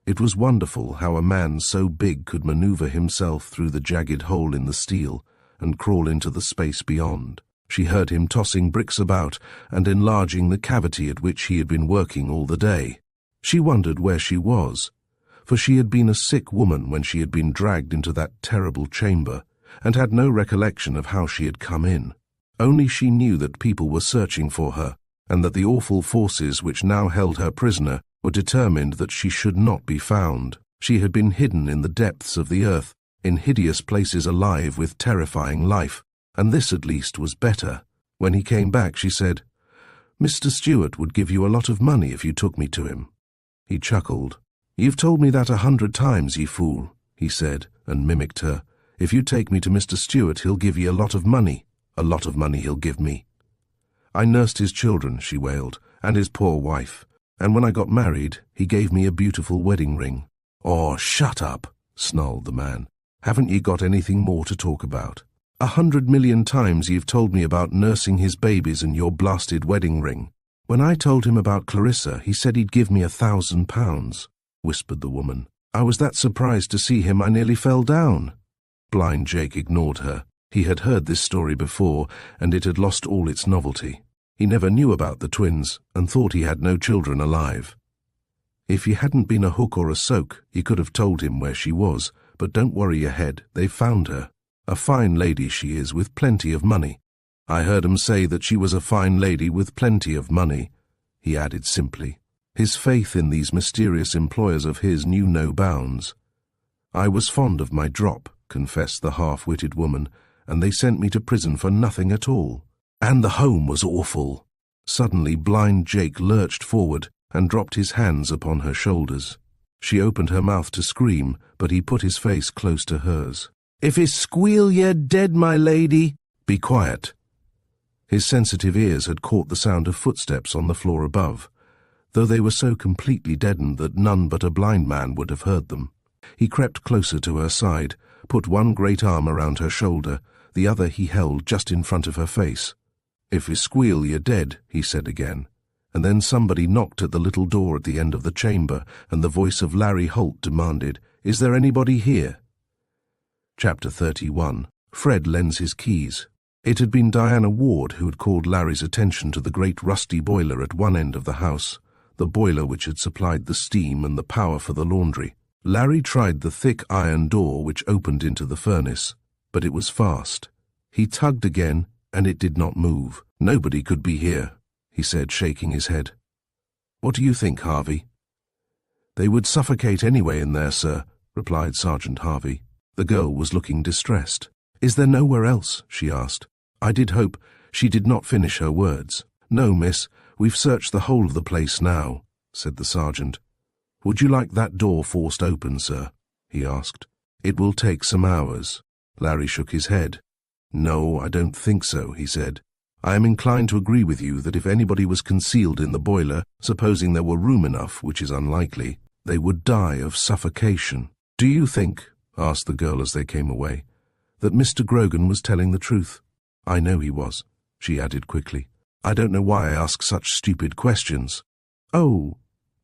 S1: It was wonderful how a man so big could maneuver himself through the jagged hole in the steel and crawl into the space beyond. She heard him tossing bricks about and enlarging the cavity at which he had been working all the day. She wondered where she was, for she had been a sick woman when she had been dragged into that terrible chamber, and had no recollection of how she had come in. Only she knew that people were searching for her, and that the awful forces which now held her prisoner were determined that she should not be found. She had been hidden in the depths of the earth, in hideous places alive with terrifying life, and this at least was better. When he came back, she said, "Mr. Stewart would give you a lot of money if you took me to him." He chuckled. "You've told me that 100 times, ye fool," he said, and mimicked her. "If you take me to Mr. Stewart, he'll give ye a lot of money. A lot of money he'll give me. I nursed his children," she wailed, "and his poor wife, and when I got married, he gave me a beautiful wedding ring." "Oh, shut up," snarled the man. "Haven't ye got anything more to talk about? 100 million times you've told me about nursing his babies and your blasted wedding ring. When I told him about Clarissa, he said he'd give me £1,000, whispered the woman. "I was that surprised to see him I nearly fell down." Blind Jake ignored her. He had heard this story before, and it had lost all its novelty. He never knew about the twins, and thought he had no children alive. If he hadn't been a hook or a soak, he could have told him where she was, but don't worry your head, they've found her. A fine lady she is, with plenty of money. I heard 'em say that she was a fine lady with plenty of money, he added simply. His faith in these mysterious employers of his knew no bounds. "I was fond of my drop," confessed the half-witted woman, "and they sent me to prison for nothing at all. And the home was awful." Suddenly Blind Jake lurched forward and dropped his hands upon her shoulders. She opened her mouth to scream, but he put his face close to hers. "If you squeal, you're dead, my lady." "Be quiet." His sensitive ears had caught the sound of footsteps on the floor above, though they were so completely deadened that none but a blind man would have heard them. He crept closer to her side, put one great arm around her shoulder, the other he held just in front of her face. "If you squeal, you're dead," he said again. and then somebody knocked at the little door at the end of the chamber, and the voice of Larry Holt demanded, "Is there anybody here?" Chapter 31. Fred lends his keys. It had been Diana Ward who had called Larry's attention to the great rusty boiler at one end of the house, the boiler which had supplied the steam and the power for the laundry. Larry tried the thick iron door which opened into the furnace, but it was fast. He tugged again, and it did not move. "Nobody could be here," he said, shaking his head. "What do you think, Harvey?" "They would suffocate anyway in there, sir," replied Sergeant Harvey. The girl was looking distressed. "Is there nowhere else?" she asked. I did hope. She did not finish her words. "No, miss, we've searched the whole of the place now," said the sergeant. "Would you like that door forced open, sir?" he asked. "It will take some hours." Larry shook his head. "No, I don't think so," he said. "I am inclined to agree with you that if anybody was concealed in the boiler, supposing there were room enough, which is unlikely, they would die of suffocation." "Do you think," asked the girl as they came away, "that Mr. Grogan was telling the truth?" "I know he was," she added quickly. "I don't know why I ask such stupid questions." "Oh,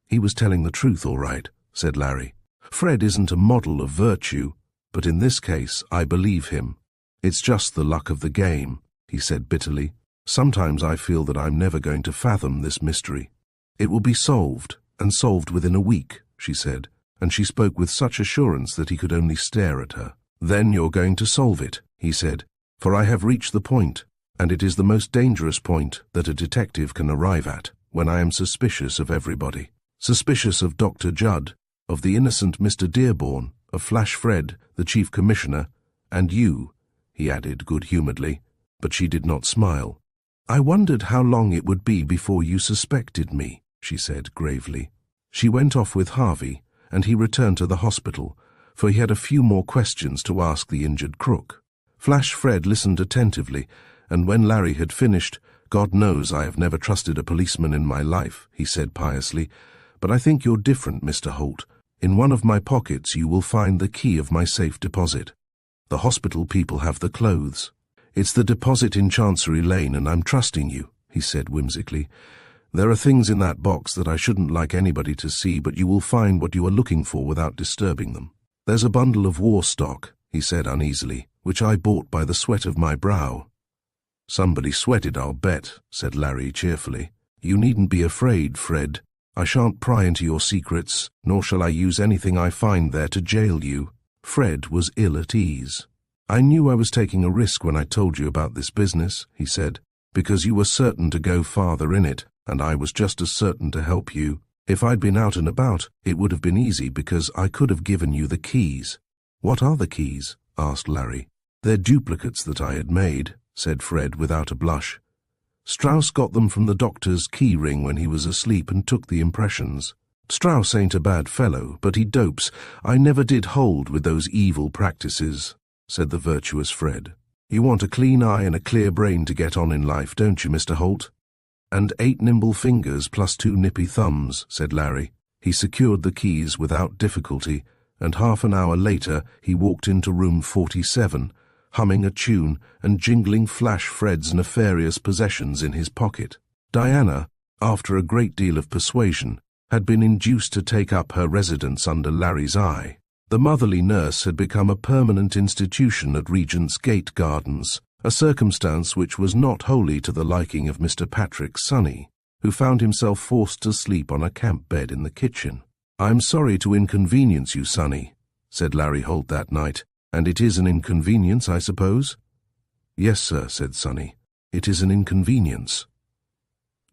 S1: he was telling the truth, all right," said Larry. "Fred isn't a model of virtue, but in this case I believe him. It's just the luck of the game," he said bitterly. "Sometimes I feel that I'm never going to fathom this mystery." "It will be solved, and solved within a week," she said, and she spoke with such assurance that he could only stare at her. "Then you're going to solve it," he said, "for I have reached the point, and it is the most dangerous point that a detective can arrive at, when I am suspicious of everybody. Suspicious of Dr. Judd, of the innocent Mr. Dearborn, of Flash Fred, the chief commissioner, and you," he added good-humouredly, but she did not smile. "I wondered how long it would be before you suspected me," she said gravely. She went off with Harvey, and he returned to the hospital, for he had a few more questions to ask the injured crook. Flash Fred listened attentively, and when Larry had finished, "God knows I have never trusted a policeman in my life," he said piously, "but I think you're different, Mr. Holt. In one of my pockets you will find the key of my safe deposit. The hospital people have the clothes. It's the deposit in Chancery Lane, and I'm trusting you," he said whimsically. "There are things in that box that I shouldn't like anybody to see, but you will find what you are looking for without disturbing them. There's a bundle of war stock," he said uneasily, "which I bought by the sweat of my brow." "Somebody sweated, I'll bet," said Larry cheerfully. "You needn't be afraid, Fred. I shan't pry into your secrets, nor shall I use anything I find there to jail you." Fred was ill at ease. "I knew I was taking a risk when I told you about this business," he said, "because you were certain to go farther in it, and I was just as certain to help you. If I'd been out and about, it would have been easy because I could have given you the keys." "What are the keys?" asked Larry. "They're duplicates that I had made," said Fred without a blush. "Strauss got them from the doctor's key ring when he was asleep and took the impressions. Strauss ain't a bad fellow, but he dopes. I never did hold with those evil practices," said the virtuous Fred. "You want a clean eye and a clear brain to get on in life, don't you, Mr. Holt?" "And 8 nimble fingers plus 2 nippy thumbs," said Larry. He secured the keys without difficulty, and half an hour later he walked into room 47, humming a tune and jingling Flash Fred's nefarious possessions in his pocket. Diana, after a great deal of persuasion, had been induced to take up her residence under Larry's eye. The motherly nurse had become a permanent institution at Regent's Gate Gardens, a circumstance which was not wholly to the liking of Mr. Patrick Sonny, who found himself forced to sleep on a camp bed in the kitchen. "I'm sorry to inconvenience you, Sonny," said Larry Holt that night. "And it is an inconvenience, I suppose?" "Yes, sir," said Sonny. "It is an inconvenience."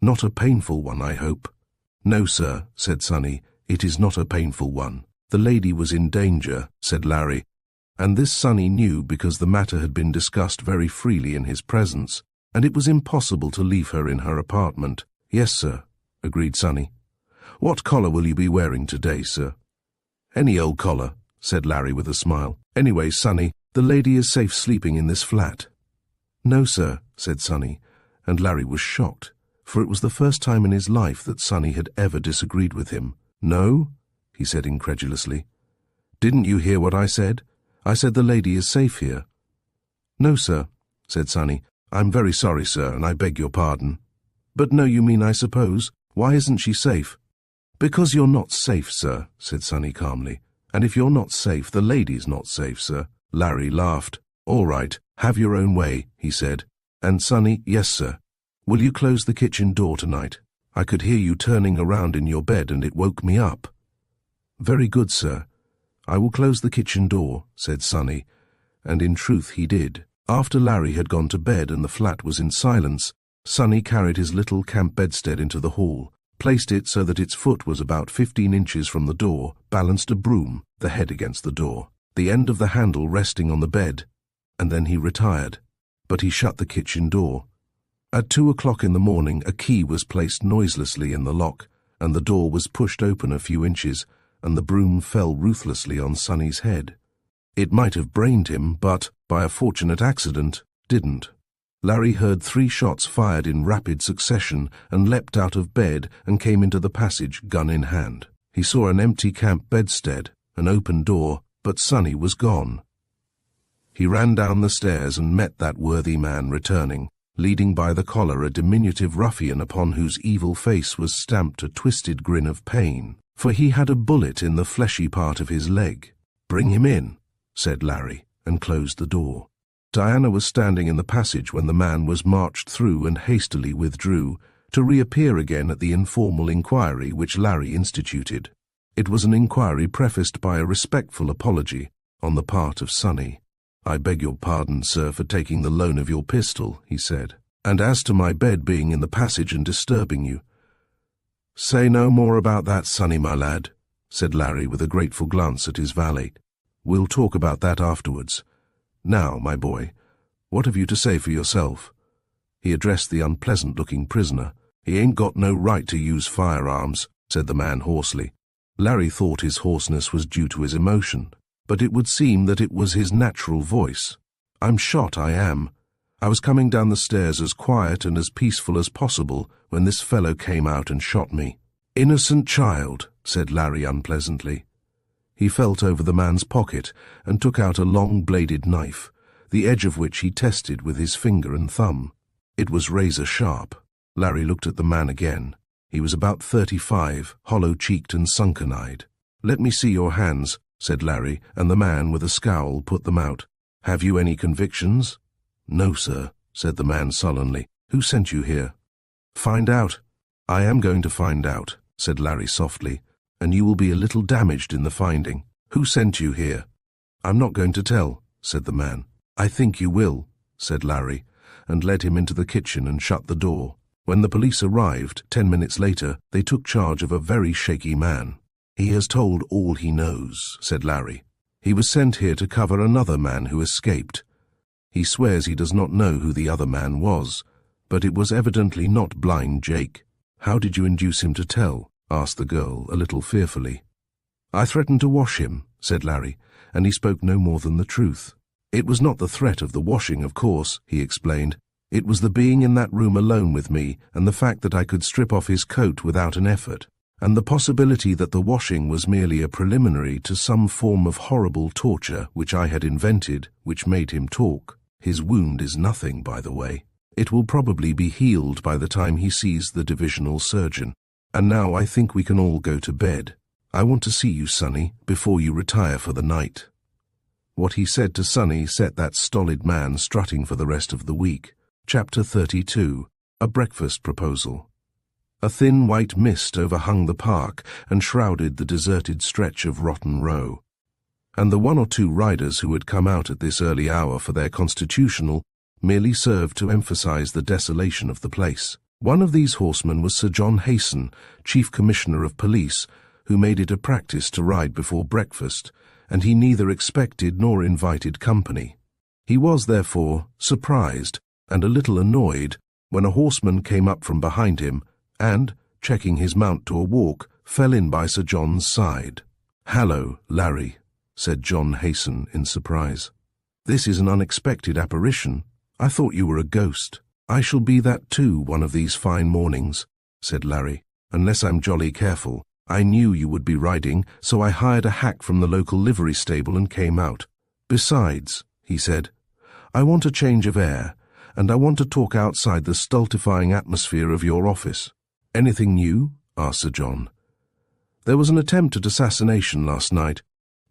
S1: "Not a painful one, I hope?" "No, sir," said Sonny. "It is not a painful one. The lady was in danger," said Larry, and this Sonny knew because the matter had been discussed very freely in his presence, and it was impossible to leave her in her apartment. "Yes, sir," agreed Sonny. "What collar will you be wearing today, sir?" "Any old collar," said Larry with a smile. "Anyway, Sonny, the lady is safe sleeping in this flat." "No, sir," said Sonny, and Larry was shocked, for it was the first time in his life that Sonny had ever disagreed with him. "No?" he said incredulously. "Didn't you hear what I said? I said the lady is safe here." "No, sir," said Sonny. "I'm very sorry, sir, and I beg your pardon." "But no, you mean, I suppose?" Why isn't she safe? Because you're not safe, sir, said Sonny calmly. And if you're not safe, the lady's not safe, sir. Larry laughed. All right, have your own way, he said. And Sonny, yes, sir. Will you close the kitchen door tonight? I could hear you turning around in your bed and it woke me up. Very good, sir. I will close the kitchen door, said Sonny, and in truth he did. After Larry had gone to bed and the flat was in silence, Sonny carried his little camp bedstead into the hall, placed it so that its foot was about 15 inches from the door, balanced a broom, the head against the door, the end of the handle resting on the bed, and then he retired. But he shut the kitchen door. At 2 o'clock in the morning, a key was placed noiselessly in the lock, and the door was pushed open a few inches, and the broom fell ruthlessly on Sonny's head. It might have brained him, but, by a fortunate accident, didn't. Larry heard 3 shots fired in rapid succession and leapt out of bed and came into the passage, gun in hand. He saw an empty camp bedstead, an open door, but Sonny was gone. He ran down the stairs and met that worthy man returning, leading by the collar a diminutive ruffian upon whose evil face was stamped a twisted grin of pain, for he had a bullet in the fleshy part of his leg. "Bring him in," said Larry, and closed the door. Diana was standing in the passage when the man was marched through and hastily withdrew, to reappear again at the informal inquiry which Larry instituted. It was an inquiry prefaced by a respectful apology on the part of Sonny. "I beg your pardon, sir, for taking the loan of your pistol," he said. "And as to my bed being in the passage and disturbing you—" "Say no more about that, Sonny, my lad," said Larry with a grateful glance at his valet. "We'll talk about that afterwards. Now, my boy, what have you to say for yourself?" He addressed the unpleasant-looking prisoner. "He ain't got no right to use firearms," said the man hoarsely. Larry thought his hoarseness was due to his emotion, but it would seem that it was his natural voice. "I'm shot, I am. I was coming down the stairs as quiet and as peaceful as possible when this fellow came out and shot me." "Innocent child," said Larry unpleasantly. He felt over the man's pocket and took out a long-bladed knife, the edge of which he tested with his finger and thumb. It was razor-sharp. Larry looked at the man again. He was about 35, hollow-cheeked and sunken-eyed. "Let me see your hands," said Larry, and the man, with a scowl, put them out. "Have you any convictions?" "No, sir," said the man sullenly. "Who sent you here?" "Find out." "I am going to find out," said Larry softly, "and you will be a little damaged in the finding. Who sent you here?" "I'm not going to tell," said the man. "I think you will," said Larry, and led him into the kitchen and shut the door. When the police arrived, 10 minutes later, they took charge of a very shaky man. "He has told all he knows," said Larry. "He was sent here to cover another man who escaped. He swears he does not know who the other man was, but it was evidently not Blind Jake." "How did you induce him to tell?" asked the girl, a little fearfully. "I threatened to wash him," said Larry, and he spoke no more than the truth. "It was not the threat of the washing, of course," he explained. "It was the being in that room alone with me, and the fact that I could strip off his coat without an effort, and the possibility that the washing was merely a preliminary to some form of horrible torture which I had invented, which made him talk. His wound is nothing, by the way. It will probably be healed by the time he sees the divisional surgeon. And now I think we can all go to bed. I want to see you, Sonny, before you retire for the night." What he said to Sonny set that stolid man strutting for the rest of the week. Chapter 32. A Breakfast Proposal. A thin white mist overhung the park and shrouded the deserted stretch of Rotten Row, and the 1 or 2 riders who had come out at this early hour for their constitutional merely served to emphasize the desolation of the place. One of these horsemen was Sir John Hayson, Chief Commissioner of Police, who made it a practice to ride before breakfast, and he neither expected nor invited company. He was, therefore, surprised and a little annoyed when a horseman came up from behind him and, checking his mount to a walk, fell in by Sir John's side. "Hallo, Larry," said John Hayson in surprise. "This is an unexpected apparition. I thought you were a ghost." "I shall be that too one of these fine mornings," said Larry, "unless I'm jolly careful. I knew you would be riding, so I hired a hack from the local livery stable and came out. Besides," he said, "I want a change of air, and I want to talk outside the stultifying atmosphere of your office." Anything new? Asked Sir John. There was an attempt at assassination last night,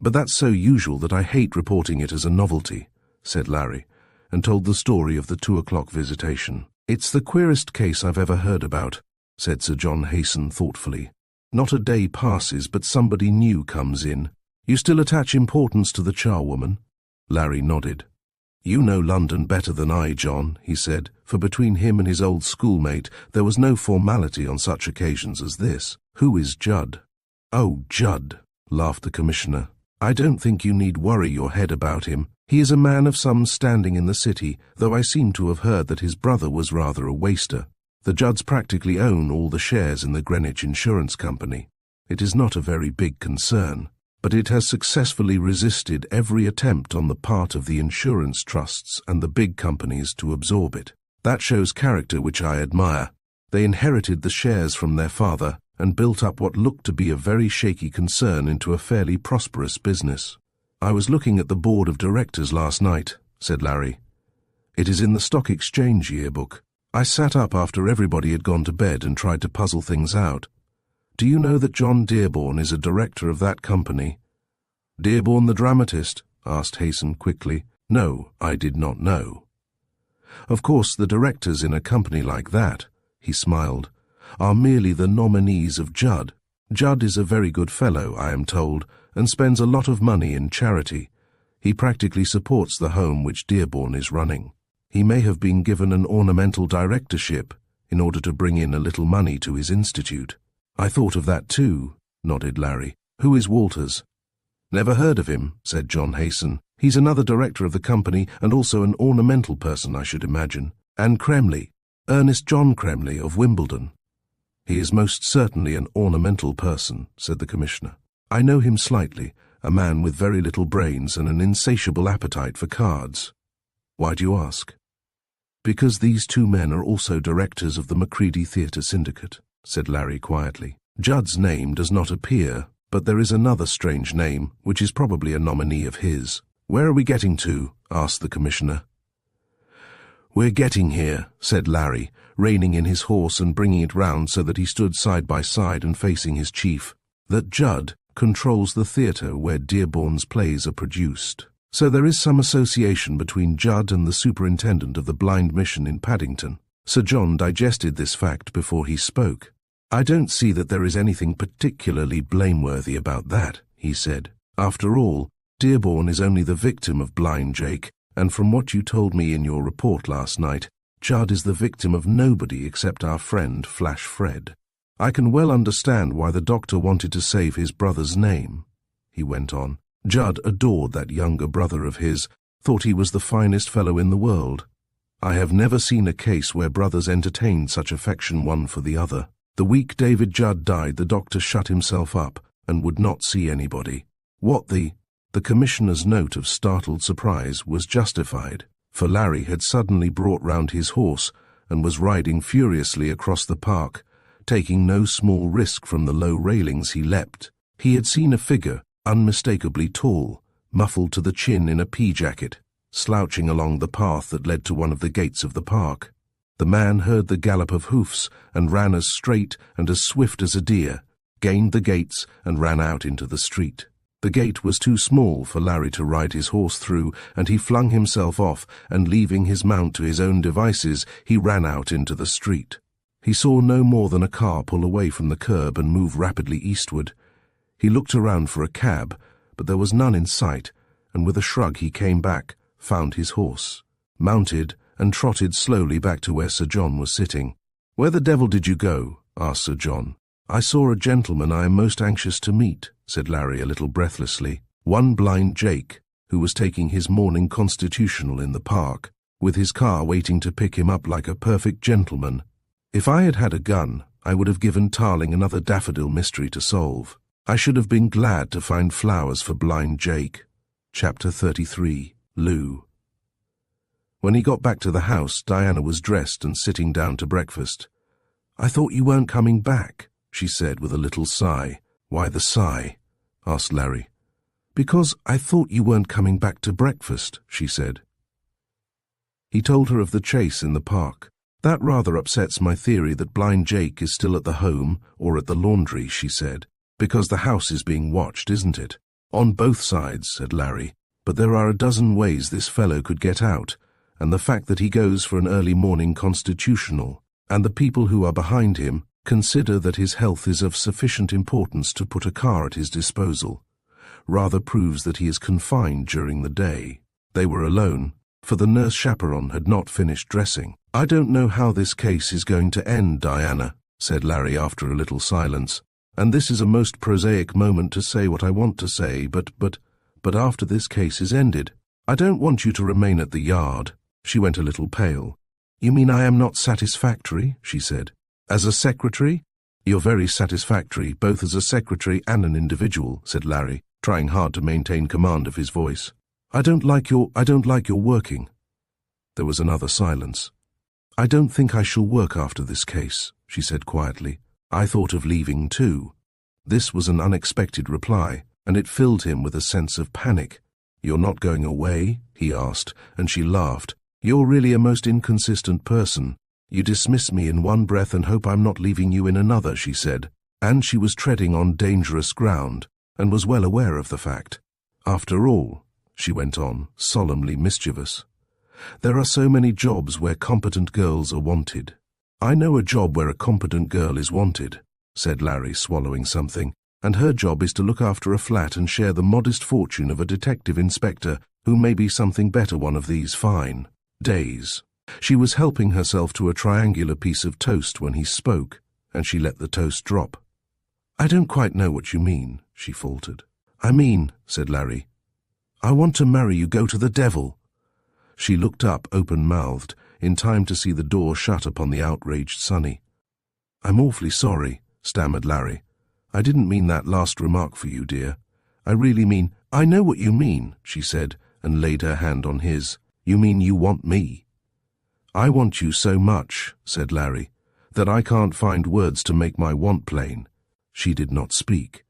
S1: but that's so usual that I hate reporting it as a novelty, said Larry, and told the story of the 2 o'clock visitation. It's the queerest case I've ever heard about, said Sir John Hasten thoughtfully. Not a day passes but somebody new comes in. You still attach importance to the charwoman? Larry nodded. You know London better than I, John, he said, for between him and his old schoolmate there was no formality on such occasions as this. Who is Judd? Oh, Judd, laughed the Commissioner. I don't think you need worry your head about him. He is a man of some standing in the city, though I seem to have heard that his brother was rather a waster. The Judds practically own all the shares in the Greenwich Insurance Company. It is not a very big concern, but it has successfully resisted every attempt on the part of the insurance trusts and the big companies to absorb it. That shows character which I admire. They inherited the shares from their father and built up what looked to be a very shaky concern into a fairly prosperous business. I was looking at the board of directors last night, said Larry. It is in the Stock Exchange yearbook. I sat up after everybody had gone to bed and tried to puzzle things out. Do you know that John Dearborn is a director of that company? Dearborn the dramatist? Asked Hasten quickly. No, I did not know. Of course, the directors in a company like that, he smiled, are merely the nominees of Judd. Judd is a very good fellow, I am told, and spends a lot of money in charity. He practically supports the home which Dearborn is running. He may have been given an ornamental directorship in order to bring in a little money to his institute. I thought of that too, nodded Larry. Who is Walters? Never heard of him, said John Hasten. He's another director of the company and also an ornamental person, I should imagine. And Cremley, Ernest John Cremley of Wimbledon. He is most certainly an ornamental person, said the Commissioner. I know him slightly, a man with very little brains and an insatiable appetite for cards. Why do you ask? Because these two men are also directors of the Macready Theatre Syndicate, said Larry quietly. Judd's name does not appear, but there is another strange name, which is probably a nominee of his. Where are we getting to? Asked the Commissioner. We're getting here, said Larry, reining in his horse and bringing it round so that he stood side by side and facing his chief, that Judd controls the theatre where Dearborn's plays are produced. So there is some association between Judd and the superintendent of the blind mission in Paddington. Sir John digested this fact before he spoke. I don't see that there is anything particularly blameworthy about that, he said. After all, Dearborn is only the victim of Blind Jake, and from what you told me in your report last night, Judd is the victim of nobody except our friend Flash Fred. I can well understand why the doctor wanted to save his brother's name, he went on. Judd adored that younger brother of his, thought he was the finest fellow in the world. I have never seen a case where brothers entertained such affection one for the other. The week David Judd died, the doctor shut himself up and would not see anybody. What the Commissioner's note of startled surprise was justified, for Larry had suddenly brought round his horse and was riding furiously across the park, taking no small risk from the low railings he leapt. He had seen a figure, unmistakably tall, muffled to the chin in a pea-jacket, slouching along the path that led to one of the gates of the park. The man heard the gallop of hoofs and ran as straight and as swift as a deer, gained the gates and ran out into the street. The gate was too small for Larry to ride his horse through, and he flung himself off, and leaving his mount to his own devices, he ran out into the street. He saw no more than a car pull away from the curb and move rapidly eastward. He looked around for a cab, but there was none in sight, and with a shrug he came back, found his horse, mounted, and trotted slowly back to where Sir John was sitting. "Where the devil did you go?" asked Sir John. "I saw a gentleman I am most anxious to meet," said Larry a little breathlessly. "One Blind Jake, who was taking his morning constitutional in the park, with his car waiting to pick him up like a perfect gentleman. If I had had a gun, I would have given Tarling another daffodil mystery to solve. I should have been glad to find flowers for Blind Jake." Chapter 33. Lou. When he got back to the house, Diana was dressed and sitting down to breakfast. "I thought you weren't coming back," she said with a little sigh. "Why the sigh?" asked Larry. "Because I thought you weren't coming back to breakfast," she said. He told her of the chase in the park, That rather upsets my theory that Blind Jake is still at the home or at the laundry, she said, because the house is being watched, isn't it? On both sides, said Larry, but there are a dozen ways this fellow could get out, and the fact that he goes for an early morning constitutional, and the people who are behind him consider that his health is of sufficient importance to put a car at his disposal, rather proves that he is confined during the day. They were alone, for the nurse chaperone had not finished dressing. I don't know how this case is going to end, Diana, said Larry after a little silence, and this is a most prosaic moment to say what I want to say, but after this case is ended, I don't want you to remain at the yard. She went a little pale. You mean I am not satisfactory? She said. As a secretary? You're very satisfactory, both as a secretary and an individual, said Larry, trying hard to maintain command of his voice. I don't like your working. There was another silence. I don't think I shall work after this case, she said quietly. I thought of leaving too. This was an unexpected reply, and it filled him with a sense of panic. You're not going away? He asked, and she laughed. You're really a most inconsistent person. You dismiss me in one breath and hope I'm not leaving you in another, she said, and she was treading on dangerous ground, and was well aware of the fact. After all, she went on, solemnly mischievous, there are so many jobs where competent girls are wanted. I know a job where a competent girl is wanted, said Larry, swallowing something, and her job is to look after a flat and share the modest fortune of a detective inspector who may be something better one of these fine days. She was helping herself to a triangular piece of toast when he spoke, and she let the toast drop. I don't quite know what you mean, she faltered. I mean, said Larry, I want to marry you, go to the devil. She looked up, open-mouthed, in time to see the door shut upon the outraged Sonny. I'm awfully sorry, stammered Larry. I didn't mean that last remark for you, dear. I really mean, I know what you mean, she said, and laid her hand on his. You mean you want me? I want you so much, said Larry, that I can't find words to make my want plain. She did not speak.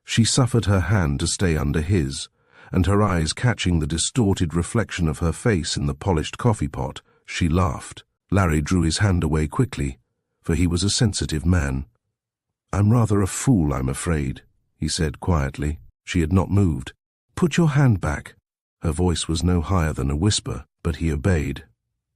S1: She suffered her hand to stay under his, and her eyes catching the distorted reflection of her face in the polished coffee pot, she laughed. Larry drew his hand away quickly, for he was a sensitive man. I'm rather a fool, I'm afraid, he said quietly. She had not moved. Put your hand back. Her voice was no higher than a whisper, but he obeyed.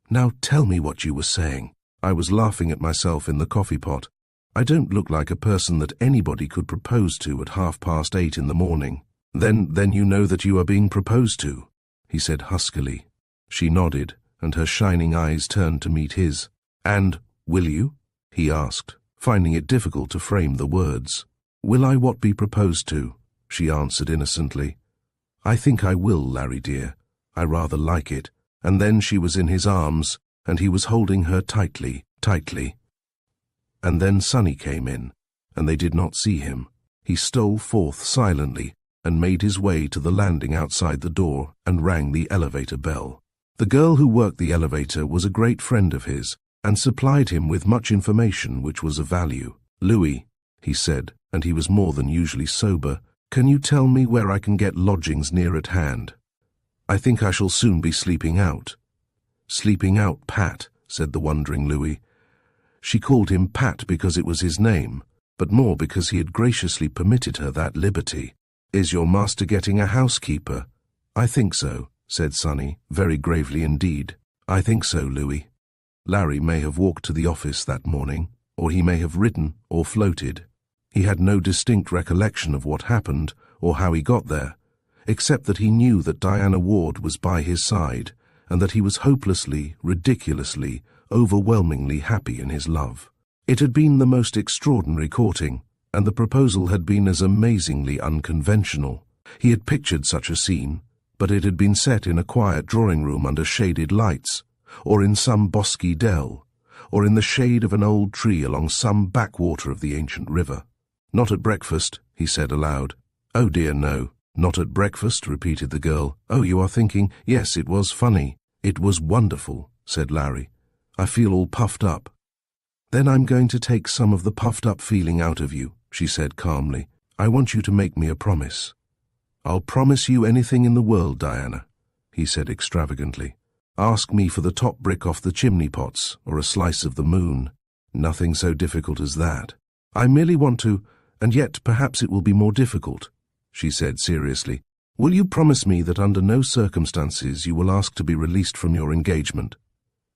S1: Now tell me what you were saying. I was laughing at myself in the coffee pot. I don't look like a person that anybody could propose to at 8:30 in the morning. Then you know that you are being proposed to, he said huskily. She nodded, and her shining eyes turned to meet his. And will you? He asked, finding it difficult to frame the words. Will I what be proposed to? She answered innocently. I think I will, Larry dear. I rather like it. And then she was in his arms, and he was holding her tightly. And then Sonny came in, and they did not see him. He stole forth silently, and made his way to the landing outside the door and rang the elevator bell. The girl who worked the elevator was a great friend of his, and supplied him with much information which was of value. Louis, he said, and he was more than usually sober, can you tell me where I can get lodgings near at hand? I think I shall soon be sleeping out. Sleeping out, Pat, said the wondering Louis. She called him Pat because it was his name, but more because he had graciously permitted her that liberty. Is your master getting a housekeeper? I think so, said Sonny, very gravely indeed. I think so, Louis. Larry may have walked to the office that morning, or he may have ridden or floated. He had no distinct recollection of what happened or how he got there, except that he knew that Diana Ward was by his side, and that he was hopelessly, ridiculously, overwhelmingly happy in his love. It had been the most extraordinary courting, and the proposal had been as amazingly unconventional. He had pictured such a scene, but it had been set in a quiet drawing-room under shaded lights, or in some bosky dell, or in the shade of an old tree along some backwater of the ancient river. Not at breakfast, he said aloud. Oh dear, no. Not at breakfast, repeated the girl. Oh, you are thinking, yes, it was funny. It was wonderful, said Larry. I feel all puffed up. Then I'm going to take some of the puffed-up feeling out of you, she said calmly. I want you to make me a promise. I'll promise you anything in the world, Diana, he said extravagantly. Ask me for the top brick off the chimney pots, or a slice of the moon. Nothing so difficult as that. I merely want to, and yet perhaps it will be more difficult, she said seriously. Will you promise me that under no circumstances you will ask to be released from your engagement?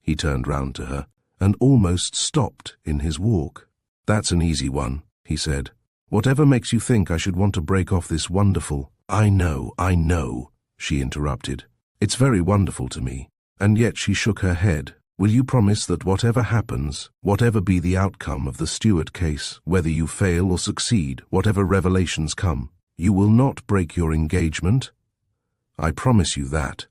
S1: He turned round to her, and almost stopped in his walk. That's an easy one, he said. Whatever makes you think I should want to break off this wonderful— I know, she interrupted. It's very wonderful to me. And yet she shook her head. Will you promise that whatever happens, whatever be the outcome of the Stewart case, whether you fail or succeed, whatever revelations come, you will not break your engagement? I promise you that,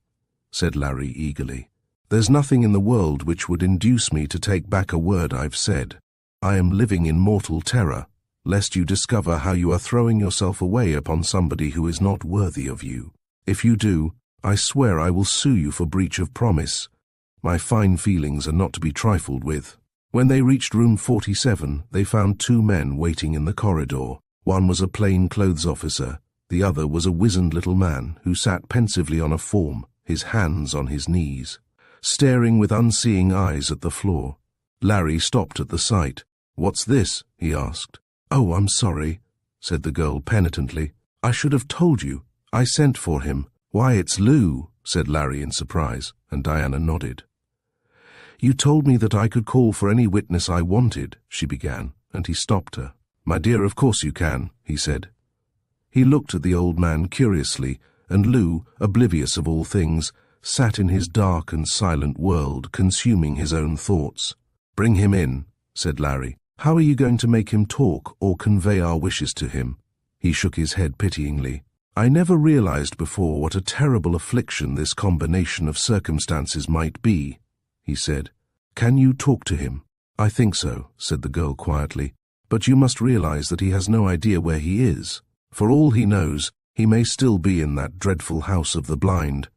S1: said Larry eagerly. There's nothing in the world which would induce me to take back a word I've said. I am living in mortal terror, lest you discover how you are throwing yourself away upon somebody who is not worthy of you. If you do, I swear I will sue you for breach of promise. My fine feelings are not to be trifled with. When they reached room 47, they found two men waiting in the corridor. One was a plain clothes officer, the other was a wizened little man who sat pensively on a form, his hands on his knees, staring with unseeing eyes at the floor. Larry stopped at the sight. What's this? He asked. Oh, I'm sorry, said the girl penitently. I should have told you. I sent for him. Why, it's Lou, said Larry in surprise, and Diana nodded. You told me that I could call for any witness I wanted, she began, and he stopped her. My dear, of course you can, he said. He looked at the old man curiously, and Lou, oblivious of all things, sat in his dark and silent world, consuming his own thoughts. Bring him in, said Larry. How are you going to make him talk or convey our wishes to him? He shook his head pityingly. I never realized before what a terrible affliction this combination of circumstances might be, he said. Can you talk to him? I think so, said the girl quietly. But you must realize that he has no idea where he is. For all he knows, he may still be in that dreadful house of the blind,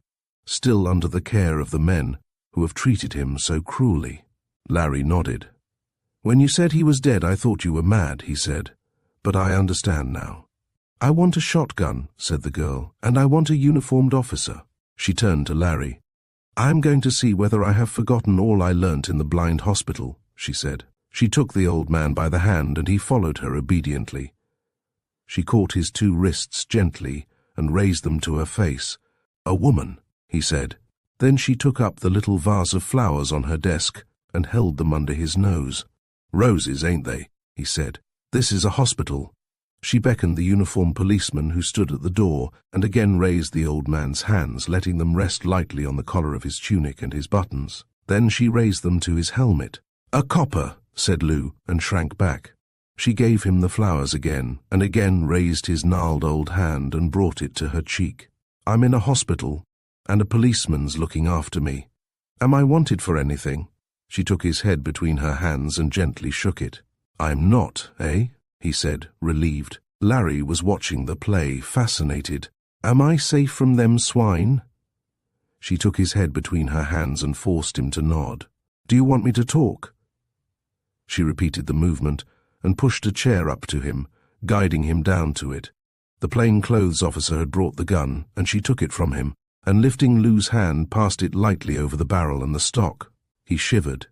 S1: still under the care of the men who have treated him so cruelly. Larry nodded. When you said he was dead, I thought you were mad, he said. But I understand now. I want a shotgun, said the girl, and I want a uniformed officer. She turned to Larry. I'm going to see whether I have forgotten all I learnt in the blind hospital, she said. She took the old man by the hand, and he followed her obediently. She caught his two wrists gently and raised them to her face. A woman, he said. Then she took up the little vase of flowers on her desk and held them under his nose. Roses, ain't they? He said. This is a hospital. She beckoned the uniformed policeman who stood at the door and again raised the old man's hands, letting them rest lightly on the collar of his tunic and his buttons. Then she raised them to his helmet. A copper, said Lou, and shrank back. She gave him the flowers again, and again raised his gnarled old hand and brought it to her cheek. I'm in a hospital, and a policeman's looking after me. Am I wanted for anything? She took his head between her hands and gently shook it. I'm not, eh? He said, relieved. Larry was watching the play, fascinated. Am I safe from them swine? She took his head between her hands and forced him to nod. Do you want me to talk? She repeated the movement and pushed a chair up to him, guiding him down to it. The plainclothes officer had brought the gun, and she took it from him, and lifting Lou's hand, passed it lightly over the barrel and the stock. He shivered.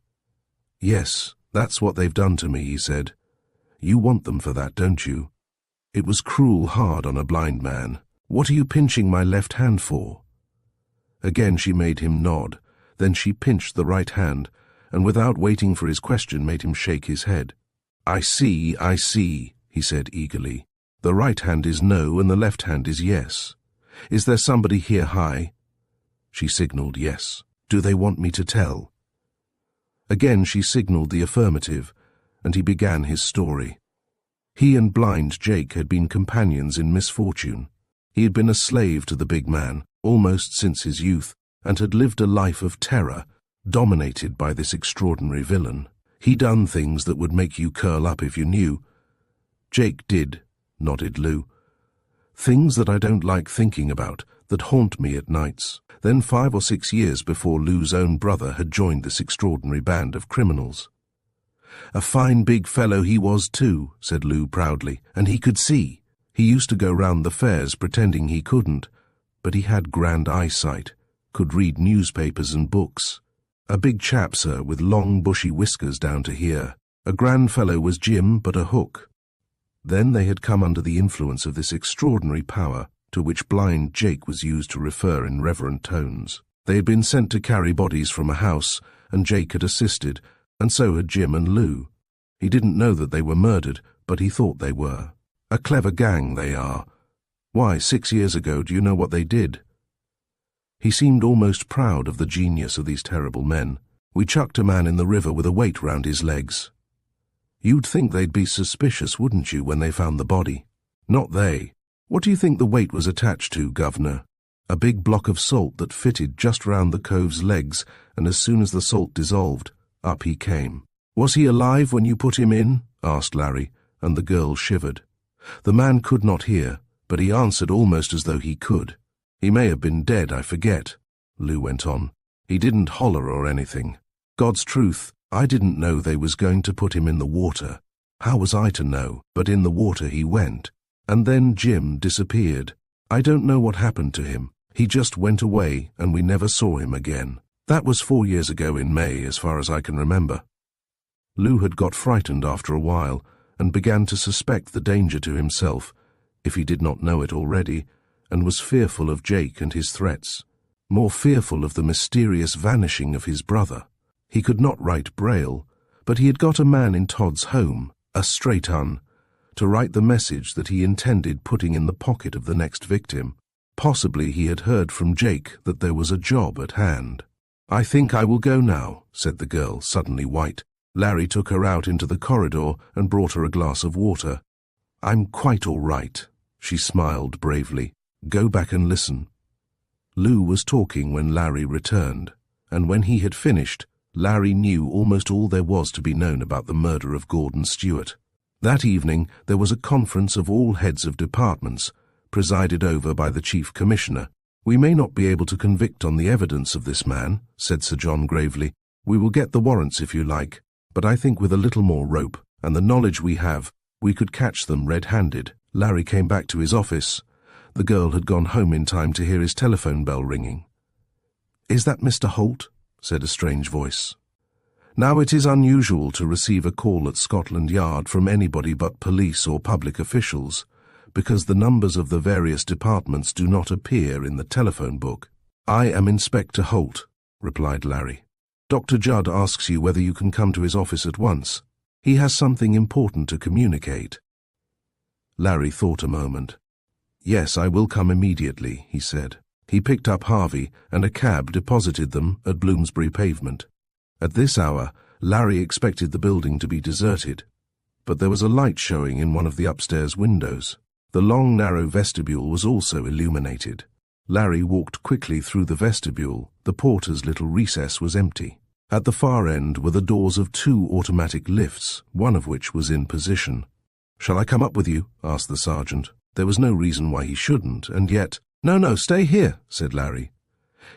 S1: Yes, that's what they've done to me, he said. You want them for that, don't you? It was cruel hard on a blind man. What are you pinching my left hand for? Again she made him nod. Then she pinched the right hand, and without waiting for his question made him shake his head. I see, he said eagerly. The right hand is no, and the left hand is yes. Is there somebody here high? She signaled yes. Do they want me to tell? Again she signaled the affirmative, and he began his story. He and blind Jake had been companions in misfortune. He had been a slave to the big man, almost since his youth, and had lived a life of terror, dominated by this extraordinary villain. He done things that would make you curl up if you knew. Jake did, nodded Lou. Things that I don't like thinking about, that haunt me at nights. Then 5 or 6 years before Lou's own brother had joined this extraordinary band of criminals. A fine big fellow he was too, said Lou proudly, and he could see. He used to go round the fairs pretending he couldn't, but he had grand eyesight. could read newspapers and books. A big chap, sir, with long bushy whiskers down to here. A grand fellow was Jim, but a hook. Then they had come under the influence of this extraordinary power, to which blind Jake was used to refer in reverent tones. They had been sent to carry bodies from a house, and Jake had assisted, and so had Jim and Lou. He didn't know that they were murdered, but he thought they were. A clever gang, they are. Why, 6 years ago, do you know what they did? He seemed almost proud of the genius of these terrible men. We chucked a man in the river with a weight round his legs. You'd think they'd be suspicious, wouldn't you, when they found the body? Not they. What do you think the weight was attached to, Governor? A big block of salt that fitted just round the cove's legs, and as soon as the salt dissolved, up he came. Was he alive when you put him in? Asked Larry, and the girl shivered. The man could not hear, but he answered almost as though he could. He may have been dead, I forget, Lou went on. He didn't holler or anything. God's truth, I didn't know they was going to put him in the water. How was I to know? But in the water he went. And then Jim disappeared. I don't know what happened to him. He just went away, and we never saw him again. That was 4 years ago in May, as far as I can remember. Lou had got frightened after a while, and began to suspect the danger to himself, if he did not know it already, and was fearful of Jake and his threats, more fearful of the mysterious vanishing of his brother. He could not write Braille, but he had got a man in Todd's home, a straight-un, to write the message that he intended putting in the pocket of the next victim. Possibly he had heard from Jake that there was a job at hand. I think I will go now, said the girl, suddenly white. Larry took her out into the corridor and brought her a glass of water. I'm quite all right, she smiled bravely. Go back and listen. Lou was talking when Larry returned, and when he had finished, Larry knew almost all there was to be known about the murder of Gordon Stewart. That evening there was a conference of all heads of departments, presided over by the Chief Commissioner. We may not be able to convict on the evidence of this man, said Sir John gravely. We will get the warrants if you like, but I think with a little more rope, and the knowledge we have, we could catch them red-handed. Larry came back to his office. The girl had gone home in time to hear his telephone bell ringing. Is that Mr. Holt? Said a strange voice. Now it is unusual to receive a call at Scotland Yard from anybody but police or public officials, because the numbers of the various departments do not appear in the telephone book. I am Inspector Holt, replied Larry. Dr. Judd asks you whether you can come to his office at once. He has something important to communicate. Larry thought a moment. Yes, I will come immediately, he said. He picked up Harvey, and a cab deposited them at Bloomsbury Pavement. At this hour, Larry expected the building to be deserted, but there was a light showing in one of the upstairs windows. The long, narrow vestibule was also illuminated. Larry walked quickly through the vestibule. The porter's little recess was empty. At the far end were the doors of 2 automatic lifts, one of which was in position. Shall I come up with you? Asked the sergeant. There was no reason why he shouldn't, and yet— No, stay here, said Larry.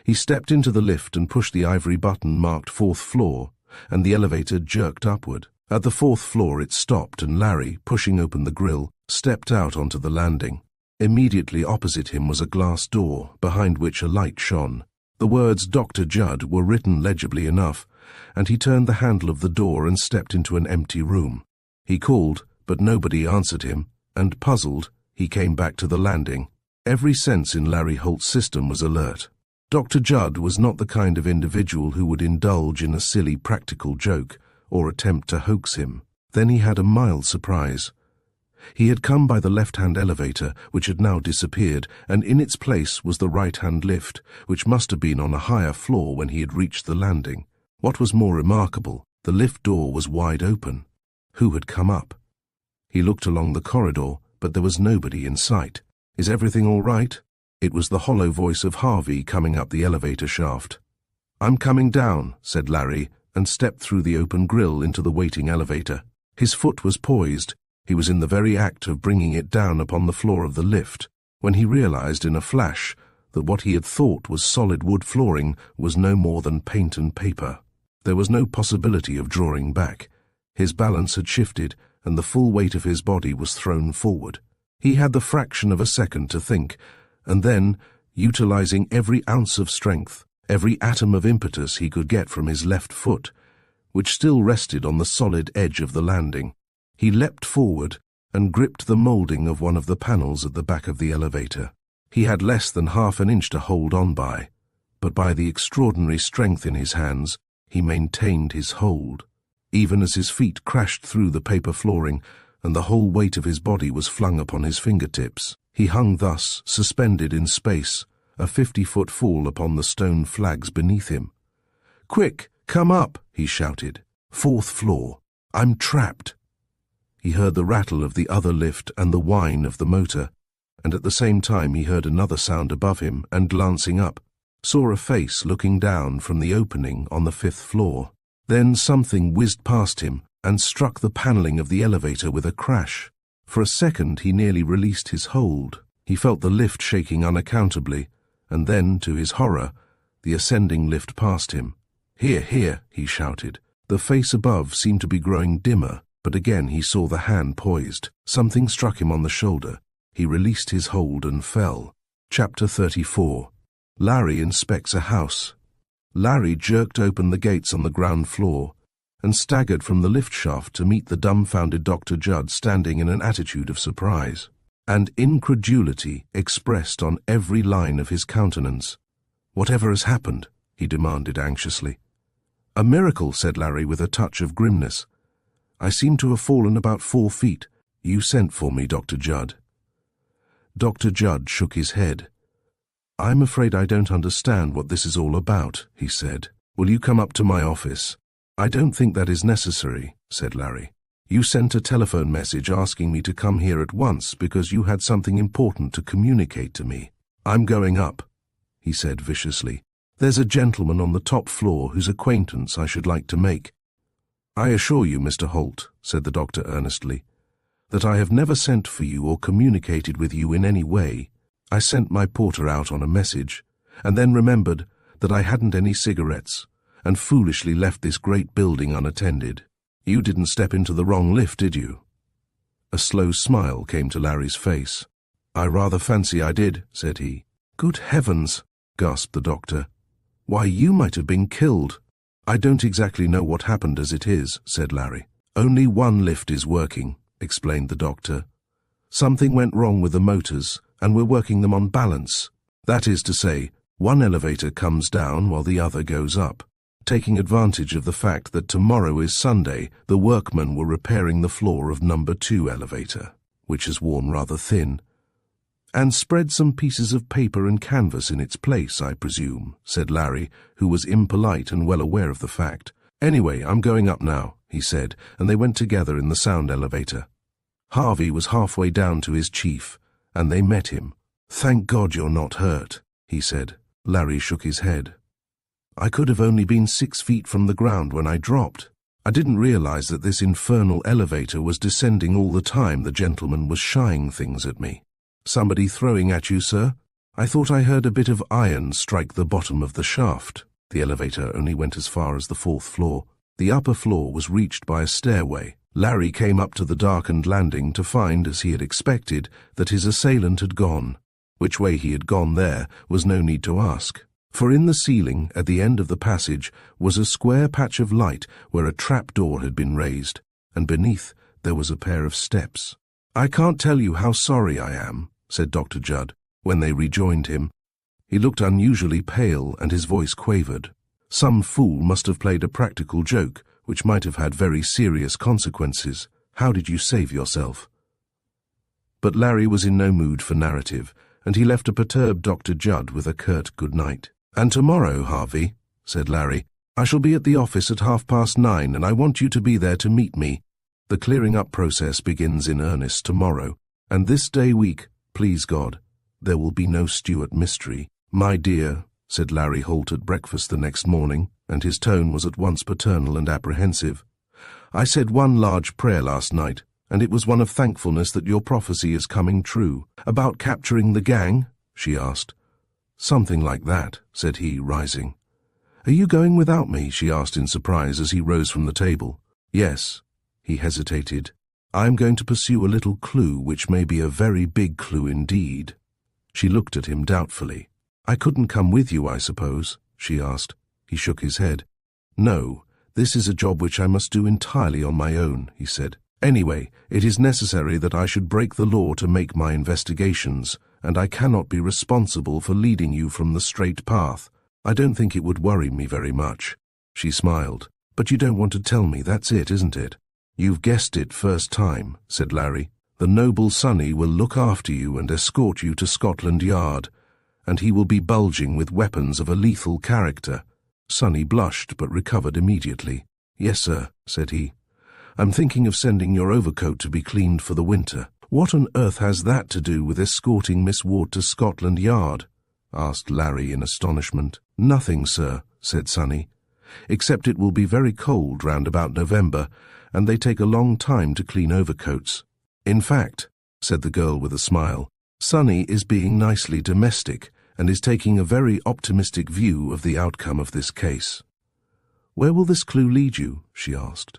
S1: He stepped into the lift and pushed the ivory button marked 4th floor, and the elevator jerked upward. At the 4th floor it stopped, and Larry, pushing open the grille, stepped out onto the landing. Immediately opposite him was a glass door, behind which a light shone. The words Dr. Judd were written legibly enough, and he turned the handle of the door and stepped into an empty room. He called, but nobody answered him, and puzzled, he came back to the landing. Every sense in Larry Holt's system was alert. Dr. Judd was not the kind of individual who would indulge in a silly practical joke or attempt to hoax him. Then he had a mild surprise. He had come by the left-hand elevator, which had now disappeared, and in its place was the right-hand lift, which must have been on a higher floor when he had reached the landing. What was more remarkable, the lift door was wide open. Who had come up? He looked along the corridor, but there was nobody in sight. Is everything all right? It was the hollow voice of Harvey coming up the elevator shaft. I'm coming down, said Larry, and stepped through the open grille into the waiting elevator. His foot was poised. He was in the very act of bringing it down upon the floor of the lift, when he realized in a flash that what he had thought was solid wood flooring was no more than paint and paper. There was no possibility of drawing back. His balance had shifted, and the full weight of his body was thrown forward. He had the fraction of a second to think, and then, utilizing every ounce of strength, every atom of impetus he could get from his left foot, which still rested on the solid edge of the landing. He leapt forward and gripped the molding of one of the panels at the back of the elevator. He had less than half an inch to hold on by, but by the extraordinary strength in his hands, he maintained his hold. Even as his feet crashed through the paper flooring and the whole weight of his body was flung upon his fingertips, he hung thus, suspended in space, a 50-foot fall upon the stone flags beneath him. "Quick, come up," he shouted. "Fourth floor. I'm trapped." He heard the rattle of the other lift and the whine of the motor, and at the same time he heard another sound above him and, glancing up, saw a face looking down from the opening on the 5th floor. Then something whizzed past him and struck the paneling of the elevator with a crash. For a second he nearly released his hold. He felt the lift shaking unaccountably, and then, to his horror, the ascending lift passed him. "Here, here," he shouted. The face above seemed to be growing dimmer, but again he saw the hand poised. Something struck him on the shoulder. He released his hold and fell. Chapter 34. Larry inspects a house. Larry jerked open the gates on the ground floor and staggered from the lift shaft to meet the dumbfounded Dr. Judd standing in an attitude of surprise and incredulity expressed on every line of his countenance. "Whatever has happened?" he demanded anxiously. "A miracle," said Larry with a touch of grimness. "I seem to have fallen about 4 feet. You sent for me, Dr. Judd." Dr. Judd shook his head. "I'm afraid I don't understand what this is all about," he said. "Will you come up to my office?" "I don't think that is necessary," said Larry. "You sent a telephone message asking me to come here at once because you had something important to communicate to me." "I'm going up," he said viciously. "There's a gentleman on the top floor whose acquaintance I should like to make." "I assure you, Mr. Holt," said the doctor earnestly, "that I have never sent for you or communicated with you in any way. I sent my porter out on a message, and then remembered that I hadn't any cigarettes, and foolishly left this great building unattended. You didn't step into the wrong lift, did you?" A slow smile came to Larry's face. "I rather fancy I did," said he. "Good heavens," gasped the doctor. "Why, you might have been killed." "I don't exactly know what happened as it is," said Larry. "Only one lift is working," explained the doctor. "Something went wrong with the motors, and we're working them on balance. That is to say, one elevator comes down while the other goes up. Taking advantage of the fact that tomorrow is Sunday, the workmen were repairing the floor of number 2 elevator, which is worn rather thin, and spread some pieces of paper and canvas in its place, I presume," said Larry, who was impolite and well aware of the fact. "Anyway, I'm going up now," he said, and they went together in the sound elevator. Harvey was halfway down to his chief, and they met him. "Thank God you're not hurt," he said. Larry shook his head. "I could have only been 6 feet from the ground when I dropped. I didn't realize that this infernal elevator was descending all the time the gentleman was shying things at me." "Somebody throwing at you, sir?" "I thought I heard a bit of iron strike the bottom of the shaft." The elevator only went as far as the 4th floor. The upper floor was reached by a stairway. Larry came up to the darkened landing to find, as he had expected, that his assailant had gone. Which way he had gone there was no need to ask, for in the ceiling at the end of the passage was a square patch of light where a trap-door had been raised, and beneath there was a pair of steps. "I can't tell you how sorry I am," said Dr. Judd, when they rejoined him. He looked unusually pale and his voice quavered. "Some fool must have played a practical joke, which might have had very serious consequences. How did you save yourself?" But Larry was in no mood for narrative, and he left a perturbed Dr. Judd with a curt good night. "And tomorrow, Harvey," said Larry, "I shall be at the office at 9:30, and I want you to be there to meet me. The clearing-up process begins in earnest tomorrow, and this day week, please God, there will be no Stuart mystery." "My dear," said Larry Holt at breakfast the next morning, and his tone was at once paternal and apprehensive, "I said one large prayer last night, and it was one of thankfulness that your prophecy is coming true." "About capturing the gang?" she asked. "Something like that," said he, rising. "Are you going without me?" she asked in surprise as he rose from the table. "Yes." He hesitated. "I am going to pursue a little clue which may be a very big clue indeed." She looked at him doubtfully. "I couldn't come with you, I suppose?" she asked. He shook his head. "No, this is a job which I must do entirely on my own," he said. "Anyway, it is necessary that I should break the law to make my investigations, and I cannot be responsible for leading you from the straight path. I don't think it would worry me very much." She smiled. "But you don't want to tell me, that's it, isn't it?" "You've guessed it first time," said Larry. "The noble Sonny will look after you and escort you to Scotland Yard, and he will be bulging with weapons of a lethal character." Sonny blushed but recovered immediately. "Yes, sir," said he. "I'm thinking of sending your overcoat to be cleaned for the winter." "What on earth has that to do with escorting Miss Ward to Scotland Yard?" asked Larry in astonishment. "Nothing, sir," said Sonny, "except it will be very cold round about November, and they take a long time to clean overcoats. In fact," said the girl with a smile, "Sonny is being nicely domestic and is taking a very optimistic view of the outcome of this case." "Where will this clue lead you?" she asked.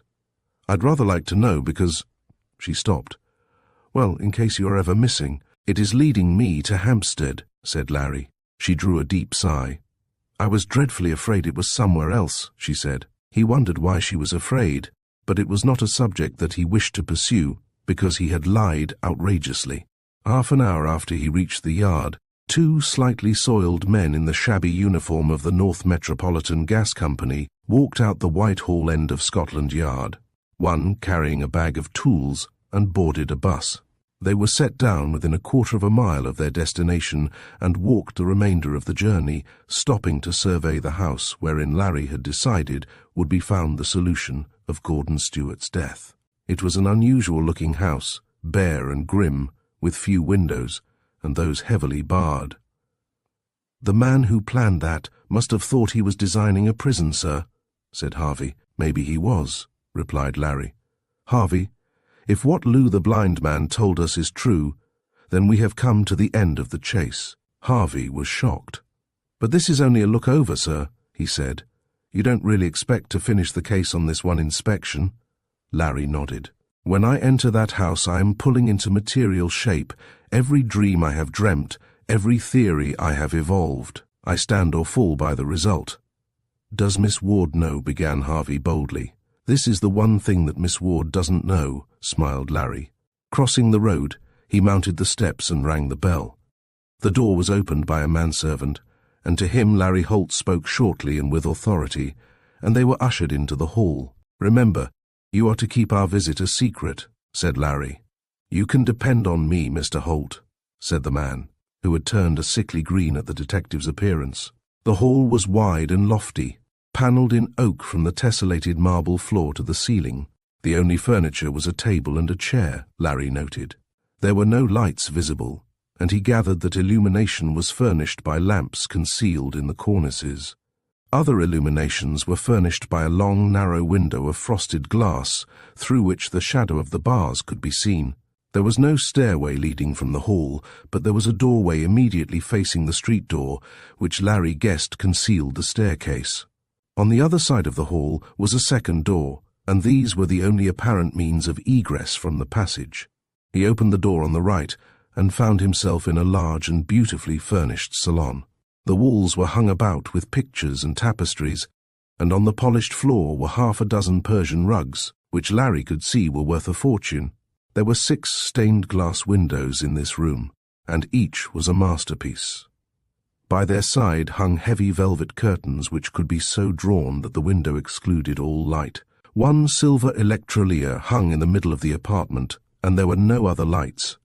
S1: "I'd rather like to know because—" She stopped. "Well, in case you are ever missing, it is leading me to Hampstead," said Larry. She drew a deep sigh. "I was dreadfully afraid it was somewhere else," she said. He wondered why she was afraid, but it was not a subject that he wished to pursue, because he had lied outrageously. Half an hour after he reached the yard, two slightly soiled men in the shabby uniform of the North Metropolitan Gas Company walked out the Whitehall end of Scotland Yard, one carrying a bag of tools, and boarded a bus. They were set down within a quarter of a mile of their destination and walked the remainder of the journey, stopping to survey the house wherein Larry had decided would be found the solution of Gordon Stewart's death. It was an unusual-looking house, bare and grim, with few windows, and those heavily barred. "The man who planned that must have thought he was designing a prison, sir," said Harvey. "Maybe he was," replied Larry. "Harvey, if what Lou the blind man told us is true, then we have come to the end of the chase." Harvey was shocked. "But this is only a look over, sir," he said. "You don't really expect to finish the case on this one inspection?" Larry nodded. "When I enter that house I am pulling into material shape every dream I have dreamt, every theory I have evolved. I stand or fall by the result." "Does Miss Ward know?" began Harvey boldly. "This is the one thing that Miss Ward doesn't know," smiled Larry. Crossing the road, he mounted the steps and rang the bell. The door was opened by a manservant, and to him Larry Holt spoke shortly and with authority, and they were ushered into the hall. "Remember, you are to keep our visit a secret," said Larry. "You can depend on me, Mr. Holt," said the man, who had turned a sickly green at the detective's appearance. The hall was wide and lofty, panelled in oak from the tessellated marble floor to the ceiling. The only furniture was a table and a chair, Larry noted. There were no lights visible, and he gathered that illumination was furnished by lamps concealed in the cornices. Other illuminations were furnished by a long, narrow window of frosted glass, through which the shadow of the bars could be seen. There was no stairway leading from the hall, but there was a doorway immediately facing the street door, which Larry guessed concealed the staircase. On the other side of the hall was a second door, and these were the only apparent means of egress from the passage. He opened the door on the right and found himself in a large and beautifully furnished salon. The walls were hung about with pictures and tapestries, and on the polished floor were half a dozen Persian rugs, which Larry could see were worth a fortune. There were 6 stained glass windows in this room, and each was a masterpiece. By their side hung heavy velvet curtains which could be so drawn that the window excluded all light. One silver electrolier hung in the middle of the apartment, and there were no other lights,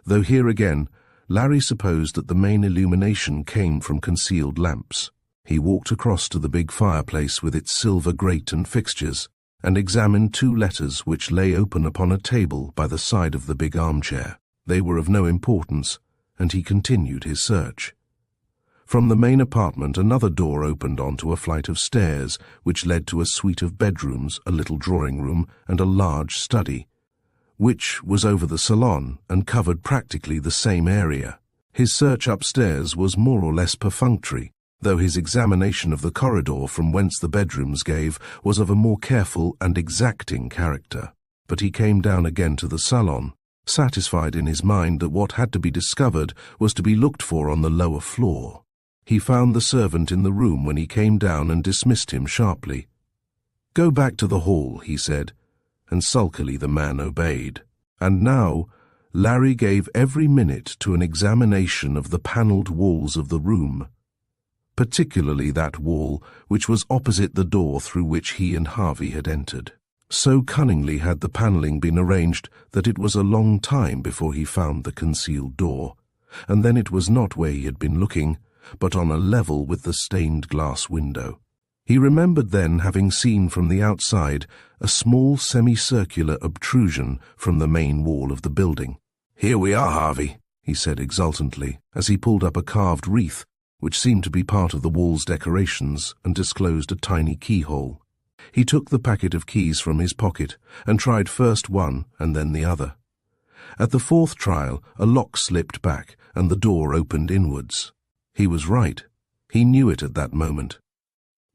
S1: though here again Larry supposed that the main illumination came from concealed lamps. He walked across to the big fireplace with its silver grate and fixtures, and examined 2 letters which lay open upon a table by the side of the big armchair. They were of no importance, and he continued his search. From the main apartment another door opened onto a flight of stairs, which led to a suite of bedrooms, a little drawing room, and a large study, which was over the salon and covered practically the same area. His search upstairs was more or less perfunctory, though his examination of the corridor from whence the bedrooms gave was of a more careful and exacting character. But he came down again to the salon, satisfied in his mind that what had to be discovered was to be looked for on the lower floor. He found the servant in the room when he came down and dismissed him sharply. "Go back to the hall," he said, and sulkily the man obeyed. And now Larry gave every minute to an examination of the panelled walls of the room, particularly that wall which was opposite the door through which he and Harvey had entered. So cunningly had the panelling been arranged that it was a long time before he found the concealed door, and then it was not where he had been looking, but on a level with the stained glass window. He remembered then having seen from the outside a small semicircular obtrusion from the main wall of the building. "Here we are, Harvey," he said exultantly, as he pulled up a carved wreath, which seemed to be part of the wall's decorations, and disclosed a tiny keyhole. He took the packet of keys from his pocket and tried first one and then the other. At the fourth trial, a lock slipped back and the door opened inwards. He was right. He knew it at that moment.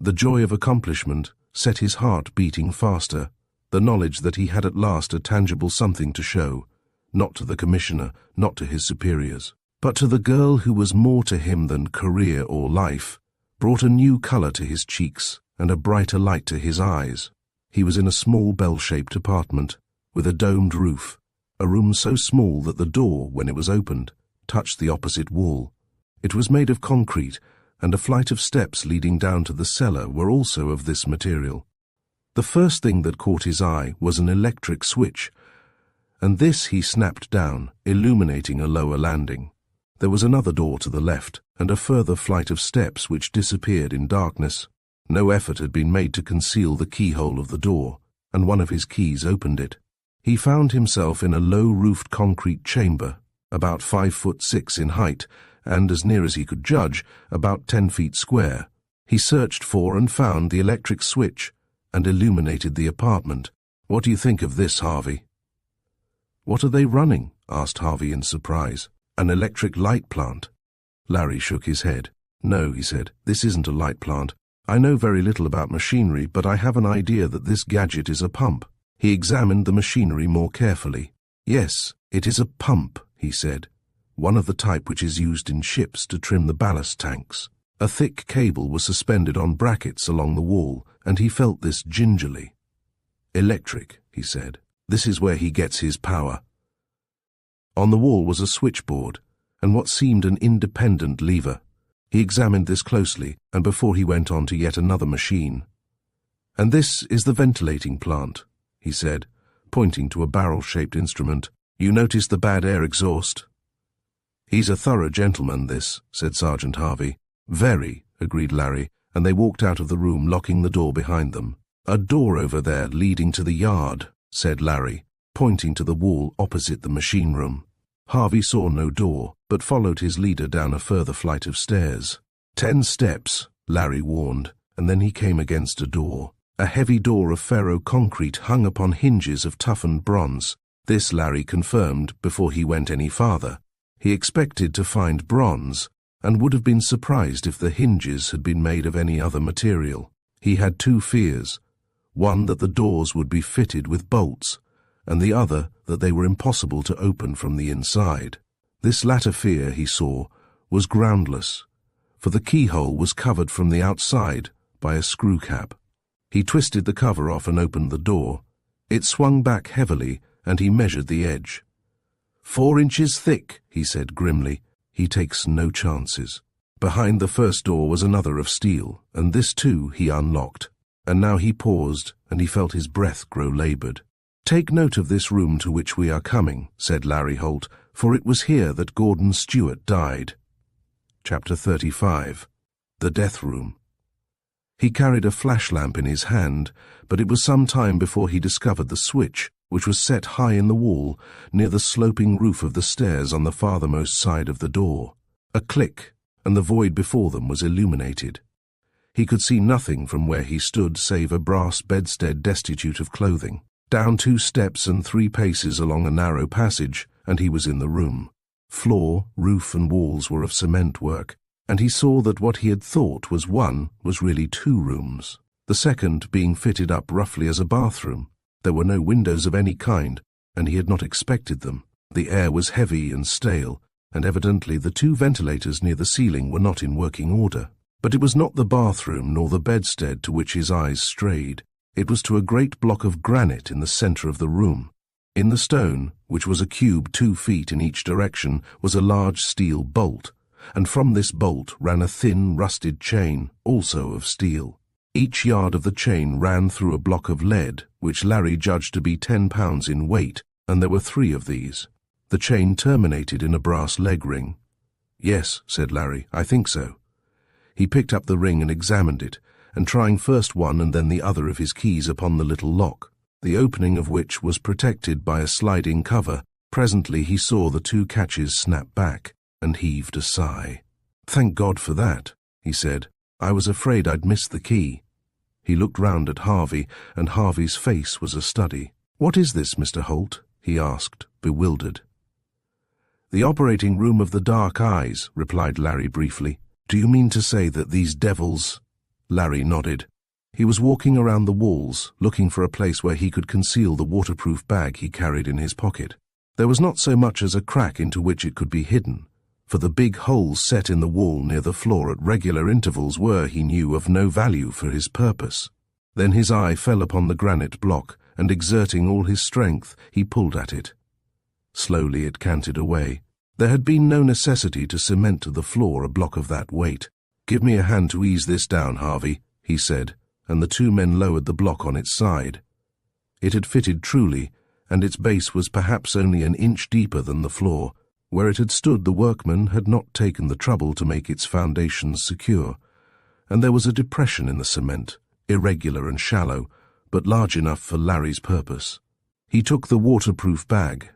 S1: The joy of accomplishment set his heart beating faster, the knowledge that he had at last a tangible something to show, not to the commissioner, not to his superiors, but to the girl who was more to him than career or life, brought a new colour to his cheeks and a brighter light to his eyes. He was in a small bell-shaped apartment, with a domed roof, a room so small that the door, when it was opened, touched the opposite wall. It was made of concrete, and a flight of steps leading down to the cellar were also of this material. The first thing that caught his eye was an electric switch, and this he snapped down, illuminating a lower landing. There was another door to the left, and a further flight of steps which disappeared in darkness. No effort had been made to conceal the keyhole of the door, and one of his keys opened it. He found himself in a low-roofed concrete chamber, about 5'6" in height, and, as near as he could judge, about 10 feet square. He searched for and found the electric switch, and illuminated the apartment. "What do you think of this, Harvey?" "What are they running?" asked Harvey in surprise. "An electric light plant." Larry shook his head. "No," he said, "this isn't a light plant. I know very little about machinery, but I have an idea that this gadget is a pump." He examined the machinery more carefully. "Yes, it is a pump," he said. "One of the type which is used in ships to trim the ballast tanks." A thick cable was suspended on brackets along the wall, and he felt this gingerly. "Electric," he said. "This is where he gets his power." On the wall was a switchboard, and what seemed an independent lever. He examined this closely, and before he went on to yet another machine. "And this is the ventilating plant," he said, pointing to a barrel-shaped instrument. "You notice the bad air exhaust?" "He's a thorough gentleman, this," said Sergeant Harvey. "Very," agreed Larry, and they walked out of the room, locking the door behind them. "A door over there leading to the yard," said Larry, pointing to the wall opposite the machine room. Harvey saw no door, but followed his leader down a further flight of stairs. 10 steps, Larry warned, and then he came against a door. A heavy door of ferro-concrete hung upon hinges of toughened bronze. This Larry confirmed before he went any farther. He expected to find bronze, and would have been surprised if the hinges had been made of any other material. He had 2 fears, one that the doors would be fitted with bolts, and the other that they were impossible to open from the inside. This latter fear, he saw, was groundless, for the keyhole was covered from the outside by a screw cap. He twisted the cover off and opened the door. It swung back heavily, and he measured the edge. 4 inches thick, he said grimly. He takes no chances. Behind the first door was another of steel, and this too he unlocked. And now he paused, and he felt his breath grow laboured. "Take note of this room to which we are coming," said Larry Holt, "for it was here that Gordon Stewart died." Chapter 35. The Death Room. He carried a flash lamp in his hand, but it was some time before he discovered the switch, which was set high in the wall, near the sloping roof of the stairs on the farthermost side of the door. A click, and the void before them was illuminated. He could see nothing from where he stood save a brass bedstead destitute of clothing. Down 2 steps and 3 paces along a narrow passage, and he was in the room. Floor, roof, and walls were of cement work, and he saw that what he had thought was one was really 2 rooms, the second being fitted up roughly as a bathroom. There were no windows of any kind, and he had not expected them. The air was heavy and stale, and evidently the two ventilators near the ceiling were not in working order. But it was not the bathroom nor the bedstead to which his eyes strayed. It was to a great block of granite in the center of the room. In the stone, which was a cube 2 feet in each direction, was a large steel bolt, and from this bolt ran a thin, rusted chain, also of steel. Each yard of the chain ran through a block of lead, which Larry judged to be 10 pounds in weight, and there were 3 of these. The chain terminated in a brass leg ring. "Yes," said Larry, "I think so." He picked up the ring and examined it, and trying first one and then the other of his keys upon the little lock, the opening of which was protected by a sliding cover, presently he saw the 2 catches snap back, and heaved a sigh. "Thank God for that," he said. "I was afraid I'd missed the key." He looked round at Harvey, and Harvey's face was a study. "What is this, Mr. Holt?" he asked, bewildered. "The operating room of the Dark Eyes," replied Larry briefly. "Do you mean to say that these devils—" Larry nodded. He was walking around the walls, looking for a place where he could conceal the waterproof bag he carried in his pocket. There was not so much as a crack into which it could be hidden, for the big holes set in the wall near the floor at regular intervals were, he knew, of no value for his purpose. Then his eye fell upon the granite block, and exerting all his strength, he pulled at it. Slowly it canted away. There had been no necessity to cement to the floor a block of that weight. "Give me a hand to ease this down, Harvey," he said, and the 2 men lowered the block on its side. It had fitted truly, and its base was perhaps only an inch deeper than the floor. Where it had stood, the workmen had not taken the trouble to make its foundations secure, and there was a depression in the cement, irregular and shallow, but large enough for Larry's purpose. He took the waterproof bag.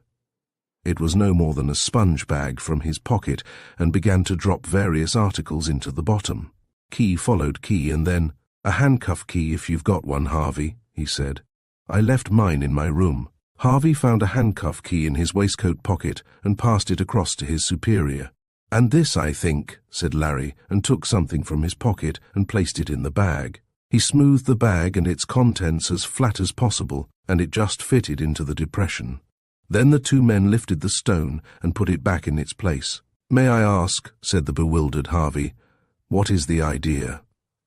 S1: It was no more than a sponge bag from his pocket, and began to drop various articles into the bottom. Key followed key, and then, "A handcuff key if you've got one, Harvey," he said. "I left mine in my room." Harvey found a handcuff key in his waistcoat pocket and passed it across to his superior. "And this, I think," said Larry, and took something from his pocket and placed it in the bag. He smoothed the bag and its contents as flat as possible, and it just fitted into the depression. Then the 2 men lifted the stone and put it back in its place. "May I ask," said the bewildered Harvey, "what is the idea?"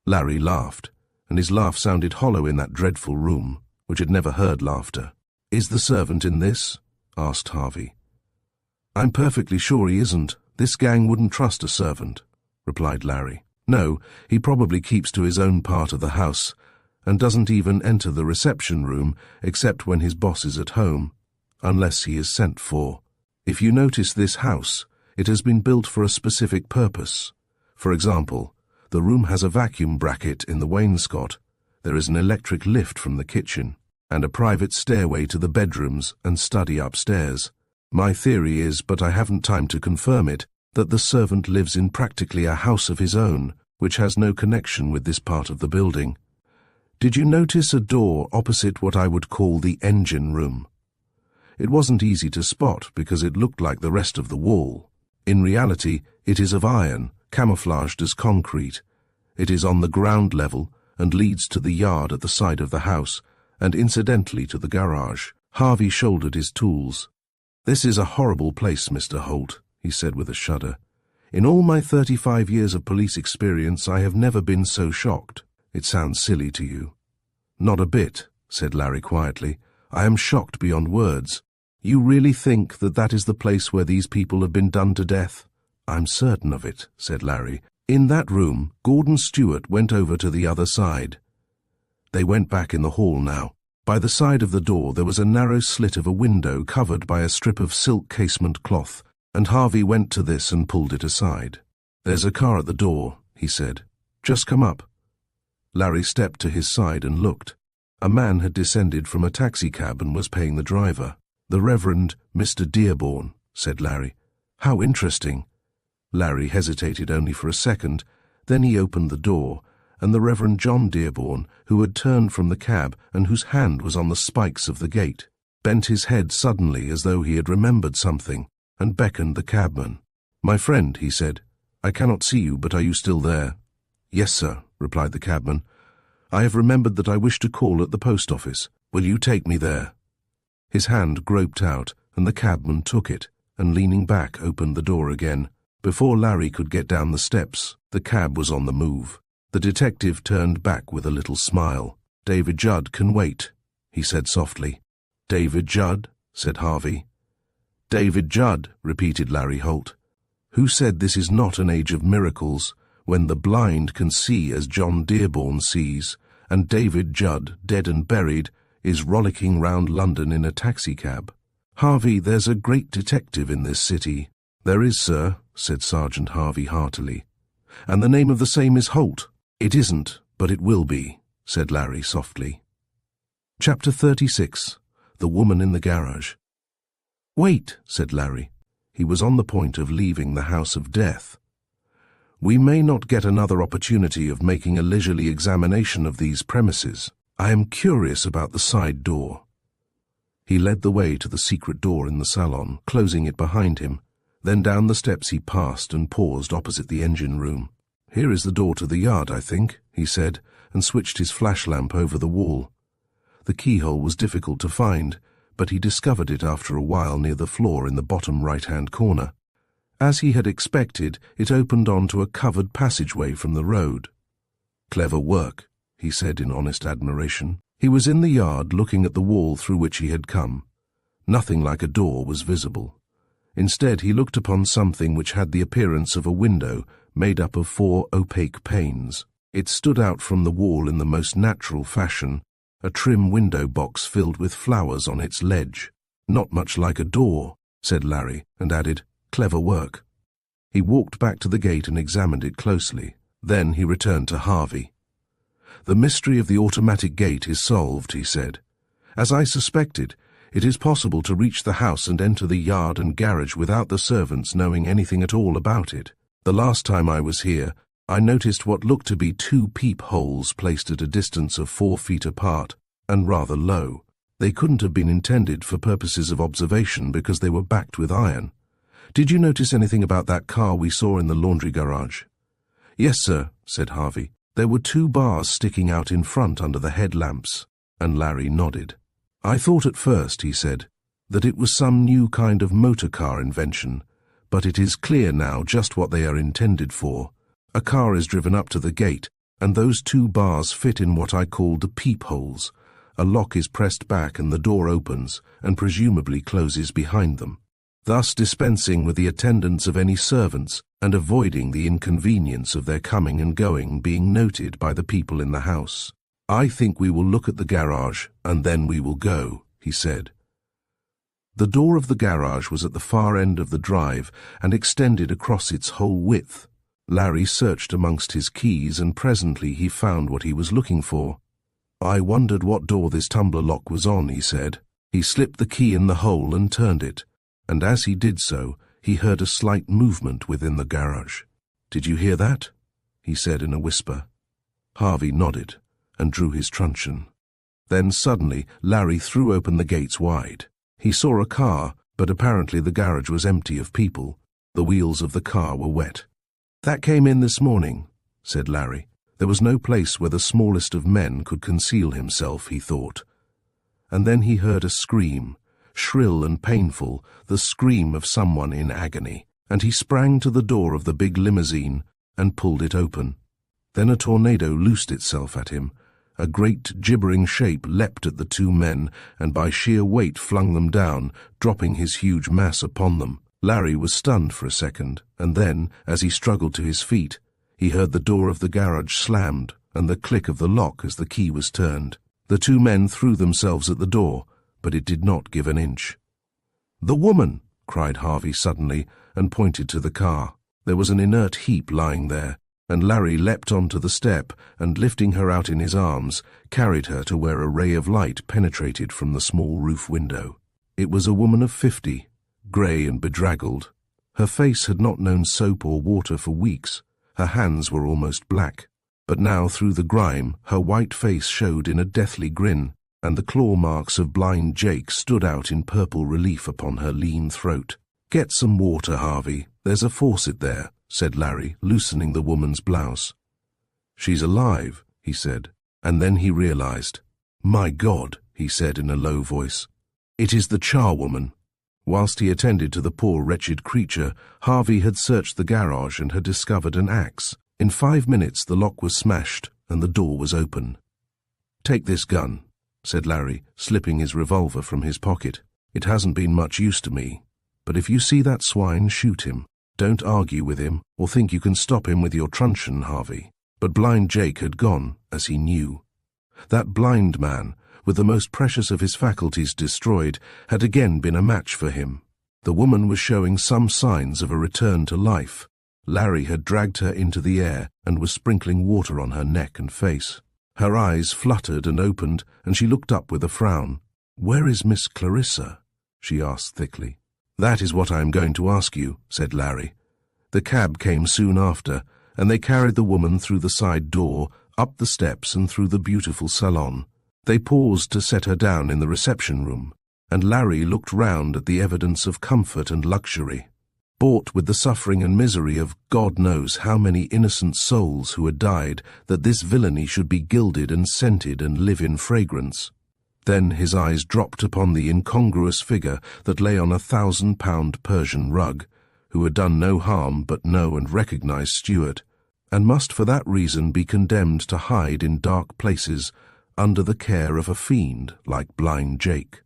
S1: Larry laughed, and his laugh sounded hollow in that dreadful room, which had never heard laughter. "Is the servant in this?" asked Harvey. "I'm perfectly sure he isn't. This gang wouldn't trust a servant," replied Larry. "No, he probably keeps to his own part of the house, and doesn't even enter the reception room except when his boss is at home, unless he is sent for. If you notice this house, it has been built for a specific purpose. For example, the room has a vacuum bracket in the wainscot, there is an electric lift from the kitchen, and a private stairway to the bedrooms and study upstairs. My theory is, but I haven't time to confirm it, that the servant lives in practically a house of his own, which has no connection with this part of the building. Did you notice a door opposite what I would call the engine room? It wasn't easy to spot because it looked like the rest of the wall. In reality, it is of iron, camouflaged as concrete. It is on the ground level and leads to the yard at the side of the house, and incidentally to the garage. Harvey shouldered his tools. "This is a horrible place, Mr. Holt," he said with a shudder. "In all my 35 years of police experience, I have never been so shocked. It sounds silly to you." "Not a bit," said Larry quietly. "I am shocked beyond words. You really think that that is the place where these people have been done to death?" "I'm certain of it," said Larry. "In that room, Gordon Stewart went over to the other side." They went back in the hall now. By the side of the door there was a narrow slit of a window covered by a strip of silk casement cloth, and Harvey went to this and pulled it aside. "There's a car at the door," he said. "Just come up." Larry stepped to his side and looked. A man had descended from a taxicab and was paying the driver. "The Reverend Mr. Dearborn," said Larry. "How interesting." Larry hesitated only for a second, then he opened the door, and the Reverend John Dearborn, who had turned from the cab and whose hand was on the spikes of the gate, bent his head suddenly as though he had remembered something, and beckoned the cabman. "My friend," he said, "I cannot see you, but are you still there?" "Yes, sir," replied the cabman. "I have remembered that I wish to call at the post office. Will you take me there?" His hand groped out, and the cabman took it, and leaning back opened the door again. Before Larry could get down the steps, the cab was on the move. The detective turned back with a little smile. "David Judd can wait," he said softly. "David Judd?" said Harvey. "David Judd," repeated Larry Holt. "Who said this is not an age of miracles, when the blind can see as John Dearborn sees, and David Judd, dead and buried, is rollicking round London in a taxicab? Harvey, there's a great detective in this city." "There is, sir," said Sergeant Harvey heartily. "And the name of the same is Holt." "It isn't, but it will be," said Larry softly. Chapter 36. The Woman in the Garage. "Wait," said Larry. He was on the point of leaving the house of death. "We may not get another opportunity of making a leisurely examination of these premises. I am curious about the side door." He led the way to the secret door in the salon, closing it behind him. Then down the steps he passed and paused opposite the engine room. "Here is the door to the yard, I think," he said, and switched his flash lamp over the wall. The keyhole was difficult to find, but he discovered it after a while near the floor in the bottom right-hand corner. As he had expected, it opened onto a covered passageway from the road. "Clever work," he said in honest admiration. He was in the yard looking at the wall through which he had come. Nothing like a door was visible. Instead, he looked upon something which had the appearance of a window made up of 4 opaque panes. It stood out from the wall in the most natural fashion, a trim window box filled with flowers on its ledge. "Not much like a door," said Larry, and added, "Clever work." He walked back to the gate and examined it closely. Then he returned to Harvey. "The mystery of the automatic gate is solved," he said. "As I suspected, it is possible to reach the house and enter the yard and garage without the servants knowing anything at all about it. The last time I was here, I noticed what looked to be 2 peepholes placed at a distance of 4 feet apart and rather low. They couldn't have been intended for purposes of observation because they were backed with iron. Did you notice anything about that car we saw in the laundry garage?" "Yes, sir," said Harvey. "There were 2 bars sticking out in front under the headlamps," and Larry nodded. "I thought at first," he said, "that it was some new kind of motor car invention, but it is clear now just what they are intended for. A car is driven up to the gate, and those 2 bars fit in what I called the peepholes. A lock is pressed back and the door opens, and presumably closes behind them, thus dispensing with the attendance of any servants and avoiding the inconvenience of their coming and going being noted by the people in the house. I think we will look at the garage, and then we will go," he said. The door of the garage was at the far end of the drive and extended across its whole width. Larry searched amongst his keys, and presently he found what he was looking for. "I wondered what door this tumbler lock was on," he said. He slipped the key in the hole and turned it, and as he did so, he heard a slight movement within the garage. "Did you hear that?" he said in a whisper. Harvey nodded and drew his truncheon. Then suddenly Larry threw open the gates wide. He saw a car, but apparently the garage was empty of people. The wheels of the car were wet. "That came in this morning," said Larry. There was no place where the smallest of men could conceal himself, he thought. And then he heard a scream, shrill and painful, the scream of someone in agony, and he sprang to the door of the big limousine and pulled it open. Then a tornado loosed itself at him. A great gibbering shape leapt at the 2 men and by sheer weight flung them down, dropping his huge mass upon them. Larry was stunned for a second, and then, as he struggled to his feet, he heard the door of the garage slammed and the click of the lock as the key was turned. The 2 men threw themselves at the door, but it did not give an inch. "The woman!" cried Harvey suddenly, and pointed to the car. There was an inert heap lying there, and Larry leapt onto the step and, lifting her out in his arms, carried her to where a ray of light penetrated from the small roof window. It was a woman of 50, grey and bedraggled. Her face had not known soap or water for weeks. Her hands were almost black. But now through the grime her white face showed in a deathly grin, and the claw marks of blind Jake stood out in purple relief upon her lean throat. "Get some water, Harvey. There's a faucet there," said Larry, loosening the woman's blouse. "She's alive," he said, and then he realized. "My God," he said in a low voice. "It is the charwoman." Whilst he attended to the poor wretched creature, Harvey had searched the garage and had discovered an axe. In 5 minutes the lock was smashed and the door was open. "Take this gun," said Larry, slipping his revolver from his pocket. "It hasn't been much use to me, but if you see that swine, shoot him. Don't argue with him or think you can stop him with your truncheon, Harvey." But Blind Jake had gone, as he knew. That blind man, with the most precious of his faculties destroyed, had again been a match for him. The woman was showing some signs of a return to life. Larry had dragged her into the air and was sprinkling water on her neck and face. Her eyes fluttered and opened, and she looked up with a frown. "Where is Miss Clarissa?" she asked thickly. "That is what I am going to ask you," said Larry. The cab came soon after, and they carried the woman through the side door, up the steps and through the beautiful salon. They paused to set her down in the reception room, and Larry looked round at the evidence of comfort and luxury, bought with the suffering and misery of God knows how many innocent souls who had died, that this villainy should be gilded and scented and live in fragrance. Then his eyes dropped upon the incongruous figure that lay on a 1,000-pound Persian rug, who had done no harm but know and recognize Stuart, and must for that reason be condemned to hide in dark places under the care of a fiend like Blind Jake.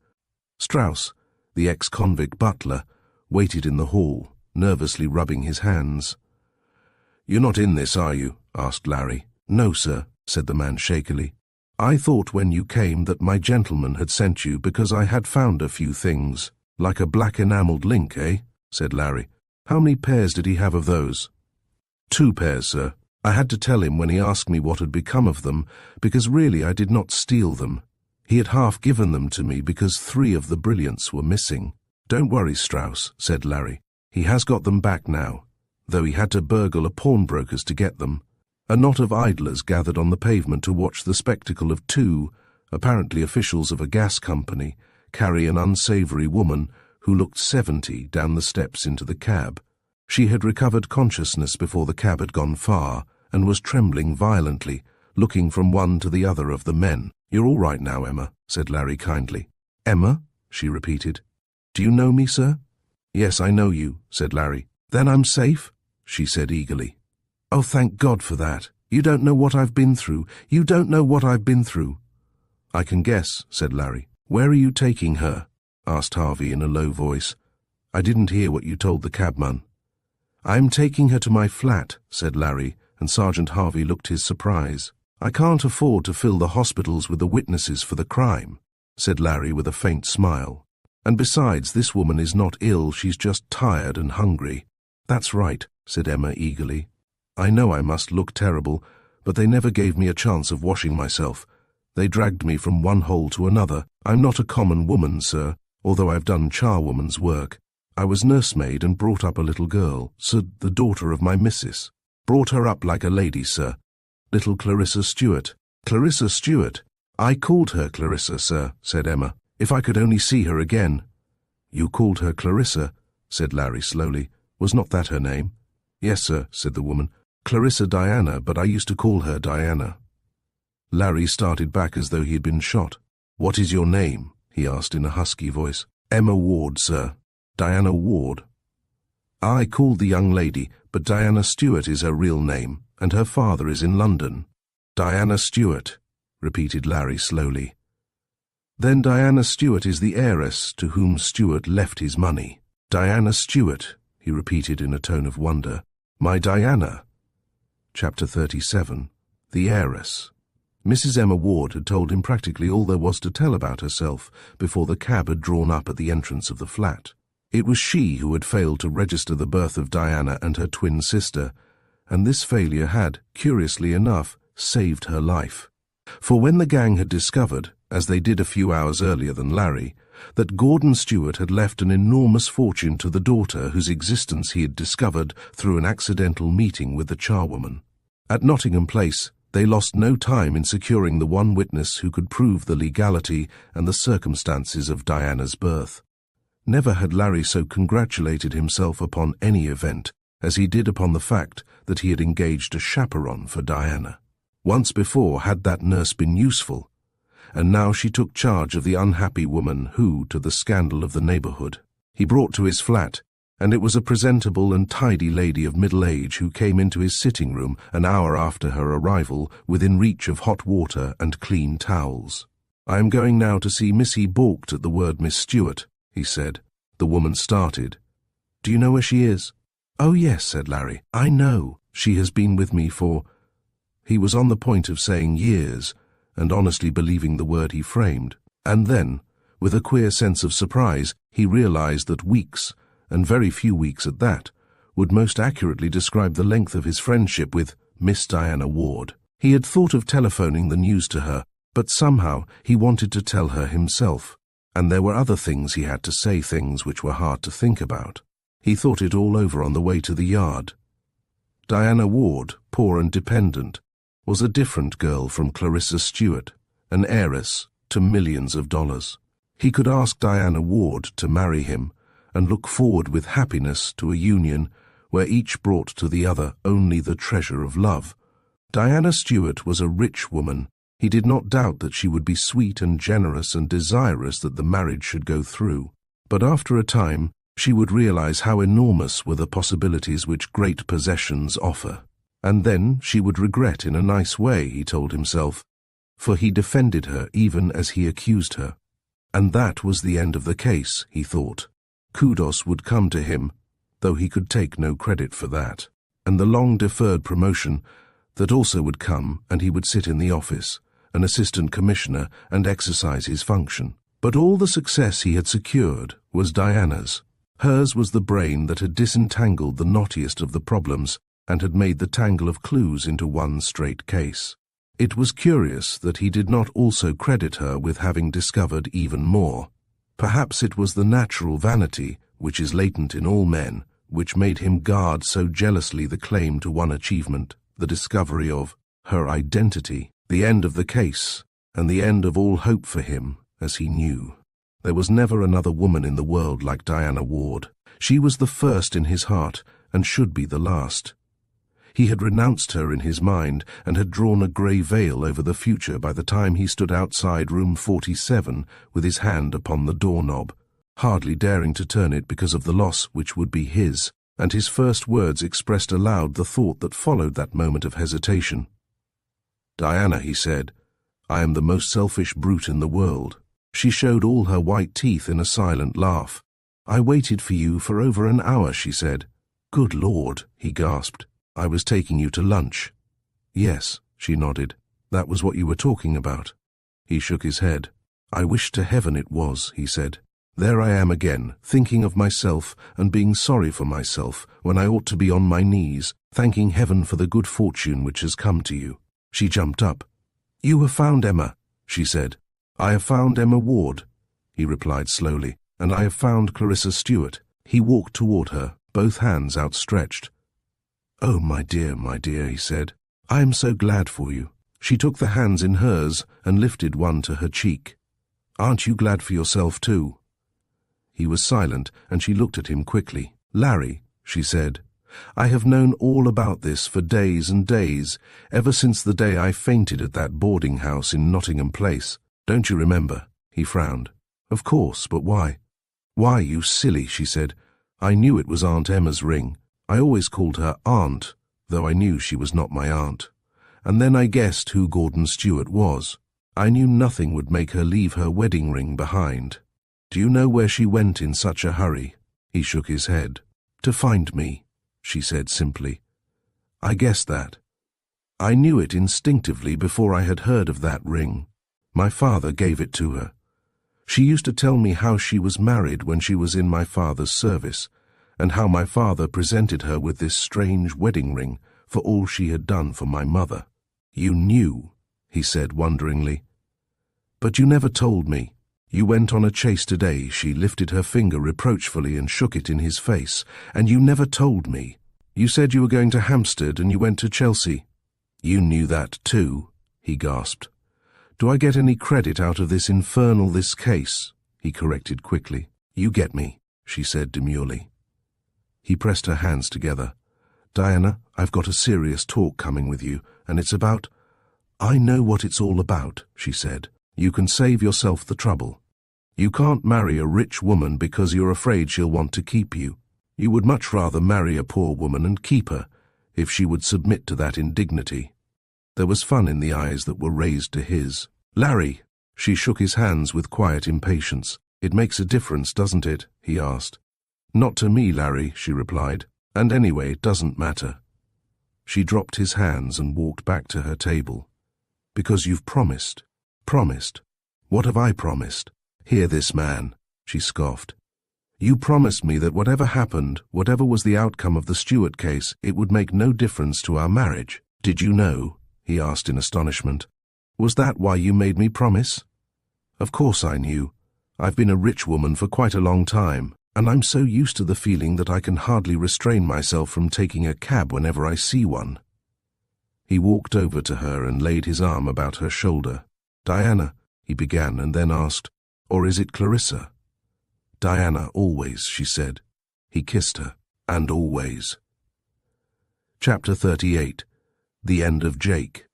S1: Strauss, the ex-convict butler, waited in the hall, nervously rubbing his hands. "You're not in this, are you?" asked Larry. "No, sir," said the man shakily. "I thought when you came that my gentleman had sent you because I had found a few things." "Like a black enamelled link, eh?" said Larry. "How many pairs did he have of those?" "2 pairs, sir. I had to tell him when he asked me what had become of them, because really I did not steal them. He had half given them to me because 3 of the brilliants were missing." "Don't worry, Strauss," said Larry. "He has got them back now, though he had to burgle a pawnbroker's to get them." A knot of idlers gathered on the pavement to watch the spectacle of 2, apparently officials of a gas company, carry an unsavoury woman who looked 70 down the steps into the cab. She had recovered consciousness before the cab had gone far, and was trembling violently, looking from one to the other of the men. "You're all right now, Emma," said Larry kindly. "Emma?" she repeated. "Do you know me, sir?" "Yes, I know you," said Larry. "Then I'm safe?" she said eagerly. "Oh, thank God for that. You don't know what I've been through. You don't know what I've been through." "I can guess," said Larry. "Where are you taking her?" asked Harvey in a low voice. "I didn't hear what you told the cabman." "I'm taking her to my flat," said Larry, and Sergeant Harvey looked his surprise. "I can't afford to fill the hospitals with the witnesses for the crime," said Larry with a faint smile. "And besides, this woman is not ill, she's just tired and hungry." "That's right," said Emma eagerly. "I know I must look terrible, but they never gave me a chance of washing myself. They dragged me from one hole to another. I'm not a common woman, sir, although I've done charwoman's work. I was nursemaid and brought up a little girl, sir, the daughter of my missus. Brought her up like a lady, sir. Little Clarissa Stuart." "Clarissa Stuart? I called her Clarissa, sir," said Emma. "If I could only see her again." "You called her Clarissa?" said Larry slowly. "Was not that her name?" "Yes, sir," said the woman. "Clarissa Diana, but I used to call her Diana." Larry started back as though he had been shot. "What is your name?" he asked in a husky voice. "Emma Ward, sir." "Diana Ward?" "I called the young lady, but Diana Stuart is her real name, and her father is in London." "Diana Stuart," repeated Larry slowly. "Then Diana Stuart is the heiress to whom Stuart left his money." "Diana Stuart," he repeated in a tone of wonder. "My Diana." Chapter 37. The Heiress. Mrs. Emma Ward had told him practically all there was to tell about herself before the cab had drawn up at the entrance of the flat. It was she who had failed to register the birth of Diana and her twin sister, and this failure had, curiously enough, saved her life. For when the gang had discovered, as they did a few hours earlier than Larry, that Gordon Stuart had left an enormous fortune to the daughter whose existence he had discovered through an accidental meeting with the charwoman. At Nottingham Place, they lost no time in securing the one witness who could prove the legality and the circumstances of Diana's birth. Never had Larry so congratulated himself upon any event as he did upon the fact that he had engaged a chaperone for Diana. Once before had that nurse been useful, and now she took charge of the unhappy woman who, to the scandal of the neighbourhood, He brought to his flat, and it was a presentable and tidy lady of middle age who came into his sitting room an hour after her arrival, within reach of hot water and clean towels. "I am going now to see Missy." Balked at the word Miss Stewart, he said. The woman started. "Do you know where she is?" "Oh yes," said Larry. "I know. She has been with me for—" He was on the point of saying years, and honestly believing the word he framed. And then, with a queer sense of surprise, he realized that weeks, and very few weeks at that, would most accurately describe the length of his friendship with Miss Diana Ward. He had thought of telephoning the news to her, but somehow he wanted to tell her himself, and there were other things he had to say, things which were hard to think about. He thought it all over on the way to the yard. Diana Ward, poor and dependent, was a different girl from Clarissa Stewart, an heiress to millions of dollars. He could ask Diana Ward to marry him and look forward with happiness to a union where each brought to the other only the treasure of love. Diana Stewart was a rich woman. He did not doubt that she would be sweet and generous and desirous that the marriage should go through. But after a time, she would realize how enormous were the possibilities which great possessions offer. And then she would regret in a nice way, he told himself, for he defended her even as he accused her. And that was the end of the case, he thought. Kudos would come to him, though he could take no credit for that. And the long-deferred promotion that also would come, and he would sit in the office, an assistant commissioner, and exercise his function. But all the success he had secured was Diana's. Hers was the brain that had disentangled the knottiest of the problems and had made the tangle of clues into one straight case. It was curious that he did not also credit her with having discovered even more. Perhaps it was the natural vanity, which is latent in all men, which made him guard so jealously the claim to one achievement, the discovery of her identity, the end of the case, and the end of all hope for him, as he knew. There was never another woman in the world like Diana Ward. She was the first in his heart, and should be the last. He had renounced her in his mind, and had drawn a grey veil over the future by the time he stood outside room 47 with his hand upon the doorknob, hardly daring to turn it because of the loss which would be his, and his first words expressed aloud the thought that followed that moment of hesitation. "Diana," he said, "I am the most selfish brute in the world." She showed all her white teeth in a silent laugh. "I waited for you for over an hour," she said. "Good Lord," he gasped. "I was taking you to lunch." "Yes," she nodded. "That was what you were talking about." He shook his head. "I wish to heaven it was," he said. "There I am again, thinking of myself and being sorry for myself when I ought to be on my knees, thanking heaven for the good fortune which has come to you." She jumped up. "You have found Emma," she said. "I have found Emma Ward," he replied slowly, "and I have found Clarissa Stewart." He walked toward her, both hands outstretched. "Oh, my dear," he said. "I am so glad for you." She took the hands in hers and lifted one to her cheek. "Aren't you glad for yourself too?" He was silent, and she looked at him quickly. "Larry," she said, "I have known all about this for days and days, ever since the day I fainted at that boarding house in Nottingham Place. Don't you remember?" He frowned. "Of course, but why?" "Why, you silly," she said. "I knew it was Aunt Emma's ring. I always called her Aunt, though I knew she was not my aunt. And then I guessed who Gordon Stewart was. I knew nothing would make her leave her wedding ring behind. Do you know where she went in such a hurry?" He shook his head. "To find me," she said simply. "I guessed that. I knew it instinctively before I had heard of that ring. My father gave it to her. She used to tell me how she was married when she was in my father's service, and how my father presented her with this strange wedding ring for all she had done for my mother." "You knew," he said wonderingly. "But you never told me. You went on a chase today." She lifted her finger reproachfully and shook it in his face. "And you never told me. You said you were going to Hampstead and you went to Chelsea." "You knew that too," he gasped. "Do I get any credit out of this case?" he corrected quickly. "You get me," she said demurely. He pressed her hands together. "Diana, I've got a serious talk coming with you, and it's about—" "I know what it's all about," she said. "You can save yourself the trouble." You can't marry a rich woman because you're afraid she'll want to keep you. You would much rather marry a poor woman and keep her, if she would submit to that indignity. There was fun in the eyes that were raised to his. Larry! She shook his hands with quiet impatience. It makes a difference, doesn't it? He asked. Not to me, Larry, she replied. And anyway, it doesn't matter. She dropped his hands and walked back to her table. Because you've promised. Promised? What have I promised? Hear this, man, she scoffed. You promised me that whatever happened, whatever was the outcome of the Stewart case, it would make no difference to our marriage. Did you know? He asked in astonishment. Was that why you made me promise? Of course I knew. I've been a rich woman for quite a long time, and I'm so used to the feeling that I can hardly restrain myself from taking a cab whenever I see one. He walked over to her and laid his arm about her shoulder. Diana, he began, and then asked, or is it Clarissa? Diana, always, she said. He kissed her, and always. Chapter 38. The End of Jake.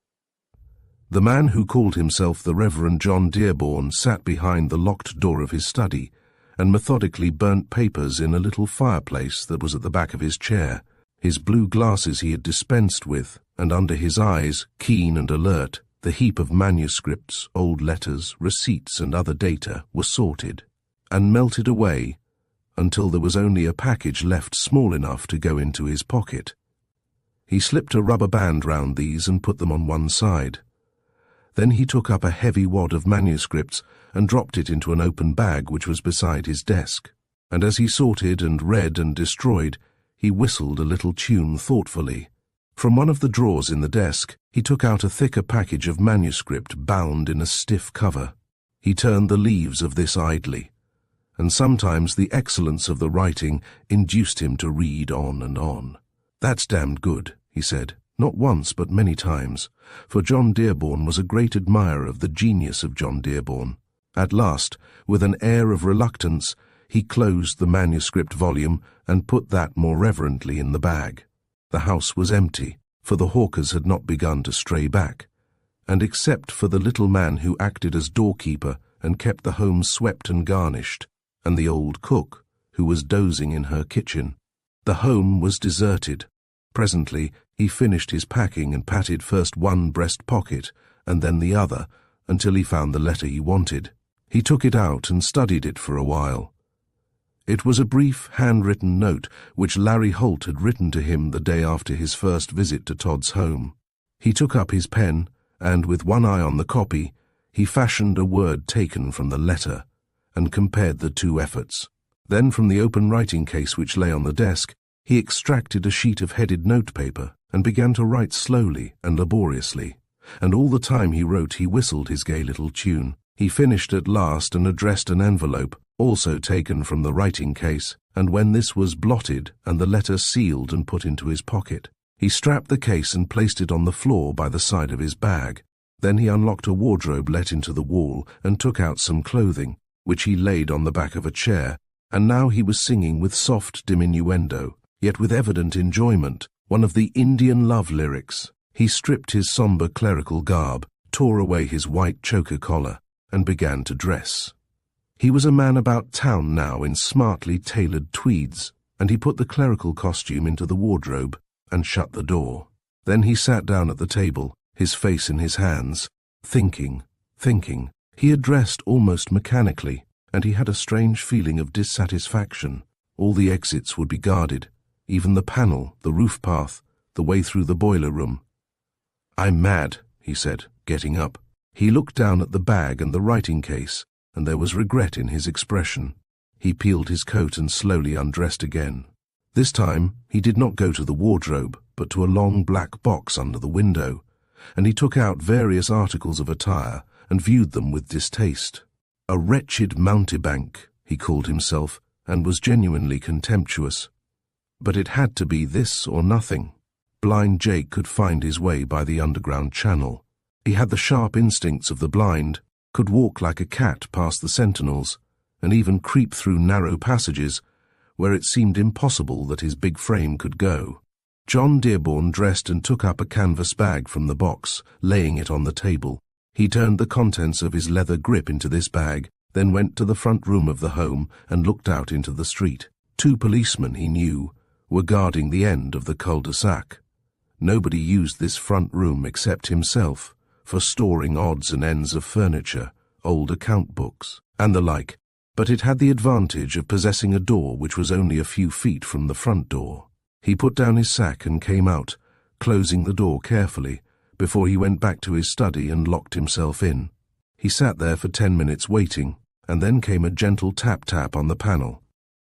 S1: The man who called himself the Reverend John Dearborn sat behind the locked door of his study and methodically burnt papers in a little fireplace that was at the back of his chair. His blue glasses he had dispensed with, and under his eyes, keen and alert, the heap of manuscripts, old letters, receipts and other data were sorted and melted away until there was only a package left small enough to go into his pocket. He slipped a rubber band round these and put them on one side. Then he took up a heavy wad of manuscripts and dropped it into an open bag which was beside his desk. And as he sorted and read and destroyed, he whistled a little tune thoughtfully. From one of the drawers in the desk, he took out a thicker package of manuscript bound in a stiff cover. He turned the leaves of this idly, and sometimes the excellence of the writing induced him to read on and on. That's damned good, he said, not once but many times, for John Dearborn was a great admirer of the genius of John Dearborn. At last, with an air of reluctance, he closed the manuscript volume and put that more reverently in the bag. The house was empty, for the hawkers had not begun to stray back, and except for the little man who acted as doorkeeper and kept the home swept and garnished, and the old cook, who was dozing in her kitchen, the home was deserted. Presently he finished his packing and patted first one breast pocket and then the other until he found the letter he wanted. He took it out and studied it for a while. It was a brief, handwritten note which Larry Holt had written to him the day after his first visit to Todd's home. He took up his pen, and with one eye on the copy, he fashioned a word taken from the letter, and compared the two efforts. Then from the open writing case which lay on the desk, he extracted a sheet of headed notepaper and began to write slowly and laboriously, and all the time he wrote he whistled his gay little tune. He finished at last and addressed an envelope, also taken from the writing case, and when this was blotted and the letter sealed and put into his pocket, he strapped the case and placed it on the floor by the side of his bag. Then he unlocked a wardrobe let into the wall and took out some clothing, which he laid on the back of a chair, and now he was singing with soft diminuendo, yet with evident enjoyment, one of the Indian love lyrics. He stripped his sombre clerical garb, tore away his white choker collar, and began to dress. He was a man about town now in smartly tailored tweeds, and he put the clerical costume into the wardrobe and shut the door. Then he sat down at the table, his face in his hands, thinking. He had dressed almost mechanically, and he had a strange feeling of dissatisfaction. All the exits would be guarded, even the panel, the roof path, the way through the boiler room. "I'm mad," he said, getting up. He looked down at the bag and the writing case, and there was regret in his expression. He peeled his coat and slowly undressed again. This time he did not go to the wardrobe, but to a long black box under the window, and he took out various articles of attire and viewed them with distaste. A wretched mountebank, he called himself, and was genuinely contemptuous. But it had to be this or nothing. Blind Jake could find his way by the underground channel. He had the sharp instincts of the blind, could walk like a cat past the sentinels, and even creep through narrow passages where it seemed impossible that his big frame could go. John Dearborn dressed and took up a canvas bag from the box, laying it on the table. He turned the contents of his leather grip into this bag then went to the front room of the home and looked out into the street. 2 policemen, he knew, were guarding the end of the cul-de-sac. Nobody used this front room except himself for storing odds and ends of furniture, old account books, and the like, but it had the advantage of possessing a door which was only a few feet from the front door. He put down his sack and came out, closing the door carefully, before he went back to his study and locked himself in. He sat there for 10 minutes waiting, and then came a gentle tap-tap on the panel.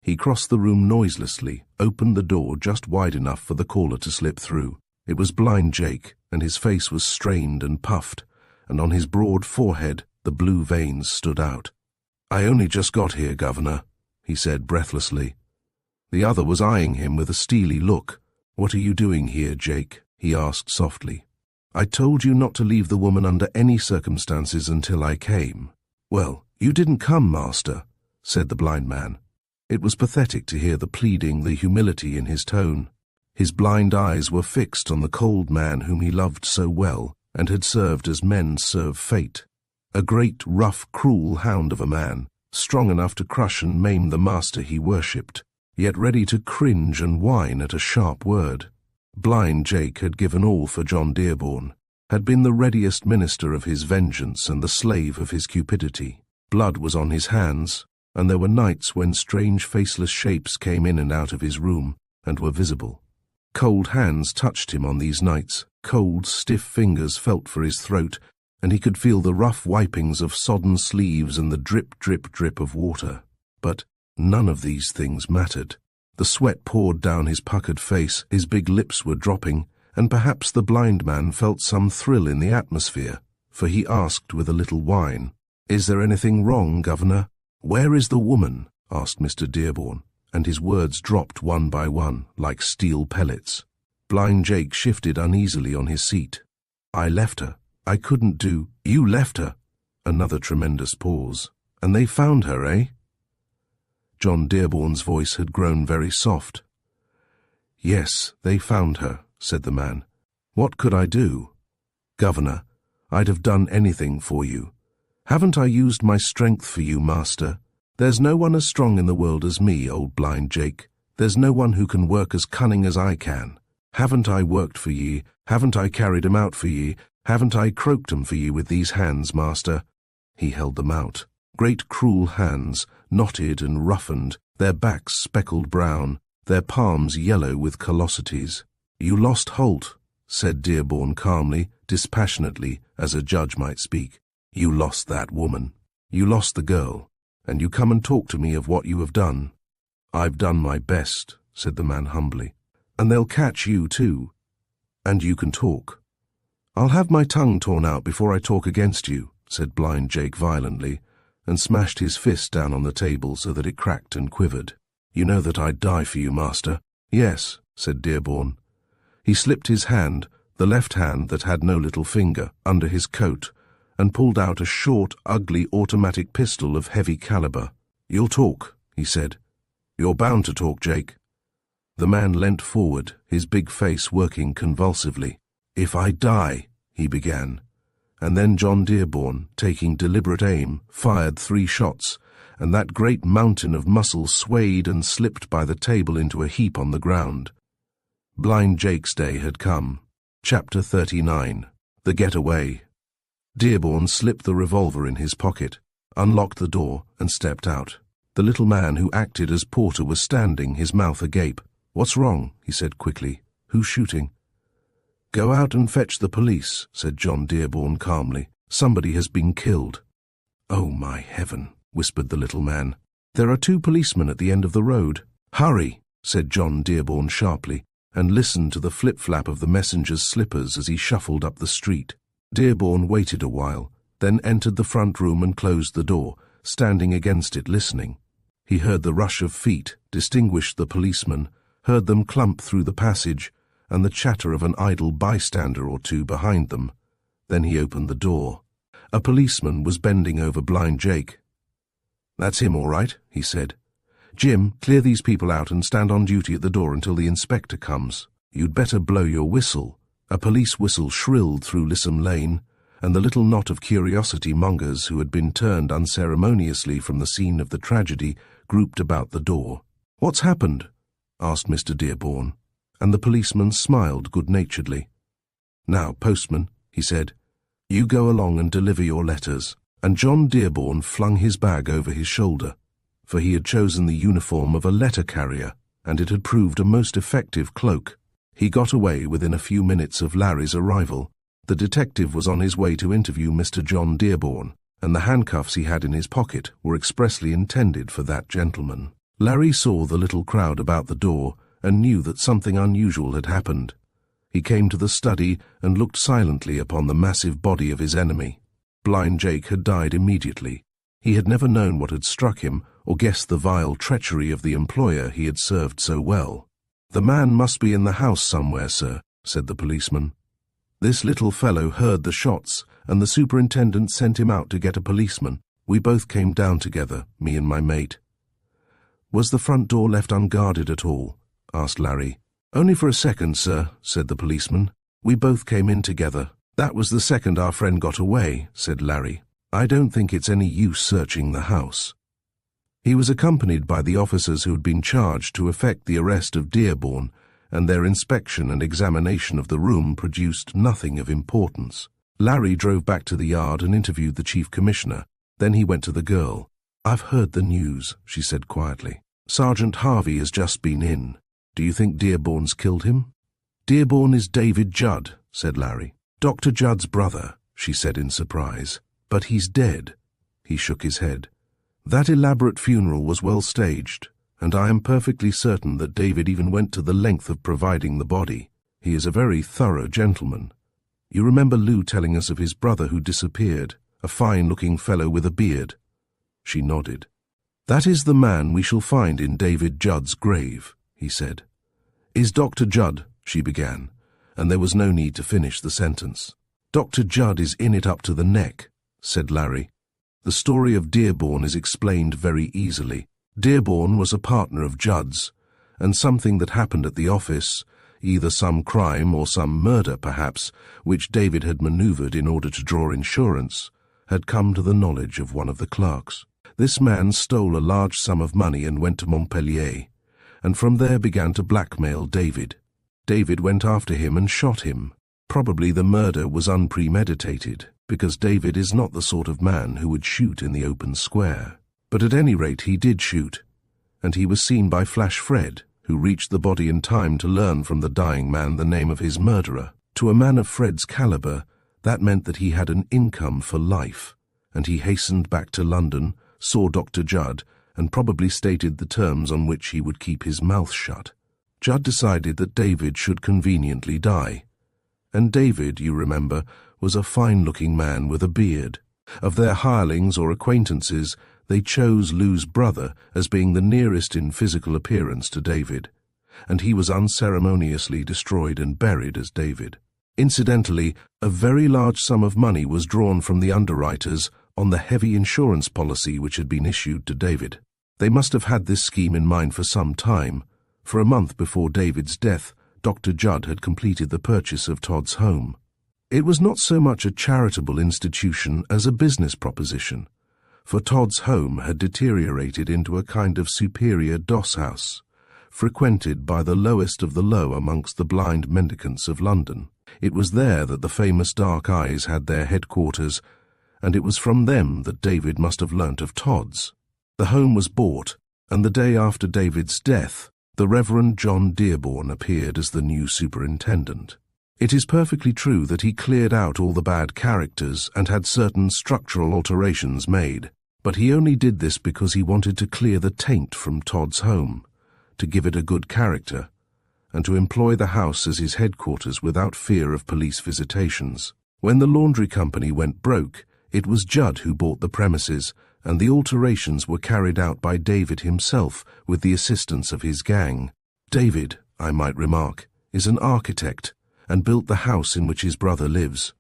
S1: He crossed the room noiselessly, opened the door just wide enough for the caller to slip through. It was Blind Jake, and his face was strained and puffed, and on his broad forehead the blue veins stood out. "I only just got here, Governor," he said breathlessly. The other was eyeing him with a steely look. "What are you doing here, Jake?" he asked softly. "I told you not to leave the woman under any circumstances until I came." "Well, you didn't come, Master," said the blind man. It was pathetic to hear the pleading, the humility in his tone. His blind eyes were fixed on the cold man whom he loved so well and had served as men serve fate. A great, rough, cruel hound of a man, strong enough to crush and maim the master he worshipped, yet ready to cringe and whine at a sharp word. Blind Jake had given all for John Dearborn, had been the readiest minister of his vengeance and the slave of his cupidity. Blood was on his hands, and there were nights when strange faceless shapes came in and out of his room and were visible. Cold hands touched him on these nights, cold, stiff fingers felt for his throat, and he could feel the rough wipings of sodden sleeves and the drip, drip, drip of water. But none of these things mattered. The sweat poured down his puckered face, his big lips were dropping, and perhaps the blind man felt some thrill in the atmosphere, for he asked with a little whine, "Is there anything wrong, Governor?" "Where is the woman?" asked Mr. Dearborn, and his words dropped one by one, like steel pellets. Blind Jake shifted uneasily on his seat. "I left her. I couldn't do—" "You left her?" Another tremendous pause. "And they found her, eh?" John Dearborn's voice had grown very soft. "Yes, they found her," said the man. "What could I do? Governor, I'd have done anything for you. Haven't I used my strength for you, Master? There's no one as strong in the world as me, old Blind Jake. There's no one who can work as cunning as I can. Haven't I worked for ye? Haven't I carried 'em out for ye? Haven't I croaked 'em for ye with these hands, Master?" He held them out. Great cruel hands, knotted and roughened, their backs speckled brown, their palms yellow with callosities. "You lost Holt," said Dearborn calmly, dispassionately, as a judge might speak. "You lost that woman. You lost the girl. And you come and talk to me of what you have done." "I've done my best," said the man humbly. "And they'll catch you too. And you can talk." "I'll have my tongue torn out before I talk against you," said Blind Jake violently, and smashed his fist down on the table so that it cracked and quivered. "You know that I'd die for you, Master." "Yes," said Dearborn. He slipped his hand, the left hand that had no little finger, under his coat, and pulled out a short, ugly automatic pistol of heavy caliber. "You'll talk," he said. "You're bound to talk, Jake." The man leant forward, his big face working convulsively. "If I die," he began, and then John Dearborn, taking deliberate aim, fired 3 shots, and that great mountain of muscle swayed and slipped by the table into a heap on the ground. Blind Jake's day had come. Chapter 39. The Getaway. Dearborn slipped the revolver in his pocket, unlocked the door, and stepped out. The little man who acted as porter was standing, his mouth agape. "What's wrong?" he said quickly. "Who's shooting?" "Go out and fetch the police," said John Dearborn calmly. "Somebody has been killed." "Oh, my heaven," whispered the little man. "There are 2 policemen at the end of the road." "Hurry," said John Dearborn sharply, and listened to the flip-flap of the messenger's slippers as he shuffled up the street. Dearborn waited a while, then entered the front room and closed the door, standing against it listening. He heard the rush of feet, distinguished the policemen, heard them clump through the passage, and the chatter of an idle bystander or 2 behind them. Then he opened the door. A policeman was bending over Blind Jake. "That's him, all right," he said. "Jim, clear these people out and stand on duty at the door until the inspector comes. You'd better blow your whistle." A police whistle shrilled through Lissam Lane, and the little knot of curiosity-mongers who had been turned unceremoniously from the scene of the tragedy grouped about the door. "What's happened?" asked Mr. Dearborn, and the policeman smiled good-naturedly. "Now, postman," he said, "you go along and deliver your letters." And John Dearborn flung his bag over his shoulder, for he had chosen the uniform of a letter-carrier, and it had proved a most effective cloak. He got away within a few minutes of Larry's arrival. The detective was on his way to interview Mr. John Dearborn, and the handcuffs he had in his pocket were expressly intended for that gentleman. Larry saw the little crowd about the door and knew that something unusual had happened. He came to the study and looked silently upon the massive body of his enemy. Blind Jake had died immediately. He had never known what had struck him or guessed the vile treachery of the employer he had served so well. "The man must be in the house somewhere, sir," said the policeman. "This little fellow heard the shots, and the superintendent sent him out to get a policeman. We both came down together, me and my mate." "Was the front door left unguarded at all?" asked Larry. "Only for a second, sir," said the policeman. "We both came in together." "That was the second our friend got away," said Larry. "I don't think it's any use searching the house." He was accompanied by the officers who had been charged to effect the arrest of Dearborn, and their inspection and examination of the room produced nothing of importance. Larry drove back to the yard and interviewed the chief commissioner. Then he went to the girl. "I've heard the news," she said quietly. "Sergeant Harvey has just been in. Do you think Dearborn's killed him?" "Dearborn is David Judd," said Larry. "Dr. Judd's brother," she said in surprise. "But he's dead." He shook his head. "That elaborate funeral was well staged, and I am perfectly certain that David even went to the length of providing the body. He is a very thorough gentleman. You remember Lou telling us of his brother who disappeared, a fine-looking fellow with a beard?" She nodded. "That is the man we shall find in David Judd's grave," he said. "Is Dr. Judd," she began, and there was no need to finish the sentence. "Dr. Judd is in it up to the neck," said Larry. "The story of Dearborn is explained very easily. Dearborn was a partner of Judd's, and something that happened at the office, either some crime or some murder perhaps, which David had maneuvered in order to draw insurance, had come to the knowledge of one of the clerks. This man stole a large sum of money and went to Montpellier, and from there began to blackmail David. David went after him and shot him. Probably the murder was unpremeditated, because David is not the sort of man who would shoot in the open square. But at any rate he did shoot, and he was seen by Flash Fred, who reached the body in time to learn from the dying man the name of his murderer. To a man of Fred's caliber, that meant that he had an income for life, and he hastened back to London, saw Dr. Judd, and probably stated the terms on which he would keep his mouth shut. Judd decided that David should conveniently die. And David, you remember, was a fine-looking man with a beard. Of their hirelings or acquaintances, they chose Lou's brother as being the nearest in physical appearance to David, and he was unceremoniously destroyed and buried as David. Incidentally, a very large sum of money was drawn from the underwriters on the heavy insurance policy which had been issued to David. They must have had this scheme in mind for some time, for a month before David's death, Dr. Judd had completed the purchase of Todd's home. It was not so much a charitable institution as a business proposition, for Todd's home had deteriorated into a kind of superior doss house, frequented by the lowest of the low amongst the blind mendicants of London. It was there that the famous Dark Eyes had their headquarters, and it was from them that David must have learnt of Todd's. The home was bought, and the day after David's death, the Reverend John Dearborn appeared as the new superintendent. It is perfectly true that he cleared out all the bad characters and had certain structural alterations made, but he only did this because he wanted to clear the taint from Todd's home, to give it a good character, and to employ the house as his headquarters without fear of police visitations. When the laundry company went broke, it was Judd who bought the premises, and the alterations were carried out by David himself with the assistance of his gang. David, I might remark, is an architect, and built the house in which his brother lives.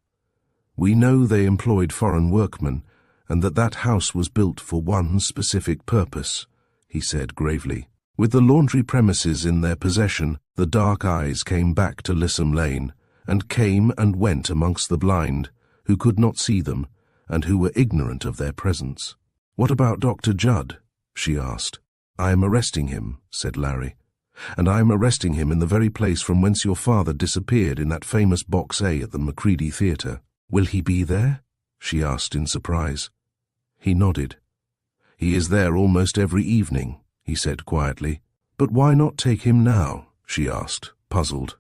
S1: We know they employed foreign workmen, and that house was built for one specific purpose, he said gravely. With the laundry premises in their possession, the Dark Eyes came back to Lissam Lane, and came and went amongst the blind, who could not see them, and who were ignorant of their presence. "What about Dr. Judd?" she asked. "I am arresting him," said Larry. "And I am arresting him in the very place from whence your father disappeared in that famous Box A at the Macready Theatre. Will he be there?" she asked in surprise. He nodded. "He is there almost every evening," he said quietly. "But why not take him now?" she asked, puzzled.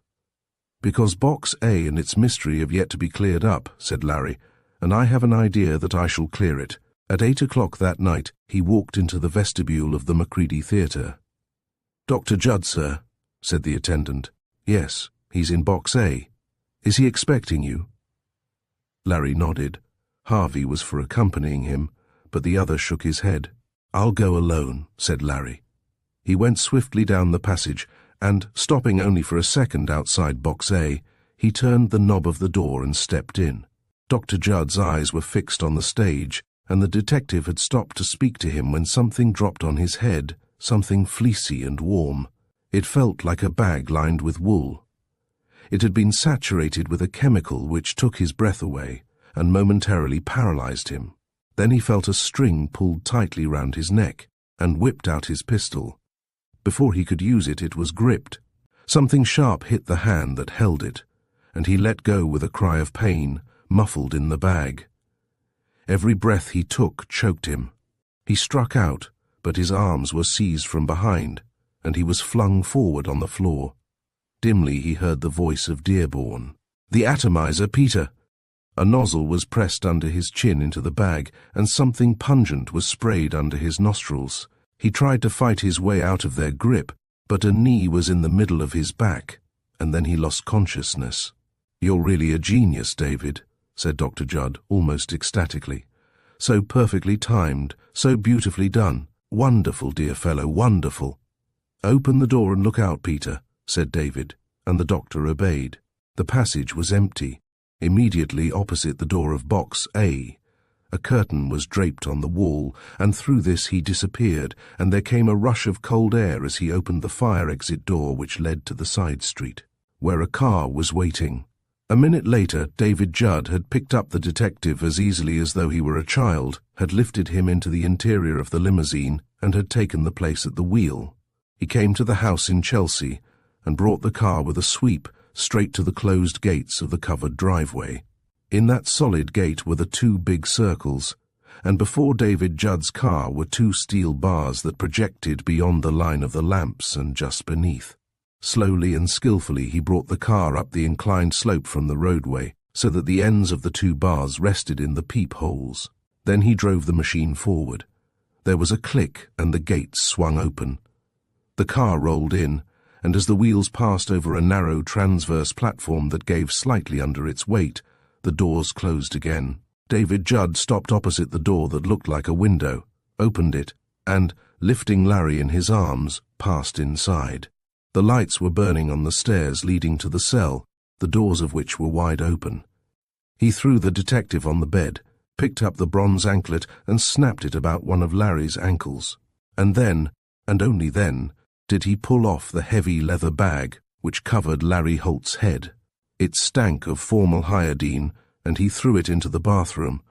S1: "Because Box A and its mystery have yet to be cleared up," said Larry, "and I have an idea that I shall clear it." At 8 o'clock that night, he walked into the vestibule of the Macready Theatre. "Dr. Judd, sir," said the attendant. "Yes, he's in Box A. Is he expecting you?" Larry nodded. Harvey was for accompanying him, but the other shook his head. "I'll go alone," said Larry. He went swiftly down the passage, and, stopping only for a second outside Box A, he turned the knob of the door and stepped in. Dr. Judd's eyes were fixed on the stage, and the detective had stopped to speak to him when something dropped on his head, something fleecy and warm. It felt like a bag lined with wool. It had been saturated with a chemical which took his breath away and momentarily paralyzed him. Then he felt a string pulled tightly round his neck and whipped out his pistol. Before he could use it, it was gripped. Something sharp hit the hand that held it, and he let go with a cry of pain, muffled in the bag. Every breath he took choked him. He struck out, but his arms were seized from behind, and he was flung forward on the floor. Dimly he heard the voice of Dearborn. "The atomizer, Peter!" A nozzle was pressed under his chin into the bag, and something pungent was sprayed under his nostrils. He tried to fight his way out of their grip, but a knee was in the middle of his back, and then he lost consciousness. "You're really a genius, David," said Dr. Judd, almost ecstatically. "So perfectly timed, so beautifully done. Wonderful, dear fellow, wonderful." "Open the door and look out, Peter," said David, and the doctor obeyed. The passage was empty. Immediately opposite the door of Box A, a curtain was draped on the wall, and through this he disappeared, and there came a rush of cold air as he opened the fire exit door which led to the side street, where a car was waiting. A minute later, David Judd had picked up the detective as easily as though he were a child, had lifted him into the interior of the limousine, and had taken the place at the wheel. He came to the house in Chelsea, and brought the car with a sweep straight to the closed gates of the covered driveway. In that solid gate were the two big circles, and before David Judd's car were two steel bars that projected beyond the line of the lamps and just beneath. Slowly and skillfully he brought the car up the inclined slope from the roadway, so that the ends of the two bars rested in the peepholes. Then he drove the machine forward. There was a click, and the gates swung open. The car rolled in, and as the wheels passed over a narrow transverse platform that gave slightly under its weight, the doors closed again. David Judd stopped opposite the door that looked like a window, opened it, and, lifting Larry in his arms, passed inside. The lights were burning on the stairs leading to the cell, the doors of which were wide open. He threw the detective on the bed, picked up the bronze anklet and snapped it about one of Larry's ankles. And then, and only then, did he pull off the heavy leather bag which covered Larry Holt's head. It stank of formal iodine, and he threw it into the bathroom.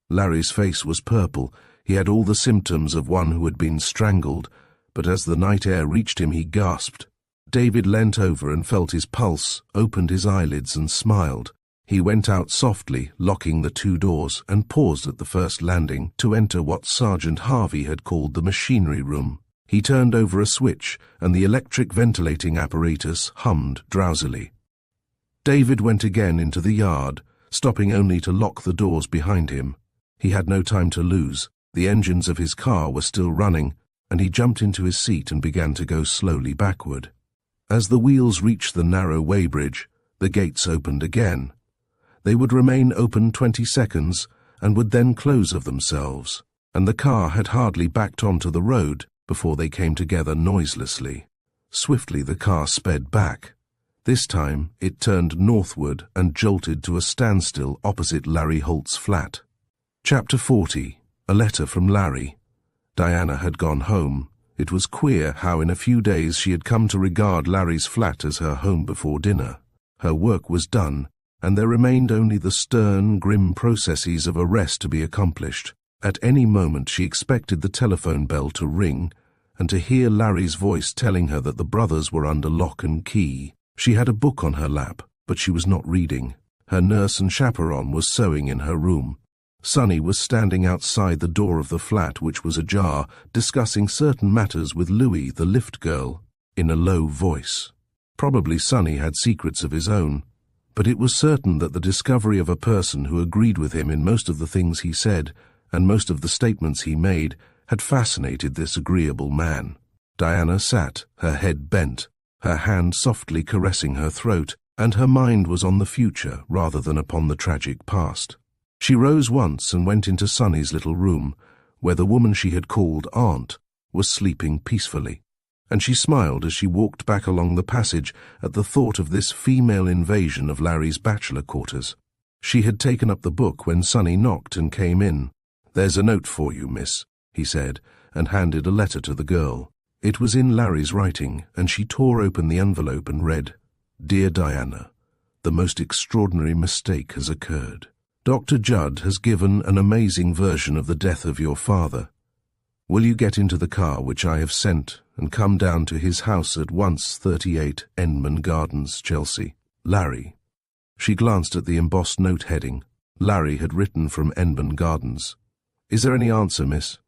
S1: Larry's face was purple. He had all the symptoms of one who had been strangled, but as the night air reached him he gasped. David leant over and felt his pulse, opened his eyelids and smiled. He went out softly, locking the two doors, and paused at the first landing to enter what Sergeant Harvey had called the machinery room. He turned over a switch, and the electric ventilating apparatus hummed drowsily. David went again into the yard, stopping only to lock the doors behind him. He had no time to lose. The engines of his car were still running, and he jumped into his seat and began to go slowly backward. As the wheels reached the narrow weighbridge, the gates opened again. They would remain open 20 seconds, and would then close of themselves, and the car had hardly backed onto the road before they came together noiselessly. Swiftly the car sped back. This time it turned northward and jolted to a standstill opposite Larry Holt's flat. Chapter 40. A letter from Larry. Diana had gone home. It was queer how in a few days she had come to regard Larry's flat as her home before dinner. Her work was done, and there remained only the stern, grim processes of arrest to be accomplished. At any moment she expected the telephone bell to ring, and to hear Larry's voice telling her that the brothers were under lock and key. She had a book on her lap, but she was not reading. Her nurse and chaperone was sewing in her room. Sonny was standing outside the door of the flat, which was ajar, discussing certain matters with Louis, the lift girl, in a low voice. Probably Sonny had secrets of his own, but it was certain that the discovery of a person who agreed with him in most of the things he said and most of the statements he made had fascinated this agreeable man. Diana sat, her head bent, her hand softly caressing her throat, and her mind was on the future rather than upon the tragic past. She rose once and went into Sonny's little room, where the woman she had called Aunt was sleeping peacefully, and she smiled as she walked back along the passage at the thought of this female invasion of Larry's bachelor quarters. She had taken up the book when Sonny knocked and came in. "There's a note for you, miss," he said, and handed a letter to the girl. It was in Larry's writing, and she tore open the envelope and read, "Dear Diana, the most extraordinary mistake has occurred. Dr. Judd has given an amazing version of the death of your father. Will you get into the car which I have sent and come down to his house at once, 38 Enman Gardens, Chelsea? Larry." She glanced at the embossed note heading. Larry had written from Enman Gardens. "Is there any answer, miss?"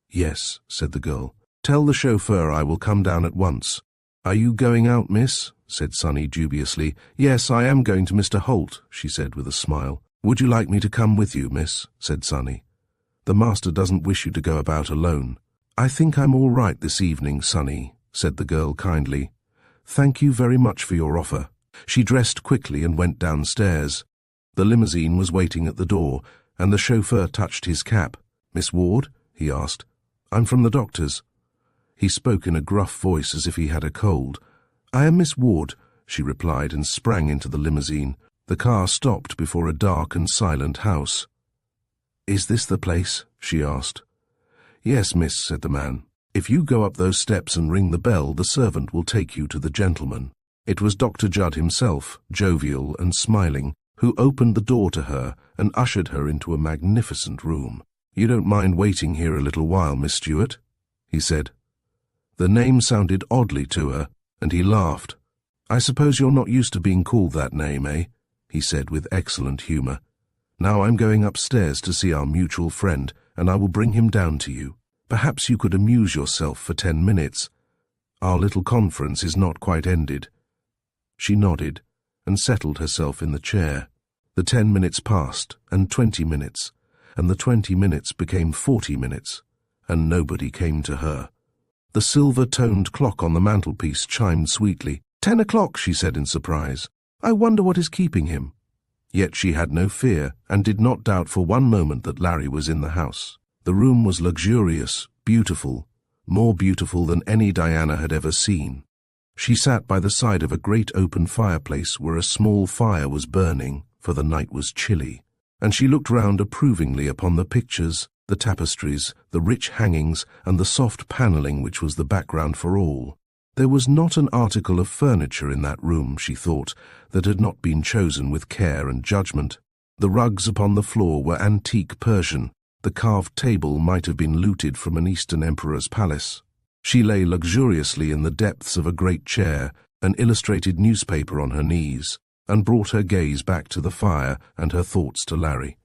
S1: "Yes," said the girl. "Tell the chauffeur I will come down at once." "Are you going out, miss?" said Sonny dubiously. "Yes, I am going to Mr. Holt," she said with a smile. "Would you like me to come with you, miss?" said Sonny. "The master doesn't wish you to go about alone." "I think I'm all right this evening, Sonny," said the girl kindly. "Thank you very much for your offer." She dressed quickly and went downstairs. The limousine was waiting at the door, and the chauffeur touched his cap. "Miss Ward?" he asked. "I'm from the doctor's." He spoke in a gruff voice as if he had a cold. "I am Miss Ward," she replied, and sprang into the limousine. The car stopped before a dark and silent house. "Is this the place?" she asked. "Yes, miss," said the man. "If you go up those steps and ring the bell, the servant will take you to the gentleman." It was Dr. Judd himself, jovial and smiling, who opened the door to her and ushered her into a magnificent room. "You don't mind waiting here a little while, Miss Stewart?" he said. The name sounded oddly to her, and he laughed. "I suppose you're not used to being called that name, eh?" he said with excellent humour. "Now I'm going upstairs to see our mutual friend, and I will bring him down to you. Perhaps you could amuse yourself for 10 minutes. Our little conference is not quite ended." She nodded and settled herself in the chair. The 10 minutes passed, and 20 minutes, and the 20 minutes became 40 minutes, and nobody came to her. The silver-toned clock on the mantelpiece chimed sweetly. 10 o'clock, she said in surprise. "I wonder what is keeping him." Yet she had no fear, and did not doubt for one moment that Larry was in the house. The room was luxurious, beautiful, more beautiful than any Diana had ever seen. She sat by the side of a great open fireplace where a small fire was burning, for the night was chilly, and she looked round approvingly upon the pictures, the tapestries, the rich hangings, and the soft panelling which was the background for all. There was not an article of furniture in that room, she thought, that had not been chosen with care and judgment. The rugs upon the floor were antique Persian. The carved table might have been looted from an Eastern emperor's palace. She lay luxuriously in the depths of a great chair, an illustrated newspaper on her knees, and brought her gaze back to the fire and her thoughts to Larry.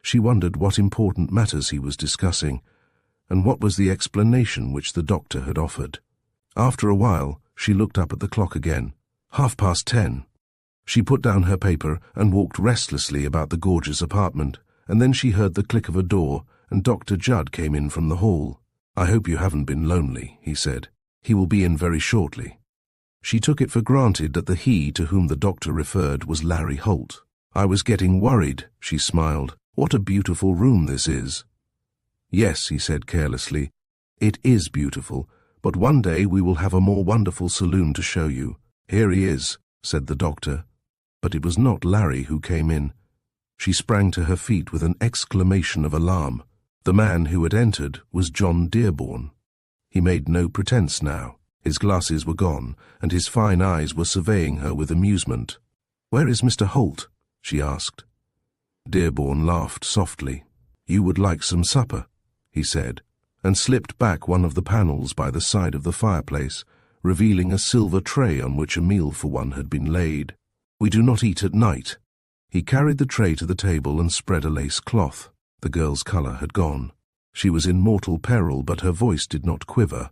S1: She wondered what important matters he was discussing, and what was the explanation which the doctor had offered. After a while, she looked up at the clock again. 10:30. She put down her paper and walked restlessly about the gorgeous apartment, and then she heard the click of a door, and Dr. Judd came in from the hall. "I hope you haven't been lonely," he said. "He will be in very shortly." She took it for granted that the he to whom the doctor referred was Larry Holt. "I was getting worried," she smiled. "What a beautiful room this is." "Yes," he said carelessly, "it is beautiful, but one day we will have a more wonderful saloon to show you. Here he is," said the doctor. But it was not Larry who came in. She sprang to her feet with an exclamation of alarm. The man who had entered was John Dearborn. He made no pretence now. His glasses were gone, and his fine eyes were surveying her with amusement. "Where is Mr. Holt?" she asked. Dearborn laughed softly. "You would like some supper," he said, and slipped back one of the panels by the side of the fireplace, revealing a silver tray on which a meal for one had been laid. "We do not eat at night." He carried the tray to the table and spread a lace cloth. The girl's color had gone. She was in mortal peril, but her voice did not quiver.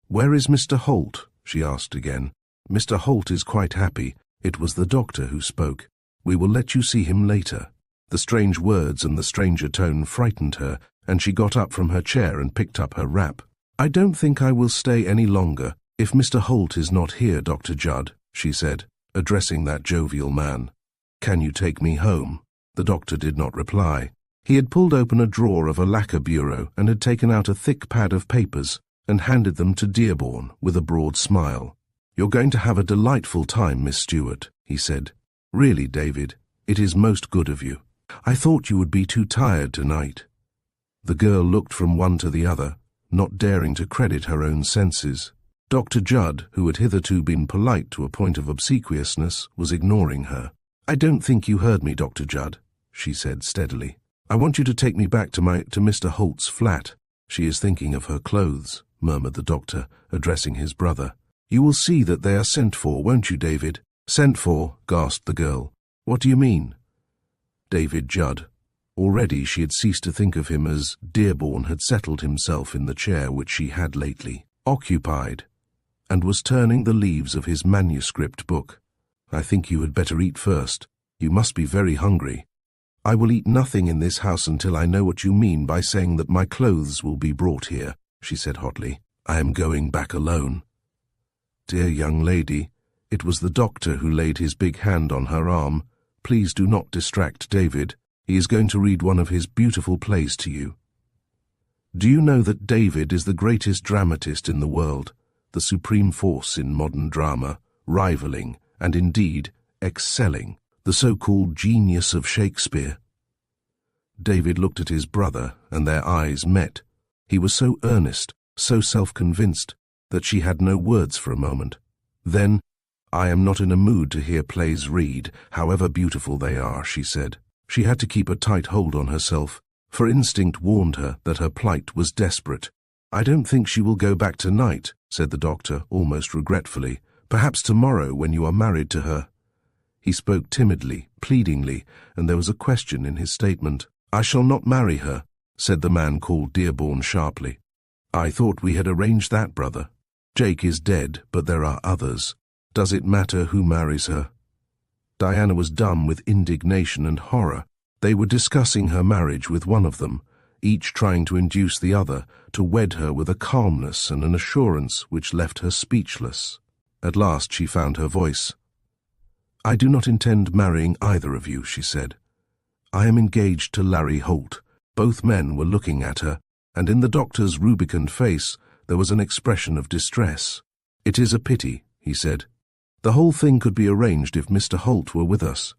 S1: "Where is Mr. Holt?" she asked again. "Mr. Holt is quite happy." It was the doctor who spoke. "We will let you see him later." The strange words and the stranger tone frightened her, and she got up from her chair and picked up her wrap. "I don't think I will stay any longer, if Mr. Holt is not here, Dr. Judd," she said, addressing that jovial man. "Can you take me home?" The doctor did not reply. He had pulled open a drawer of a lacquer bureau and had taken out a thick pad of papers and handed them to Dearborn with a broad smile. "You're going to have a delightful time, Miss Stewart," he said. "Really, David, it is most good of you. I thought you would be too tired tonight." The girl looked from one to the other, not daring to credit her own senses. Dr. Judd, who had hitherto been polite to a point of obsequiousness, was ignoring her. "I don't think you heard me, Dr. Judd," she said steadily. "I want you to take me back to Mr. Holt's flat." "She is thinking of her clothes," murmured the doctor, addressing his brother. "You will see that they are sent for, won't you, David?" "Sent for?" gasped the girl. "What do you mean?" David Judd. Already she had ceased to think of him as Dearborn had settled himself in the chair which she had lately occupied, and was turning the leaves of his manuscript book. "I think you had better eat first. You must be very hungry." "I will eat nothing in this house until I know what you mean by saying that my clothes will be brought here," she said hotly. "I am going back alone." "Dear young lady," it was the doctor who laid his big hand on her arm, "please do not distract David. He is going to read one of his beautiful plays to you. Do you know that David is the greatest dramatist in the world, the supreme force in modern drama, rivaling, and indeed excelling, the so-called genius of Shakespeare?" David looked at his brother, and their eyes met. He was so earnest, so self-convinced, that she had no words for a moment. Then, "I am not in a mood to hear plays read, however beautiful they are," she said. She had to keep a tight hold on herself, for instinct warned her that her plight was desperate. "I don't think she will go back tonight," said the doctor, almost regretfully. "Perhaps tomorrow, when you are married to her." He spoke timidly, pleadingly, and there was a question in his statement. "I shall not marry her," said the man called Dearborn sharply. "I thought we had arranged that, brother. Jake is dead, but there are others. Does it matter who marries her?" Diana was dumb with indignation and horror. They were discussing her marriage with one of them, each trying to induce the other to wed her with a calmness and an assurance which left her speechless. At last she found her voice. "I do not intend marrying either of you," she said. "I am engaged to Larry Holt." Both men were looking at her, and in the doctor's rubicund face there was an expression of distress. "It is a pity," he said. "The whole thing could be arranged if Mr. Holt were with us.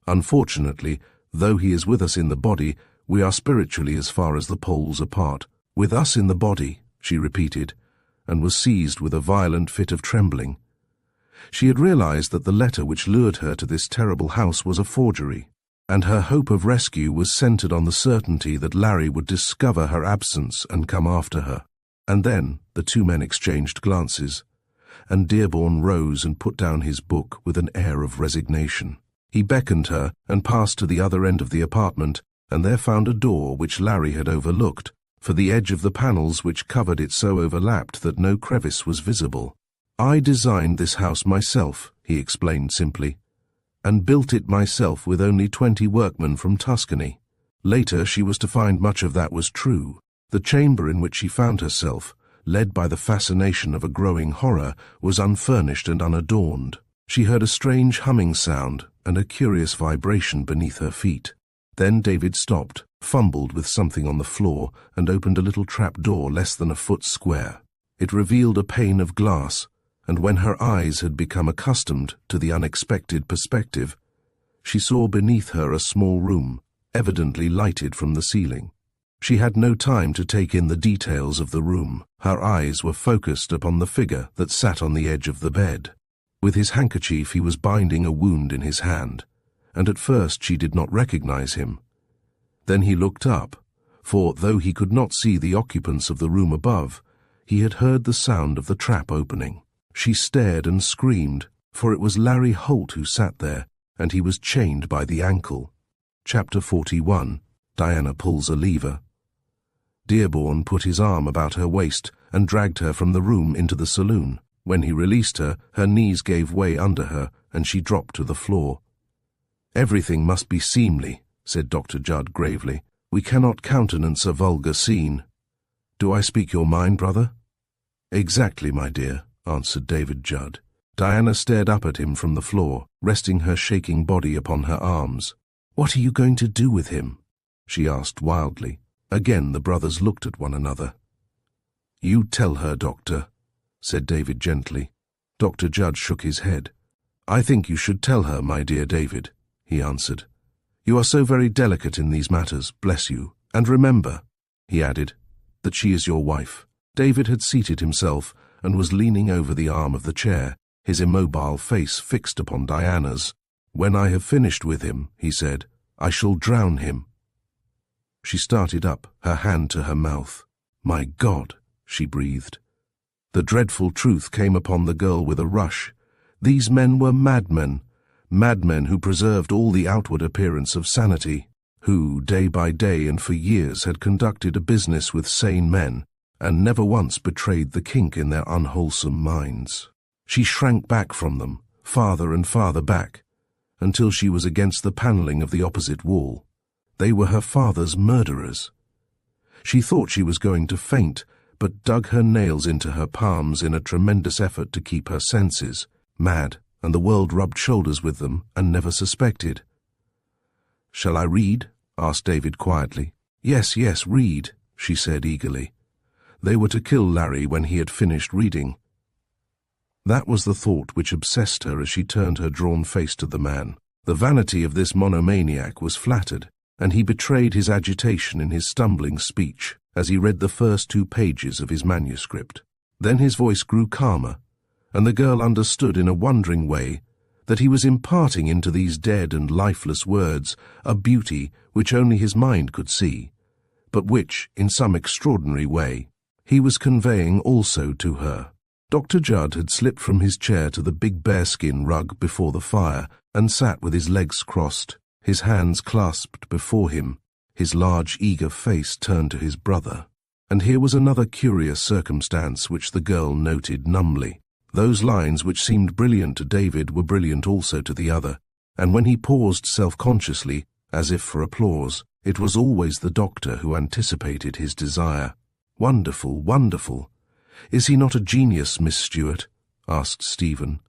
S1: Unfortunately, though he is with us in the body, we are spiritually as far as the poles apart." "With us in the body," she repeated, and was seized with a violent fit of trembling. She had realized that the letter which lured her to this terrible house was a forgery, and her hope of rescue was centered on the certainty that Larry would discover her absence and come after her. And then the two men exchanged glances, and Dearborn rose and put down his book with an air of resignation. He beckoned her and passed to the other end of the apartment, and there found a door which Larry had overlooked, for the edge of the panels which covered it so overlapped that no crevice was visible. "I designed this house myself," he explained simply, "and built it myself with only 20 workmen from Tuscany." Later she was to find much of that was true. The chamber in which she found herself, led by the fascination of a growing horror, was unfurnished and unadorned. She heard a strange humming sound and a curious vibration beneath her feet. Then David stopped, fumbled with something on the floor, and opened a little trap-door less than a foot square. It revealed a pane of glass, and when her eyes had become accustomed to the unexpected perspective, she saw beneath her a small room, evidently lighted from the ceiling. She had no time to take in the details of the room. Her eyes were focused upon the figure that sat on the edge of the bed. With his handkerchief he was binding a wound in his hand, and at first she did not recognize him. Then he looked up, for though he could not see the occupants of the room above, he had heard the sound of the trap opening. She stared and screamed, for it was Larry Holt who sat there, and he was chained by the ankle. Chapter 41. Diana pulls a lever. Dearborn put his arm about her waist and dragged her from the room into the saloon. When he released her, her knees gave way under her, and she dropped to the floor. "Everything must be seemly," said Dr. Judd gravely. "We cannot countenance a vulgar scene. Do I speak your mind, brother?" "Exactly, my dear," answered David Judd. Diana stared up at him from the floor, resting her shaking body upon her arms. "What are you going to do with him?" she asked wildly. Again the brothers looked at one another. "You tell her, Doctor," said David gently. Dr. Judd shook his head. "I think you should tell her, my dear David," he answered. "You are so very delicate in these matters, bless you. And remember," he added, "that she is your wife." David had seated himself and was leaning over the arm of the chair, his immobile face fixed upon Diana's. "When I have finished with him," he said, "I shall drown him." She started up, her hand to her mouth. "My God," she breathed. The dreadful truth came upon the girl with a rush. These men were madmen who preserved all the outward appearance of sanity, who, day by day and for years, had conducted a business with sane men, and never once betrayed the kink in their unwholesome minds. She shrank back from them, farther and farther back, until she was against the paneling of the opposite wall. They were her father's murderers. She thought she was going to faint, but dug her nails into her palms in a tremendous effort to keep her senses. Mad, and the world rubbed shoulders with them and never suspected. "Shall I read?" asked David quietly. "Yes, yes, read," she said eagerly. They were to kill Larry when he had finished reading. That was the thought which obsessed her as she turned her drawn face to the man. The vanity of this monomaniac was flattered, and he betrayed his agitation in his stumbling speech as he read the first 2 pages of his manuscript. Then his voice grew calmer, and the girl understood in a wondering way that he was imparting into these dead and lifeless words a beauty which only his mind could see, but which, in some extraordinary way, he was conveying also to her. Dr. Judd had slipped from his chair to the big bearskin rug before the fire and sat with his legs crossed, his hands clasped before him, his large eager face turned to his brother. And here was another curious circumstance which the girl noted numbly. Those lines which seemed brilliant to David were brilliant also to the other, and when he paused self-consciously, as if for applause, it was always the doctor who anticipated his desire. "Wonderful, wonderful. Is he not a genius, Miss Stewart?" asked Stephen.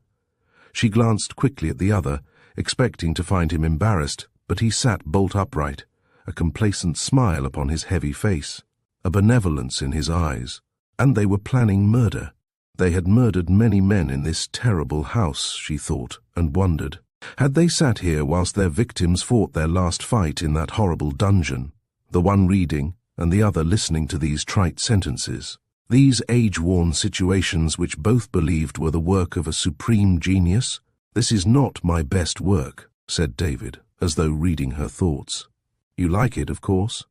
S1: She glanced quickly at the other, expecting to find him embarrassed, but he sat bolt upright, a complacent smile upon his heavy face, a benevolence in his eyes. And they were planning murder. They had murdered many men in this terrible house, she thought, and wondered. Had they sat here whilst their victims fought their last fight in that horrible dungeon, the one reading and the other listening to these trite sentences? These age-worn situations which both believed were the work of a supreme genius? "This is not my best work," said David, as though reading her thoughts. "You like it, of course?"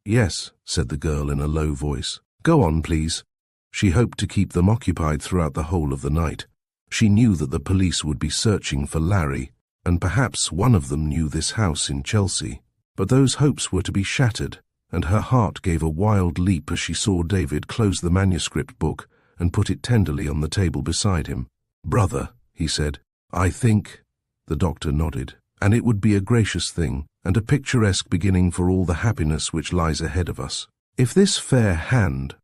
S1: "Yes," said the girl in a low voice. "Go on, please." She hoped to keep them occupied throughout the whole of the night. She knew that the police would be searching for Larry, and perhaps one of them knew this house in Chelsea. But those hopes were to be shattered, and her heart gave a wild leap as she saw David close the manuscript book and put it tenderly on the table beside him. "Brother," he said, "I think—" The doctor nodded. "And it would be a gracious thing, and a picturesque beginning for all the happiness which lies ahead of us. If this fair hand—"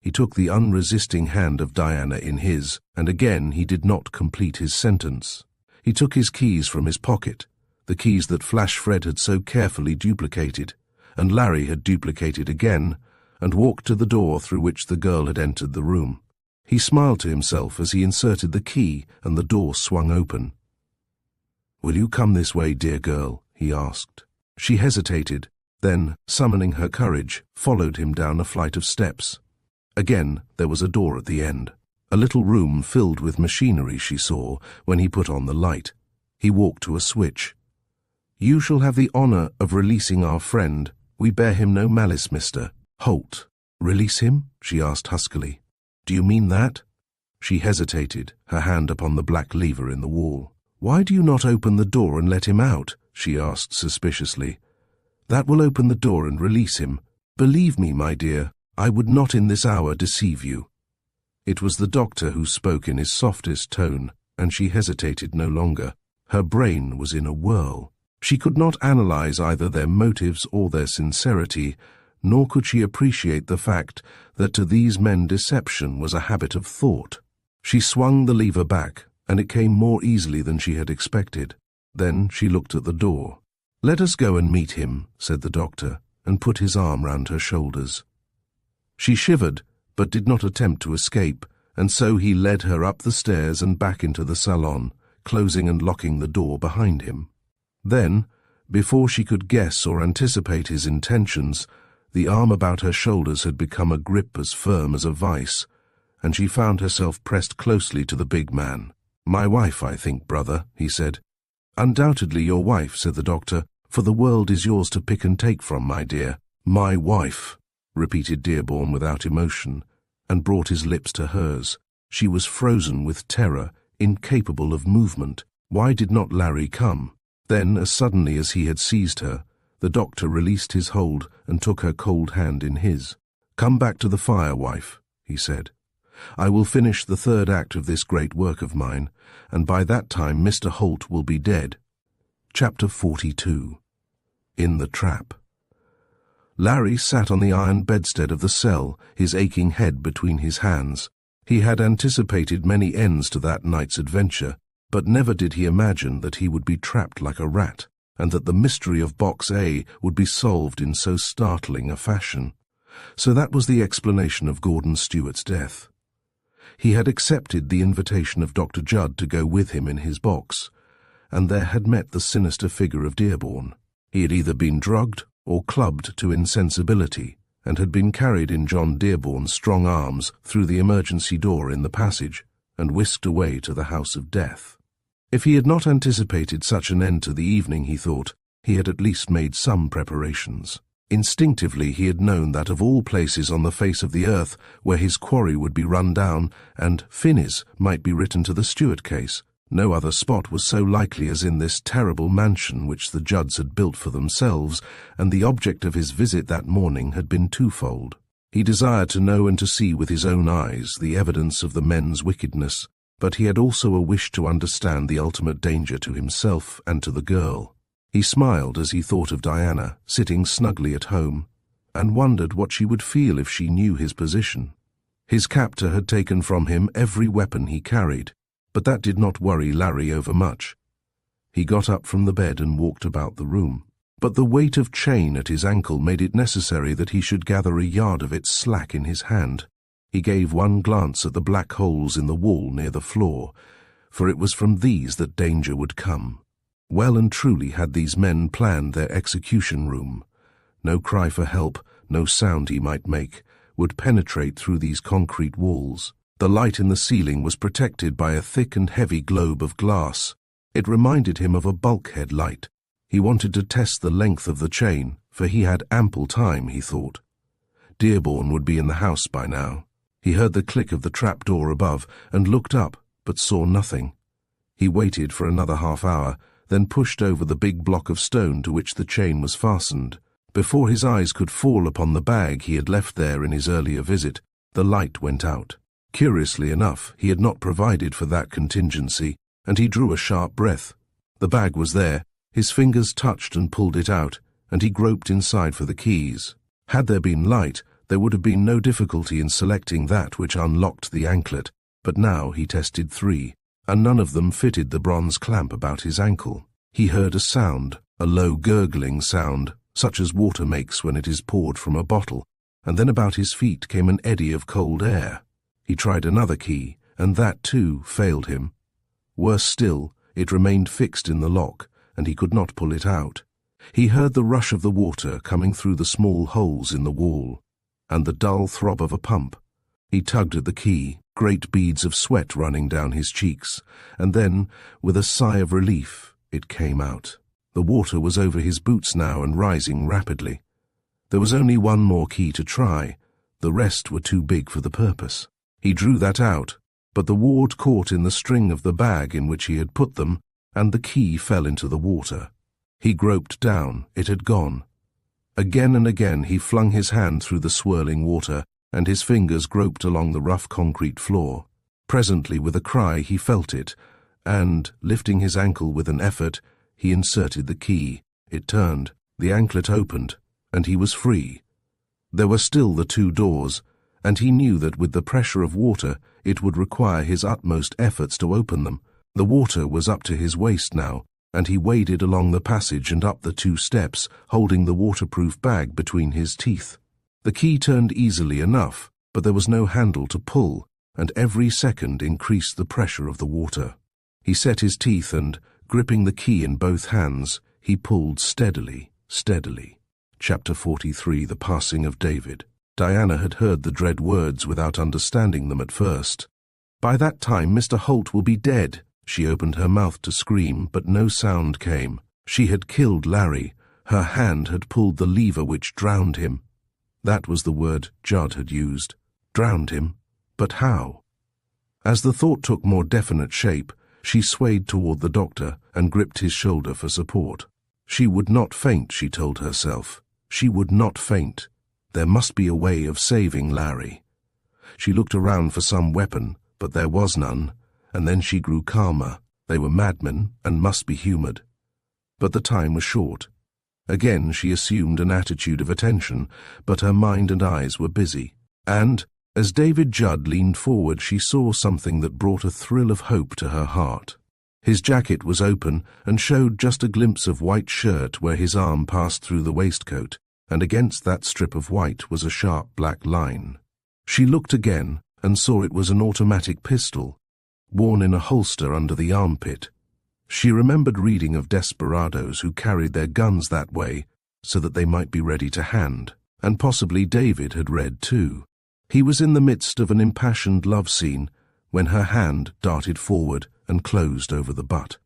S1: He took the unresisting hand of Diana in his, and again he did not complete his sentence. He took his keys from his pocket, the keys that Flash Fred had so carefully duplicated, and Larry had duplicated again, and walked to the door through which the girl had entered the room. He smiled to himself as he inserted the key and the door swung open. "Will you come this way, dear girl?" he asked. She hesitated, then, summoning her courage, followed him down a flight of steps. Again there was a door at the end, a little room filled with machinery she saw when he put on the light. He walked to a switch. "You shall have the honor of releasing our friend. We bear him no malice, Mr. Holt." "Release him?" she asked huskily. "Do you mean that?" She hesitated, her hand upon the black lever in the wall. "Why do you not open the door and let him out?" she asked suspiciously. "That will open the door and release him. Believe me, my dear, I would not in this hour deceive you." It was the doctor who spoke in his softest tone, and she hesitated no longer. Her brain was in a whirl. She could not analyze either their motives or their sincerity, nor could she appreciate the fact that to these men deception was a habit of thought. She swung the lever back, and it came more easily than she had expected. Then she looked at the door. "Let us go and meet him," said the doctor, and put his arm round her shoulders. She shivered, but did not attempt to escape, and so he led her up the stairs and back into the salon, closing and locking the door behind him. Then, before she could guess or anticipate his intentions, the arm about her shoulders had become a grip as firm as a vice, and she found herself pressed closely to the big man. "My wife, I think, brother," he said. "Undoubtedly your wife," said the doctor, "for the world is yours to pick and take from, my dear." "My wife," repeated Dearborn without emotion, and brought his lips to hers. She was frozen with terror, incapable of movement. Why did not Larry come? Then, as suddenly as he had seized her, the doctor released his hold and took her cold hand in his. "Come back to the fire, wife," he said. "I will finish the third act of this great work of mine, and by that time Mr. Holt will be dead." Chapter 42. In the Trap. Larry sat on the iron bedstead of the cell, his aching head between his hands. He had anticipated many ends to that night's adventure, but never did he imagine that he would be trapped like a rat, and that the mystery of Box A would be solved in so startling a fashion. So that was the explanation of Gordon Stewart's death. He had accepted the invitation of Dr. Judd to go with him in his box, and there had met the sinister figure of Dearborn. He had either been drugged or clubbed to insensibility, and had been carried in John Dearborn's strong arms through the emergency door in the passage, and whisked away to the house of death. If he had not anticipated such an end to the evening, he thought, he had at least made some preparations. Instinctively he had known that of all places on the face of the earth where his quarry would be run down and "Finis" might be written to the Stewart case, no other spot was so likely as in this terrible mansion which the Judds had built for themselves, and the object of his visit that morning had been twofold. He desired to know and to see with his own eyes the evidence of the men's wickedness, but he had also a wish to understand the ultimate danger to himself and to the girl. He smiled as he thought of Diana, sitting snugly at home, and wondered what she would feel if she knew his position. His captor had taken from him every weapon he carried, but that did not worry Larry overmuch. He got up from the bed and walked about the room, but the weight of chain at his ankle made it necessary that he should gather a yard of it slack in his hand. He gave one glance at the black holes in the wall near the floor, for it was from these that danger would come. Well and truly had these men planned their execution room. No cry for help, no sound he might make, would penetrate through these concrete walls. The light in the ceiling was protected by a thick and heavy globe of glass. It reminded him of a bulkhead light. He wanted to test the length of the chain, for he had ample time, he thought. Dearborn would be in the house by now. He heard the click of the trap-door above and looked up, but saw nothing. He waited for another half-hour, then pushed over the big block of stone to which the chain was fastened. Before his eyes could fall upon the bag he had left there in his earlier visit, the light went out. Curiously enough, he had not provided for that contingency, and he drew a sharp breath. The bag was there, his fingers touched and pulled it out, and he groped inside for the keys. Had there been light, there would have been no difficulty in selecting that which unlocked the anklet, but now he tested 3, and none of them fitted the bronze clamp about his ankle. He heard a sound, a low gurgling sound, such as water makes when it is poured from a bottle, and then about his feet came an eddy of cold air. He tried another key, and that too failed him. Worse still, it remained fixed in the lock, and he could not pull it out. He heard the rush of the water coming through the small holes in the wall, and the dull throb of a pump. He tugged at the key, great beads of sweat running down his cheeks, and then, with a sigh of relief, it came out. The water was over his boots now and rising rapidly. There was only one more key to try. The rest were too big for the purpose. He drew that out, but the ward caught in the string of the bag in which he had put them, and the key fell into the water. He groped down. It had gone. Again and again he flung his hand through the swirling water, and his fingers groped along the rough concrete floor. Presently, with a cry, he felt it, and, lifting his ankle with an effort, he inserted the key. It turned, the anklet opened, and he was free. There were still the two doors, and he knew that with the pressure of water it would require his utmost efforts to open them. The water was up to his waist now, and he waded along the passage and up the 2 steps, holding the waterproof bag between his teeth. The key turned easily enough, but there was no handle to pull, and every second increased the pressure of the water. He set his teeth and, gripping the key in both hands, he pulled steadily, steadily. Chapter 43, The Passing of David. Diana had heard the dread words without understanding them at first. "By that time Mr. Holt will be dead." She opened her mouth to scream, but no sound came. She had killed Larry. Her hand had pulled the lever which drowned him. That was the word Judd had used. Drowned him? But how? As the thought took more definite shape, she swayed toward the doctor and gripped his shoulder for support. She would not faint, she told herself. She would not faint. There must be a way of saving Larry. She looked around for some weapon, but there was none, and then she grew calmer. They were madmen and must be humored. But the time was short. Again she assumed an attitude of attention, but her mind and eyes were busy. And, as David Judd leaned forward, she saw something that brought a thrill of hope to her heart. His jacket was open and showed just a glimpse of white shirt where his arm passed through the waistcoat, and against that strip of white was a sharp black line. She looked again and saw it was an automatic pistol, worn in a holster under the armpit. She remembered reading of desperados who carried their guns that way so that they might be ready to hand, and possibly David had read too. He was in the midst of an impassioned love scene when her hand darted forward and closed over the butt.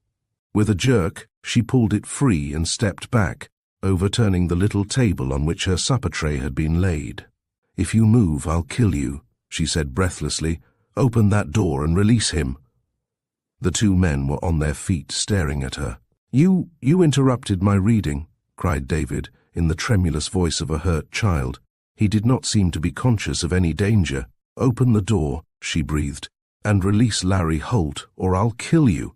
S1: With a jerk, she pulled it free and stepped back, overturning the little table on which her supper tray had been laid. "If you move, I'll kill you," she said breathlessly. "Open that door and release him." The 2 men were on their feet, staring at her. You interrupted my reading," cried David, in the tremulous voice of a hurt child. He did not seem to be conscious of any danger. "Open the door," she breathed, "and release Larry Holt, or I'll kill you."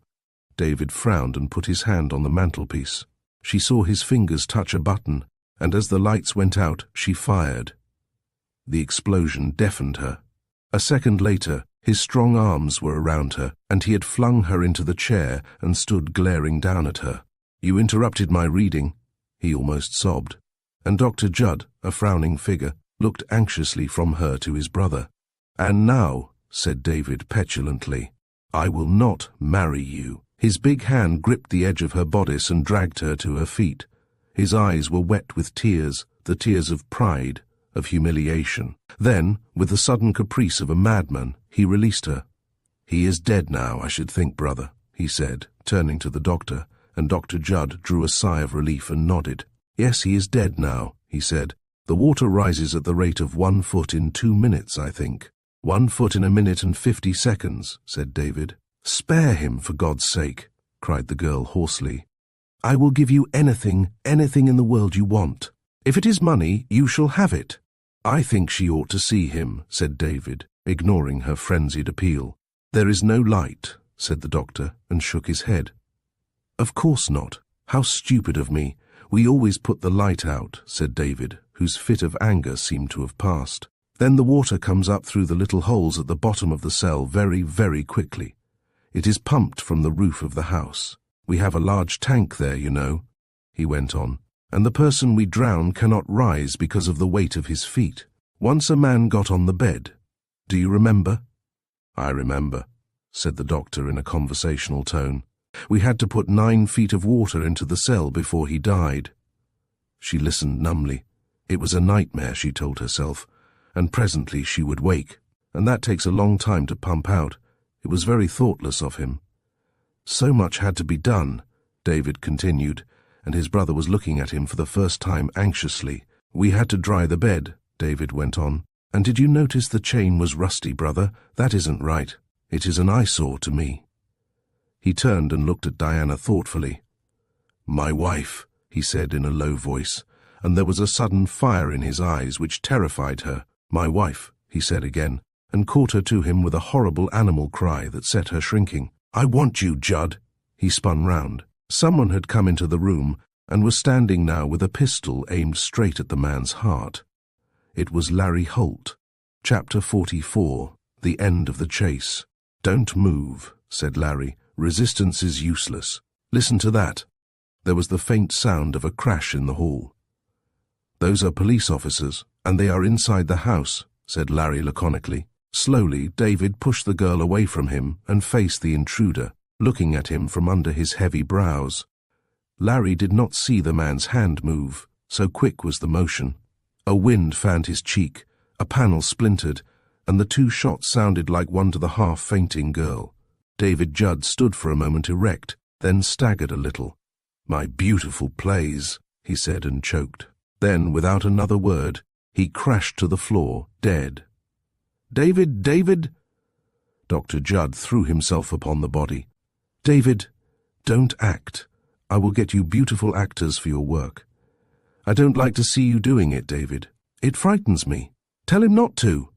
S1: David frowned and put his hand on the mantelpiece. She saw his fingers touch a button, and as the lights went out, she fired. The explosion deafened her. A second later, his strong arms were around her, and he had flung her into the chair and stood glaring down at her. "You interrupted my reading," he almost sobbed. And Dr. Judd, a frowning figure, looked anxiously from her to his brother. "And now," said David petulantly, "I will not marry you." His big hand gripped the edge of her bodice and dragged her to her feet. His eyes were wet with tears, the tears of pride, of humiliation. Then, with the sudden caprice of a madman, he released her. "He is dead now, I should think, brother," he said, turning to the doctor, and Dr. Judd drew a sigh of relief and nodded. "Yes, he is dead now," he said. "The water rises at the rate of 1 foot in 2 minutes, I think." 1 foot in 1 minute and 50 seconds, said David. "Spare him, for God's sake," cried the girl hoarsely. "I will give you anything in the world you want. If it is money, you shall have it." "I think she ought to see him," said David, ignoring her frenzied appeal. "There is no light," said the doctor, and shook his head. "Of course not. How stupid of me. We always put the light out," said David, whose fit of anger seemed to have passed. "Then the water comes up through the little holes at the bottom of the cell very, very quickly. It is pumped from the roof of the house. We have a large tank there, you know," he went on, "and the person we drown cannot rise because of the weight of his feet. Once a man got on the bed. Do you remember?" "I remember," said the doctor in a conversational tone. "We had to put 9 feet of water into the cell before he died." She listened numbly. It was a nightmare, she told herself, and presently she would wake, and that takes a long time to pump out. It was very thoughtless of him. "So much had to be done," David continued, and his brother was looking at him for the first time anxiously. "We had to dry the bed," David went on. "And did you notice the chain was rusty, brother? That isn't right. It is an eyesore to me." He turned and looked at Diana thoughtfully. "My wife," he said in a low voice, and there was a sudden fire in his eyes which terrified her. "My wife," he said again, and caught her to him with a horrible animal cry that set her shrinking. "I want you, Judd." He spun round. Someone had come into the room and was standing now with a pistol aimed straight at the man's heart. It was Larry Holt. Chapter 44. The End of the Chase. "Don't move," said Larry. "Resistance is useless. Listen to that." There was the faint sound of a crash in the hall. "Those are police officers, and they are inside the house," said Larry laconically. Slowly, David pushed the girl away from him and faced the intruder, looking at him from under his heavy brows. Larry did not see the man's hand move, so quick was the motion. A wind fanned his cheek, a panel splintered, and the two shots sounded like one to the half-fainting girl. David Judd stood for a moment erect, then staggered a little. "My beautiful plays," he said and choked. Then, without another word, he crashed to the floor, dead. "David, David!" Dr. Judd threw himself upon the body. "David, don't act. I will get you beautiful actors for your work. I don't like to see you doing it, David. It frightens me. Tell him not to."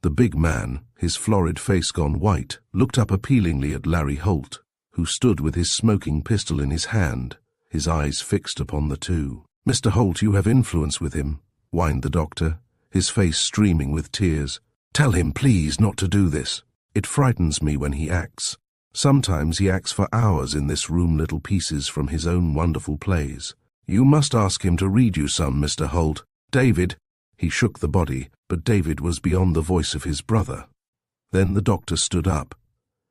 S1: The big man, his florid face gone white, looked up appealingly at Larry Holt, who stood with his smoking pistol in his hand, his eyes fixed upon the two. "Mr. Holt, you have influence with him," whined the doctor, his face streaming with tears. "Tell him, please, not to do this. It frightens me when he acts. Sometimes he acts for hours in this room, little pieces from his own wonderful plays. You must ask him to read you some, Mr. Holt. David—" He shook the body, but David was beyond the voice of his brother. Then the doctor stood up.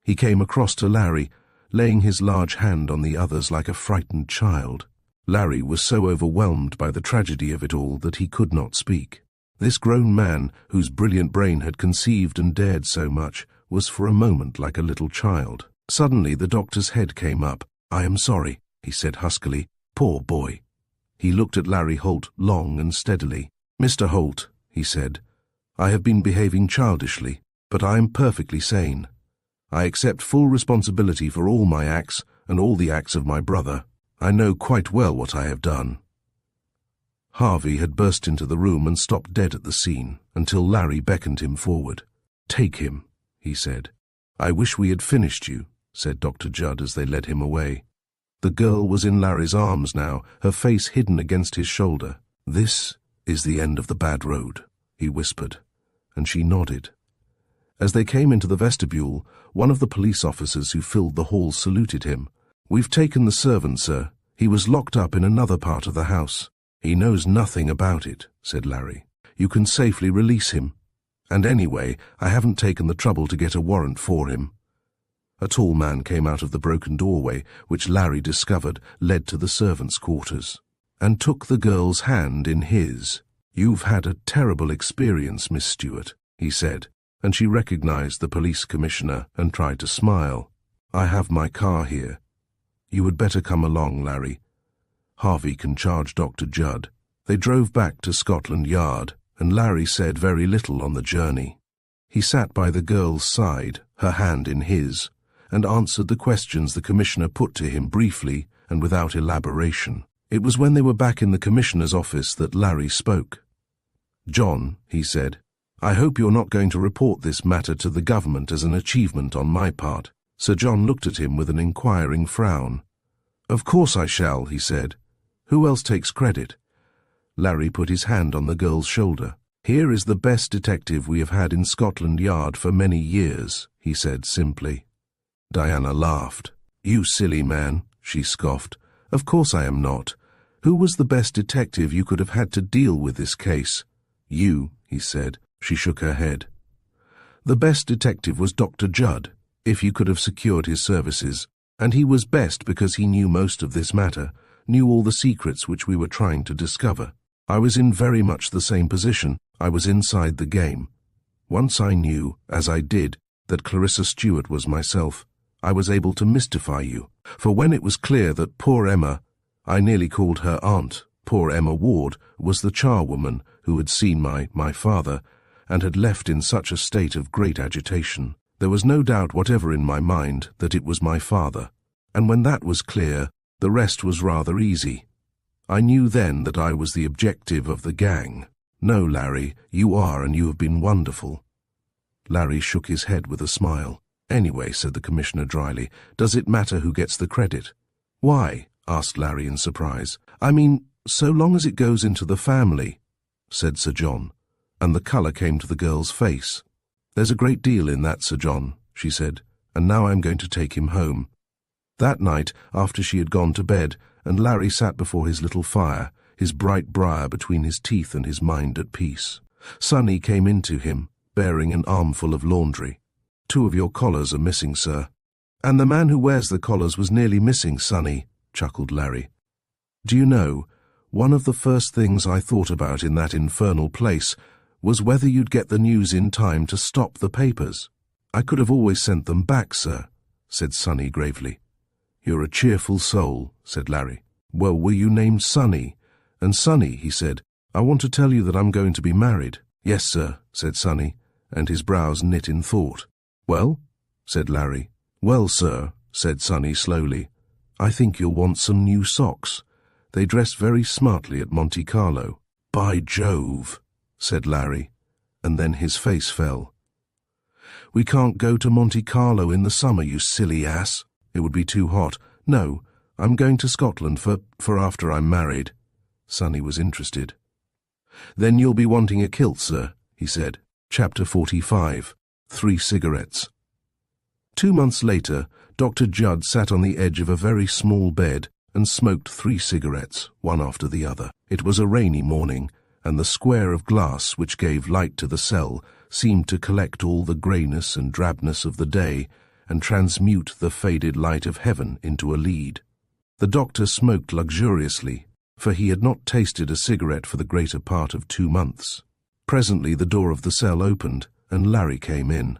S1: He came across to Larry, laying his large hand on the other's like a frightened child. Larry was so overwhelmed by the tragedy of it all that he could not speak. This grown man, whose brilliant brain had conceived and dared so much, was for a moment like a little child. Suddenly the doctor's head came up. "I am sorry," he said huskily. "Poor boy." He looked at Larry Holt long and steadily. "Mr. Holt," he said, "I have been behaving childishly, but I am perfectly sane. I accept full responsibility for all my acts and all the acts of my brother. I know quite well what I have done." Harvey had burst into the room and stopped dead at the scene, until Larry beckoned him forward. "Take him," he said. "I wish we had finished you," said Dr. Judd as they led him away. The girl was in Larry's arms now, her face hidden against his shoulder. "This is the end of the bad road," he whispered, and she nodded. As they came into the vestibule, one of the police officers who filled the hall saluted him. "We've taken the servant, sir. He was locked up in another part of the house." "He knows nothing about it," said Larry. "You can safely release him. And anyway, I haven't taken the trouble to get a warrant for him." A tall man came out of the broken doorway, which Larry discovered led to the servants' quarters, and took the girl's hand in his. "You've had a terrible experience, Miss Stewart," he said, and she recognized the police commissioner and tried to smile. "I have my car here. You had better come along, Larry. Harvey can charge Dr. Judd." They drove back to Scotland Yard, and Larry said very little on the journey. He sat by the girl's side, her hand in his, and answered the questions the commissioner put to him briefly and without elaboration. It was when they were back in the commissioner's office that Larry spoke. "John," he said, "I hope you're not going to report this matter to the government as an achievement on my part." Sir John looked at him with an inquiring frown. "Of course I shall," he said. "Who else takes credit?" Larry put his hand on the girl's shoulder. "Here is the best detective we have had in Scotland Yard for many years," he said simply. Diana laughed. "You silly man," she scoffed. "Of course I am not. Who was the best detective you could have had to deal with this case?" "You," he said. She shook her head. "The best detective was Dr. Judd, if you could have secured his services, and he was best because he knew most of this matter, knew all the secrets which we were trying to discover. I was in very much the same position. I was inside the game. Once I knew, as I did, that Clarissa Stewart was myself, I was able to mystify you. For when it was clear that poor Emma, I nearly called her aunt. Poor Emma Ward was the charwoman who had seen my father and had left in such a state of great agitation. There was no doubt whatever in my mind that it was my father, and when that was clear, the rest was rather easy. I knew then that I was the objective of the gang. No, Larry, you are, and you have been wonderful. Larry shook his head with a smile. Anyway, said the Commissioner dryly, does it matter who gets the credit? Why? Asked Larry in surprise. I mean, so long as it goes into the family, said Sir John, and the colour came to the girl's face. There's a great deal in that, Sir John, she said, and now I'm going to take him home. That night, after she had gone to bed, and Larry sat before his little fire, his bright briar between his teeth and his mind at peace, Sonny came in to him, bearing an armful of laundry. 2 of your collars are missing, sir. And the man who wears the collars was nearly missing, Sonny, chuckled Larry. Do you know, one of the first things I thought about in that infernal place was whether you'd get the news in time to stop the papers. I could have always sent them back, sir, said Sonny gravely. You're a cheerful soul, said Larry. Well, were you named Sonny? And Sonny, he said, I want to tell you that I'm going to be married. Yes, sir, said Sonny, and his brows knit in thought. Well, said Larry. Well, sir, said Sonny slowly, I think you'll want some new socks. They dress very smartly at Monte Carlo. By Jove, said Larry, and then his face fell. We can't go to Monte Carlo in the summer, you silly ass. It would be too hot. No, I'm going to Scotland for after I'm married. Sonny was interested. Then you'll be wanting a kilt, sir, he said. Chapter 45. 3 cigarettes. 2 months later, Dr. Judd sat on the edge of a very small bed and smoked 3 cigarettes, one after the other. It was a rainy morning, and the square of glass which gave light to the cell seemed to collect all the greyness and drabness of the day and transmute the faded light of heaven into a lead. The doctor smoked luxuriously, for he had not tasted a cigarette for the greater part of 2 months. Presently the door of the cell opened, and Larry came in.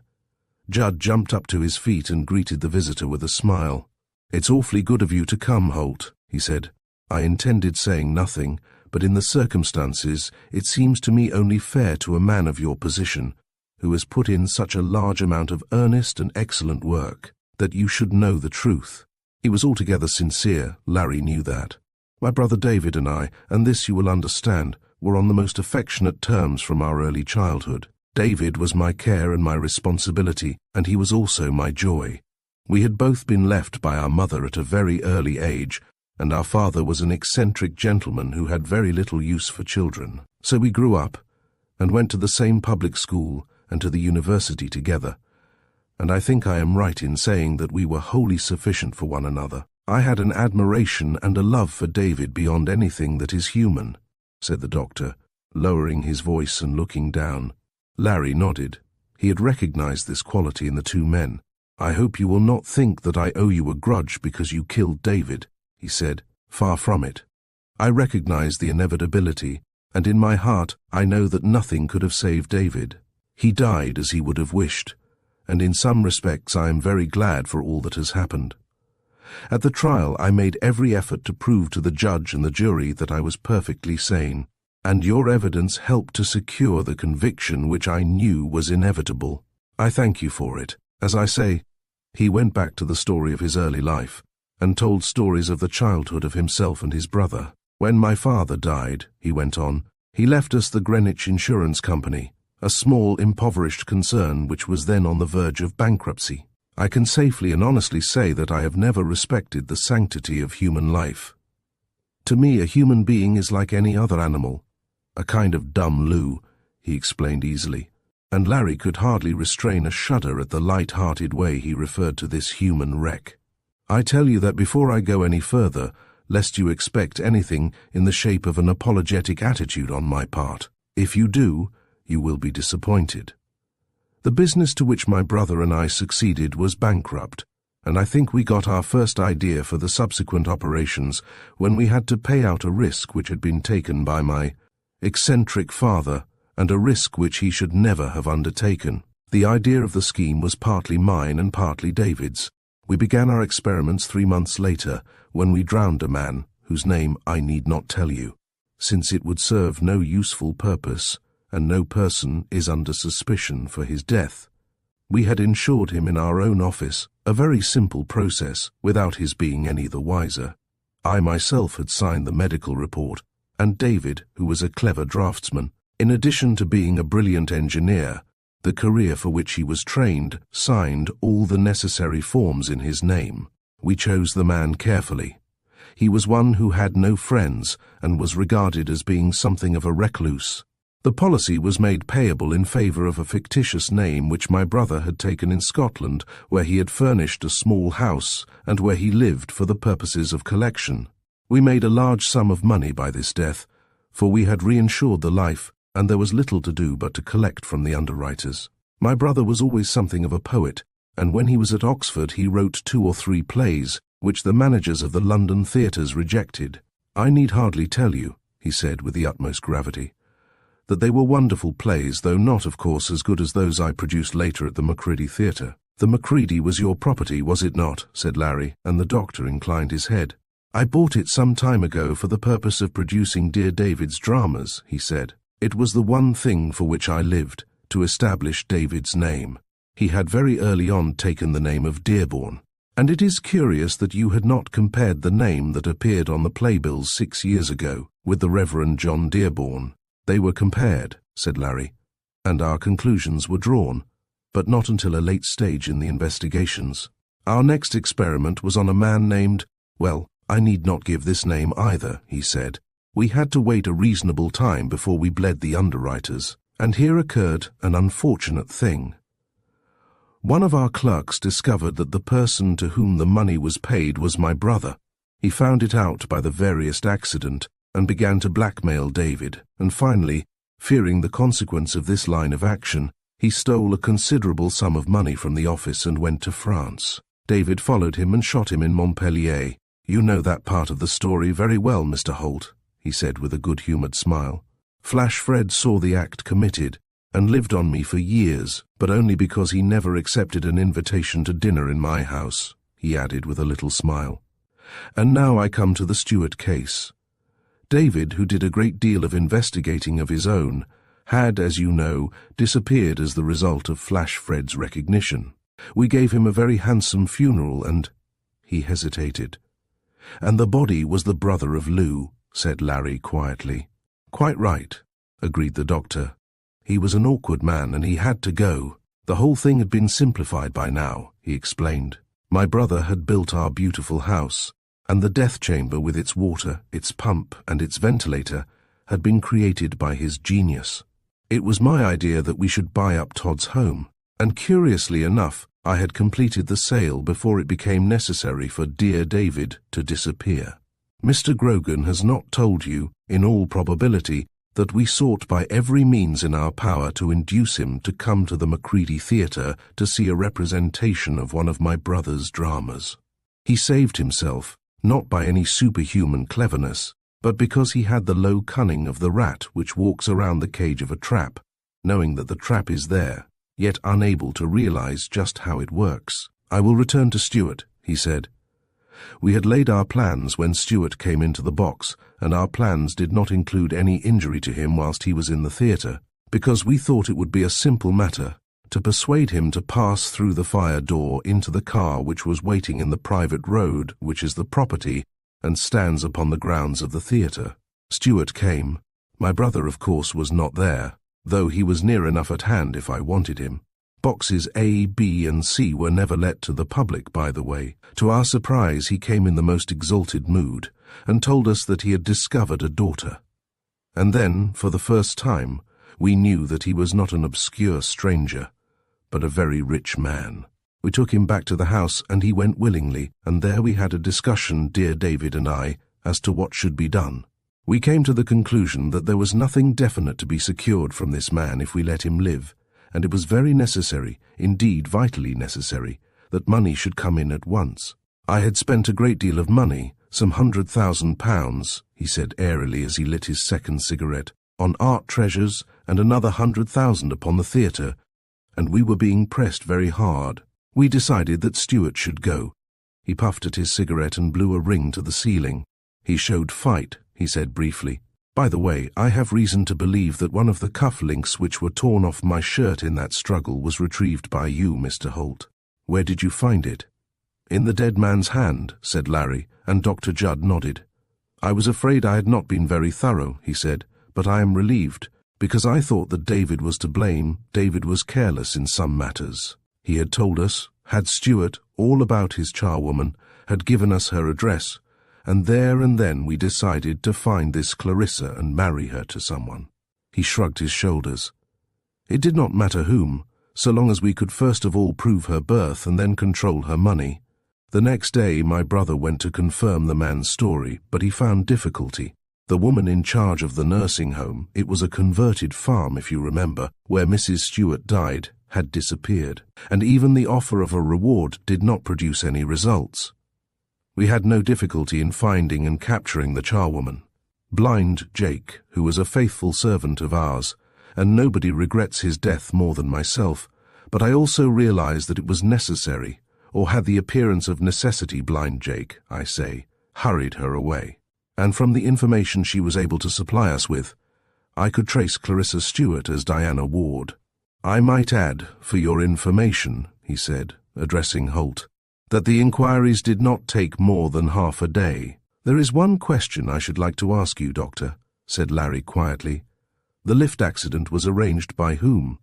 S1: Judd jumped up to his feet and greeted the visitor with a smile. It's awfully good of you to come, Holt, he said. I intended saying nothing, but in the circumstances it seems to me only fair to a man of your position, who has put in such a large amount of earnest and excellent work, that you should know the truth. He was altogether sincere, Larry knew that. My brother David and I, and this you will understand, were on the most affectionate terms from our early childhood. David was my care and my responsibility, and he was also my joy. We had both been left by our mother at a very early age, and our father was an eccentric gentleman who had very little use for children. So we grew up, and went to the same public school and to the university together, and I think I am right in saying that we were wholly sufficient for one another. I had an admiration and a love for David beyond anything that is human, said the doctor, lowering his voice and looking down. Larry nodded. He had recognized this quality in the 2 men. I hope you will not think that I owe you a grudge because you killed David, he said. Far from it. I recognize the inevitability, and in my heart I know that nothing could have saved David. He died as he would have wished, and in some respects I am very glad for all that has happened. At the trial I made every effort to prove to the judge and the jury that I was perfectly sane, and your evidence helped to secure the conviction which I knew was inevitable. I thank you for it. As I say, he went back to the story of his early life, and told stories of the childhood of himself and his brother. When my father died, he went on, he left us the Greenwich Insurance Company, a small, impoverished concern which was then on the verge of bankruptcy. I can safely and honestly say that I have never respected the sanctity of human life. To me, a human being is like any other animal, a kind of dumb Lou, he explained easily, and Larry could hardly restrain a shudder at the light-hearted way he referred to this human wreck. I tell you that before I go any further, lest you expect anything in the shape of an apologetic attitude on my part. If you do, you will be disappointed. The business to which my brother and I succeeded was bankrupt, and I think we got our first idea for the subsequent operations when we had to pay out a risk which had been taken by my eccentric father, and a risk which he should never have undertaken. The idea of the scheme was partly mine and partly David's. We began our experiments 3 months later, when we drowned a man whose name I need not tell you, since it would serve no useful purpose, and no person is under suspicion for his death. We had insured him in our own office, a very simple process, without his being any the wiser. I myself had signed the medical report, and David, who was a clever draftsman, in addition to being a brilliant engineer, the career for which he was trained, signed all the necessary forms in his name. We chose the man carefully. He was one who had no friends and was regarded as being something of a recluse. The policy was made payable in favour of a fictitious name which my brother had taken in Scotland, where he had furnished a small house and where he lived for the purposes of collection. We made a large sum of money by this death, for we had reinsured the life, and there was little to do but to collect from the underwriters. My brother was always something of a poet, and when he was at Oxford he wrote 2 or 3 plays, which the managers of the London theatres rejected. I need hardly tell you, he said with the utmost gravity, that they were wonderful plays, though not, of course, as good as those I produced later at the Macready Theatre. The Macready was your property, was it not? Said Larry, and the doctor inclined his head. I bought it some time ago for the purpose of producing dear David's dramas, he said. It was the one thing for which I lived, to establish David's name. He had very early on taken the name of Dearborn, and it is curious that you had not compared the name that appeared on the playbills 6 years ago with the Reverend John Dearborn. They were compared, said Larry, and our conclusions were drawn, but not until a late stage in the investigations. Our next experiment was on a man named, well, I need not give this name either, he said. We had to wait a reasonable time before we bled the underwriters, and here occurred an unfortunate thing. One of our clerks discovered that the person to whom the money was paid was my brother. He found it out by the veriest accident, and began to blackmail David, and finally, fearing the consequence of this line of action, he stole a considerable sum of money from the office and went to France. David followed him and shot him in Montpellier. You know that part of the story very well, Mr. Holt, he said with a good-humoured smile. Flash Fred saw the act committed, and lived on me for years, but only because he never accepted an invitation to dinner in my house, he added with a little smile. And now I come to the Stewart case. David, who did a great deal of investigating of his own, had, as you know, disappeared as the result of Flash Fred's recognition. We gave him a very handsome funeral and— he hesitated. And the body was the brother of Lou, said Larry quietly. Quite right, agreed the doctor. He was an awkward man and he had to go. The whole thing had been simplified by now, he explained. My brother had built our beautiful house, and the death chamber with its water, its pump, and its ventilator had been created by his genius. It was my idea that we should buy up Todd's home, and curiously enough, I had completed the sale before it became necessary for dear David to disappear. Mr. Grogan has not told you, in all probability, that we sought by every means in our power to induce him to come to the Macready Theatre to see a representation of one of my brother's dramas. He saved himself, not by any superhuman cleverness, but because he had the low cunning of the rat which walks around the cage of a trap, knowing that the trap is there, yet unable to realize just how it works. I will return to Stewart, he said. We had laid our plans when Stewart came into the box, and our plans did not include any injury to him whilst he was in the theatre, because we thought it would be a simple matter to persuade him to pass through the fire door into the car which was waiting in the private road which is the property and stands upon the grounds of the theatre. Stewart came. My brother, of course, was not there, though he was near enough at hand if I wanted him. Boxes A, B, and C were never let to the public, by the way. To our surprise, he came in the most exalted mood, and told us that he had discovered a daughter. And then, for the first time, we knew that he was not an obscure stranger, but a very rich man. We took him back to the house, and he went willingly, and there we had a discussion, dear David and I, as to what should be done. We came to the conclusion that there was nothing definite to be secured from this man if we let him live, and it was very necessary, indeed vitally necessary, that money should come in at once. I had spent a great deal of money, some £100,000, he said airily as he lit his second cigarette, on art treasures and another 100,000 upon the theatre, and we were being pressed very hard. We decided that Stewart should go. He puffed at his cigarette and blew a ring to the ceiling. "He showed fight," he said briefly. "By the way, I have reason to believe that one of the cuff links which were torn off my shirt in that struggle was retrieved by you, Mr. Holt. Where did you find it?" "In the dead man's hand," said Larry, and Dr. Judd nodded. "I was afraid I had not been very thorough," he said, "but I am relieved, because I thought that David was to blame. David was careless in some matters. He had told us, had Stuart, all about his charwoman, had given us her address, and there and then we decided to find this Clarissa and marry her to someone." He shrugged his shoulders. "It did not matter whom, so long as we could first of all prove her birth and then control her money. The next day my brother went to confirm the man's story, but he found difficulty. The woman in charge of the nursing home, it was a converted farm if you remember, where Mrs. Stuart died, had disappeared, and even the offer of a reward did not produce any results. We had no difficulty in finding and capturing the charwoman. Blind Jake, who was a faithful servant of ours, and nobody regrets his death more than myself, but I also realized that it was necessary, or had the appearance of necessity. Blind Jake, I say, hurried her away. And from the information she was able to supply us with, I could trace Clarissa Stuart as Diana Ward. I might add, for your information," he said, addressing Holt, "that the inquiries did not take more than half a day." "There is one question I should like to ask you, Doctor," said Larry quietly. "The lift accident was arranged by whom?"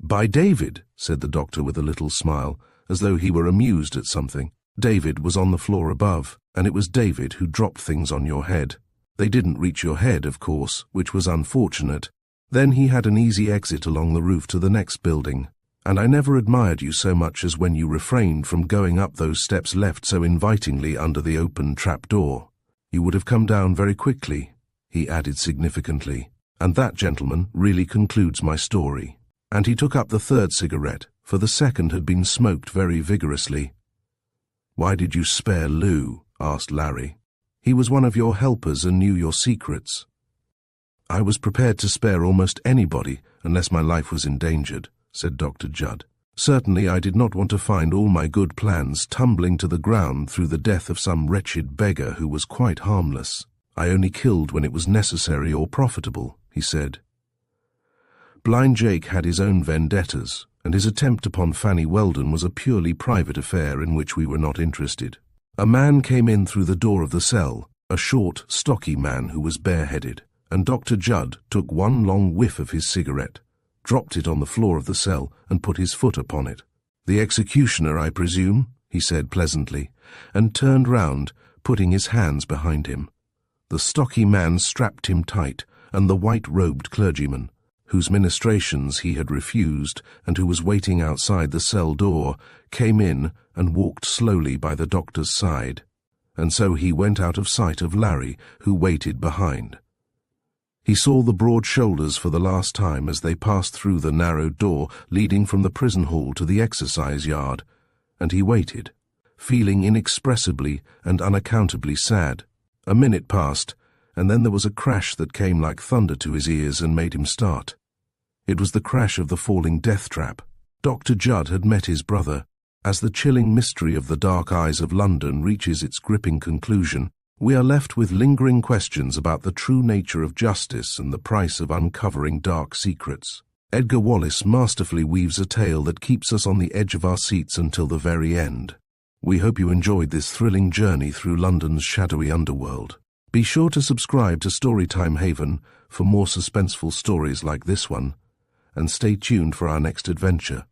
S1: "By David," said the doctor with a little smile, as though he were amused at something. "David was on the floor above, and it was David who dropped things on your head. They didn't reach your head, of course, which was unfortunate. Then he had an easy exit along the roof to the next building, and I never admired you so much as when you refrained from going up those steps left so invitingly under the open trapdoor. You would have come down very quickly," he added significantly, "and that, gentlemen, really concludes my story." And he took up the third cigarette, for the second had been smoked very vigorously. "Why did you spare Lou?" asked Larry. "He was one of your helpers and knew your secrets." "I was prepared to spare almost anybody unless my life was endangered," said Dr. Judd. "Certainly I did not want to find all my good plans tumbling to the ground through the death of some wretched beggar who was quite harmless. I only killed when it was necessary or profitable," he said. "Blind Jake had his own vendettas, and his attempt upon Fanny Weldon was a purely private affair in which we were not interested. A man came in through the door of the cell, a short, stocky man who was bareheaded, and Dr. Judd took one long whiff of his cigarette, dropped it on the floor of the cell, and put his foot upon it. 'The executioner, I presume?' he said pleasantly, and turned round, putting his hands behind him. The stocky man strapped him tight, and the white-robed clergyman, whose ministrations he had refused and who was waiting outside the cell door, came in and walked slowly by the doctor's side, and so he went out of sight of Larry, who waited behind. He saw the broad shoulders for the last time as they passed through the narrow door leading from the prison hall to the exercise yard, and he waited, feeling inexpressibly and unaccountably sad. A minute passed, and then there was a crash that came like thunder to his ears and made him start. It was the crash of the falling death trap. Dr. Judd had met his brother. As the chilling mystery of the dark eyes of London reaches its gripping conclusion, we are left with lingering questions about the true nature of justice and the price of uncovering dark secrets. Edgar Wallace masterfully weaves a tale that keeps us on the edge of our seats until the very end. We hope you enjoyed this thrilling journey through London's shadowy underworld. Be sure to subscribe to Storytime Haven for more suspenseful stories like this one, and stay tuned for our next adventure.